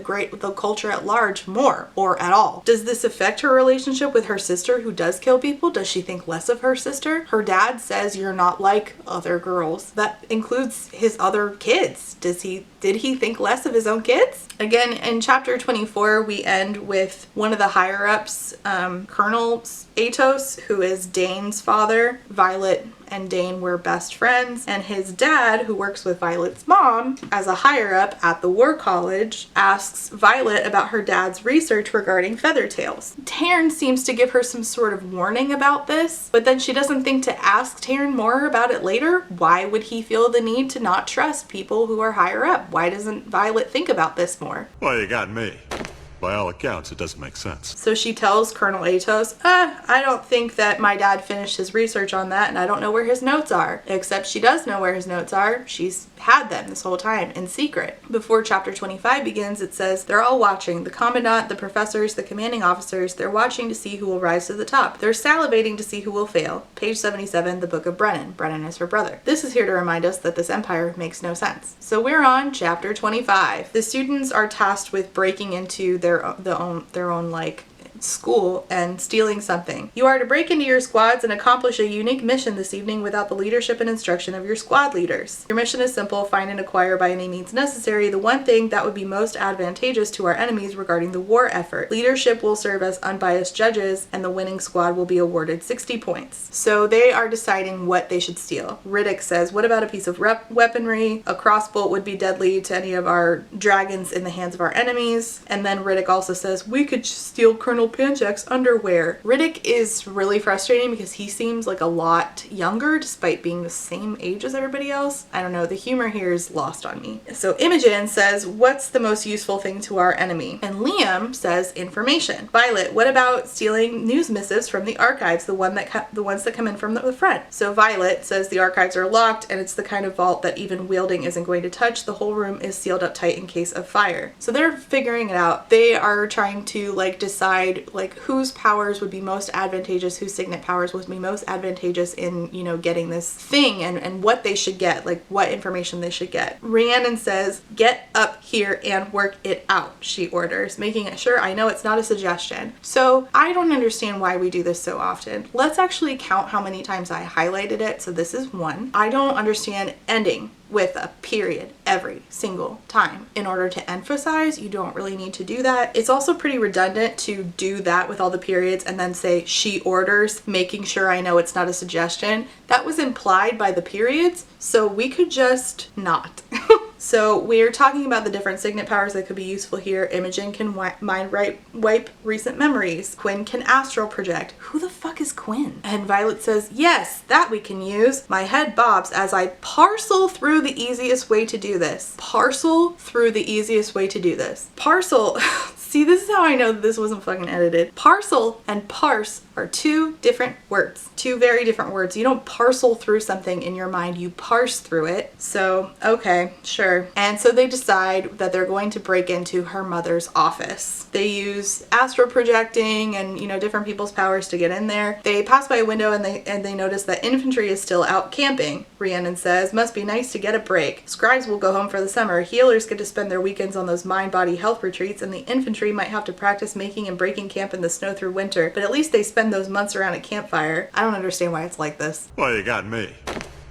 culture at large more, or at all? Does this affect her relationship with her sister who does kill people? Does she think less of her sister? Her dad says you're not like other girls. That includes his other kids. Did he think less of his own kids? Again, in chapter 24, we end with one of the higher-ups, Colonel Atos, who is Dain's father. Violet and Dain were best friends, and his dad, who works with Violet's mom as a higher-up at the War College, asks Violet about her dad's research regarding feather tails. Taryn seems to give her some sort of warning about this, but then she doesn't think to ask Taryn more about it later. Why would he feel the need to not trust people who are higher up? Why doesn't Violet think about this more? Well, you got me. By all accounts, it doesn't make sense. So she tells Colonel Atos, I don't think that my dad finished his research on that, and I don't know where his notes are. Except she does know where his notes are. She's had them this whole time in secret. Before chapter 25 begins, it says, they're all watching. The commandant, the professors, the commanding officers, they're watching to see who will rise to the top. They're salivating to see who will fail. Page 77, the book of Brennan. Brennan is her brother. This is here to remind us that this empire makes no sense. So we're on chapter 25. The students are tasked with breaking into their own like school and stealing something. You are to break into your squads and accomplish a unique mission this evening without the leadership and instruction of your squad leaders. Your mission is simple: find and acquire by any means necessary the one thing that would be most advantageous to our enemies regarding the war effort. Leadership will serve as unbiased judges, and the winning squad will be awarded 60 points. So they are deciding what they should steal. Riddick says, what about a piece of weaponry? A crossbow would be deadly to any of our dragons in the hands of our enemies. And then Riddick also says, we could steal Colonel Panchak's underwear. Riddick is really frustrating because he seems like a lot younger despite being the same age as everybody else. I don't know, the humor here is lost on me. So Imogen says, what's the most useful thing to our enemy? And Liam says, information. Violet, what about stealing news missives from the archives, the ones that come in from the front? So Violet says the archives are locked and it's the kind of vault that even wielding isn't going to touch. The whole room is sealed up tight in case of fire. So they're figuring it out. They are trying to decide whose powers would be most advantageous, whose signet powers would be most advantageous in, getting this thing and what they should get, what information they should get. Rhiannon says, get up here and work it out, she orders, making it sure I know it's not a suggestion. So I don't understand why we do this so often. Let's actually count how many times I highlighted it. So this is 1. I don't understand ending with a period every single time. In order to emphasize, you don't really need to do that. It's also pretty redundant to do that with all the periods and then say she orders, making sure I know it's not a suggestion. That was implied by the periods, so we could just not. So we're talking about the different signet powers that could be useful here. Imogen can mind wipe recent memories. Quinn can astral project. Who the fuck is Quinn? And Violet says, yes, that we can use. My head bobs as I parcel through the easiest way to do this. Parcel through the easiest way to do this. Parcel. See, this is how I know that this wasn't fucking edited. Parcel and parse are 2 different words. 2 very different words. You don't parcel through something in your mind, you parse through it. So, okay, sure. And so they decide that they're going to break into her mother's office. They use astral projecting and, different people's powers to get in there. They pass by a window and they notice that infantry is still out camping. Rhiannon says, must be nice to get a break. Scribes will go home for the summer. Healers get to spend their weekends on those mind-body health retreats, and the infantry might have to practice making and breaking camp in the snow through winter, but at least they spend those months around a campfire. I don't understand why it's like this. Well, you got me.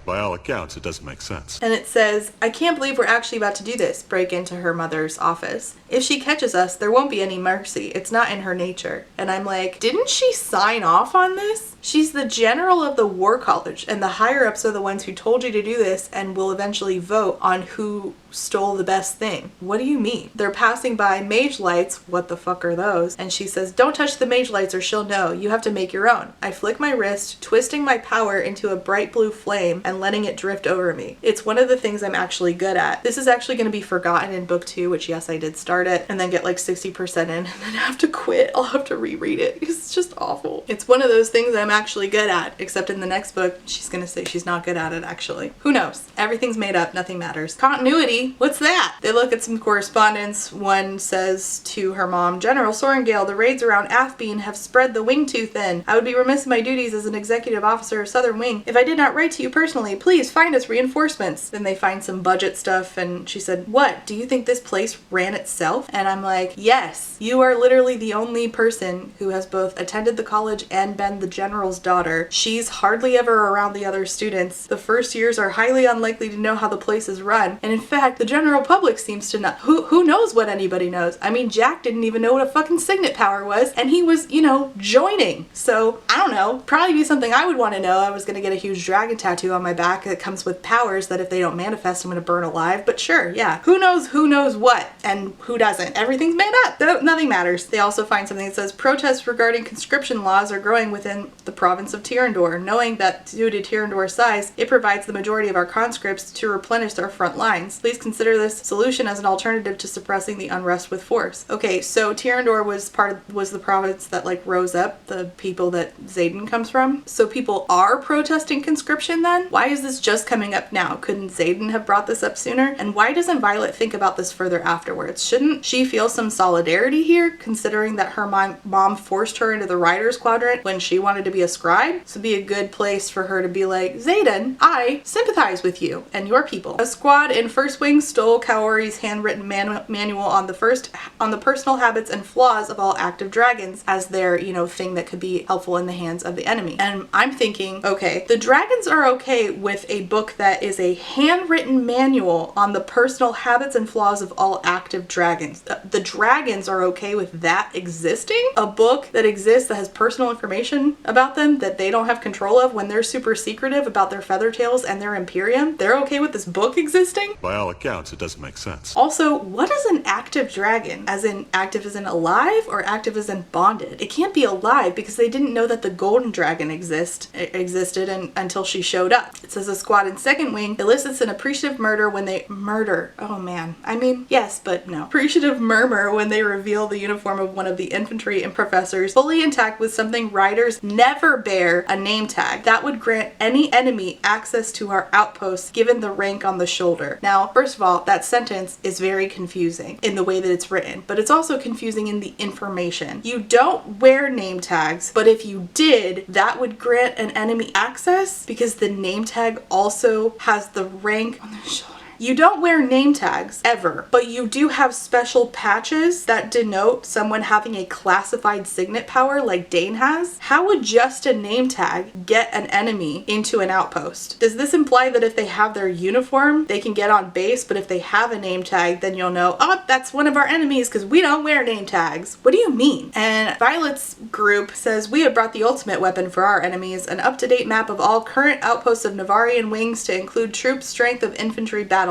By all accounts, it doesn't make sense. And it says, I can't believe we're actually about to do this, break into her mother's office. If she catches us, there won't be any mercy. It's not in her nature. And I'm like, didn't she sign off on this? She's the general of the War College, and the higher-ups are the ones who told you to do this and will eventually vote on who stole the best thing. What do you mean? They're passing by mage lights. What the fuck are those? And she says, don't touch the mage lights or she'll know. You have to make your own. I flick my wrist, twisting my power into a bright blue flame and letting it drift over me. It's one of the things I'm actually good at. This is actually going to be forgotten in book 2, which yes, I did start it and then get 60% in and then have to quit. I'll have to reread it because it's just awful. It's one of those things I'm actually good at, except in the next book, she's going to say she's not good at it actually. Who knows? Everything's made up. Nothing matters. Continuity Whoopsie, what's that? They look at some correspondence. One says to her mom, General Sorengale, the raids around Athbean have spread the wing too thin. I would be remiss in my duties as an executive officer of Southern Wing if I did not write to you personally. Please find us reinforcements. Then they find some budget stuff, and she said, what, do you think this place ran itself? And I'm like, yes, you are literally the only person who has both attended the college and been the general's daughter. She's hardly ever around the other students. The first years are highly unlikely to know how the place is run. And in fact, the general public seems to know. Who knows what anybody knows? I mean, Jack didn't even know what a fucking signet power was, and he was, you know, joining. So, I don't know. Probably be something I would want to know. I was gonna get a huge dragon tattoo on my back that comes with powers that if they don't manifest, I'm gonna burn alive. But sure, yeah. Who knows what, and who doesn't? Everything's made up. Nothing matters. They also find something that says, protests regarding conscription laws are growing within the province of Tyrandor, knowing that due to Tyrandor's size, it provides the majority of our conscripts to replenish their front lines. Please consider this solution as an alternative to suppressing the unrest with force. Okay, so Tyrandor was the province that like rose up, the people that Zaden comes from. So people are protesting conscription then? Why is this just coming up now? Couldn't Zaden have brought this up sooner? And why doesn't Violet think about this further afterwards? Shouldn't she feel some solidarity here, considering that her mom forced her into the Riders Quadrant when she wanted to be a scribe? This would be a good place for her to be like, Zaden, I sympathize with you and your people. A squad in First Wing stole Kaori's handwritten manual on the personal habits and flaws of all active dragons as their, you know, thing that could be helpful in the hands of the enemy. And I'm thinking, okay, the dragons are okay with a book that is a handwritten manual on the personal habits and flaws of all active dragons. The dragons are okay with that existing? A book that exists that has personal information about them that they don't have control of when they're super secretive about their feather tails and their Imperium? They're okay with this book existing? By all accounts, it doesn't make sense. Also, what is an active dragon? As in active as in alive or active as in bonded? It can't be alive because they didn't know that the golden dragon existed until she showed up. It says a squad in Second Wing elicits an appreciative murder when they murder. Oh man. I mean, yes, but no. Appreciative murmur when they reveal the uniform of one of the infantry and professors fully intact with something riders never bear, a name tag. That would grant any enemy access to our outposts given the rank on the shoulder. Now, first of all, that sentence is very confusing in the way that it's written, but it's also confusing in the information. You don't wear name tags, but if you did, that would grant an enemy access because the name tag also has the rank on the shoulder. You don't wear name tags ever, but you do have special patches that denote someone having a classified signet power like Dain has. How would just a name tag get an enemy into an outpost? Does this imply that if they have their uniform, they can get on base, but if they have a name tag, then you'll know, oh, that's one of our enemies because we don't wear name tags. What do you mean? And Violet's group says, we have brought the ultimate weapon for our enemies, an up-to-date map of all current outposts of Navarian wings to include troop strength of infantry battlements.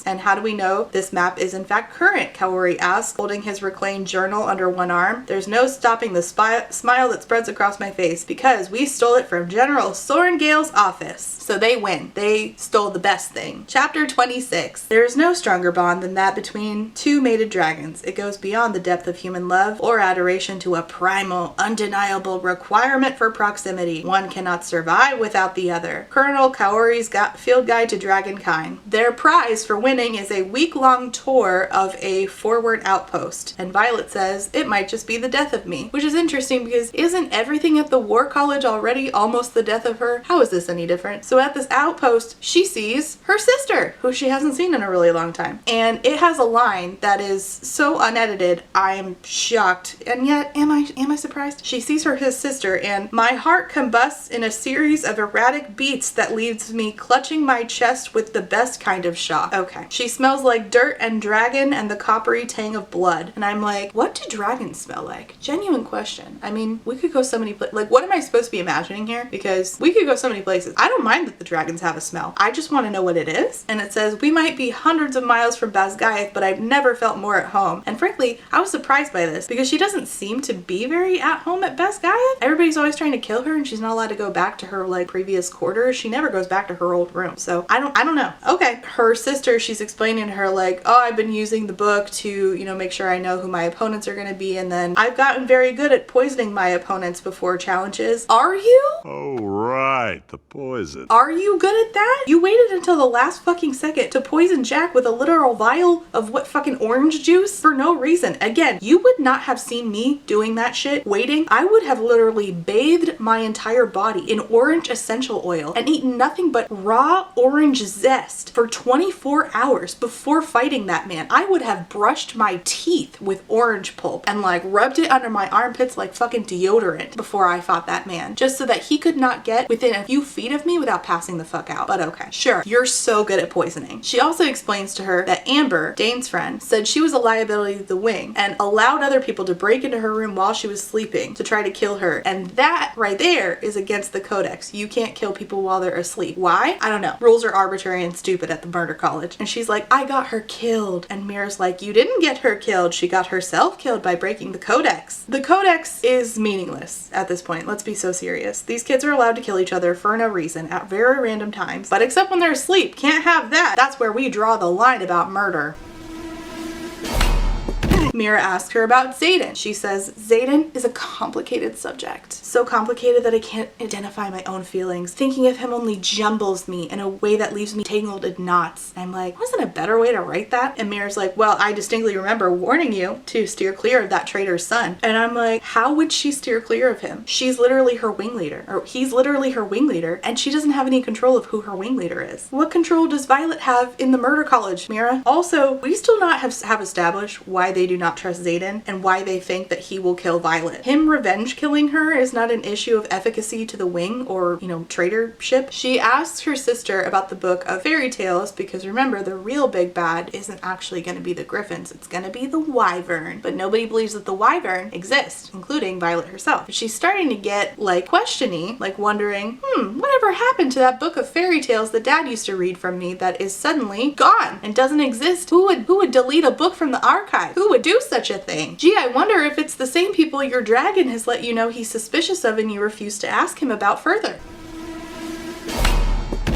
And how do we know this map is in fact current? Kaori asked, holding his reclaimed journal under one arm. There's no stopping the smile that spreads across my face because we stole it from General Sorengale's office. So they win. They stole the best thing. Chapter 26. There is no stronger bond than that between two mated dragons. It goes beyond the depth of human love or adoration to a primal, undeniable requirement for proximity. One cannot survive without the other. Colonel Kaori's Field Guide to Dragonkind. Their prize for winning is a week-long tour of a forward outpost. And Violet says, it might just be the death of me. Which is interesting because isn't everything at the War College already almost the death of her? How is this any different? So at this outpost, she sees her sister, who she hasn't seen in a really long time. And it has a line that is so unedited, I am shocked. And yet, am I surprised? She sees his sister, and my heart combusts in a series of erratic beats that leaves me clutching my chest with the best kind of shock. Okay. She smells like dirt and dragon and the coppery tang of blood. And I'm like, what do dragons smell like? Genuine question. I mean, we could go so many places. Like, what am I supposed to be imagining here? Because we could go so many places. I don't mind that the dragons have a smell. I just want to know what it is. And it says, we might be hundreds of miles from Basgaeth, but I've never felt more at home. And frankly, I was surprised by this because she doesn't seem to be very at home at Basgaeth. Everybody's always trying to kill her and she's not allowed to go back to her like previous quarters. She never goes back to her old room. So I don't know. Okay. Her sister, she's explaining to her like, oh, I've been using the book to, you know, make sure I know who my opponents are going to be, and then I've gotten very good at poisoning my opponents before challenges. Are you? Oh, right, the poison. Are you good at that? You waited until the last fucking second to poison Jack with a literal vial of what, fucking orange juice? For no reason. Again, you would not have seen me doing that shit, waiting. I would have literally bathed my entire body in orange essential oil and eaten nothing but raw orange zest for 24 hours before fighting that man. I would have brushed my teeth with orange pulp and like rubbed it under my armpits like fucking deodorant before I fought that man, just so that he could not get within a few feet of me without passing the fuck out. But okay, sure, you're so good at poisoning. She also explains to her that Amber, Dain's friend, said she was a liability to the wing and allowed other people to break into her room while she was sleeping to try to kill her, and that right there is against the codex. You can't kill people while they're asleep. Why? I don't know. Rules are arbitrary and stupid at the murder college. And she's like, I got her killed. And Mira's like, you didn't get her killed. She got herself killed by breaking the codex. The codex is meaningless at this point. Let's be so serious. These kids are allowed to kill each other for no reason at very random times, but except when they're asleep. Can't have that. That's where we draw the line about murder. Mira asks her about Zaden. She says, Zaden is a complicated subject. So complicated that I can't identify my own feelings. Thinking of him only jumbles me in a way that leaves me tangled in knots. I'm like, wasn't a better way to write that? And Mira's like, well, I distinctly remember warning you to steer clear of that traitor's son. And I'm like, how would she steer clear of him? She's literally her wing leader, or he's literally her wing leader, and she doesn't have any control of who her wing leader is. What control does Violet have in the murder college, Mira? Also, we still not have established why they do not trust Zaden and why they think that he will kill Violet. Him revenge killing her is not an issue of efficacy to the wing or, you know, traitorship. She asks her sister about the book of fairy tales because remember, the real big bad isn't actually going to be the griffins. It's going to be the wyvern. But nobody believes that the wyvern exists, including Violet herself. But she's starting to get like questiony, like wondering, whatever happened to that book of fairy tales that Dad used to read from me that is suddenly gone and doesn't exist? Who would delete a book from the archive? Who would do such a thing? Gee, I wonder if it's the same people your dragon has let you know he's suspicious of and you refuse to ask him about further.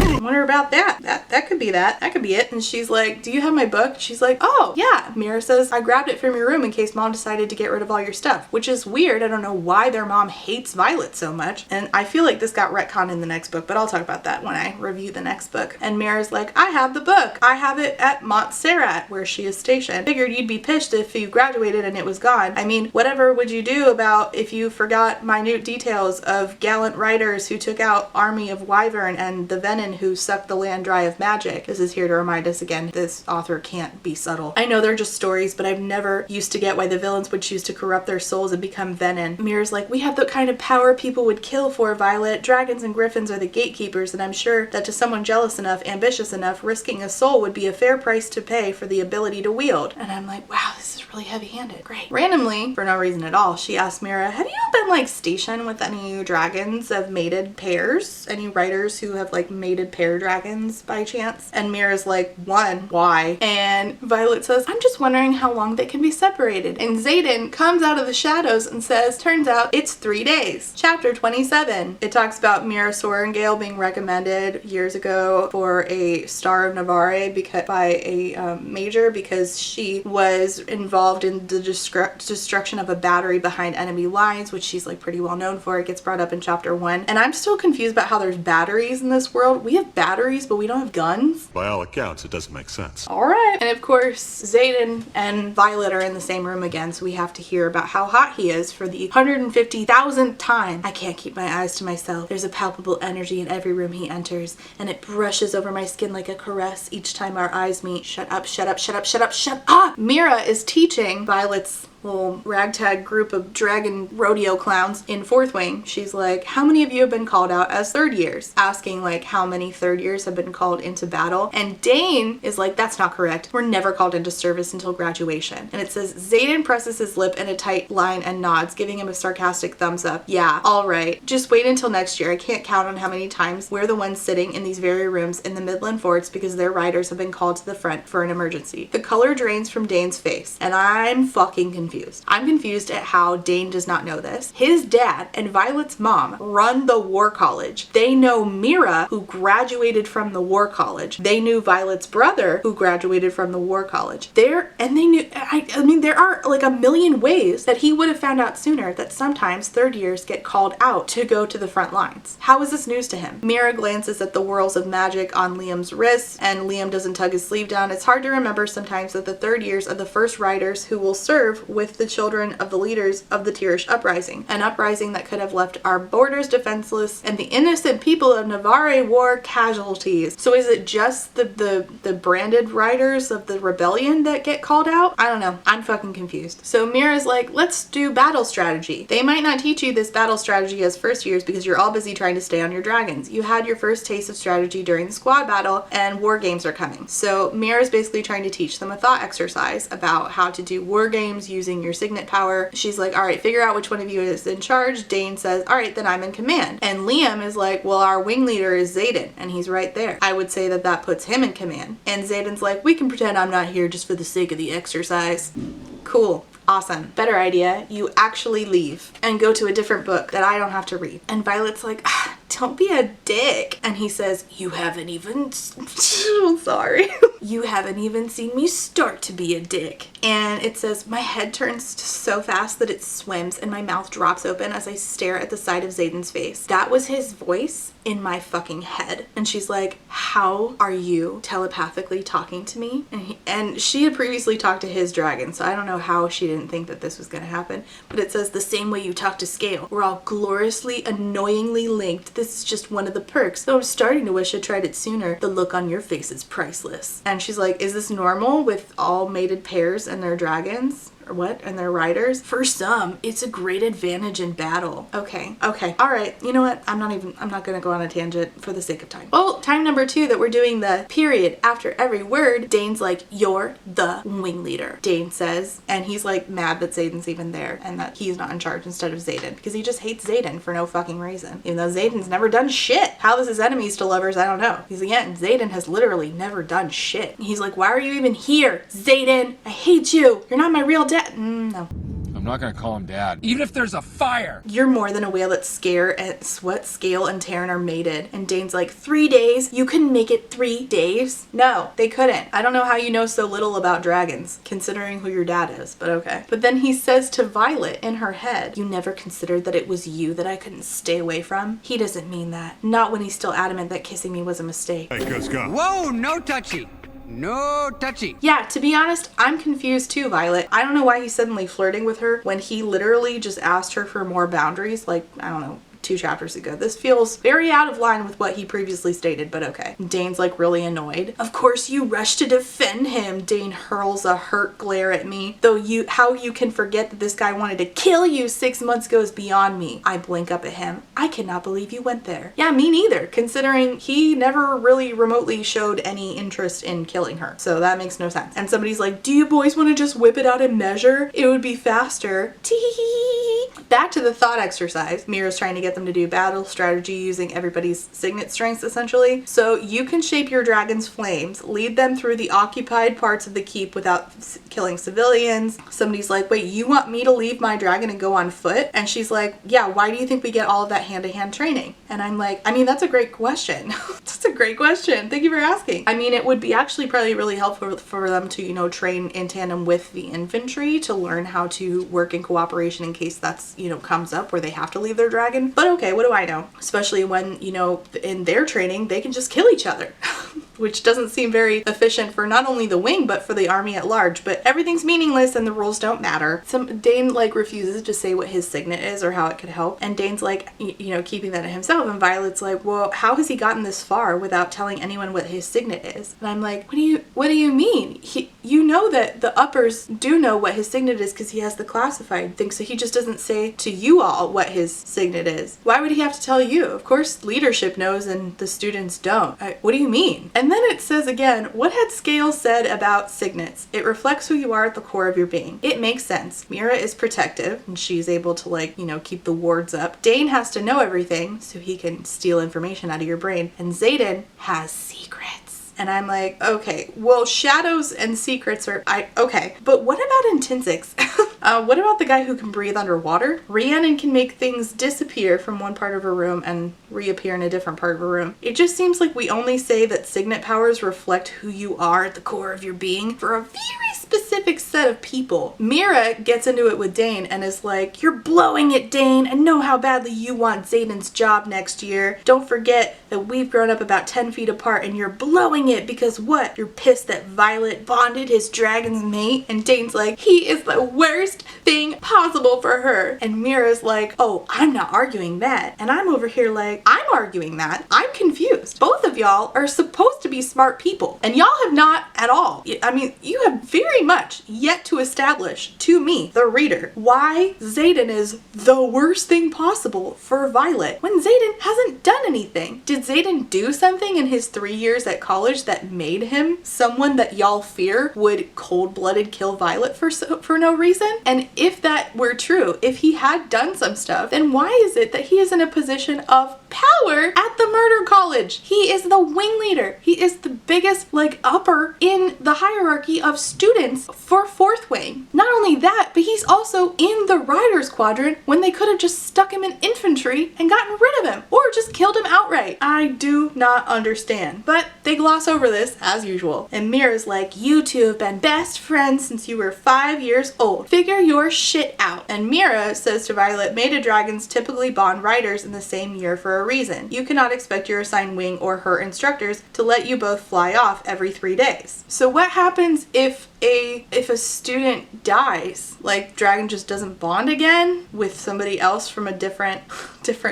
I wonder about that. That could be that. That could be it. And she's like, do you have my book? She's like, oh, yeah. Mira says, I grabbed it from your room in case Mom decided to get rid of all your stuff, which is weird. I don't know why their mom hates Violet so much. And I feel like this got retconned in the next book, but I'll talk about that when I review the next book. And Mira's like, I have the book. I have it at Montserrat, where she is stationed. Figured you'd be pissed if you graduated and it was gone. I mean, whatever would you do about if you forgot minute details of gallant riders who took out army of wyvern and the venin who sucked the land dry of magic? This is here to remind us again, this author can't be subtle. I know they're just stories, but I've never used to get why the villains would choose to corrupt their souls and become venin. Mira's like, we have the kind of power people would kill for, Violet. Dragons and griffins are the gatekeepers, and I'm sure that to someone jealous enough, ambitious enough, risking a soul would be a fair price to pay for the ability to wield. And I'm like, wow, this is really heavy-handed. Great. Randomly, for no reason at all, she asked Mira, have you been like stationed with any dragons of mated pairs? Any writers who have like mated pair dragons by chance? And Mira's like, one, why? And Violet says, I'm just wondering how long they can be separated. And Zaden comes out of the shadows and says, turns out it's 3 days. Chapter 27. It talks about Mira Sorengale being recommended years ago for a Star of Navarre by a major because she was involved in the destruction of a battery behind enemy lines, which she's like pretty well known for. It gets brought up in chapter 1. And I'm still confused about how there's batteries in this world. We have batteries, but we don't have guns. By all accounts, it doesn't make sense. All right. And of course, Zaden and Violet are in the same room again, so we have to hear about how hot he is for the 150,000th time. I can't keep my eyes to myself. There's a palpable energy in every room he enters, and it brushes over my skin like a caress each time our eyes meet. Shut up, shut up, shut up, shut up, shut up! Mira is teaching Violet's little ragtag group of dragon rodeo clowns in 4th Wing. She's like, how many of you have been called out as 3rd years? Asking like how many 3rd years have been called into battle. And Dain is like, that's not correct. We're never called into service until graduation. And it says, Zaden presses his lip in a tight line and nods, giving him a sarcastic thumbs up. Yeah, all right. Just wait until next year. I can't count on how many times we're the ones sitting in these very rooms in the Midland forts because their riders have been called to the front for an emergency. The color drains from Dain's face, and I'm fucking confused. confused. I'm confused at how Dain does not know this. His dad and Violet's mom run the War College. They know Mira, who graduated from the War College. They knew Violet's brother, who graduated from the War College. I mean, there are like a million ways that he would have found out sooner that sometimes third years get called out to go to the front lines. How is this news to him? Mira glances at the whorls of magic on Liam's wrists, and Liam doesn't tug his sleeve down. It's hard to remember sometimes that the third years are the first riders who will serve with the children of the leaders of the Tirish uprising, an uprising that could have left our borders defenseless and the innocent people of Navarre war casualties. So is it just the branded riders of the rebellion that get called out? I don't know. I'm fucking confused. So Mira's like, let's do battle strategy. They might not teach you this battle strategy as first years because you're all busy trying to stay on your dragons. You had your first taste of strategy during the squad battle, and war games are coming. So Mira's basically trying to teach them a thought exercise about how to do war games using your signet power. She's like, all right, figure out which one of you is in charge. Dain says, all right, then I'm in command. And Liam is like, well, our wing leader is Zaden, and he's right there. I would say that that puts him in command. And Zaden's like, we can pretend I'm not here just for the sake of the exercise. Cool. Awesome. Better idea. You actually leave and go to a different book that I don't have to read. And Violet's like, don't be a dick. And he says, you haven't even, sorry. You haven't even seen me start to be a dick. And it says, my head turns so fast that it swims and my mouth drops open as I stare at the side of Zaden's face. That was his voice in my fucking head. And she's like, how are you telepathically talking to me? And she had previously talked to his dragon, so I don't know how she didn't think that this was gonna happen. But it says, the same way you talk to Scale. We're all gloriously, annoyingly linked. This is just one of the perks. Though I'm starting to wish I tried it sooner. The look on your face is priceless. And she's like, is this normal with all mated pairs and their dragons? Or what? And their riders? For some, it's a great advantage in battle. Okay. All right. You know what? I'm not gonna go on a tangent for the sake of time. Oh, time number 2 that we're doing the period after every word. Dain's like, you're the wing leader. Dain says, and he's like mad that Zaden's even there and that he's not in charge instead of Zaden because he just hates Zaden for no fucking reason. Even though Zaden's never done shit. How this is enemies to lovers, I don't know. He's like, yeah, and Zaden has literally never done shit. He's like, why are you even here? Zaden, I hate you. You're not my real dad. No. I'm not gonna call him dad. Even if there's a fire! You're more than aware that Scale and Taryn are mated. And Dain's like, 3 days? You couldn't make it 3 days? No, they couldn't. I don't know how you know so little about dragons, considering who your dad is, but okay. But then he says to Violet in her head, you never considered that it was you that I couldn't stay away from? He doesn't mean that. Not when he's still adamant that kissing me was a mistake. Hey, Cusco. Whoa, no touchy. No touchy. Yeah, to be honest, I'm confused too, Violet. I don't know why he's suddenly flirting with her when he literally just asked her for more boundaries, like, I don't know, 2 chapters ago. This feels very out of line with what he previously stated, but okay. Dain's like really annoyed. Of course you rush to defend him. Dain hurls a hurt glare at me. Though how you can forget that this guy wanted to kill you 6 months ago is beyond me. I blink up at him. I cannot believe you went there. Yeah, me neither, considering he never really remotely showed any interest in killing her. So that makes no sense. And somebody's like, do you boys want to just whip it out and measure? It would be faster. Tee. Back to the thought exercise. Mira's trying to get them to do battle strategy using everybody's signet strengths essentially. So you can shape your dragon's flames, lead them through the occupied parts of the keep without killing civilians. Somebody's like, wait, you want me to leave my dragon and go on foot? And she's like, yeah, why do you think we get all of that hand-to-hand training? And I'm like, I mean, that's a great question. That's a great question. Thank you for asking. I mean, it would be actually probably really helpful for them to, you know, train in tandem with the infantry to learn how to work in cooperation in case that's, you know, comes up where they have to leave their dragon. But okay, what do I know? Especially when, you know, in their training, they can just kill each other. Which doesn't seem very efficient for not only the wing, but for the army at large. But everything's meaningless and the rules don't matter. Dain like refuses to say what his signet is or how it could help. And Dain's like, you know, keeping that to himself. And Violet's like, well, how has he gotten this far without telling anyone what his signet is? And I'm like, what do you mean? You know that the uppers do know what his signet is because he has the classified thing. So he just doesn't say to you all what his signet is. Why would he have to tell you? Of course, leadership knows and the students don't. What do you mean? And then it says again, what had Scale said about signets? It reflects who you are at the core of your being. It makes sense. Mira is protective and she's able to, like, you know, keep the wards up. Dain has to know everything so he can steal information out of your brain. And Zaden has secrets. And I'm like, okay, well, shadows and secrets are, okay. But what about intrinsics? What about the guy who can breathe underwater? Rhiannon can make things disappear from one part of a room and reappear in a different part of a room. It just seems like we only say that signet powers reflect who you are at the core of your being for a very specific set of people. Mira gets into it with Dain and is like, you're blowing it, Dain. I know how badly you want Zaden's job next year. Don't forget that we've grown up about 10 feet apart and you're blowing it because what? You're pissed that Violet bonded his dragon's mate? And Dain's like, he is the worst thing possible for her. And Mira's like, oh, I'm not arguing that. And I'm over here like, I'm arguing that. I'm confused. Both of y'all are supposed to be smart people and y'all have not at all. I mean, you have very much yet to establish to me, the reader, why Zaden is the worst thing possible for Violet when Zaden hasn't done anything. Did Zaden do something in his 3 years at college that made him someone that y'all fear would cold-blooded kill Violet for no reason? And if that were true, if he had done some stuff, then why is it that he is in a position of power at the murder college? He is the wing leader. He is the biggest, like, upper in the hierarchy of students for 4th Wing. Not only that, but he's also in the Riders Quadrant when they could have just stuck him in infantry and gotten rid of him or just killed him outright. I do not understand. But they gloss over this as usual. And Mira's like, you two have been best friends since you were 5 years old. Figure your shit out. And Mira says to Violet, mated dragons typically bond riders in the same year for a reason. You cannot expect your assigned wing or her instructors to let you both fly off every 3 days. So what happens if a student dies? Like, dragon just doesn't bond again with somebody else from a different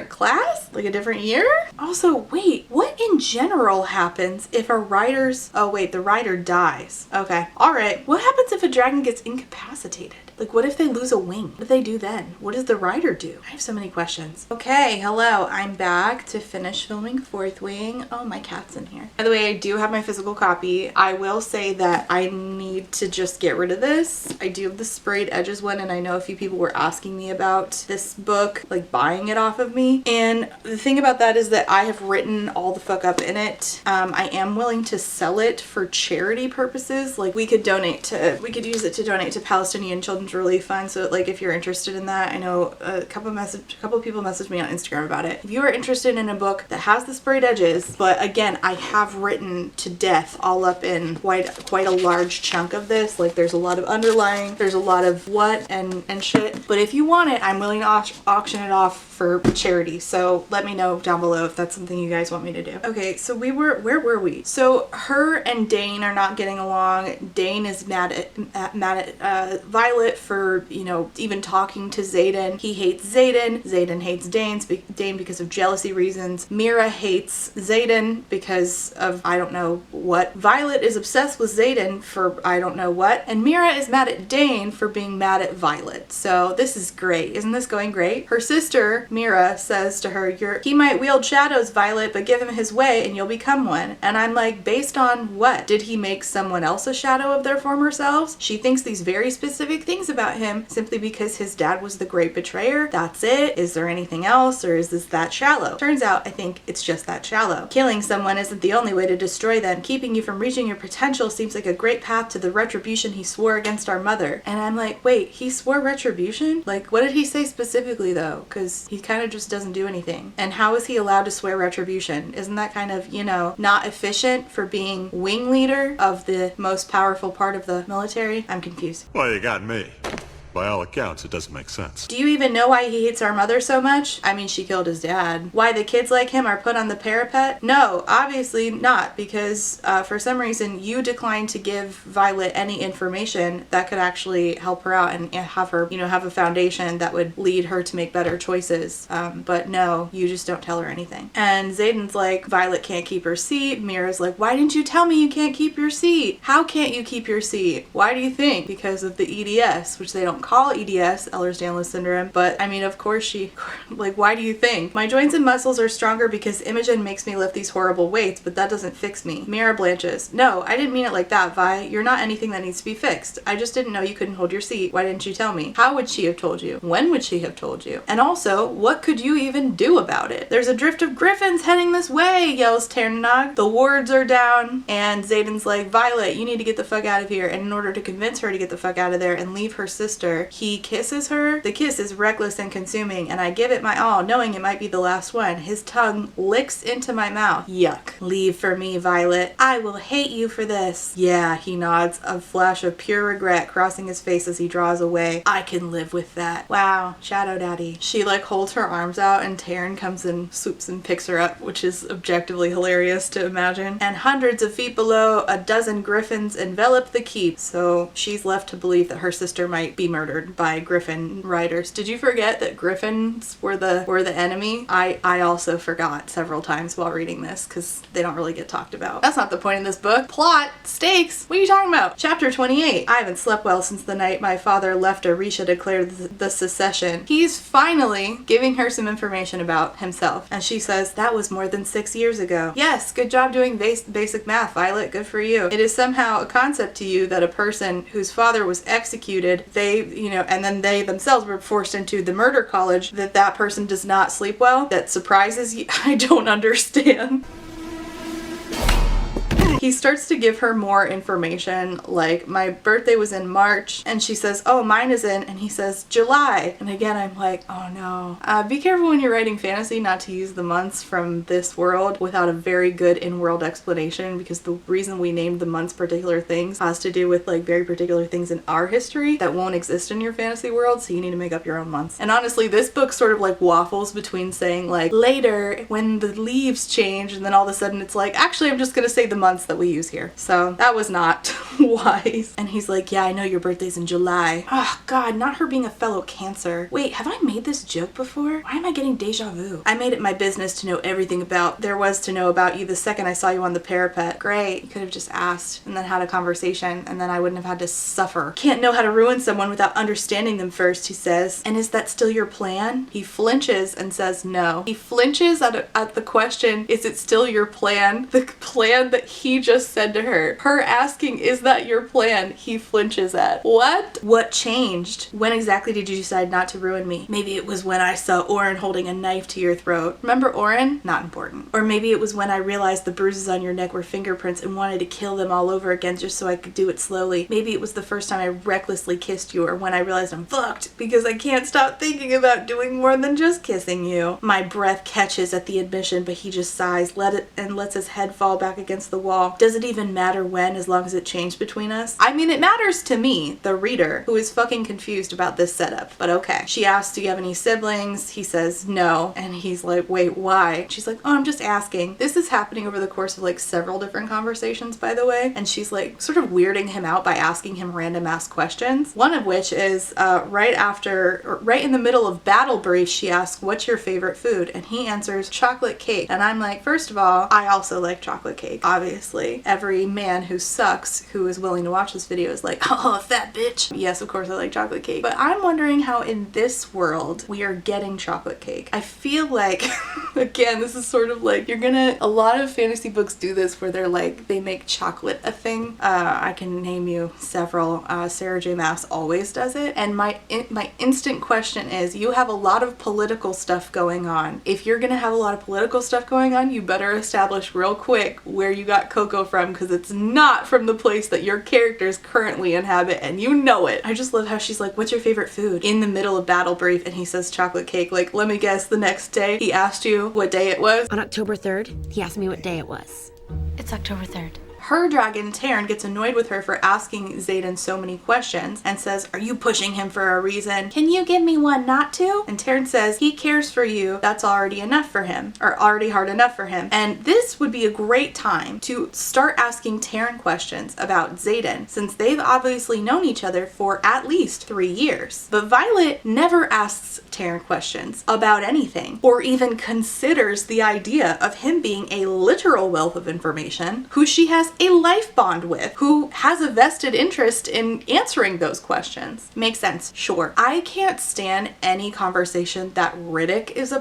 class? Like a different year? Also, wait, what in general happens if a rider's, oh wait, the rider dies. Okay, alright. What happens if a dragon gets incapacitated? Like, what if they lose a wing? What do they do then? What does the rider do? I have so many questions. Okay, hello. I'm back to finish filming 4th Wing. Oh, my cat's in here. By the way, I do have my physical copy. I will say that I need to just get rid of this. I do have the sprayed edges one, and I know a few people were asking me about this book, like buying it off of me. And the thing about that is that I have written all the fuck up in it. I am willing to sell it for charity purposes. Like, we could use it to donate to Palestinian Children's Relief Fund. So, like, if you're interested in that, I know a couple of people messaged me on Instagram about it. If you are interested in a book that has the sprayed edges, but again, I have written to death all up in quite a large chunk of this. Like, there's a lot of underlying, there's a lot of what and shit. But if you want it, I'm willing to auction it off for charity. So let me know down below if that's something you guys want me to do. Okay, so where were we? So her and Dain are not getting along. Dain is mad at Violet for, you know, even talking to Zaden. He hates Zaden. Zaden hates Dain because of jealousy reasons. Mira hates Zaden because of I don't know what. Violet is obsessed with Zaden for I don't know what. And Mira is mad at Dain for being mad at Violet. So this is great. Isn't this going great? Her sister, Mira, says to her, he might wield shadows, Violet, but give him his way and you'll become one. And I'm like, based on what? Did he make someone else a shadow of their former selves? She thinks these very specific things about him simply because his dad was the great betrayer. That's it? Is there anything else, or is this that shallow? Turns out I think it's just that shallow. Killing someone isn't the only way to destroy them. Keeping you from reaching your potential seems like a great path to the retribution he swore against our mother. And I'm like, wait, he swore retribution? Like, what did he say specifically though? Because he kind of just doesn't do anything. And how is he allowed to swear retribution? Isn't that kind of, you know, not efficient for being wing leader of the most powerful part of the military? I'm confused. Well, you got me. By all accounts, it doesn't make sense. Do you even know why he hates our mother so much? I mean, she killed his dad. Why the kids like him are put on the parapet? No, obviously not, because for some reason you declined to give Violet any information that could actually help her out and have her, you know, have a foundation that would lead her to make better choices. But no, you just don't tell her anything. And Zaden's like, Violet can't keep her seat. Mira's like, why didn't you tell me you can't keep your seat? How can't you keep your seat? Why do you think? Because of the EDS, which they don't call EDS, Ehlers-Danlos syndrome, but I mean, of course she, like, why do you think? My joints and muscles are stronger because Imogen makes me lift these horrible weights, but that doesn't fix me. Mira blanches. No, I didn't mean it like that, Vi. You're not anything that needs to be fixed. I just didn't know you couldn't hold your seat. Why didn't you tell me? How would she have told you? When would she have told you? And also, what could you even do about it? There's a drift of griffins heading this way, yells Ternanog. The wards are down, and Zaden's like, Violet, you need to get the fuck out of here. And in order to convince her to get the fuck out of there and leave her sister, he kisses her. The kiss is reckless and consuming, and I give it my all, knowing it might be the last one. His tongue licks into my mouth. Yuck. Leave for me, Violet. I will hate you for this. Yeah, he nods, a flash of pure regret crossing his face as he draws away. I can live with that. Wow, Shadow Daddy. She like holds her arms out and Taryn comes and swoops and picks her up, which is objectively hilarious to imagine. And hundreds of feet below, a dozen griffins envelop the keep, so she's left to believe that her sister might be murdered by griffin riders. Did you forget that griffins were the enemy? I also forgot several times while reading this because they don't really get talked about. That's not the point in this book. Plot, stakes, what are you talking about? Chapter 28. I haven't slept well since the night my father left Arisha declared the secession. He's finally giving her some information about himself, and she says, that was more than 6 years ago. Yes, good job doing basic math, Violet, good for you. It is somehow a concept to you that a person whose father was executed, and then they themselves were forced into the murder college, that person does not sleep well? That surprises you? I don't understand. He starts to give her more information, like, my birthday was in March, and she says, oh, mine is in, and he says, July. And again, I'm like, oh no. Be careful when you're writing fantasy not to use the months from this world without a very good in-world explanation, because the reason we named the months particular things has to do with, like, very particular things in our history that won't exist in your fantasy world, so you need to make up your own months. And honestly, this book sort of, like, waffles between saying, like, later, when the leaves change, and then all of a sudden it's like, actually, I'm just gonna say the months that we use here. So that was not wise. And he's like, yeah, I know your birthday's in July. Oh god, not her being a fellow Cancer. Wait, have I made this joke before? Why am I getting deja vu? I made it my business to know everything there was to know about you the second I saw you on the parapet. Great. You could have just asked and then had a conversation, and then I wouldn't have had to suffer. Can't know how to ruin someone without understanding them first, he says. And is that still your plan? He flinches and says no. He flinches at the question, is it still your plan? The plan that he just said to her. Her asking, is that your plan? He flinches at. What? What changed? When exactly did you decide not to ruin me? Maybe it was when I saw Oren holding a knife to your throat. Remember Oren? Not important. Or maybe it was when I realized the bruises on your neck were fingerprints and wanted to kill them all over again just so I could do it slowly. Maybe it was the first time I recklessly kissed you, or when I realized I'm fucked because I can't stop thinking about doing more than just kissing you. My breath catches at the admission, but he just sighs, lets his head fall back against the wall. Does it even matter when, as long as it changed between us? I mean, it matters to me, the reader, who is fucking confused about this setup, but okay. She asks, do you have any siblings? He says no, and he's like, wait, why? She's like, oh, I'm just asking. This is happening over the course of like several different conversations, by the way, and she's like sort of weirding him out by asking him random ass questions. One of which is right in the middle of battle brief, she asks, what's your favorite food? And he answers, chocolate cake. And I'm like, first of all, I also like chocolate cake, obviously. Every man who sucks who is willing to watch this video is like, oh, fat bitch. Yes, of course I like chocolate cake. But I'm wondering how in this world we are getting chocolate cake. I feel like, again, this is sort of like, a lot of fantasy books do this where they're like, they make chocolate a thing. I can name you several. Sarah J. Maas always does it. And my instant question is, you have a lot of political stuff going on. If you're gonna have a lot of political stuff going on, you better establish real quick where you got cocoa from, because it's not from the place that your characters currently inhabit, and you know it. I just love how she's like, what's your favorite food? In the middle of battle brief, and he says chocolate cake. Like, let me guess, the next day he asked you what day it was? On October 3rd, he asked me what day it was. It's October 3rd. Her dragon, Taryn, gets annoyed with her for asking Zaden so many questions and says, are you pushing him for a reason? Can you give me one not to? And Taryn says, he cares for you. That's already enough for him, or already hard enough for him. And this would be a great time to start asking Taryn questions about Zaden, since they've obviously known each other for at least 3 years. But Violet never asks Taryn questions about anything, or even considers the idea of him being a literal wealth of information who she has a life bond with, who has a vested interest in answering those questions. Makes sense, sure. I can't stand any conversation that Riddick is a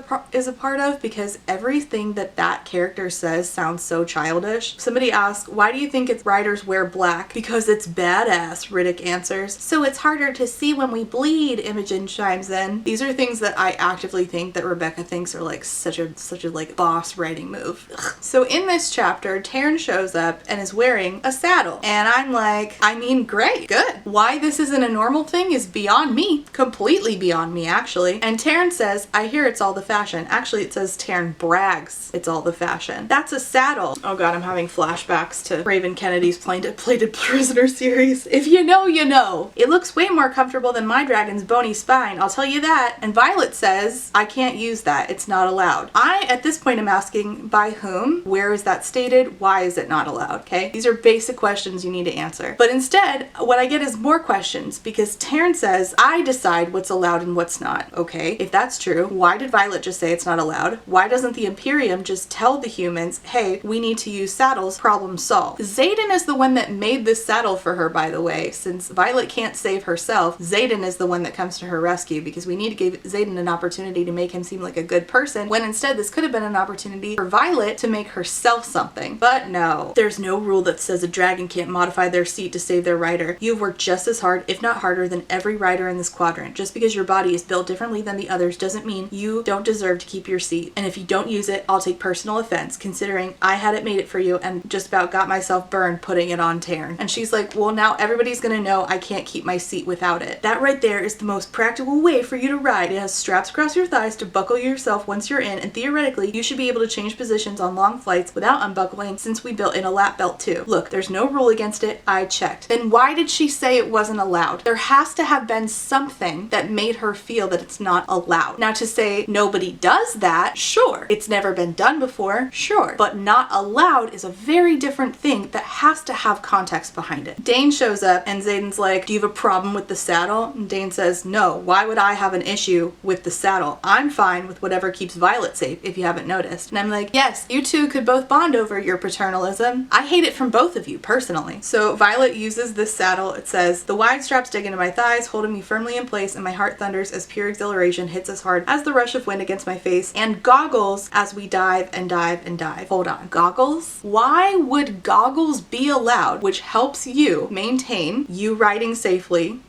part of, because everything that character says sounds so childish. Somebody asked, why do you think it's writers wear black? Because it's badass, Riddick answers. So it's harder to see when we bleed, Imogen chimes in. These are things that I actively think that Rebecca thinks are like such a like boss writing move. Ugh. So in this chapter, Taryn shows up and is wearing a saddle. And I'm like, I mean, great, good. Why this isn't a normal thing is beyond me. Completely beyond me, actually. And Taryn says, I hear it's all the fashion. Actually, it says Taryn brags it's all the fashion. That's a saddle. Oh god, I'm having flashbacks to Raven Kennedy's Plated Prisoner series. If you know, you know. It looks way more comfortable than my dragon's bony spine, I'll tell you that. And Violet says, I can't use that. It's not allowed. I, at this point, am asking, by whom? Where is that stated? Why is it not allowed? Okay? These are basic questions you need to answer. But instead, what I get is more questions, because Taryn says, I decide what's allowed and what's not. Okay, if that's true, why did Violet just say it's not allowed? Why doesn't the Imperium just tell the humans, hey, we need to use saddles, problem solved? Zaden is the one that made this saddle for her, by the way. Since Violet can't save herself, Zaden is the one that comes to her rescue, because we need to give Zaden an opportunity to make him seem like a good person, when instead this could have been an opportunity for Violet to make herself something. But no, there's no rule that says a dragon can't modify their seat to save their rider. You've worked just as hard, if not harder, than every rider in this quadrant. Just because your body is built differently than the others doesn't mean you don't deserve to keep your seat. And if you don't use it, I'll take personal offense, considering I had it made it for you and just about got myself burned putting it on Taryn. And she's like, well, now everybody's gonna know I can't keep my seat without it. That right there is the most practical way for you to ride. It has straps across your thighs to buckle yourself once you're in, and theoretically, you should be able to change positions on long flights without unbuckling, since we built in a lap belt too. Look, there's no rule against it. I checked. Then why did she say it wasn't allowed? There has to have been something that made her feel that it's not allowed. Now, to say nobody does that, sure. It's never been done before, sure. But not allowed is a very different thing that has to have context behind it. Dain shows up and Zaden's like, do you have a problem with the saddle? And Dain says, no, why would I have an issue with the saddle? I'm fine with whatever keeps Violet safe, if you haven't noticed. And I'm like, yes, you two could both bond over your paternalism. I hate it from both of you, personally. So Violet uses this saddle. It says, the wide straps dig into my thighs, holding me firmly in place, and my heart thunders as pure exhilaration hits as hard as the rush of wind against my face, and goggles as we dive and dive and dive. Hold on, goggles? Why would goggles be allowed, which helps you maintain you riding safely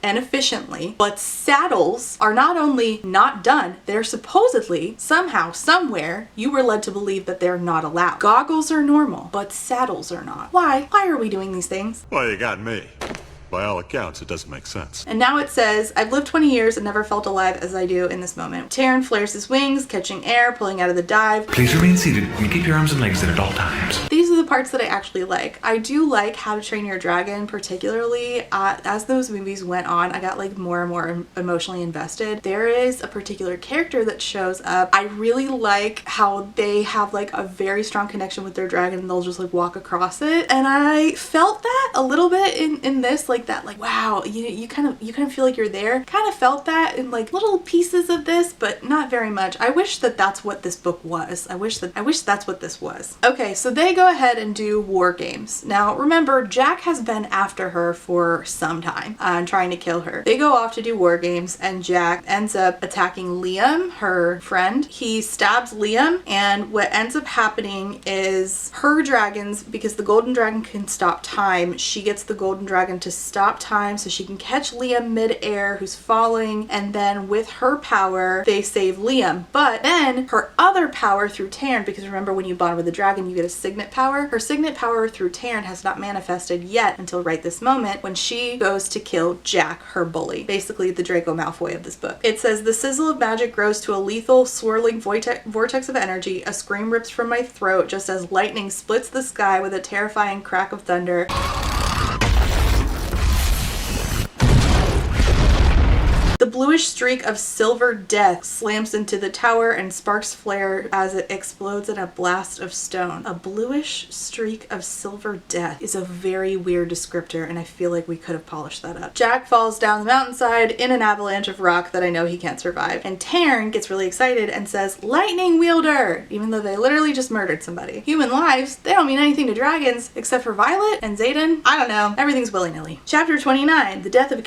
and efficiently, but saddles are not only not done, they're supposedly, somehow, somewhere, you were led to believe that they're not allowed. Goggles are normal, but saddles are not. Why? Why are we doing these things? Well, you got me. By all accounts, it doesn't make sense. And now it says, I've lived 20 years and never felt alive as I do in this moment. Taryn flares his wings, catching air, pulling out of the dive. Please remain seated and keep your arms and legs in at all times. These are the parts that I actually like. I do like How to Train Your Dragon, particularly as those movies went on, I got like more and more emotionally invested. There is a particular character that shows up. I really like how they have like a very strong connection with their dragon and they'll just like walk across it. And I felt that a little bit in this, like that, like, wow, you kind of feel like you're there. Kind of felt that in like little pieces of this, but not very much. I wish that that's what this book was. I wish that's what this was. Okay, so they go ahead and do war games. Now remember, Jack has been after her for some time and trying to kill her. They go off to do war games and Jack ends up attacking Liam, her friend. He stabs Liam, and what ends up happening is her dragons, because the golden dragon can stop time, she gets the golden dragon to stop time so she can catch Liam mid-air who's falling, and then with her power they save Liam. But then her other power through Taryn, because remember when you bond with a dragon you get a signet power, her signet power through Taryn has not manifested yet until right this moment when she goes to kill Jack, her bully. Basically the Draco Malfoy of this book. It says, the sizzle of magic grows to a lethal swirling vortex of energy. A scream rips from my throat just as lightning splits the sky with a terrifying crack of thunder. The bluish streak of silver death slams into the tower and sparks flare as it explodes in a blast of stone. A bluish streak of silver death is a very weird descriptor, and I feel like we could have polished that up. Jack falls down the mountainside in an avalanche of rock that I know he can't survive, and Taryn gets really excited and says, "Lightning wielder!" even though they literally just murdered somebody. Human lives, they don't mean anything to dragons except for Violet and Zaden. I don't know. Everything's willy-nilly. Chapter 29. The death of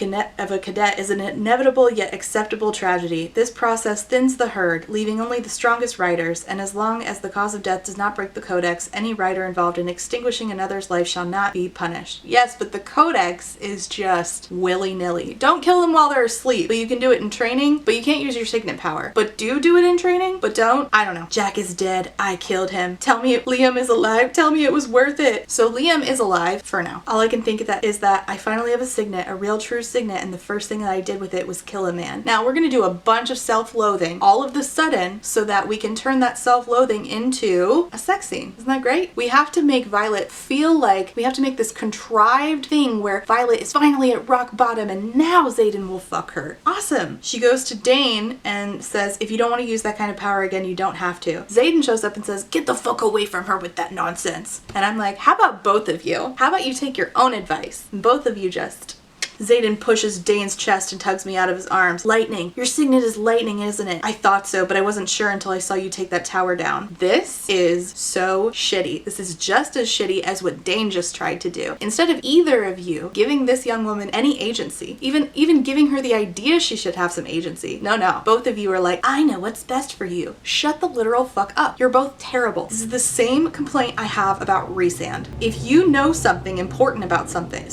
a cadet is an inevitable yet acceptable tragedy. This process thins the herd, leaving only the strongest riders, and as long as the cause of death does not break the codex, any rider involved in extinguishing another's life shall not be punished. Yes, but the codex is just willy-nilly. Don't kill them while they're asleep, but you can do it in training, but you can't use your signet power. But do it in training, but don't. I don't know. Jack is dead. I killed him. Tell me Liam is alive. Tell me it was worth it. So Liam is alive for now. All I can think of that is that I finally have a signet, a real true signet, and the first thing that I did with it was kill a man. Now we're gonna do a bunch of self-loathing all of the sudden so that we can turn that self-loathing into a sex scene. Isn't that great? We have to make Violet feel like we have to make this contrived thing where Violet is finally at rock bottom and now Zaden will fuck her. Awesome. She goes to Dain and says, if you don't want to use that kind of power again, you don't have to. Zaden shows up and says, get the fuck away from her with that nonsense. And I'm like, how about both of you? How about you take your own advice? And both of you just... Zaden pushes Dain's chest and tugs me out of his arms. Lightning. Your signet is lightning, isn't it? I thought so, but I wasn't sure until I saw you take that tower down. This is so shitty. This is just as shitty as what Dain just tried to do. Instead of either of you giving this young woman any agency, even giving her the idea she should have some agency. No. Both of you are like, I know what's best for you. Shut the literal fuck up. You're both terrible. This is the same complaint I have about Rhysand. If you know something important about something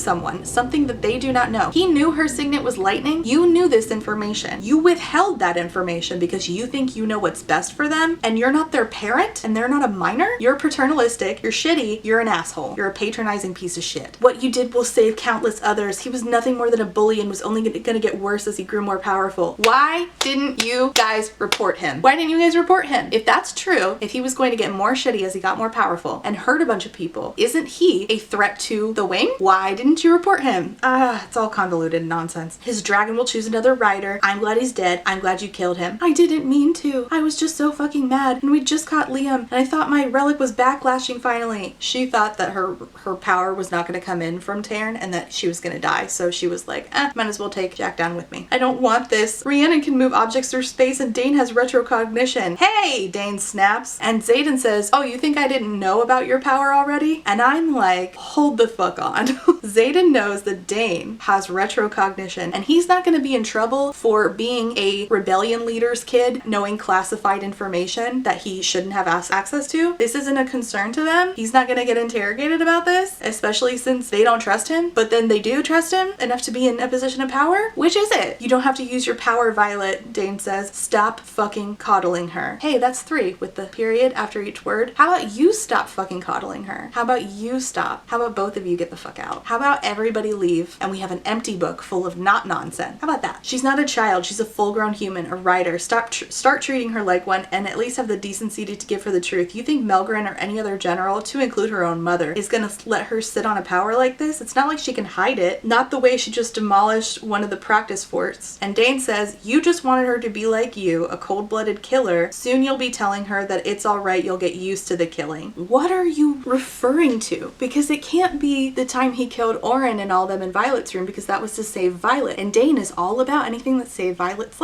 that they do not know. He knew her signet was lightning. You knew this information. You withheld that information because you think you know what's best for them, and you're not their parent and they're not a minor. You're paternalistic, you're shitty, you're an asshole. You're a patronizing piece of shit. What you did will save countless others. He was nothing more than a bully and was only gonna get worse as he grew more powerful. Why didn't you guys report him? Why didn't you guys report him? If that's true, if he was going to get more shitty as he got more powerful and hurt a bunch of people, isn't he a threat to the wing? Why didn't you report him? It's all convoluted nonsense. His dragon will choose another rider. I'm glad he's dead. I'm glad you killed him. I didn't mean to. I was just so fucking mad, and we just caught Liam, and I thought my relic was backlashing finally. She thought that her power was not going to come in from Taryn and that she was going to die, so she was like, might as well take Jack down with me. I don't want this. Rhiannon can move objects through space, and Dain has retrocognition. Hey! Dain snaps, and Zaden says, oh, you think I didn't know about your power already? And I'm like, hold the fuck on. Zaden knows that Dain has retrocognition, and he's not going to be in trouble for being a rebellion leader's kid knowing classified information that he shouldn't have access to. This isn't a concern to them. He's not going to get interrogated about this, especially since they don't trust him, but then they do trust him enough to be in a position of power. Which is it? You don't have to use your power, Violet, Dain says. Stop fucking coddling her. Hey, that's 3 with the period after each word. How about you stop fucking coddling her? How about you stop? How about both of you get the fuck out? How about everybody leave and we have an empty book full of not nonsense? How about that? She's not a child. She's a full-grown human, a writer. Start treating her like one, and at least have the decency to give her the truth. You think Melgren or any other general, to include her own mother, is gonna let her sit on a power like this? It's not like she can hide it. Not the way she just demolished one of the practice forts. And Dain says, you just wanted her to be like you, a cold-blooded killer. Soon you'll be telling her that it's alright, you'll get used to the killing. What are you referring to? Because it can't be the time he killed Oren and all them in Violet's room, because that was to save Violet. And Dain is all about anything that saves Violet's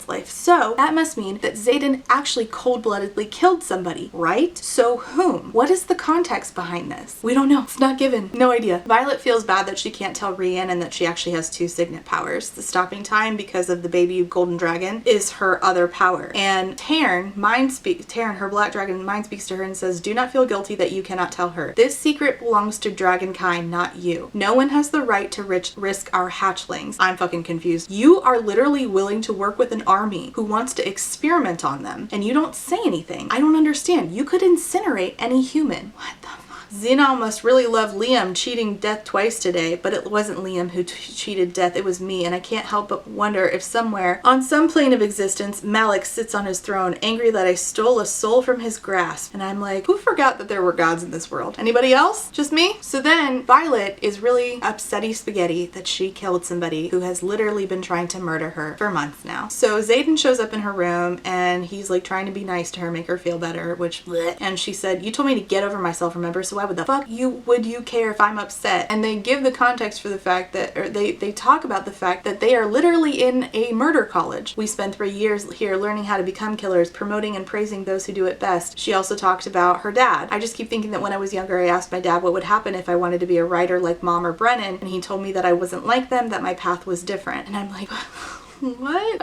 life. So that must mean that Zaden actually cold-bloodedly killed somebody, right? So whom? What is the context behind this? We don't know. It's not given. No idea. Violet feels bad that she can't tell Rhiannon that she actually has 2 signet powers. The stopping time, because of the baby golden dragon, is her other power. And Taryn, her black dragon, mind speaks to her and says, do not feel guilty that you cannot tell her. This secret belongs to dragonkind, not you. No one has the right to risk our hatchlings. I'm fucking confused. You are literally willing to work with an army who wants to experiment on them, and you don't say anything. I don't understand. You could incinerate any human. What the fuck? Xenal must really love Liam cheating death twice today, but it wasn't Liam who cheated death, it was me, and I can't help but wonder if somewhere, on some plane of existence, Malik sits on his throne, angry that I stole a soul from his grasp. And I'm like, who forgot that there were gods in this world? Anybody else? Just me? So then Violet is really upsetty spaghetti that she killed somebody who has literally been trying to murder her for months now. So Zaden shows up in her room and he's like trying to be nice to her, make her feel better, which bleh. And she said, you told me to get over myself, remember? So why would the fuck would you care if I'm upset? And they give the context for the fact that, or they talk about the fact that they are literally in a murder college. We spent 3 years here learning how to become killers, promoting and praising those who do it best. She also talked about her dad. I just keep thinking that when I was younger, I asked my dad what would happen if I wanted to be a writer like Mom or Brennan, and he told me that I wasn't like them, that my path was different. And I'm like, what?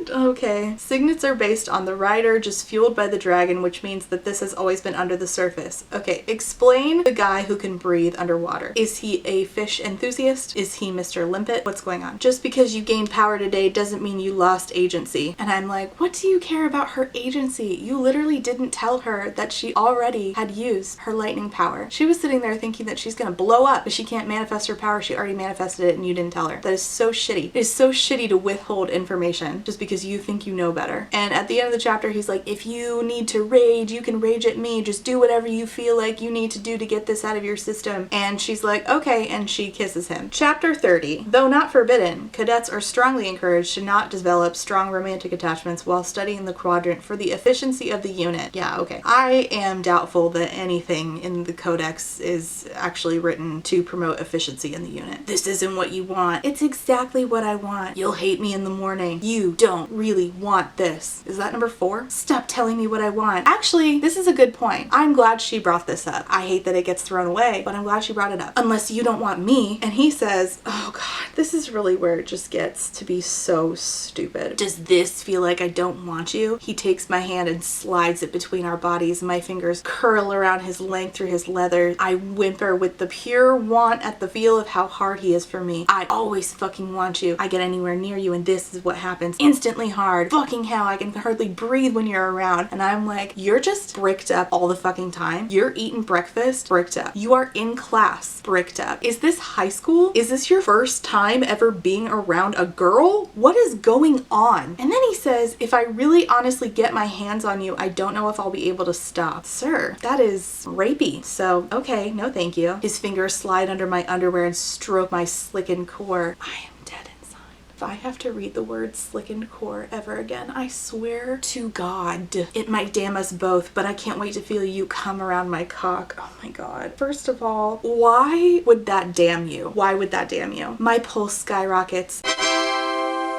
Okay. Signets are based on the rider just fueled by the dragon, which means that this has always been under the surface. Okay, explain the guy who can breathe underwater. Is he a fish enthusiast? Is he Mr. Limpet? What's going on? Just because you gained power today doesn't mean you lost agency. And I'm like, what do you care about her agency? You literally didn't tell her that she already had used her lightning power. She was sitting there thinking that she's gonna blow up, but she can't manifest her power. She already manifested it and you didn't tell her. That is so shitty. It is so shitty to withhold information just because you think you know better. And at the end of the chapter, he's like, if you need to rage, you can rage at me. Just do whatever you feel like you need to do to get this out of your system. And she's like, okay, and she kisses him. Chapter 30. Though not forbidden, cadets are strongly encouraged to not develop strong romantic attachments while studying the quadrant for the efficiency of the unit. Yeah, okay. I am doubtful that anything in the codex is actually written to promote efficiency in the unit. This isn't what you want. It's exactly what I want. You'll hate me in the morning. You don't really want this. Is that number 4? Stop telling me what I want. Actually, this is a good point. I'm glad she brought this up. I hate that it gets thrown away, but I'm glad she brought it up. Unless you don't want me. And he says, oh God, this is really where it just gets to be so stupid. Does this feel like I don't want you? He takes my hand and slides it between our bodies. My fingers curl around his length through his leather. I whimper with the pure want at the feel of how hard he is for me. I always fucking want you. I get anywhere near you and this is what happens. Instantly hard. Fucking hell, I can hardly breathe when you're around. And I'm like, you're just bricked up all the fucking time. You're eating breakfast, bricked up. You are in class, bricked up. Is this high school? Is this your first time ever being around a girl? What is going on? And then he says, if I really honestly get my hands on you, I don't know if I'll be able to stop. Sir, that is rapey. So, okay, no thank you. His fingers slide under my underwear and stroke my slickened core. I am dead inside. If I have to read the word slickened core ever again, I swear to God, it might damn us both, but I can't wait to feel you come around my cock. Oh my God. First of all, why would that damn you? Why would that damn you? My pulse skyrockets.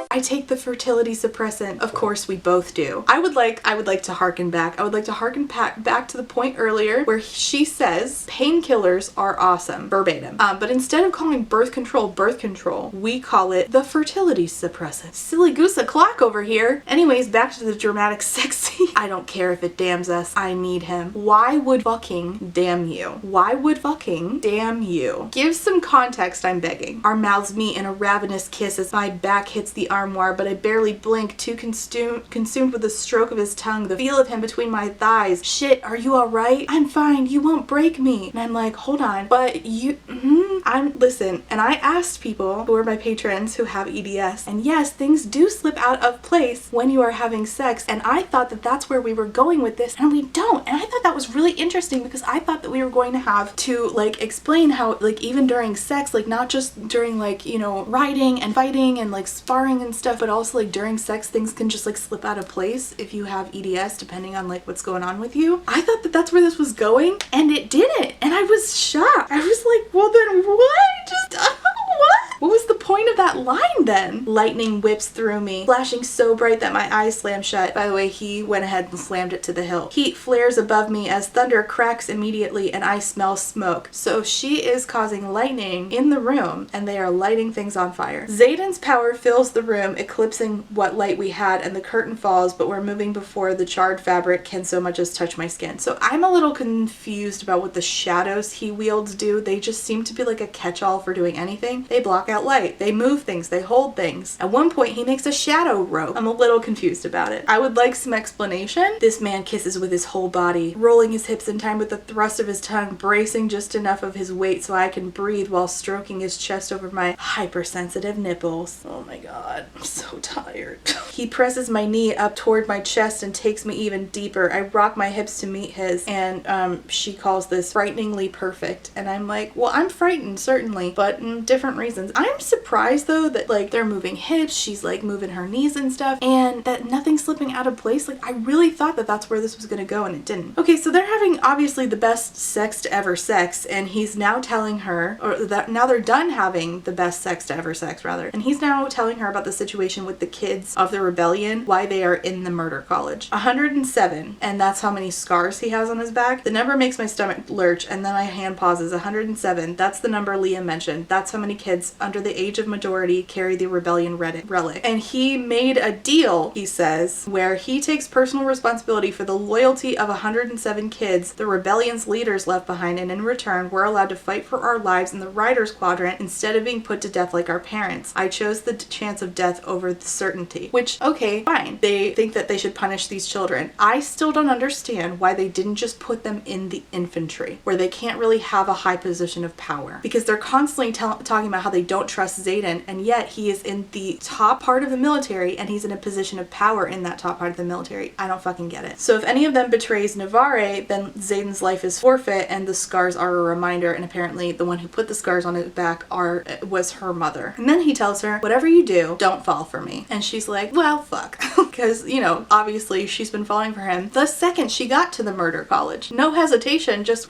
I take the fertility suppressant. Of course we both do. I would like to harken back. I would like to harken back to the point earlier where she says painkillers are awesome, verbatim. But instead of calling birth control, we call it the fertility suppressant. Silly goose o'clock over here. Anyways, back to the dramatic sex scene. I don't care if it damns us. I need him. Why would fucking damn you? Why would fucking damn you? Give some context, I'm begging. Our mouths meet in a ravenous kiss as my back hits the armoire, but I barely blink, too consumed with the stroke of his tongue, the feel of him between my thighs. Shit, are you alright? I'm fine, you won't break me. And I'm like, hold on, but you, listen, and I asked people who are my patrons who have EDS, and yes, things do slip out of place when you are having sex, and I thought that that's where we were going with this, and we don't, and I thought that was really interesting because I thought that we were going to have to, like, explain how, like, even during sex, like, not just during, like, you know, riding and fighting and, like, sparring and stuff, but also, like, during sex, things can just, like, slip out of place if you have EDS, depending on, like, what's going on with you. I thought that that's where this was going, and it didn't, and I was shocked. I was like, well, then what? What? What was the point of that line then? Lightning whips through me, flashing so bright that my eyes slam shut. By the way, he went ahead and slammed it to the hilt. Heat flares above me as thunder cracks immediately and I smell smoke. So she is causing lightning in the room and they are lighting things on fire. Zaden's power fills the room, eclipsing what light we had, and the curtain falls, but we're moving before the charred fabric can so much as touch my skin. So I'm a little confused about what the shadows he wields do. They just seem to be like a catch-all for doing anything. They block out light. fight, they move things, they hold things. At one point, he makes a shadow rope. I'm a little confused about it. I would like some explanation. This man kisses with his whole body, rolling his hips in time with the thrust of his tongue, bracing just enough of his weight so I can breathe while stroking his chest over my hypersensitive nipples. Oh my god, I'm so tired. He presses my knee up toward my chest and takes me even deeper. I rock my hips to meet his, and she calls this frighteningly perfect. And I'm like, well, I'm frightened, certainly, but different reasons. I'm surprised though that like they're moving hips, she's like moving her knees and stuff, and that nothing's slipping out of place. Like I really thought that that's where this was gonna go, and it didn't. Okay, so they're having obviously the best sex to ever sex, and he's now telling her, or that now they're done having the best sex to ever sex rather, and he's now telling her about the situation with the kids of the rebellion, why they are in the murder college. 107, and that's how many scars he has on his back. The number makes my stomach lurch, and then my hand pauses. 107, that's the number Liam mentioned. That's how many kids under the age of majority carry the rebellion relic. And he made a deal, he says, where he takes personal responsibility for the loyalty of 107 kids the rebellion's leaders left behind, and in return we're allowed to fight for our lives in the Riders Quadrant instead of being put to death like our parents. I chose the chance of death over the certainty. Which, okay, fine. They think that they should punish these children. I still don't understand why they didn't just put them in the infantry, where they can't really have a high position of power, because they're constantly talking about how they don't trust Zaden, and yet he is in the top part of the military and he's in a position of power in that top part of the military. I don't fucking get it. So if any of them betrays Navarre, then Zaden's life is forfeit and the scars are a reminder, and apparently the one who put the scars on his back was her mother. And then he tells her, whatever you do, don't fall for me. And she's like, well, fuck. Because, you know, obviously she's been falling for him the second she got to the murder college. No hesitation, just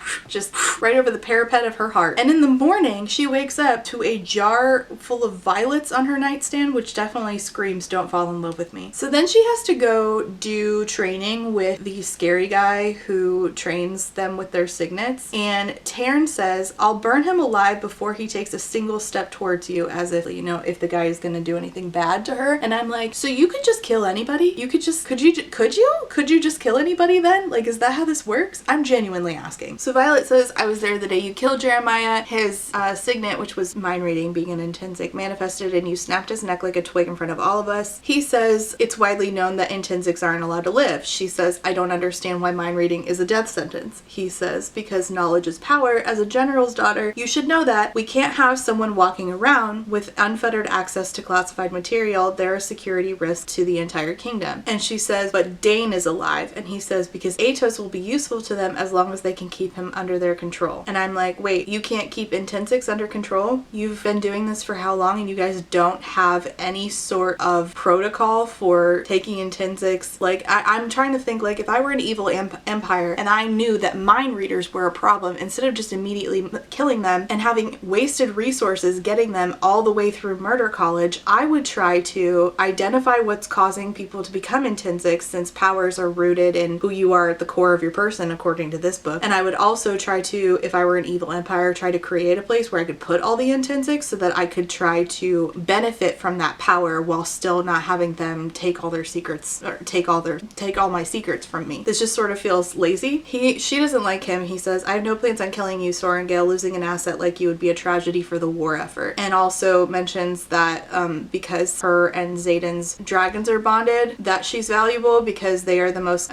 right over the parapet of her heart. And in the morning, she wakes up to a jar full of violets on her nightstand, which definitely screams, don't fall in love with me. So then she has to go do training with the scary guy who trains them with their signets. And Taryn says, I'll burn him alive before he takes a single step towards you, as if, you know, if the guy is gonna do anything bad to her. And I'm like, so you could just kill anybody? You could just, could you just kill anybody then? Like, is that how this works? I'm genuinely asking. So Violet says, I was there the day you killed Jeremiah. His signet, which was mind reading, being an intrinsic, manifested and you snapped his neck like a twig in front of all of us. He says, it's widely known that intrinsics aren't allowed to live. She says, I don't understand why mind reading is a death sentence. He says, because knowledge is power. As a general's daughter, you should know that. We can't have someone walking around with unfettered access to classified material. They're a security risk to the entire kingdom. And she says, but Dain is alive. And he says, because Atos will be useful to them as long as they can keep him under their control. And I'm like, wait, you can't keep intrinsics under control? You've been doing this for how long, and you guys don't have any sort of protocol for taking intrinsics? Like, I'm trying to think, like, if I were an evil empire and I knew that mind readers were a problem, instead of just immediately killing them and having wasted resources getting them all the way through murder college, I would try to identify what's causing people to become intrinsics, since powers are rooted in who you are at the core of your person, according to this book. And I would also try to, if I were an evil empire, try to create a place where I could put all the intrinsics so that I could try to benefit from that power while still not having them take all their secrets, or take all my secrets from me. This just sort of feels lazy. She doesn't like him. He says, I have no plans on killing you, Sorengale. Losing an asset like you would be a tragedy for the war effort. And also mentions that because her and Zaden's dragons are bonded, that she's valuable because they are the most,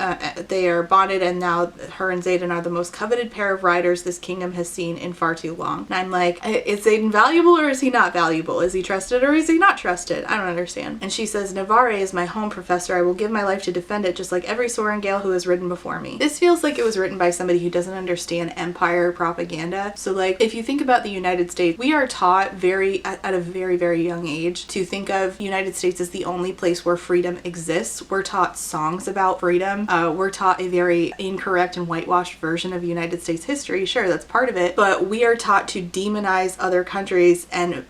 they are bonded, and now her and Zaden are the most coveted pair of riders this kingdom has seen in far too long. And I'm like, is Zaden valuable or is he not valuable? Is he trusted or is he not trusted? I don't understand. And she says, Navarre is my home, Professor. I will give my life to defend it, just like every Sorengale who has ridden before me. This feels like it was written by somebody who doesn't understand empire propaganda. So like, if you think about the United States, we are taught at a very, very young age to think of the United States as the only place where freedom exists. We're taught songs about freedom. We're taught a very incorrect and whitewashed version of United States history. Sure, that's part of it, but we are taught to demonize other countries and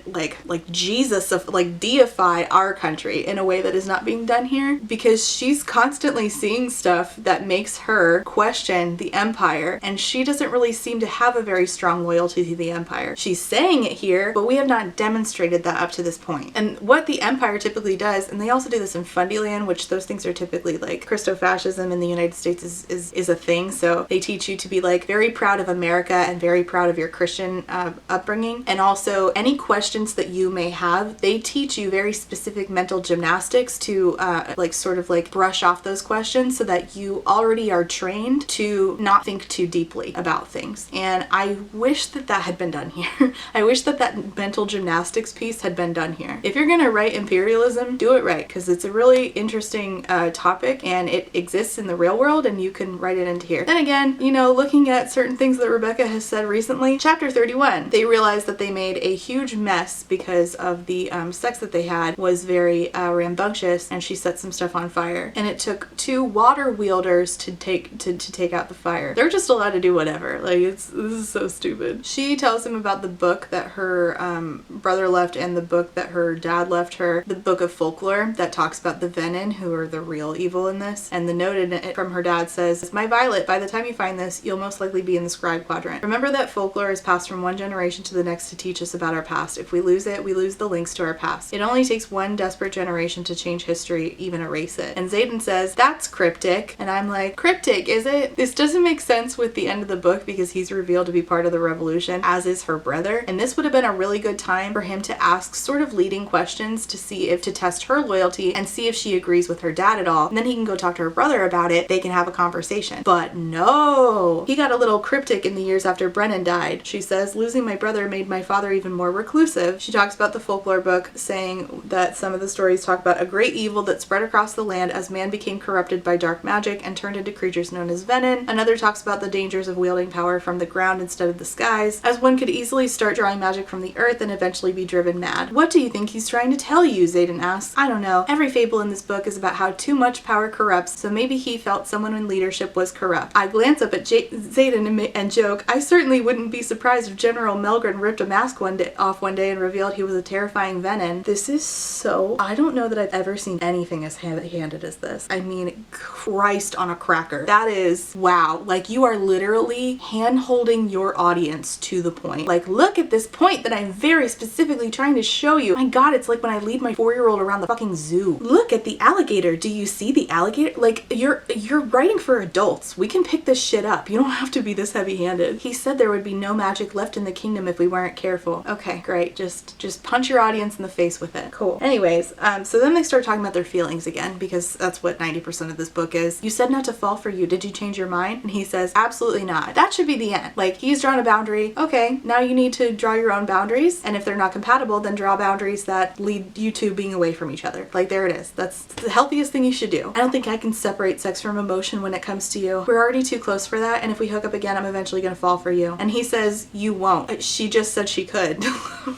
like Jesus, like deify our country in a way that is not being done here, because she's constantly seeing stuff that makes her question the empire, and she doesn't really seem to have a very strong loyalty to the empire. She's saying it here, but we have not demonstrated that up to this point. And what the empire typically does, and they also do this in Fundyland, which those things are typically like Christofascism in the United States is a thing. So they teach you to be like very proud of America and very proud of your Christian upbringing. And also any any questions that you may have, they teach you very specific mental gymnastics to sort of brush off those questions so that you already are trained to not think too deeply about things. And I wish that that had been done here. I wish that that mental gymnastics piece had been done here. If you're gonna write imperialism, do it right, because it's a really interesting topic and it exists in the real world and you can write it into here. Then again, you know, looking at certain things that Rebecca has said recently, chapter 31, they realized that they made a huge mess because of the sex that they had was very rambunctious, and she set some stuff on fire. And it took 2 water wielders to take out the fire. They're just allowed to do whatever. Like, this is so stupid. She tells him about the book that her brother left and the book that her dad left her, the book of folklore that talks about the venin, who are the real evil in this. And the note in it from her dad says, "My Violet, by the time you find this, you'll most likely be in the scribe quadrant. Remember that folklore is passed from one generation to the next to teach us about our past. If we lose it, we lose the links to our past. It only takes one desperate generation to change history, even erase it." And Zaden says, "That's cryptic." And I'm like, cryptic, is it? This doesn't make sense with the end of the book because he's revealed to be part of the revolution, as is her brother. And this would have been a really good time for him to ask sort of leading questions to see if to test her loyalty and see if she agrees with her dad at all. And then he can go talk to her brother about it. They can have a conversation. But no, he got a little cryptic in the years after Brennan died. She says, "Losing my brother made my father even more reclusive." She talks about the folklore book, saying that some of the stories talk about a great evil that spread across the land as man became corrupted by dark magic and turned into creatures known as venin. Another talks about the dangers of wielding power from the ground instead of the skies, as one could easily start drawing magic from the earth and eventually be driven mad. "What do you think he's trying to tell you?" Zaden asks. "I don't know. Every fable in this book is about how too much power corrupts, so maybe he felt someone in leadership was corrupt." I glance up at Zaden and joke, "I certainly wouldn't be surprised if General Melgren ripped a mask off one day and revealed he was a terrifying venin." This is so... I don't know that I've ever seen anything as heavy-handed as this. I mean, Christ on a cracker. That is, wow. Like, you are literally hand-holding your audience to the point. Like, look at this point that I'm very specifically trying to show you. My God, it's like when I lead my 4-year-old around the fucking zoo. Look at the alligator. Do you see the alligator? Like, you're writing for adults. We can pick this shit up. You don't have to be this heavy-handed. He said there would be no magic left in the kingdom if we weren't careful. Okay, great. Just punch your audience in the face with it. Cool. Anyways, so then they start talking about their feelings again, because that's what 90% of this book is. "You said not to fall for you. Did you change your mind?" And he says, "Absolutely not." That should be the end. Like, he's drawn a boundary. Okay, now you need to draw your own boundaries, and if they're not compatible, then draw boundaries that lead you to being away from each other. Like, there it is. That's the healthiest thing you should do. I don't think I can separate sex from emotion when it comes to you. We're already too close for that, and if we hook up again, I'm eventually gonna fall for you. And he says, "You won't." She just said she could.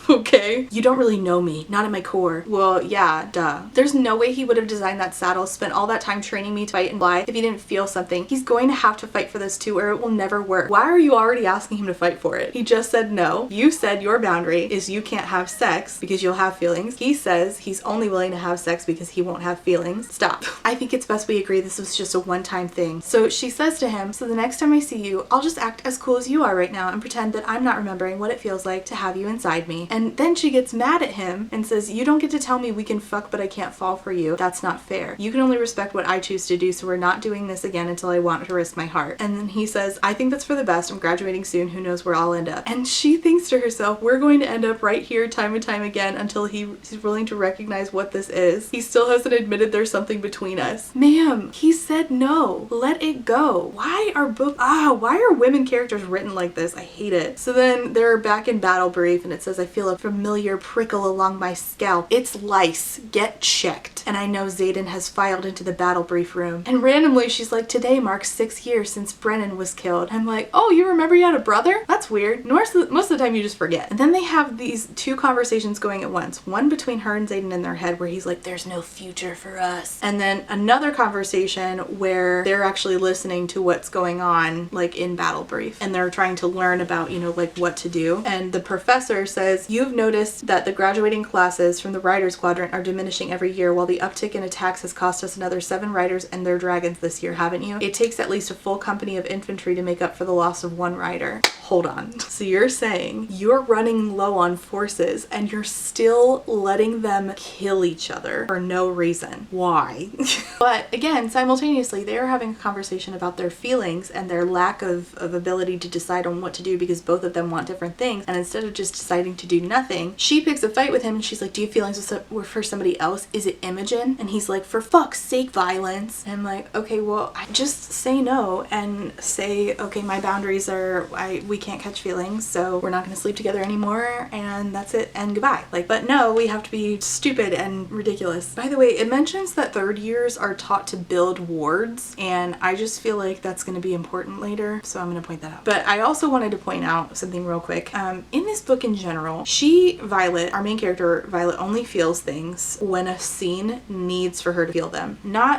Okay. "You don't really know me. Not at my core." Well, yeah, duh. There's no way he would have designed that saddle, spent all that time training me to fight and fly if he didn't feel something. He's going to have to fight for this too, or it will never work. Why are you already asking him to fight for it? He just said no. You said your boundary is you can't have sex because you'll have feelings. He says he's only willing to have sex because he won't have feelings. Stop. I think it's best we agree this was just a one-time thing. So she says to him, "So the next time I see you, I'll just act as cool as you are right now and pretend that I'm not remembering what it feels like to have you inside me." And then she gets mad at him and says, "You don't get to tell me we can fuck but I can't fall for you. That's not fair. You can only respect what I choose to do, so we're not doing this again until I want to risk my heart." And then he says, "I think that's for the best. I'm graduating soon. Who knows where I'll end up." And she thinks to herself, we're going to end up right here time and time again until he's willing to recognize what this is. He still hasn't admitted there's something between us. Ma'am, he said no. Let it go. Why are women characters written like this? I hate it. So then they're back in battle brief and it says, "I feel a familiar prickle along my scalp. It's lice. Get checked." And I know Zaden has filed into the battle brief room. And randomly she's like, "Today marks 6 years since Brennan was killed." I'm like, "Oh, you remember you had a brother? That's weird." Most of the time you just forget. And then they have these 2 conversations going at once. One between her and Zaden in their head where he's like, "There's no future for us." And then another conversation where they're actually listening to what's going on, like, in battle brief. And they're trying to learn about, you know, like, what to do. And the professor says, "You've noticed that the graduating classes from the Riders Quadrant are diminishing every year, while the uptick in attacks has cost us another 7 riders and their dragons this year, haven't you? It takes at least a full company of infantry to make up for the loss of 1 rider." hold on. So you're saying you're running low on forces and you're still letting them kill each other for no reason. Why? But again, simultaneously, they are having a conversation about their feelings and their lack of ability to decide on what to do because both of them want different things. And instead of just deciding to do nothing, she picks a fight with him and she's like, do you have feelings for somebody else? Is it Imogen? And he's like, for fuck's sake, violence. And I'm like, okay, well, I just say no and say, okay, my boundaries are, we can't catch feelings, so we're not going to sleep together anymore, and that's it, and goodbye. Like, but no, we have to be stupid and ridiculous. By the way, it mentions that third years are taught to build wards, and I just feel like that's going to be important later, so I'm going to point that out. But I also wanted to point out something real quick. In this book in general, Violet, our main character, Violet, only feels things when a scene needs for her to feel them.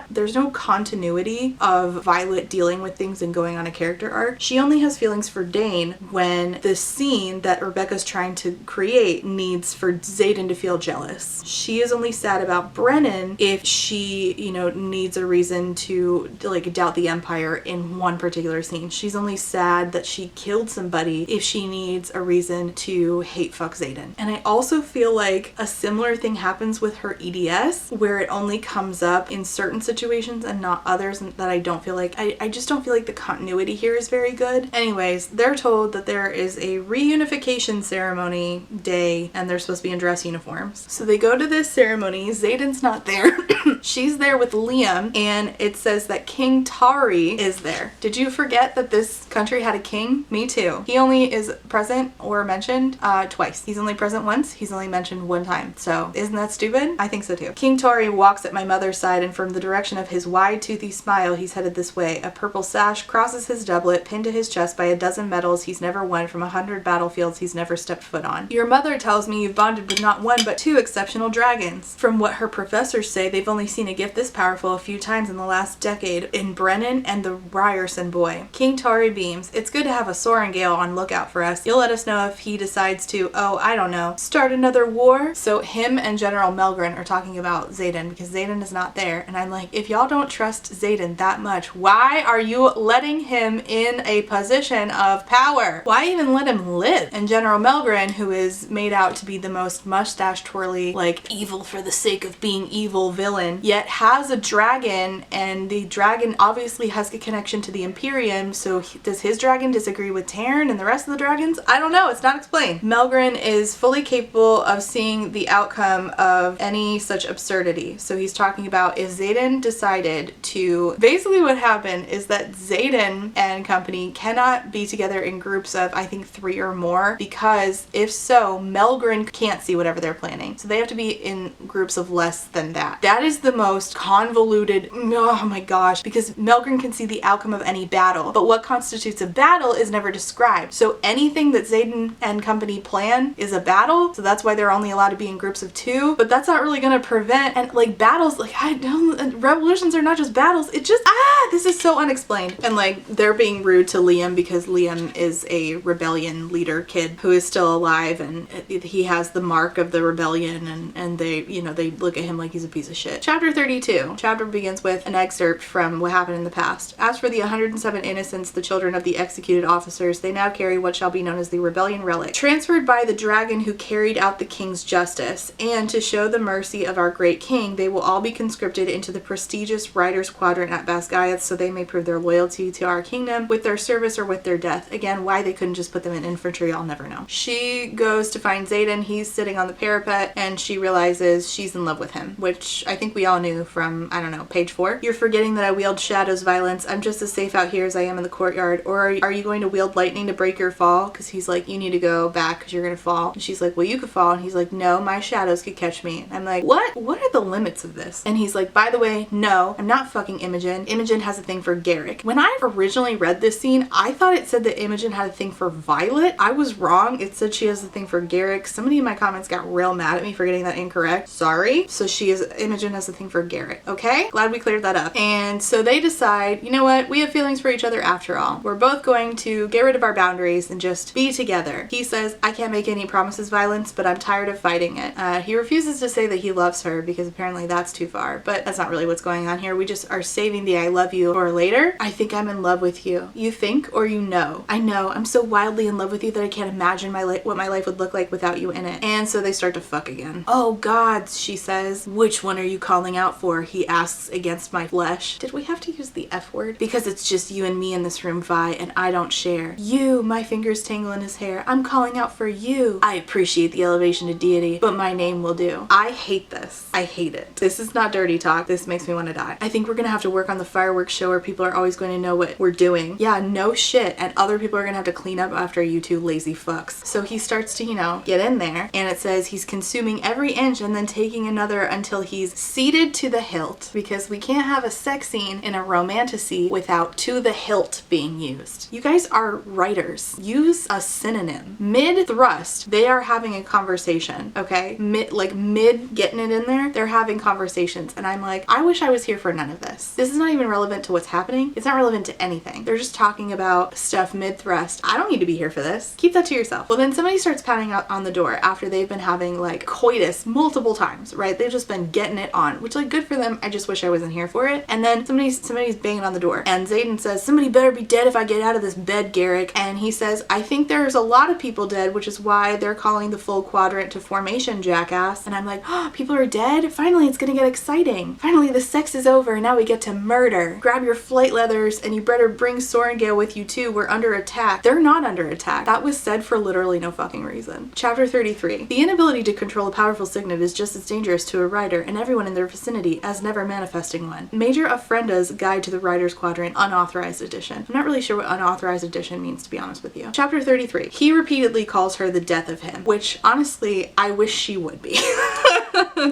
There's no continuity of Violet dealing with things and going on a character arc. She only has feelings for Dain when the scene that Rebecca's trying to create needs for Zaden to feel jealous. She is only sad about Brennan if she, needs a reason to like doubt the Empire in one particular scene. She's only sad that she killed somebody if she needs a reason to hate fuck Zaden. And I also feel like a similar thing happens with her EDS, where it only comes up in certain situations and not others, and that I don't feel like, I just don't feel like the continuity here is very good. Anyways, they're told that there is a reunification ceremony day and they're supposed to be in dress uniforms. So they go to this ceremony. Zaden's not there. She's there with Liam, and it says that King Tari is there. Did you forget that this country had a king? Me too. He only is present or mentioned twice. He's only present once. He's only mentioned one time. So isn't that stupid? I think so too. King Tari walks at my mother's side, and from the direction of his wide toothy smile, he's headed this way. A purple sash crosses his doublet, pinned to his chest by a dozen medals he's never won from 100 battlefields he's never stepped foot on. Your mother tells me you've bonded with not one but two exceptional dragons. From what her professors say, they've only seen a gift this powerful a few times in the last decade, in Brennan and the Ryerson boy. King Tari beams. It's good to have a Sorengale on lookout for us. You'll let us know if he decides to, I don't know, start another war? So him and General Melgren are talking about Zaden because Zaden is not there. And I'm like, if y'all don't trust Zaden that much, why are you letting him in a position of power? Why even let him live? And General Melgren, who is made out to be the most mustache twirly, like evil for the sake of being evil villain, yet has a dragon, and the dragon obviously has a connection to the Imperium, so does his dragon disagree with Taryn and the rest of the dragons? I don't know, it's not explained. Melgren is fully capable of seeing the outcome of any such absurdity. So he's talking about if Zaden decided to, basically what happened is that Zaden and company cannot be together in groups of, I think, 3 or more, because if so, Melgren can't see whatever they're planning. So they have to be in groups of less than that. That is the most convoluted, oh my gosh, because Melgren can see the outcome of any battle, but what constitutes a battle is never described. So anything that Zaden and company plan is a battle, so that's why they're only allowed to be in groups of 2, but that's not really going to prevent, and like battles, like I don't, revolutions are not just battles, it just, this is so unexplained. And like they're being rude to Liam because Liam is a rebellion leader kid who is still alive, and he has the mark of the rebellion, and they, they look at him like he's a piece of shit. Chapter 32. Chapter begins with an excerpt from what happened in the past. As for the 107 innocents, the children of the executed officers, they now carry what shall be known as the rebellion relic, transferred by the dragon who carried out the king's justice, and to show the mercy of our great king, they will all be conscripted into the prestigious riders quadrant at Basgiath, so they may prove their loyalty to our kingdom with their service or with their death. Again, why they couldn't just put them in infantry, I'll never know. She goes to find Zaden. He's sitting on the parapet, and she realizes she's in love with him, which I think we all knew from, I don't know, page 4. You're forgetting that I wield shadows violence. I'm just as safe out here as I am in the courtyard. Or are you going to wield lightning to break your fall? Because he's like, you need to go back because you're going to fall. And she's like, well, you could fall. And he's like, no, my shadows could catch me. And I'm like, what? What are the limits of this? And he's like, by the way, no, I'm not fucking Imogen. Imogen has a thing for Garrick. When I originally read this scene, I thought it said that Imogen had a thing for Violet. I was wrong. It said she has a thing for Garrick. Somebody in my comments got real mad at me for getting that incorrect. Sorry. So Imogen has a thing for Garrick. Okay? Glad we cleared that up. And so they decide, you know what? We have feelings for each other after all. We're both going to get rid of our boundaries and just be together. He says, I can't make any promises, Violence, but I'm tired of fighting it. He refuses to say that he loves her because apparently that's too far, but that's not really what's going on here. We just are saving the I love you for later. I think I'm in love with you. You think or you know? I know. know. I'm so wildly in love with you that I can't imagine what my life would look like without you in it. And so they start to fuck again. Oh gods, she says. Which one are you calling out for? He asks against my flesh. Did we have to use the F word? Because it's just you and me in this room, Vi, and I don't share. You, my fingers tangle in his hair. I'm calling out for you. I appreciate the elevation to deity, but my name will do. I hate this. I hate it. This is not dirty talk. This makes me want to die. I think we're gonna have to work on the fireworks show where people are always going to know what we're doing. Yeah, no shit. And other people are gonna have to clean up after you two lazy fucks. So he starts to, you know, get in there, and it says he's consuming every inch and then taking another until he's seated to the hilt, because we can't have a sex scene in a romantasy without to the hilt being used. You guys are writers. Use a synonym. Mid-thrust, they are having a conversation, okay? Mid getting it in there, they're having conversations, and I'm like, I wish I was here for none of this. This is not even relevant to what's happening. It's not relevant to anything. They're just talking about stuff mid-thrust. I don't need to be here for this. Keep that to yourself. Well, then somebody starts pounding out on the door after they've been having like coitus multiple times, right? They've just been getting it on, which like good for them. I just wish I wasn't here for it. And then somebody's banging on the door, and Zaden says, somebody better be dead if I get out of this bed, Garrick. And he says, I think there's a lot of people dead, which is why they're calling the full quadrant to formation, jackass. And I'm like, oh, people are dead? Finally, it's gonna get exciting. Finally, the sex is over, and now we get to murder. Grab your flight leathers, and you better bring Sorengale with you too. We're under attack. They're not under attack. That was said for literally no fucking reason. Chapter 33. The inability to control a powerful signet is just as dangerous to a writer and everyone in their vicinity as never manifesting one. Major Offrenda's Guide to the Writer's Quadrant, Unauthorized Edition. I'm not really sure what unauthorized edition means, to be honest with you. Chapter 33. He repeatedly calls her the death of him, which honestly, I wish she would be.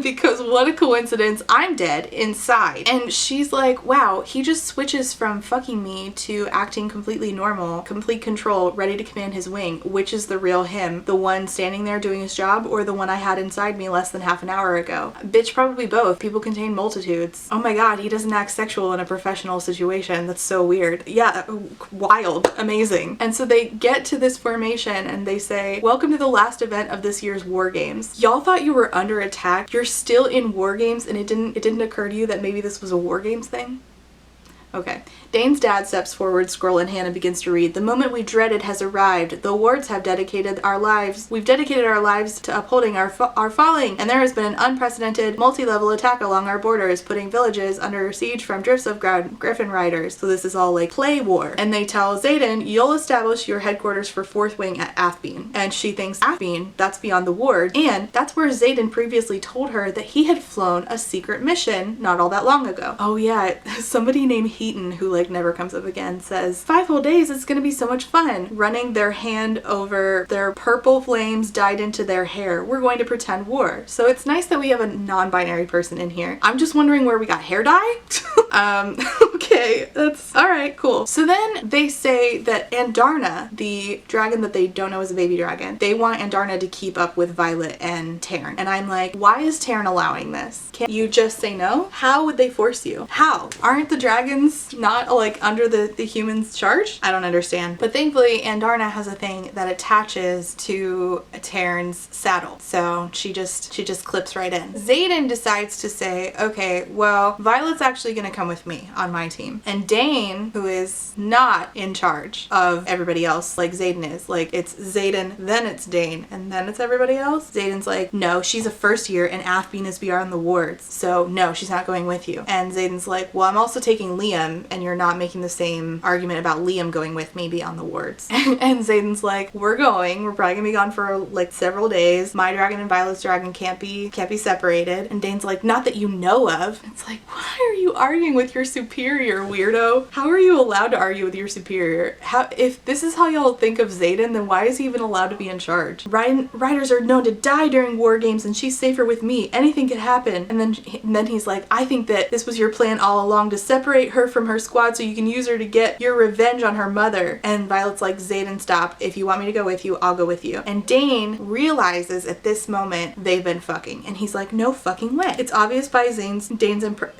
Because what a coincidence, I'm dead inside. And she's like, wow, he just switches from fucking me to acting completely normal, complete control, ready to command his wing. Which is the real him? The one standing there doing his job, or the one I had inside me less than half an hour ago? Bitch, probably both. People contain multitudes. Oh my god, he doesn't act sexual in a professional situation. That's so weird. Yeah, wild. Amazing. And so they get to this formation and they say, welcome to the last event of this year's war games. Y'all thought you were under attack. You're still in war games, and it didn't occur to you that maybe this was a war games thing? Okay. Dain's dad steps forward, scroll in hand, and begins to read. The moment we dreaded has arrived. The wards have dedicated our lives. We've dedicated our lives to upholding our falling, and there has been an unprecedented multi-level attack along our borders, putting villages under siege from drifts of Griffin riders. So this is all like play war. And they tell Zaden, you'll establish your headquarters for 4th Wing at Athbean. And she thinks, Athbean? That's beyond the ward. And that's where Zaden previously told her that he had flown a secret mission not all that long ago. Oh yeah, somebody named Heaton, who like never comes up again, says 5 whole days, it's gonna be so much fun. Running their hand over their purple flames dyed into their hair. We're going to pretend war. So it's nice that we have a non-binary person in here. I'm just wondering where we got hair dye. Okay, that's all right, cool. So then they say that Andarna, the dragon that they don't know is a baby dragon, they want Andarna to keep up with Violet and Taryn. And I'm like, why is Taryn allowing this? Can't you just say no? How would they force you? How? Aren't the dragons not like under the humans' charge? I don't understand. But thankfully Andarna has a thing that attaches to Taryn's saddle. So she just clips right in. Zaden decides to say, okay, well, Violet's actually gonna come with me on my team. And Dain, who is not in charge of everybody else like Zaden is, like it's Zaden, then it's Dain, and then it's everybody else. Zaden's like, no, she's a first year and Athbean is beyond the wards. So no, she's not going with you. And Zaden's like, well, I'm also taking Liam, and you're not making the same argument about Liam going with me beyond the wards. And Zaden's like, we're going. We're probably gonna be gone for like several days. My dragon and Violet's dragon can't be separated. And Dain's like, not that you know of. It's like, why are you arguing with your superior, weirdo? How are you allowed to argue with your superior? If this is how y'all think of Zaden, then why is he even allowed to be in charge? Riders are known to die during war games, and she's safer with me. Anything could happen. And then he's like, I think that this was your plan all along, to separate her from her squad so you can use her to get your revenge on her mother. And Violet's like, Zaden, stop. If you want me to go with you, I'll go with you. And Dain realizes at this moment they've been fucking, and he's like, no fucking way. It's obvious by Dain's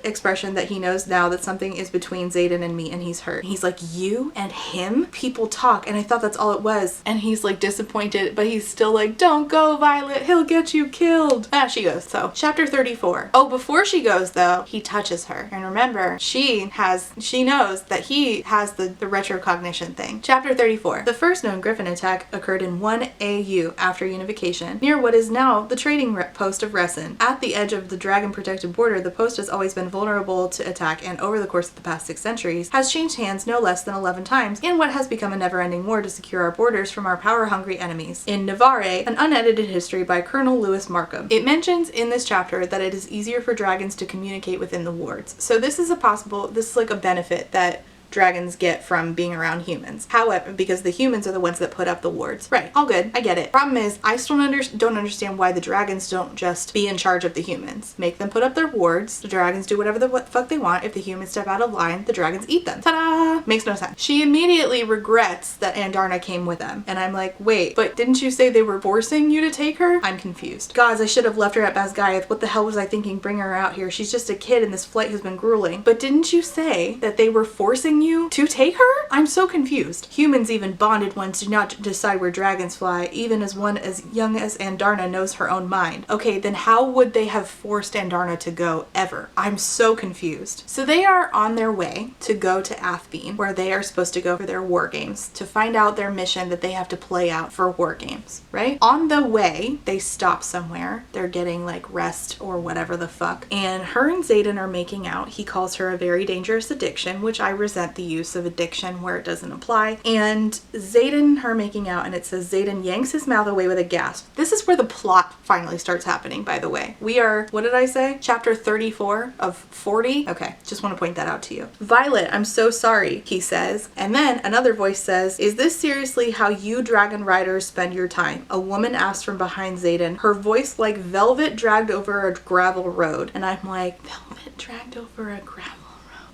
expression that he knows now that something is between between Zaden and me and he's hurt. And he's like, you and him? People talk. And I thought that's all it was. And he's like disappointed, but he's still like, don't go, Violet. He'll get you killed. Ah, she goes. So chapter 34. Oh, before she goes though, he touches her. And remember, she knows that he has the retrocognition thing. Chapter 34. The first known Griffin attack occurred in 1 AU after unification, near what is now the trading post of Resin. At the edge of the dragon-protected border, the post has always been vulnerable to attack and over the course of the past 6 centuries has changed hands no less than 11 times in what has become a never-ending war to secure our borders from our power-hungry enemies. In Navarre, an unedited history by Colonel Lewis Markham. It mentions in this chapter that it is easier for dragons to communicate within the wards. So this is like a benefit that dragons get from being around humans. However, because the humans are the ones that put up the wards. Right, all good, I get it. Problem is, I still don't understand why the dragons don't just be in charge of the humans. Make them put up their wards, the dragons do whatever the fuck they want. If the humans step out of line, the dragons eat them. Ta-da! Makes no sense. She immediately regrets that Andarna came with them. And I'm like, wait, but didn't you say they were forcing you to take her? I'm confused. Gods, I should have left her at Basgaiath. What the hell was I thinking? Bring her out here. She's just a kid and this flight has been grueling. But didn't you say that they were forcing you to take her? I'm so confused. Humans, even bonded ones, do not decide where dragons fly, even as one as young as Andarna knows her own mind. Okay, then how would they have forced Andarna to go ever? I'm so confused. So they are on their way to go to Athbeen, where they are supposed to go for their war games, to find out their mission that they have to play out for war games, right? On the way, they stop somewhere. They're getting like rest or whatever the fuck. And her and Zaden are making out. He calls her a very dangerous addiction, which I resent the use of addiction where it doesn't apply. And Zaden, her making out, and it says Zaden yanks his mouth away with a gasp. This is where the plot finally starts happening, by the way. We are, what did I say? Chapter 34 of 40? Okay, just want to point that out to you. Violet, I'm so sorry, he says. And then another voice says, is this seriously how you dragon riders spend your time? A woman asked from behind Zaden, her voice like velvet dragged over a gravel road. And I'm like, velvet dragged over a gravel?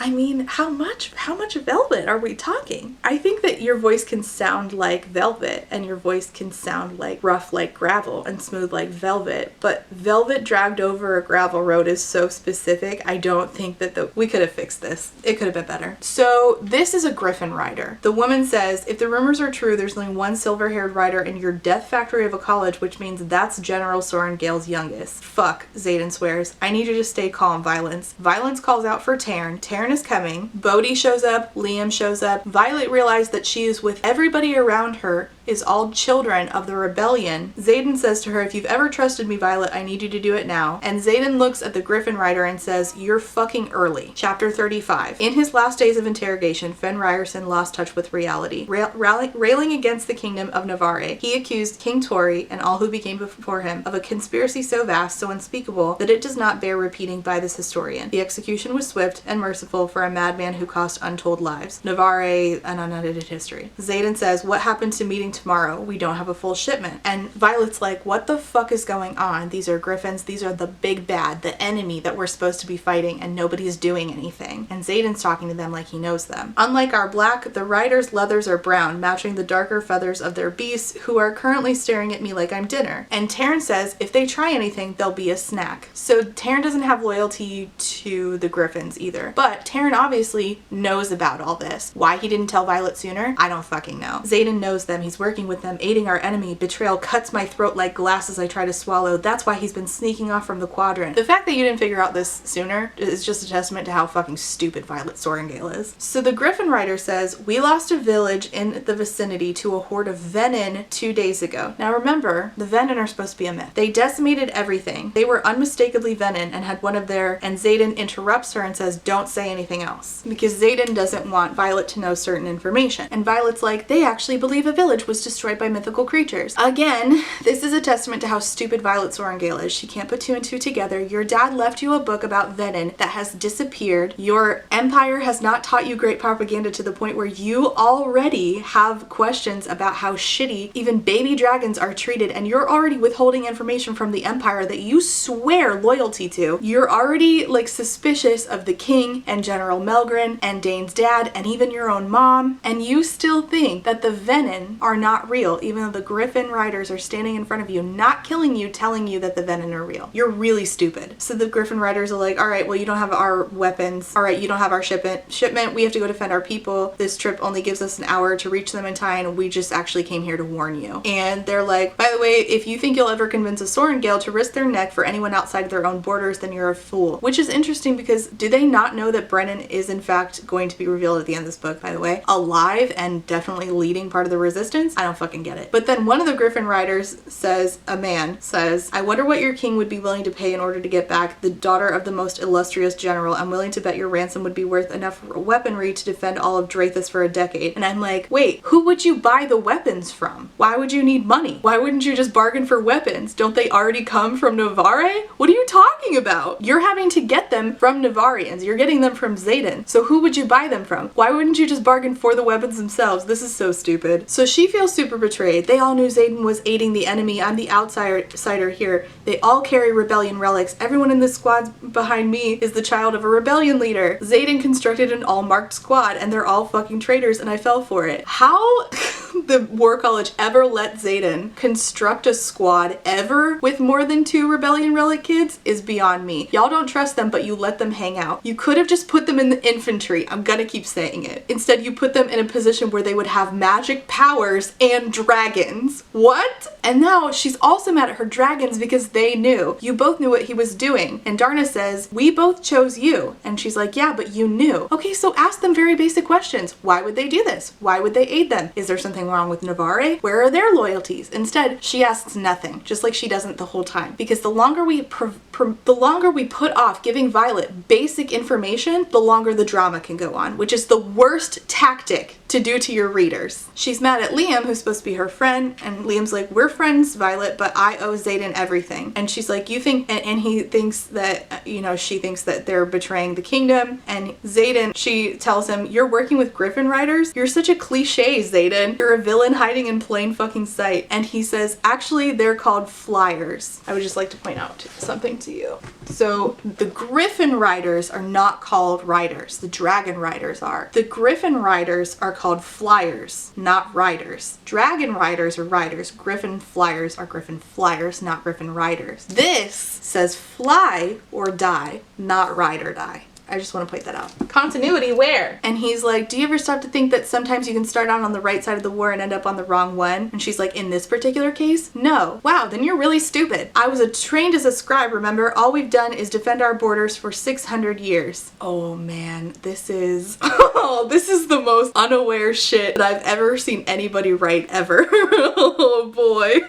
I mean, how much velvet are we talking? I think that your voice can sound like velvet and your voice can sound like rough like gravel and smooth like velvet, but velvet dragged over a gravel road is so specific. I don't think that we could have fixed this. It could have been better. So this is a griffin rider. The woman says, if the rumors are true, there's only one silver-haired rider in your death factory of a college, which means that's General Soren Gale's youngest. Fuck, Zaden swears. I need you to stay calm, Violence. Violence calls out for Taryn. Taryn is coming. Bodhi shows up. Liam shows up. Violet realized that she is with everybody around her is all children of the rebellion. Zaden says to her, if you've ever trusted me, Violet, I need you to do it now. And Zaden looks at the Griffin Rider and says, you're fucking early. Chapter 35. In his last days of interrogation, Fen Ryerson lost touch with reality. Railing against the kingdom of Navarre, he accused King Tori and all who became before him of a conspiracy so vast, so unspeakable, that it does not bear repeating by this historian. The execution was swift and merciful for a madman who cost untold lives. Navarre, an unedited history. Zaden says, what happened to meeting tomorrow? We don't have a full shipment. And Violet's like, what the fuck is going on? These are griffins. These are the big bad, the enemy that we're supposed to be fighting, and nobody's doing anything. And Zaden's talking to them like he knows them. Unlike our black, the riders' leathers are brown, matching the darker feathers of their beasts, who are currently staring at me like I'm dinner. And Taryn says, if they try anything, they'll be a snack. So Taryn doesn't have loyalty to the griffins either. But Taryn obviously knows about all this. Why he didn't tell Violet sooner? I don't fucking know. Zaden knows them. He's working with them, aiding our enemy. Betrayal cuts my throat like glass as I try to swallow. That's why he's been sneaking off from the quadrant. The fact that you didn't figure out this sooner is just a testament to how fucking stupid Violet Sorengale is. So the Griffin Rider says, we lost a village in the vicinity to a horde of venin 2 days ago. Now remember, the venin are supposed to be a myth. They decimated everything. They were unmistakably venin and had one of their, and Zaden interrupts her and says, don't say anything else. Because Zaden doesn't want Violet to know certain information. And Violet's like, they actually believe a village was destroyed by mythical creatures. Again, this is a testament to how stupid Violet Sorengale is. She can't put 2 and 2 together. Your dad left you a book about venin that has disappeared. Your empire has not taught you great propaganda to the point where you already have questions about how shitty even baby dragons are treated, and you're already withholding information from the empire that you swear loyalty to. You're already like suspicious of the king and General Melgren and Dain's dad and even your own mom, and you still think that the venin are not real, even though the Griffin riders are standing in front of you, not killing you, telling you that the venin are real. You're really stupid. So the Griffin riders are like, all right, well, you don't have our weapons. All right, you don't have our shipment. We have to go defend our people. This trip only gives us an hour to reach them in time. We just actually came here to warn you. And they're like, by the way, if you think you'll ever convince a Sorengale to risk their neck for anyone outside of their own borders, then you're a fool. Which is interesting because do they not know that Brennan is in fact going to be revealed at the end of this book, by the way, alive and definitely leading part of the resistance? I don't fucking get it. But then one of the Griffin riders says, a man says, I wonder what your king would be willing to pay in order to get back the daughter of the most illustrious general. I'm willing to bet your ransom would be worth enough weaponry to defend all of Drathus for a decade. And I'm like, wait, who would you buy the weapons from? Why would you need money? Why wouldn't you just bargain for weapons? Don't they already come from Navarre? What are you talking about? You're having to get them from Navarians. You're getting them from Zaden. So who would you buy them from? Why wouldn't you just bargain for the weapons themselves? This is so stupid. So she feels super betrayed. They all knew Zaden was aiding the enemy. I'm the outsider here. They all carry rebellion relics. Everyone in this squad behind me is the child of a rebellion leader. Zaden constructed an all-marked squad and they're all fucking traitors and I fell for it. How the War College ever let Zaden construct a squad ever with more than 2 rebellion relic kids is beyond me. Y'all don't trust them, but you let them hang out. You could have just put them in the infantry. I'm gonna keep saying it. Instead, you put them in a position where they would have magic powers and dragons. What? And now she's also mad at her dragons because they knew. You both knew what he was doing. And Darna says, we both chose you. And she's like, yeah, but you knew. Okay, so ask them very basic questions. Why would they do this? Why would they aid them? Is there something wrong with Navarre? Where are their loyalties? Instead, she asks nothing, just like she doesn't the whole time. Because the longer we put off giving Violet basic information, the longer the drama can go on, which is the worst tactic to do to your readers. She's mad at Liam, who's supposed to be her friend, and Liam's like, we're friends, Violet, but I owe Zaden everything. And she's like, you think, and he thinks that, you know, she thinks that they're betraying the kingdom, and Zaden, she tells him, you're working with Griffin riders? You're such a cliche, Zaden. You're a villain hiding in plain fucking sight. And he says, actually, they're called flyers. I would just like to point out something to you. So the Griffin riders are not called riders. The dragon riders are. The Griffin riders are called flyers, not riders. Dragon riders are riders. Griffin flyers are Griffin flyers, not Griffin riders. This says fly or die, not ride or die. I just want to point that out. Continuity where? And he's like, do you ever stop to think that sometimes you can start out on the right side of the war and end up on the wrong one? And she's like, in this particular case, no. Wow, then you're really stupid. I was trained as a scribe, remember? All we've done is defend our borders for 600 years. Oh man, this is the most unaware shit that I've ever seen anybody write ever. Oh boy.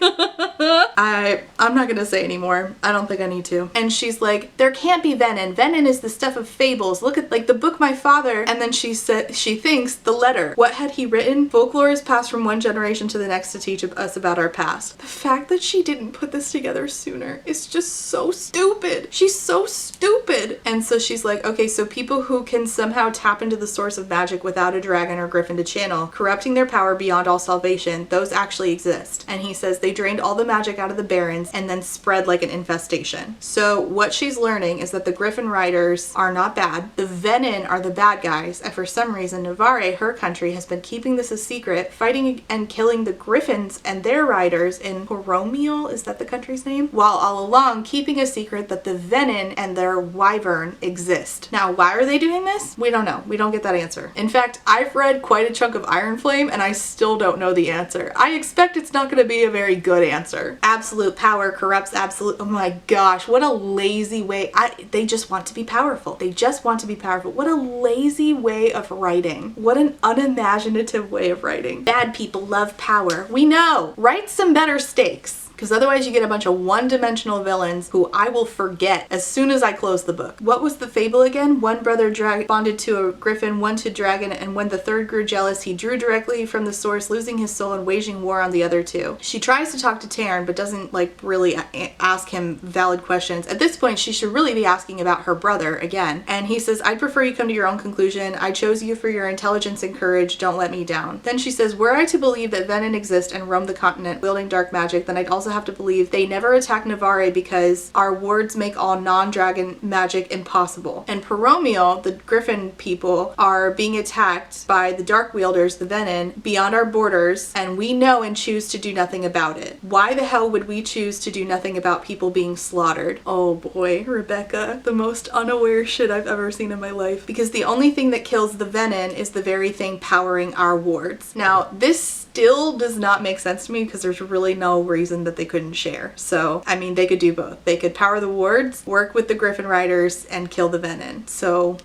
I'm not gonna say anymore. I don't think I need to. And she's like, there can't be venin. Venin is the stuff of fables. Look at like the book my father. And then she said, she thinks the letter. What had he written? Folklore is passed from one generation to the next to teach us about our past. The fact that she didn't put this together sooner is just so stupid. She's so stupid. And so she's like, okay, so people who can somehow tap into the source of magic without a dragon or griffin to channel, corrupting their power beyond all salvation, those actually exist. And he says they drained all the magic out of the barons and then spread like an infestation. So what she's learning is that the Griffin riders are not bad. The venin are the bad guys, and for some reason Navarre, her country, has been keeping this a secret, fighting and killing the Griffins and their riders in Coromiel, is that the country's name? While all along keeping a secret that the venin and their wyvern exist. Now, why are they doing this? We don't know. We don't get that answer. In fact, I've read quite a chunk of Iron Flame and I still don't know the answer. I expect it's not going to be a very good answer. Absolute power corrupts absolute. Oh my gosh, what a lazy way. They just want to be powerful. They just want to be powerful. What a lazy way of writing. What an unimaginative way of writing. Bad people love power. We know. Write some better stakes. Because otherwise you get a bunch of one-dimensional villains who I will forget as soon as I close the book. What was the fable again? One brother bonded to a griffin, one to dragon, and when the third grew jealous, he drew directly from the source, losing his soul and waging war on the other two. She tries to talk to Taryn, but doesn't like really ask him valid questions. At this point, she should really be asking about her brother again. And he says, I'd prefer you come to your own conclusion. I chose you for your intelligence and courage. Don't let me down. Then she says, were I to believe that venin exists and roam the continent wielding dark magic, then I'd also have to believe they never attack Navarre because our wards make all non-dragon magic impossible. And Paromial, the Griffin people, are being attacked by the Dark Wielders, the Venin, beyond our borders, and we know and choose to do nothing about it. Why the hell would we choose to do nothing about people being slaughtered? Oh boy, Rebecca, the most unaware shit I've ever seen in my life. Because the only thing that kills the venin is the very thing powering our wards. Now, this still does not make sense to me because there's really no reason that they couldn't share. So, I mean, they could do both. They could power the wards, work with the Griffin Riders, and kill the venin. So,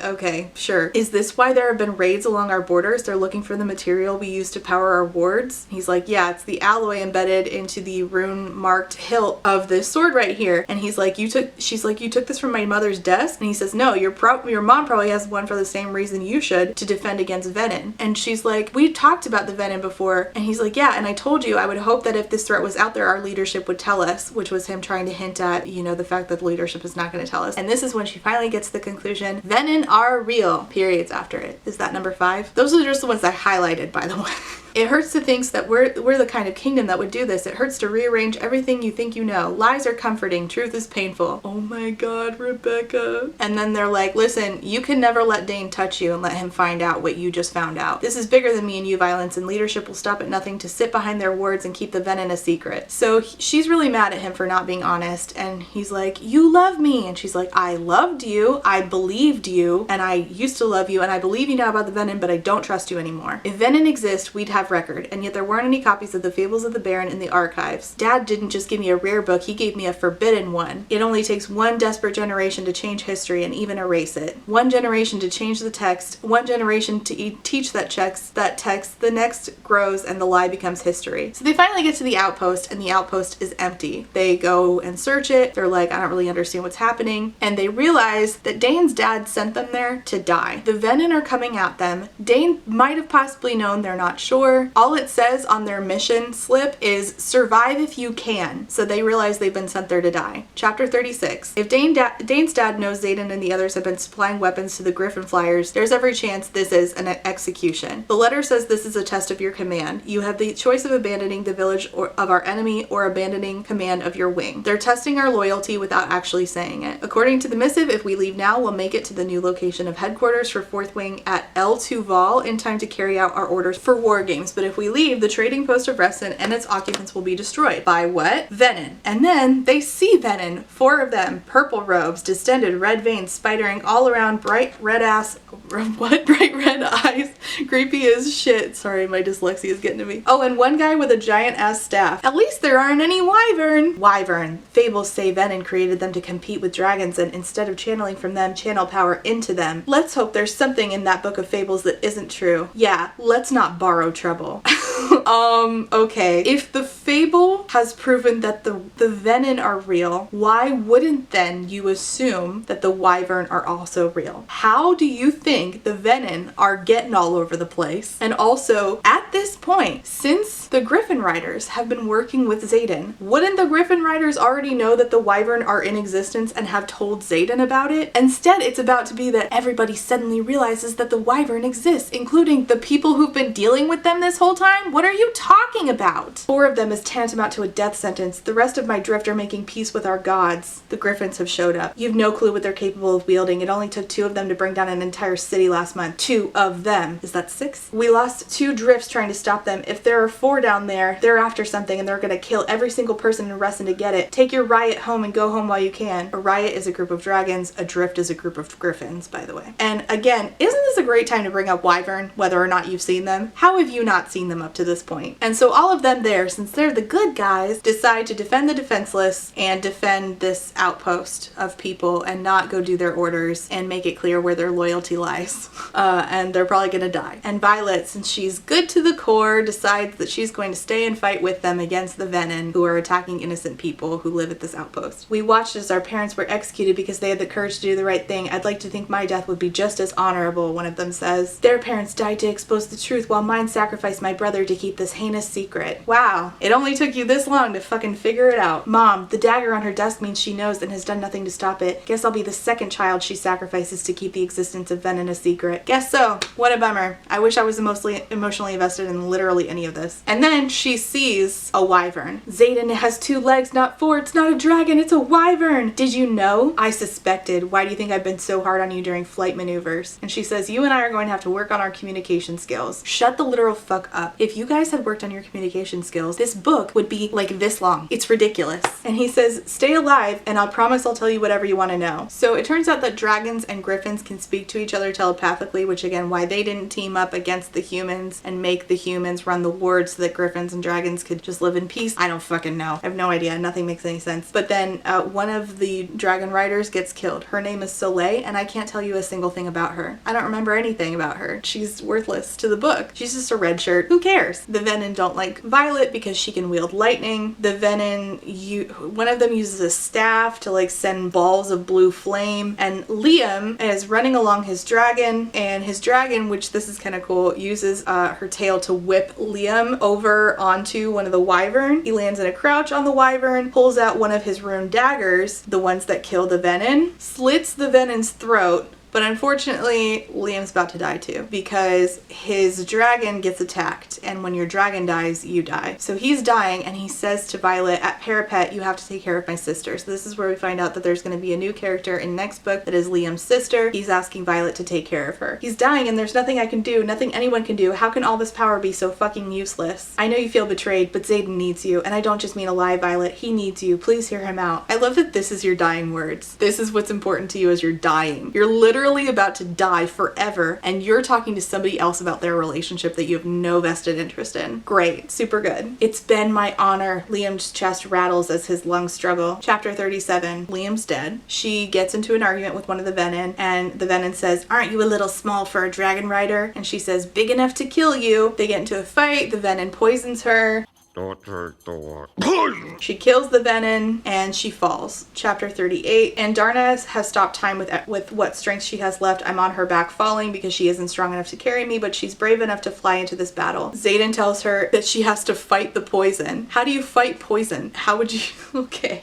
okay, sure. Is this why there have been raids along our borders? They're looking for the material we use to power our wards? He's like, yeah, it's the alloy embedded into the rune-marked hilt of this sword right here. And he's like, she's like, you took this from my mother's desk? And he says, no, your mom probably has one for the same reason you should, to defend against venin. And she's like, we talked about the venin before. And he's like, yeah, and I told you, I would hope that if this threat was out there, our leadership would tell us, which was him trying to hint at, you know, the fact that the leadership is not going to tell us. And this is when she finally gets to the conclusion, venin are real, periods after it. Is that number 5? Those are just the ones I highlighted, by the way. It hurts to think that we're the kind of kingdom that would do this. It hurts to rearrange everything you think you know. Lies are comforting. Truth is painful. Oh my god, Rebecca. And then they're like, listen, you can never let Dain touch you and let him find out what you just found out. This is bigger than me and you, Violence, and leadership will stop at nothing to sit behind their words and keep the venin a secret. So she's really mad at him for not being honest. And he's like, you love me. And she's like, I loved you. I believed you. And I used to love you. And I believe you now about the venin, but I don't trust you anymore. If venin exists, we'd have record, and yet there weren't any copies of the Fables of the Baron in the archives. Dad didn't just give me a rare book, he gave me a forbidden one. It only takes one desperate generation to change history and even erase it. One generation to change the text, one generation to teach that text, the next grows and the lie becomes history. So they finally get to the outpost, and the outpost is empty. They go and search it, they're like, I don't really understand what's happening, and they realize that Dain's dad sent them there to die. The venin are coming at them. Dain might have possibly known, they're not sure. All it says on their mission slip is survive if you can. So they realize they've been sent there to die. Chapter 36. If Dain's dad knows Zaden and the others have been supplying weapons to the Griffin Flyers, there's every chance this is an execution. The letter says this is a test of your command. You have the choice of abandoning the village of our enemy or abandoning command of your wing. They're testing our loyalty without actually saying it. According to the missive, if we leave now, we'll make it to the new location of headquarters for 4th Wing at L2 Val in time to carry out our orders for war games. But if we leave, the trading post of Reston and its occupants will be destroyed. By what? Venin. And then they see venin. 4 of them, purple robes, distended red veins spidering all around, bright red eyes, creepy as shit. Sorry, my dyslexia is getting to me. Oh, and one guy with a giant ass staff. At least there aren't any wyvern. Fables say venin created them to compete with dragons, and instead of channeling from them, channel power into them. Let's hope there's something in that book of fables that isn't true. Yeah, let's not borrow trouble. Okay. If the fable has proven that the venin are real, why wouldn't then you assume that the wyvern are also real? How do you think the venin are getting all over the place? And also, at this point, since the Griffin Riders have been working with Zaden, wouldn't the Griffin Riders already know that the wyvern are in existence and have told Zaden about it? Instead, it's about to be that everybody suddenly realizes that the wyvern exists, including the people who've been dealing with them this whole time. What are you talking about? 4 of them is tantamount to a death sentence. The rest of my drift are making peace with our gods. The Griffins have showed up. You've no clue what they're capable of wielding. It only took 2 of them to bring down an entire city last month. 2 of them. Is that 6? We lost 2 drifts trying to stop them. If there are 4 down there, they're after something and they're gonna kill every single person in Reston to get it. Take your riot home and go home while you can. A riot is a group of dragons. A drift is a group of griffins, by the way. And again, isn't this a great time to bring up wyvern, whether or not you've seen them? How have you not seen them up to this point? And so all of them there, since they're the good guys, decide to defend the defenseless and defend this outpost of people and not go do their orders and make it clear where their loyalty lies. And they're probably gonna die. And Violet, since she's good to the core, decides that she's going to stay and fight with them against the venin who are attacking innocent people who live at this outpost. We watched as our parents were executed because they had the courage to do the right thing. I'd like to think my death would be just as honorable, one of them says. Their parents died to expose the truth while mine sacrificed my brother to keep this heinous secret. Wow, it only took you this long to fucking figure it out. Mom, the dagger on her desk means she knows and has done nothing to stop it. Guess I'll be the second child she sacrifices to keep the existence of venin a secret. Guess so. What a bummer. bummer. I wish I was emotionally invested in literally any of this. And then she sees a wyvern. Zaden, it has 2 legs, not 4. It's not a dragon, it's a wyvern. Did you know? I suspected. Why do you think I've been so hard on you during flight maneuvers? And she says, you and I are going to have to work on our communication skills. Shut the literal fuck up. If you guys had worked on your communication skills, this book would be like this long. It's ridiculous. And he says, stay alive and I promise I'll tell you whatever you want to know. So it turns out that dragons and griffins can speak to each other telepathically, which again, why they didn't team up against the humans and make the humans run the ward so that griffins and dragons could just live in peace. I don't fucking know. I have no idea. Nothing makes any sense. But then one of the dragon riders gets killed. Her name is Soleil and I can't tell you a single thing about her. I don't remember anything about her. She's worthless to the book. She's just a red shirt. Who cares? The venin don't like Violet because she can wield lightning. The venin, one of them uses a staff to like send balls of blue flame, and Liam is running along his dragon, and his dragon, which this is kind of cool, uses her tail to whip Liam over onto one of the wyvern. He lands in a crouch on the wyvern, pulls out one of his rune daggers, the ones that kill the venin, slits the venin's throat. But unfortunately, Liam's about to die too because his dragon gets attacked, and when your dragon dies, you die. So he's dying, and he says to Violet, at Parapet, you have to take care of my sister. So this is where we find out that there's going to be a new character in next book that is Liam's sister. He's asking Violet to take care of her. He's dying, and there's nothing I can do, nothing anyone can do. How can all this power be so fucking useless? I know you feel betrayed, but Zaden needs you, and I don't just mean alive, Violet. He needs you. Please hear him out. I love that this is your dying words. This is what's important to you as you're dying. You're literally about to die forever, and you're talking to somebody else about their relationship that you have no vested interest in. Great. Super good. It's been my honor. Liam's chest rattles as his lungs struggle. Chapter 37. Liam's dead. She gets into an argument with one of the venin, and the venin says, aren't you a little small for a dragon rider? And she says, big enough to kill you. They get into a fight. The venin poisons her. She kills the venin and she falls. Chapter 38. And Darna has stopped time with what strength she has left. I'm on her back falling because she isn't strong enough to carry me, but she's brave enough to fly into this battle. Zaden tells her that she has to fight the poison. How do you fight poison? How would you? Okay.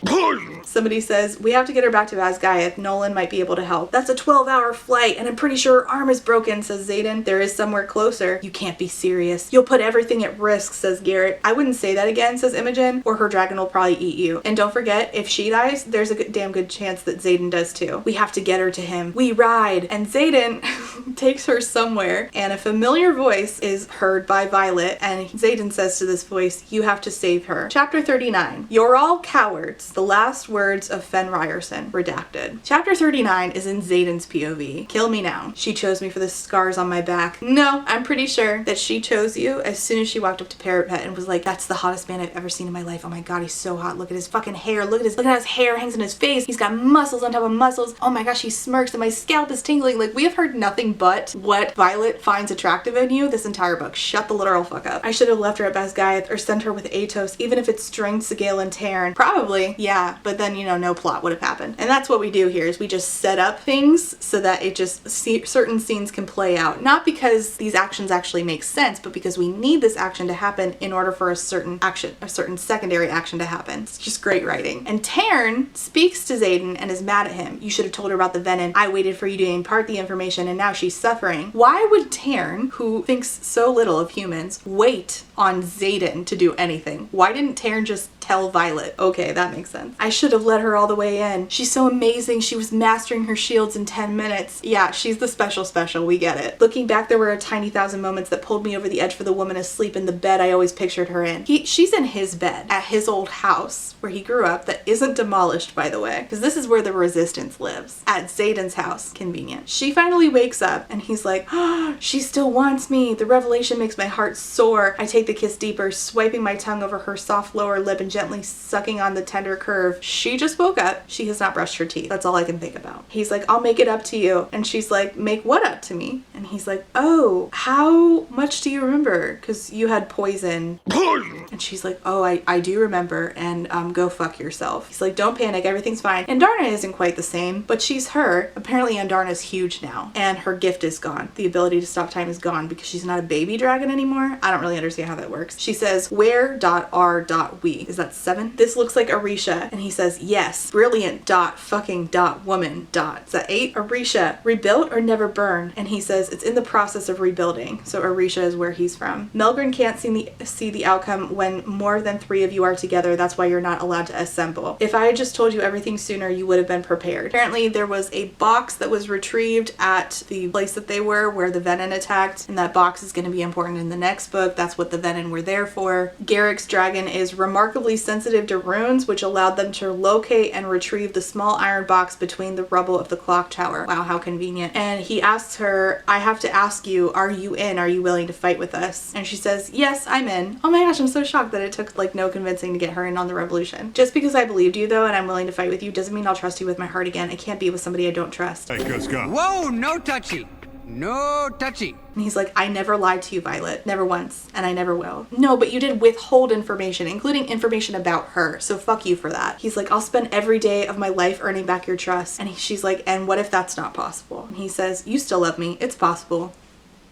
Somebody says, we have to get her back to Vazgaiath. Nolan might be able to help. That's a 12-hour flight and I'm pretty sure her arm is broken, says Zaden. There is somewhere closer. You can't be serious. You'll put everything at risk, says Garrett. I wouldn't say that again, says Imogen, or her dragon will probably eat you. And don't forget, if she dies, there's a damn good chance that Zaden does too. We have to get her to him. We ride. And Zaden takes her somewhere, and a familiar voice is heard by Violet, and Zaden says to this voice, you have to save her. Chapter 39. You're all cowards. The last words of Fen Ryerson. Redacted. Chapter 39 is in Zaden's POV. Kill me now. She chose me for the scars on my back. No, I'm pretty sure that she chose you as soon as she walked up to Parapet and was like, that's the hottest man I've ever seen in my life. Oh my god, he's so hot. Look at his fucking hair. Look at how his hair hangs in his face. He's got muscles on top of muscles. Oh my gosh, he smirks and my scalp is tingling. Like, we have heard nothing but what Violet finds attractive in you this entire book. Shut the literal fuck up. I should have left her at Vazgaiath or sent her with Atos, even if it's Strength, Sigale, and Taryn. Probably, yeah, but then, you know, no plot would have happened. And that's what we do here, is we just set up things so that it just, certain scenes can play out. Not because these actions actually make sense, but because we need this action to happen in order for a certain action, a certain secondary action to happen. It's just great writing. And Taryn speaks to Zaden and is mad at him. You should have told her about the venin. I waited for you to impart the information and now she's suffering. Why would Taryn, who thinks so little of humans, wait on Zaden to do anything? Why didn't Taryn just tell Violet? Okay, that makes sense. I should have let her all the way in. She's so amazing. She was mastering her shields in 10 minutes. Yeah, she's the special. We get it. Looking back, there were a tiny thousand moments that pulled me over the edge for the woman asleep in the bed I always pictured her in. She's in his bed at his old house where he grew up, that isn't demolished, by the way, because this is where the resistance lives, at Zaden's house. Convenient. She finally wakes up and he's like, oh, she still wants me. The revelation makes my heart soar. I take the kiss deeper, swiping my tongue over her soft lower lip and gently sucking on the tender curve. She just woke up. She has not brushed her teeth. That's all I can think about. He's like, I'll make it up to you. And she's like, make what up to me? And he's like, oh, how much do you remember? Because you had poison. And she's like, oh, I do remember, and go fuck yourself. He's like, don't panic, everything's fine. And Darna isn't quite the same, but she's her. Apparently Andarna's huge now, and her gift is gone. The ability to stop time is gone because she's not a baby dragon anymore. I don't really understand how that works. She says, where.r.we. Is that 7? This looks like Orisha. And he says, yes, brilliant dot fucking dot woman dot. Is that 8? Orisha, rebuilt or never burned? And he says it's in the process of rebuilding. So Orisha is where he's from. Melgren can't see the outcome when more than 3 of you are together. That's why you're not allowed to assemble. If I had just told you everything sooner, you would have been prepared. Apparently there was a box that was retrieved at the place that they were where the venin attacked, and that box is going to be important in the next book. That's what the venin were there for. Garrick's dragon is remarkably sensitive to runes, which allowed them to locate and retrieve the small iron box between the rubble of the clock tower. Wow, how convenient. And he asks her, I have to ask you, are you in? Are you willing to fight with us? And she says, yes, I'm in. Oh my gosh, I'm so shocked that it took like no convincing to get her in on the revolution. Just because I believed you though and I'm willing to fight with you doesn't mean I'll trust you with my heart again. I can't be with somebody I don't trust. Hey, Cusco. Whoa, no touchy. No touchy. And he's like, I never lied to you, Violet. Never once. And I never will. No, but you did withhold information, including information about her. So fuck you for that. He's like, I'll spend every day of my life earning back your trust. And she's like, and what if that's not possible? And he says, you still love me. It's possible.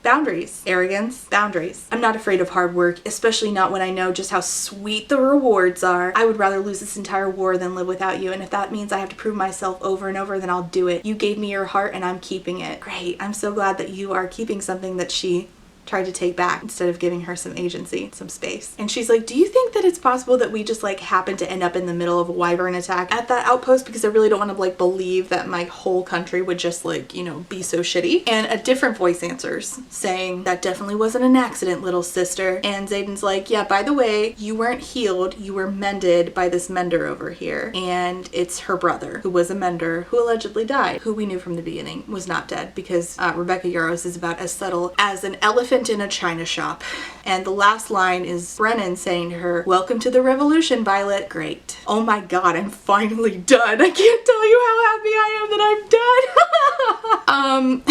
Boundaries. Arrogance. Boundaries. I'm not afraid of hard work, especially not when I know just how sweet the rewards are. I would rather lose this entire war than live without you, and if that means I have to prove myself over and over, then I'll do it. You gave me your heart and I'm keeping it. Great. I'm so glad that you are keeping something that she tried to take back instead of giving her some agency, some space. And she's like, do you think that it's possible that we just like happen to end up in the middle of a wyvern attack at that outpost? Because I really don't want to like believe that my whole country would just like, you know, be so shitty. And a different voice answers saying, that definitely wasn't an accident, little sister. And Zaden's like, yeah, by the way, you weren't healed, you were mended by this mender over here. And it's her brother, who was a mender, who allegedly died, who we knew from the beginning was not dead, because Rebecca Yarros is about as subtle as an elephant in a china shop. And the last line is Brennan saying to her, welcome to the revolution, Violet. Great. Oh my god, I'm finally done. I can't tell you how happy I am that I'm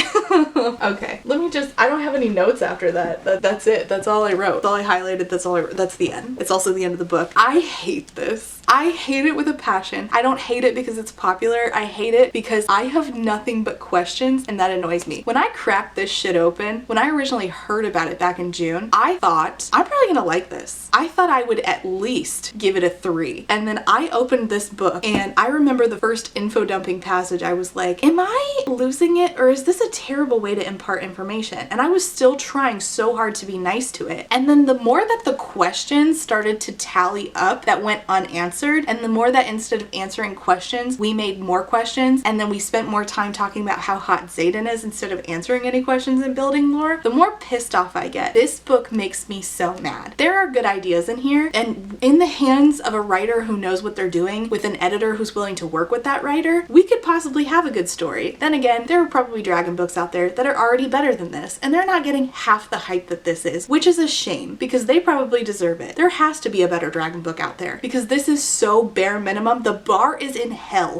done. Okay, let me just, I don't have any notes after that. That's it. That's all I wrote. That's all I highlighted. That's all I wrote. That's the end. It's also the end of the book. I hate this. I hate it with a passion. I don't hate it because it's popular. I hate it because I have nothing but questions, and that annoys me. When I cracked this shit open, when I originally heard about it back in June, I thought, I'm probably gonna like this. I thought I would at least give it a 3. And then I opened this book, and I remember the first info dumping passage, I was like, am I losing it, or is this a terrible way to impart information? And I was still trying so hard to be nice to it. And then the more that the questions started to tally up that went unanswered, and the more that instead of answering questions, we made more questions, and then we spent more time talking about how hot Zaden is instead of answering any questions and building lore, the more pissed off I get. This book makes me so mad. There are good ideas in here, and in the hands of a writer who knows what they're doing, with an editor who's willing to work with that writer, we could possibly have a good story. Then again, there are probably dragon books out there that are already better than this, and they're not getting half the hype that this is, which is a shame, because they probably deserve it. There has to be a better dragon book out there, because this is so bare minimum. The bar is in hell.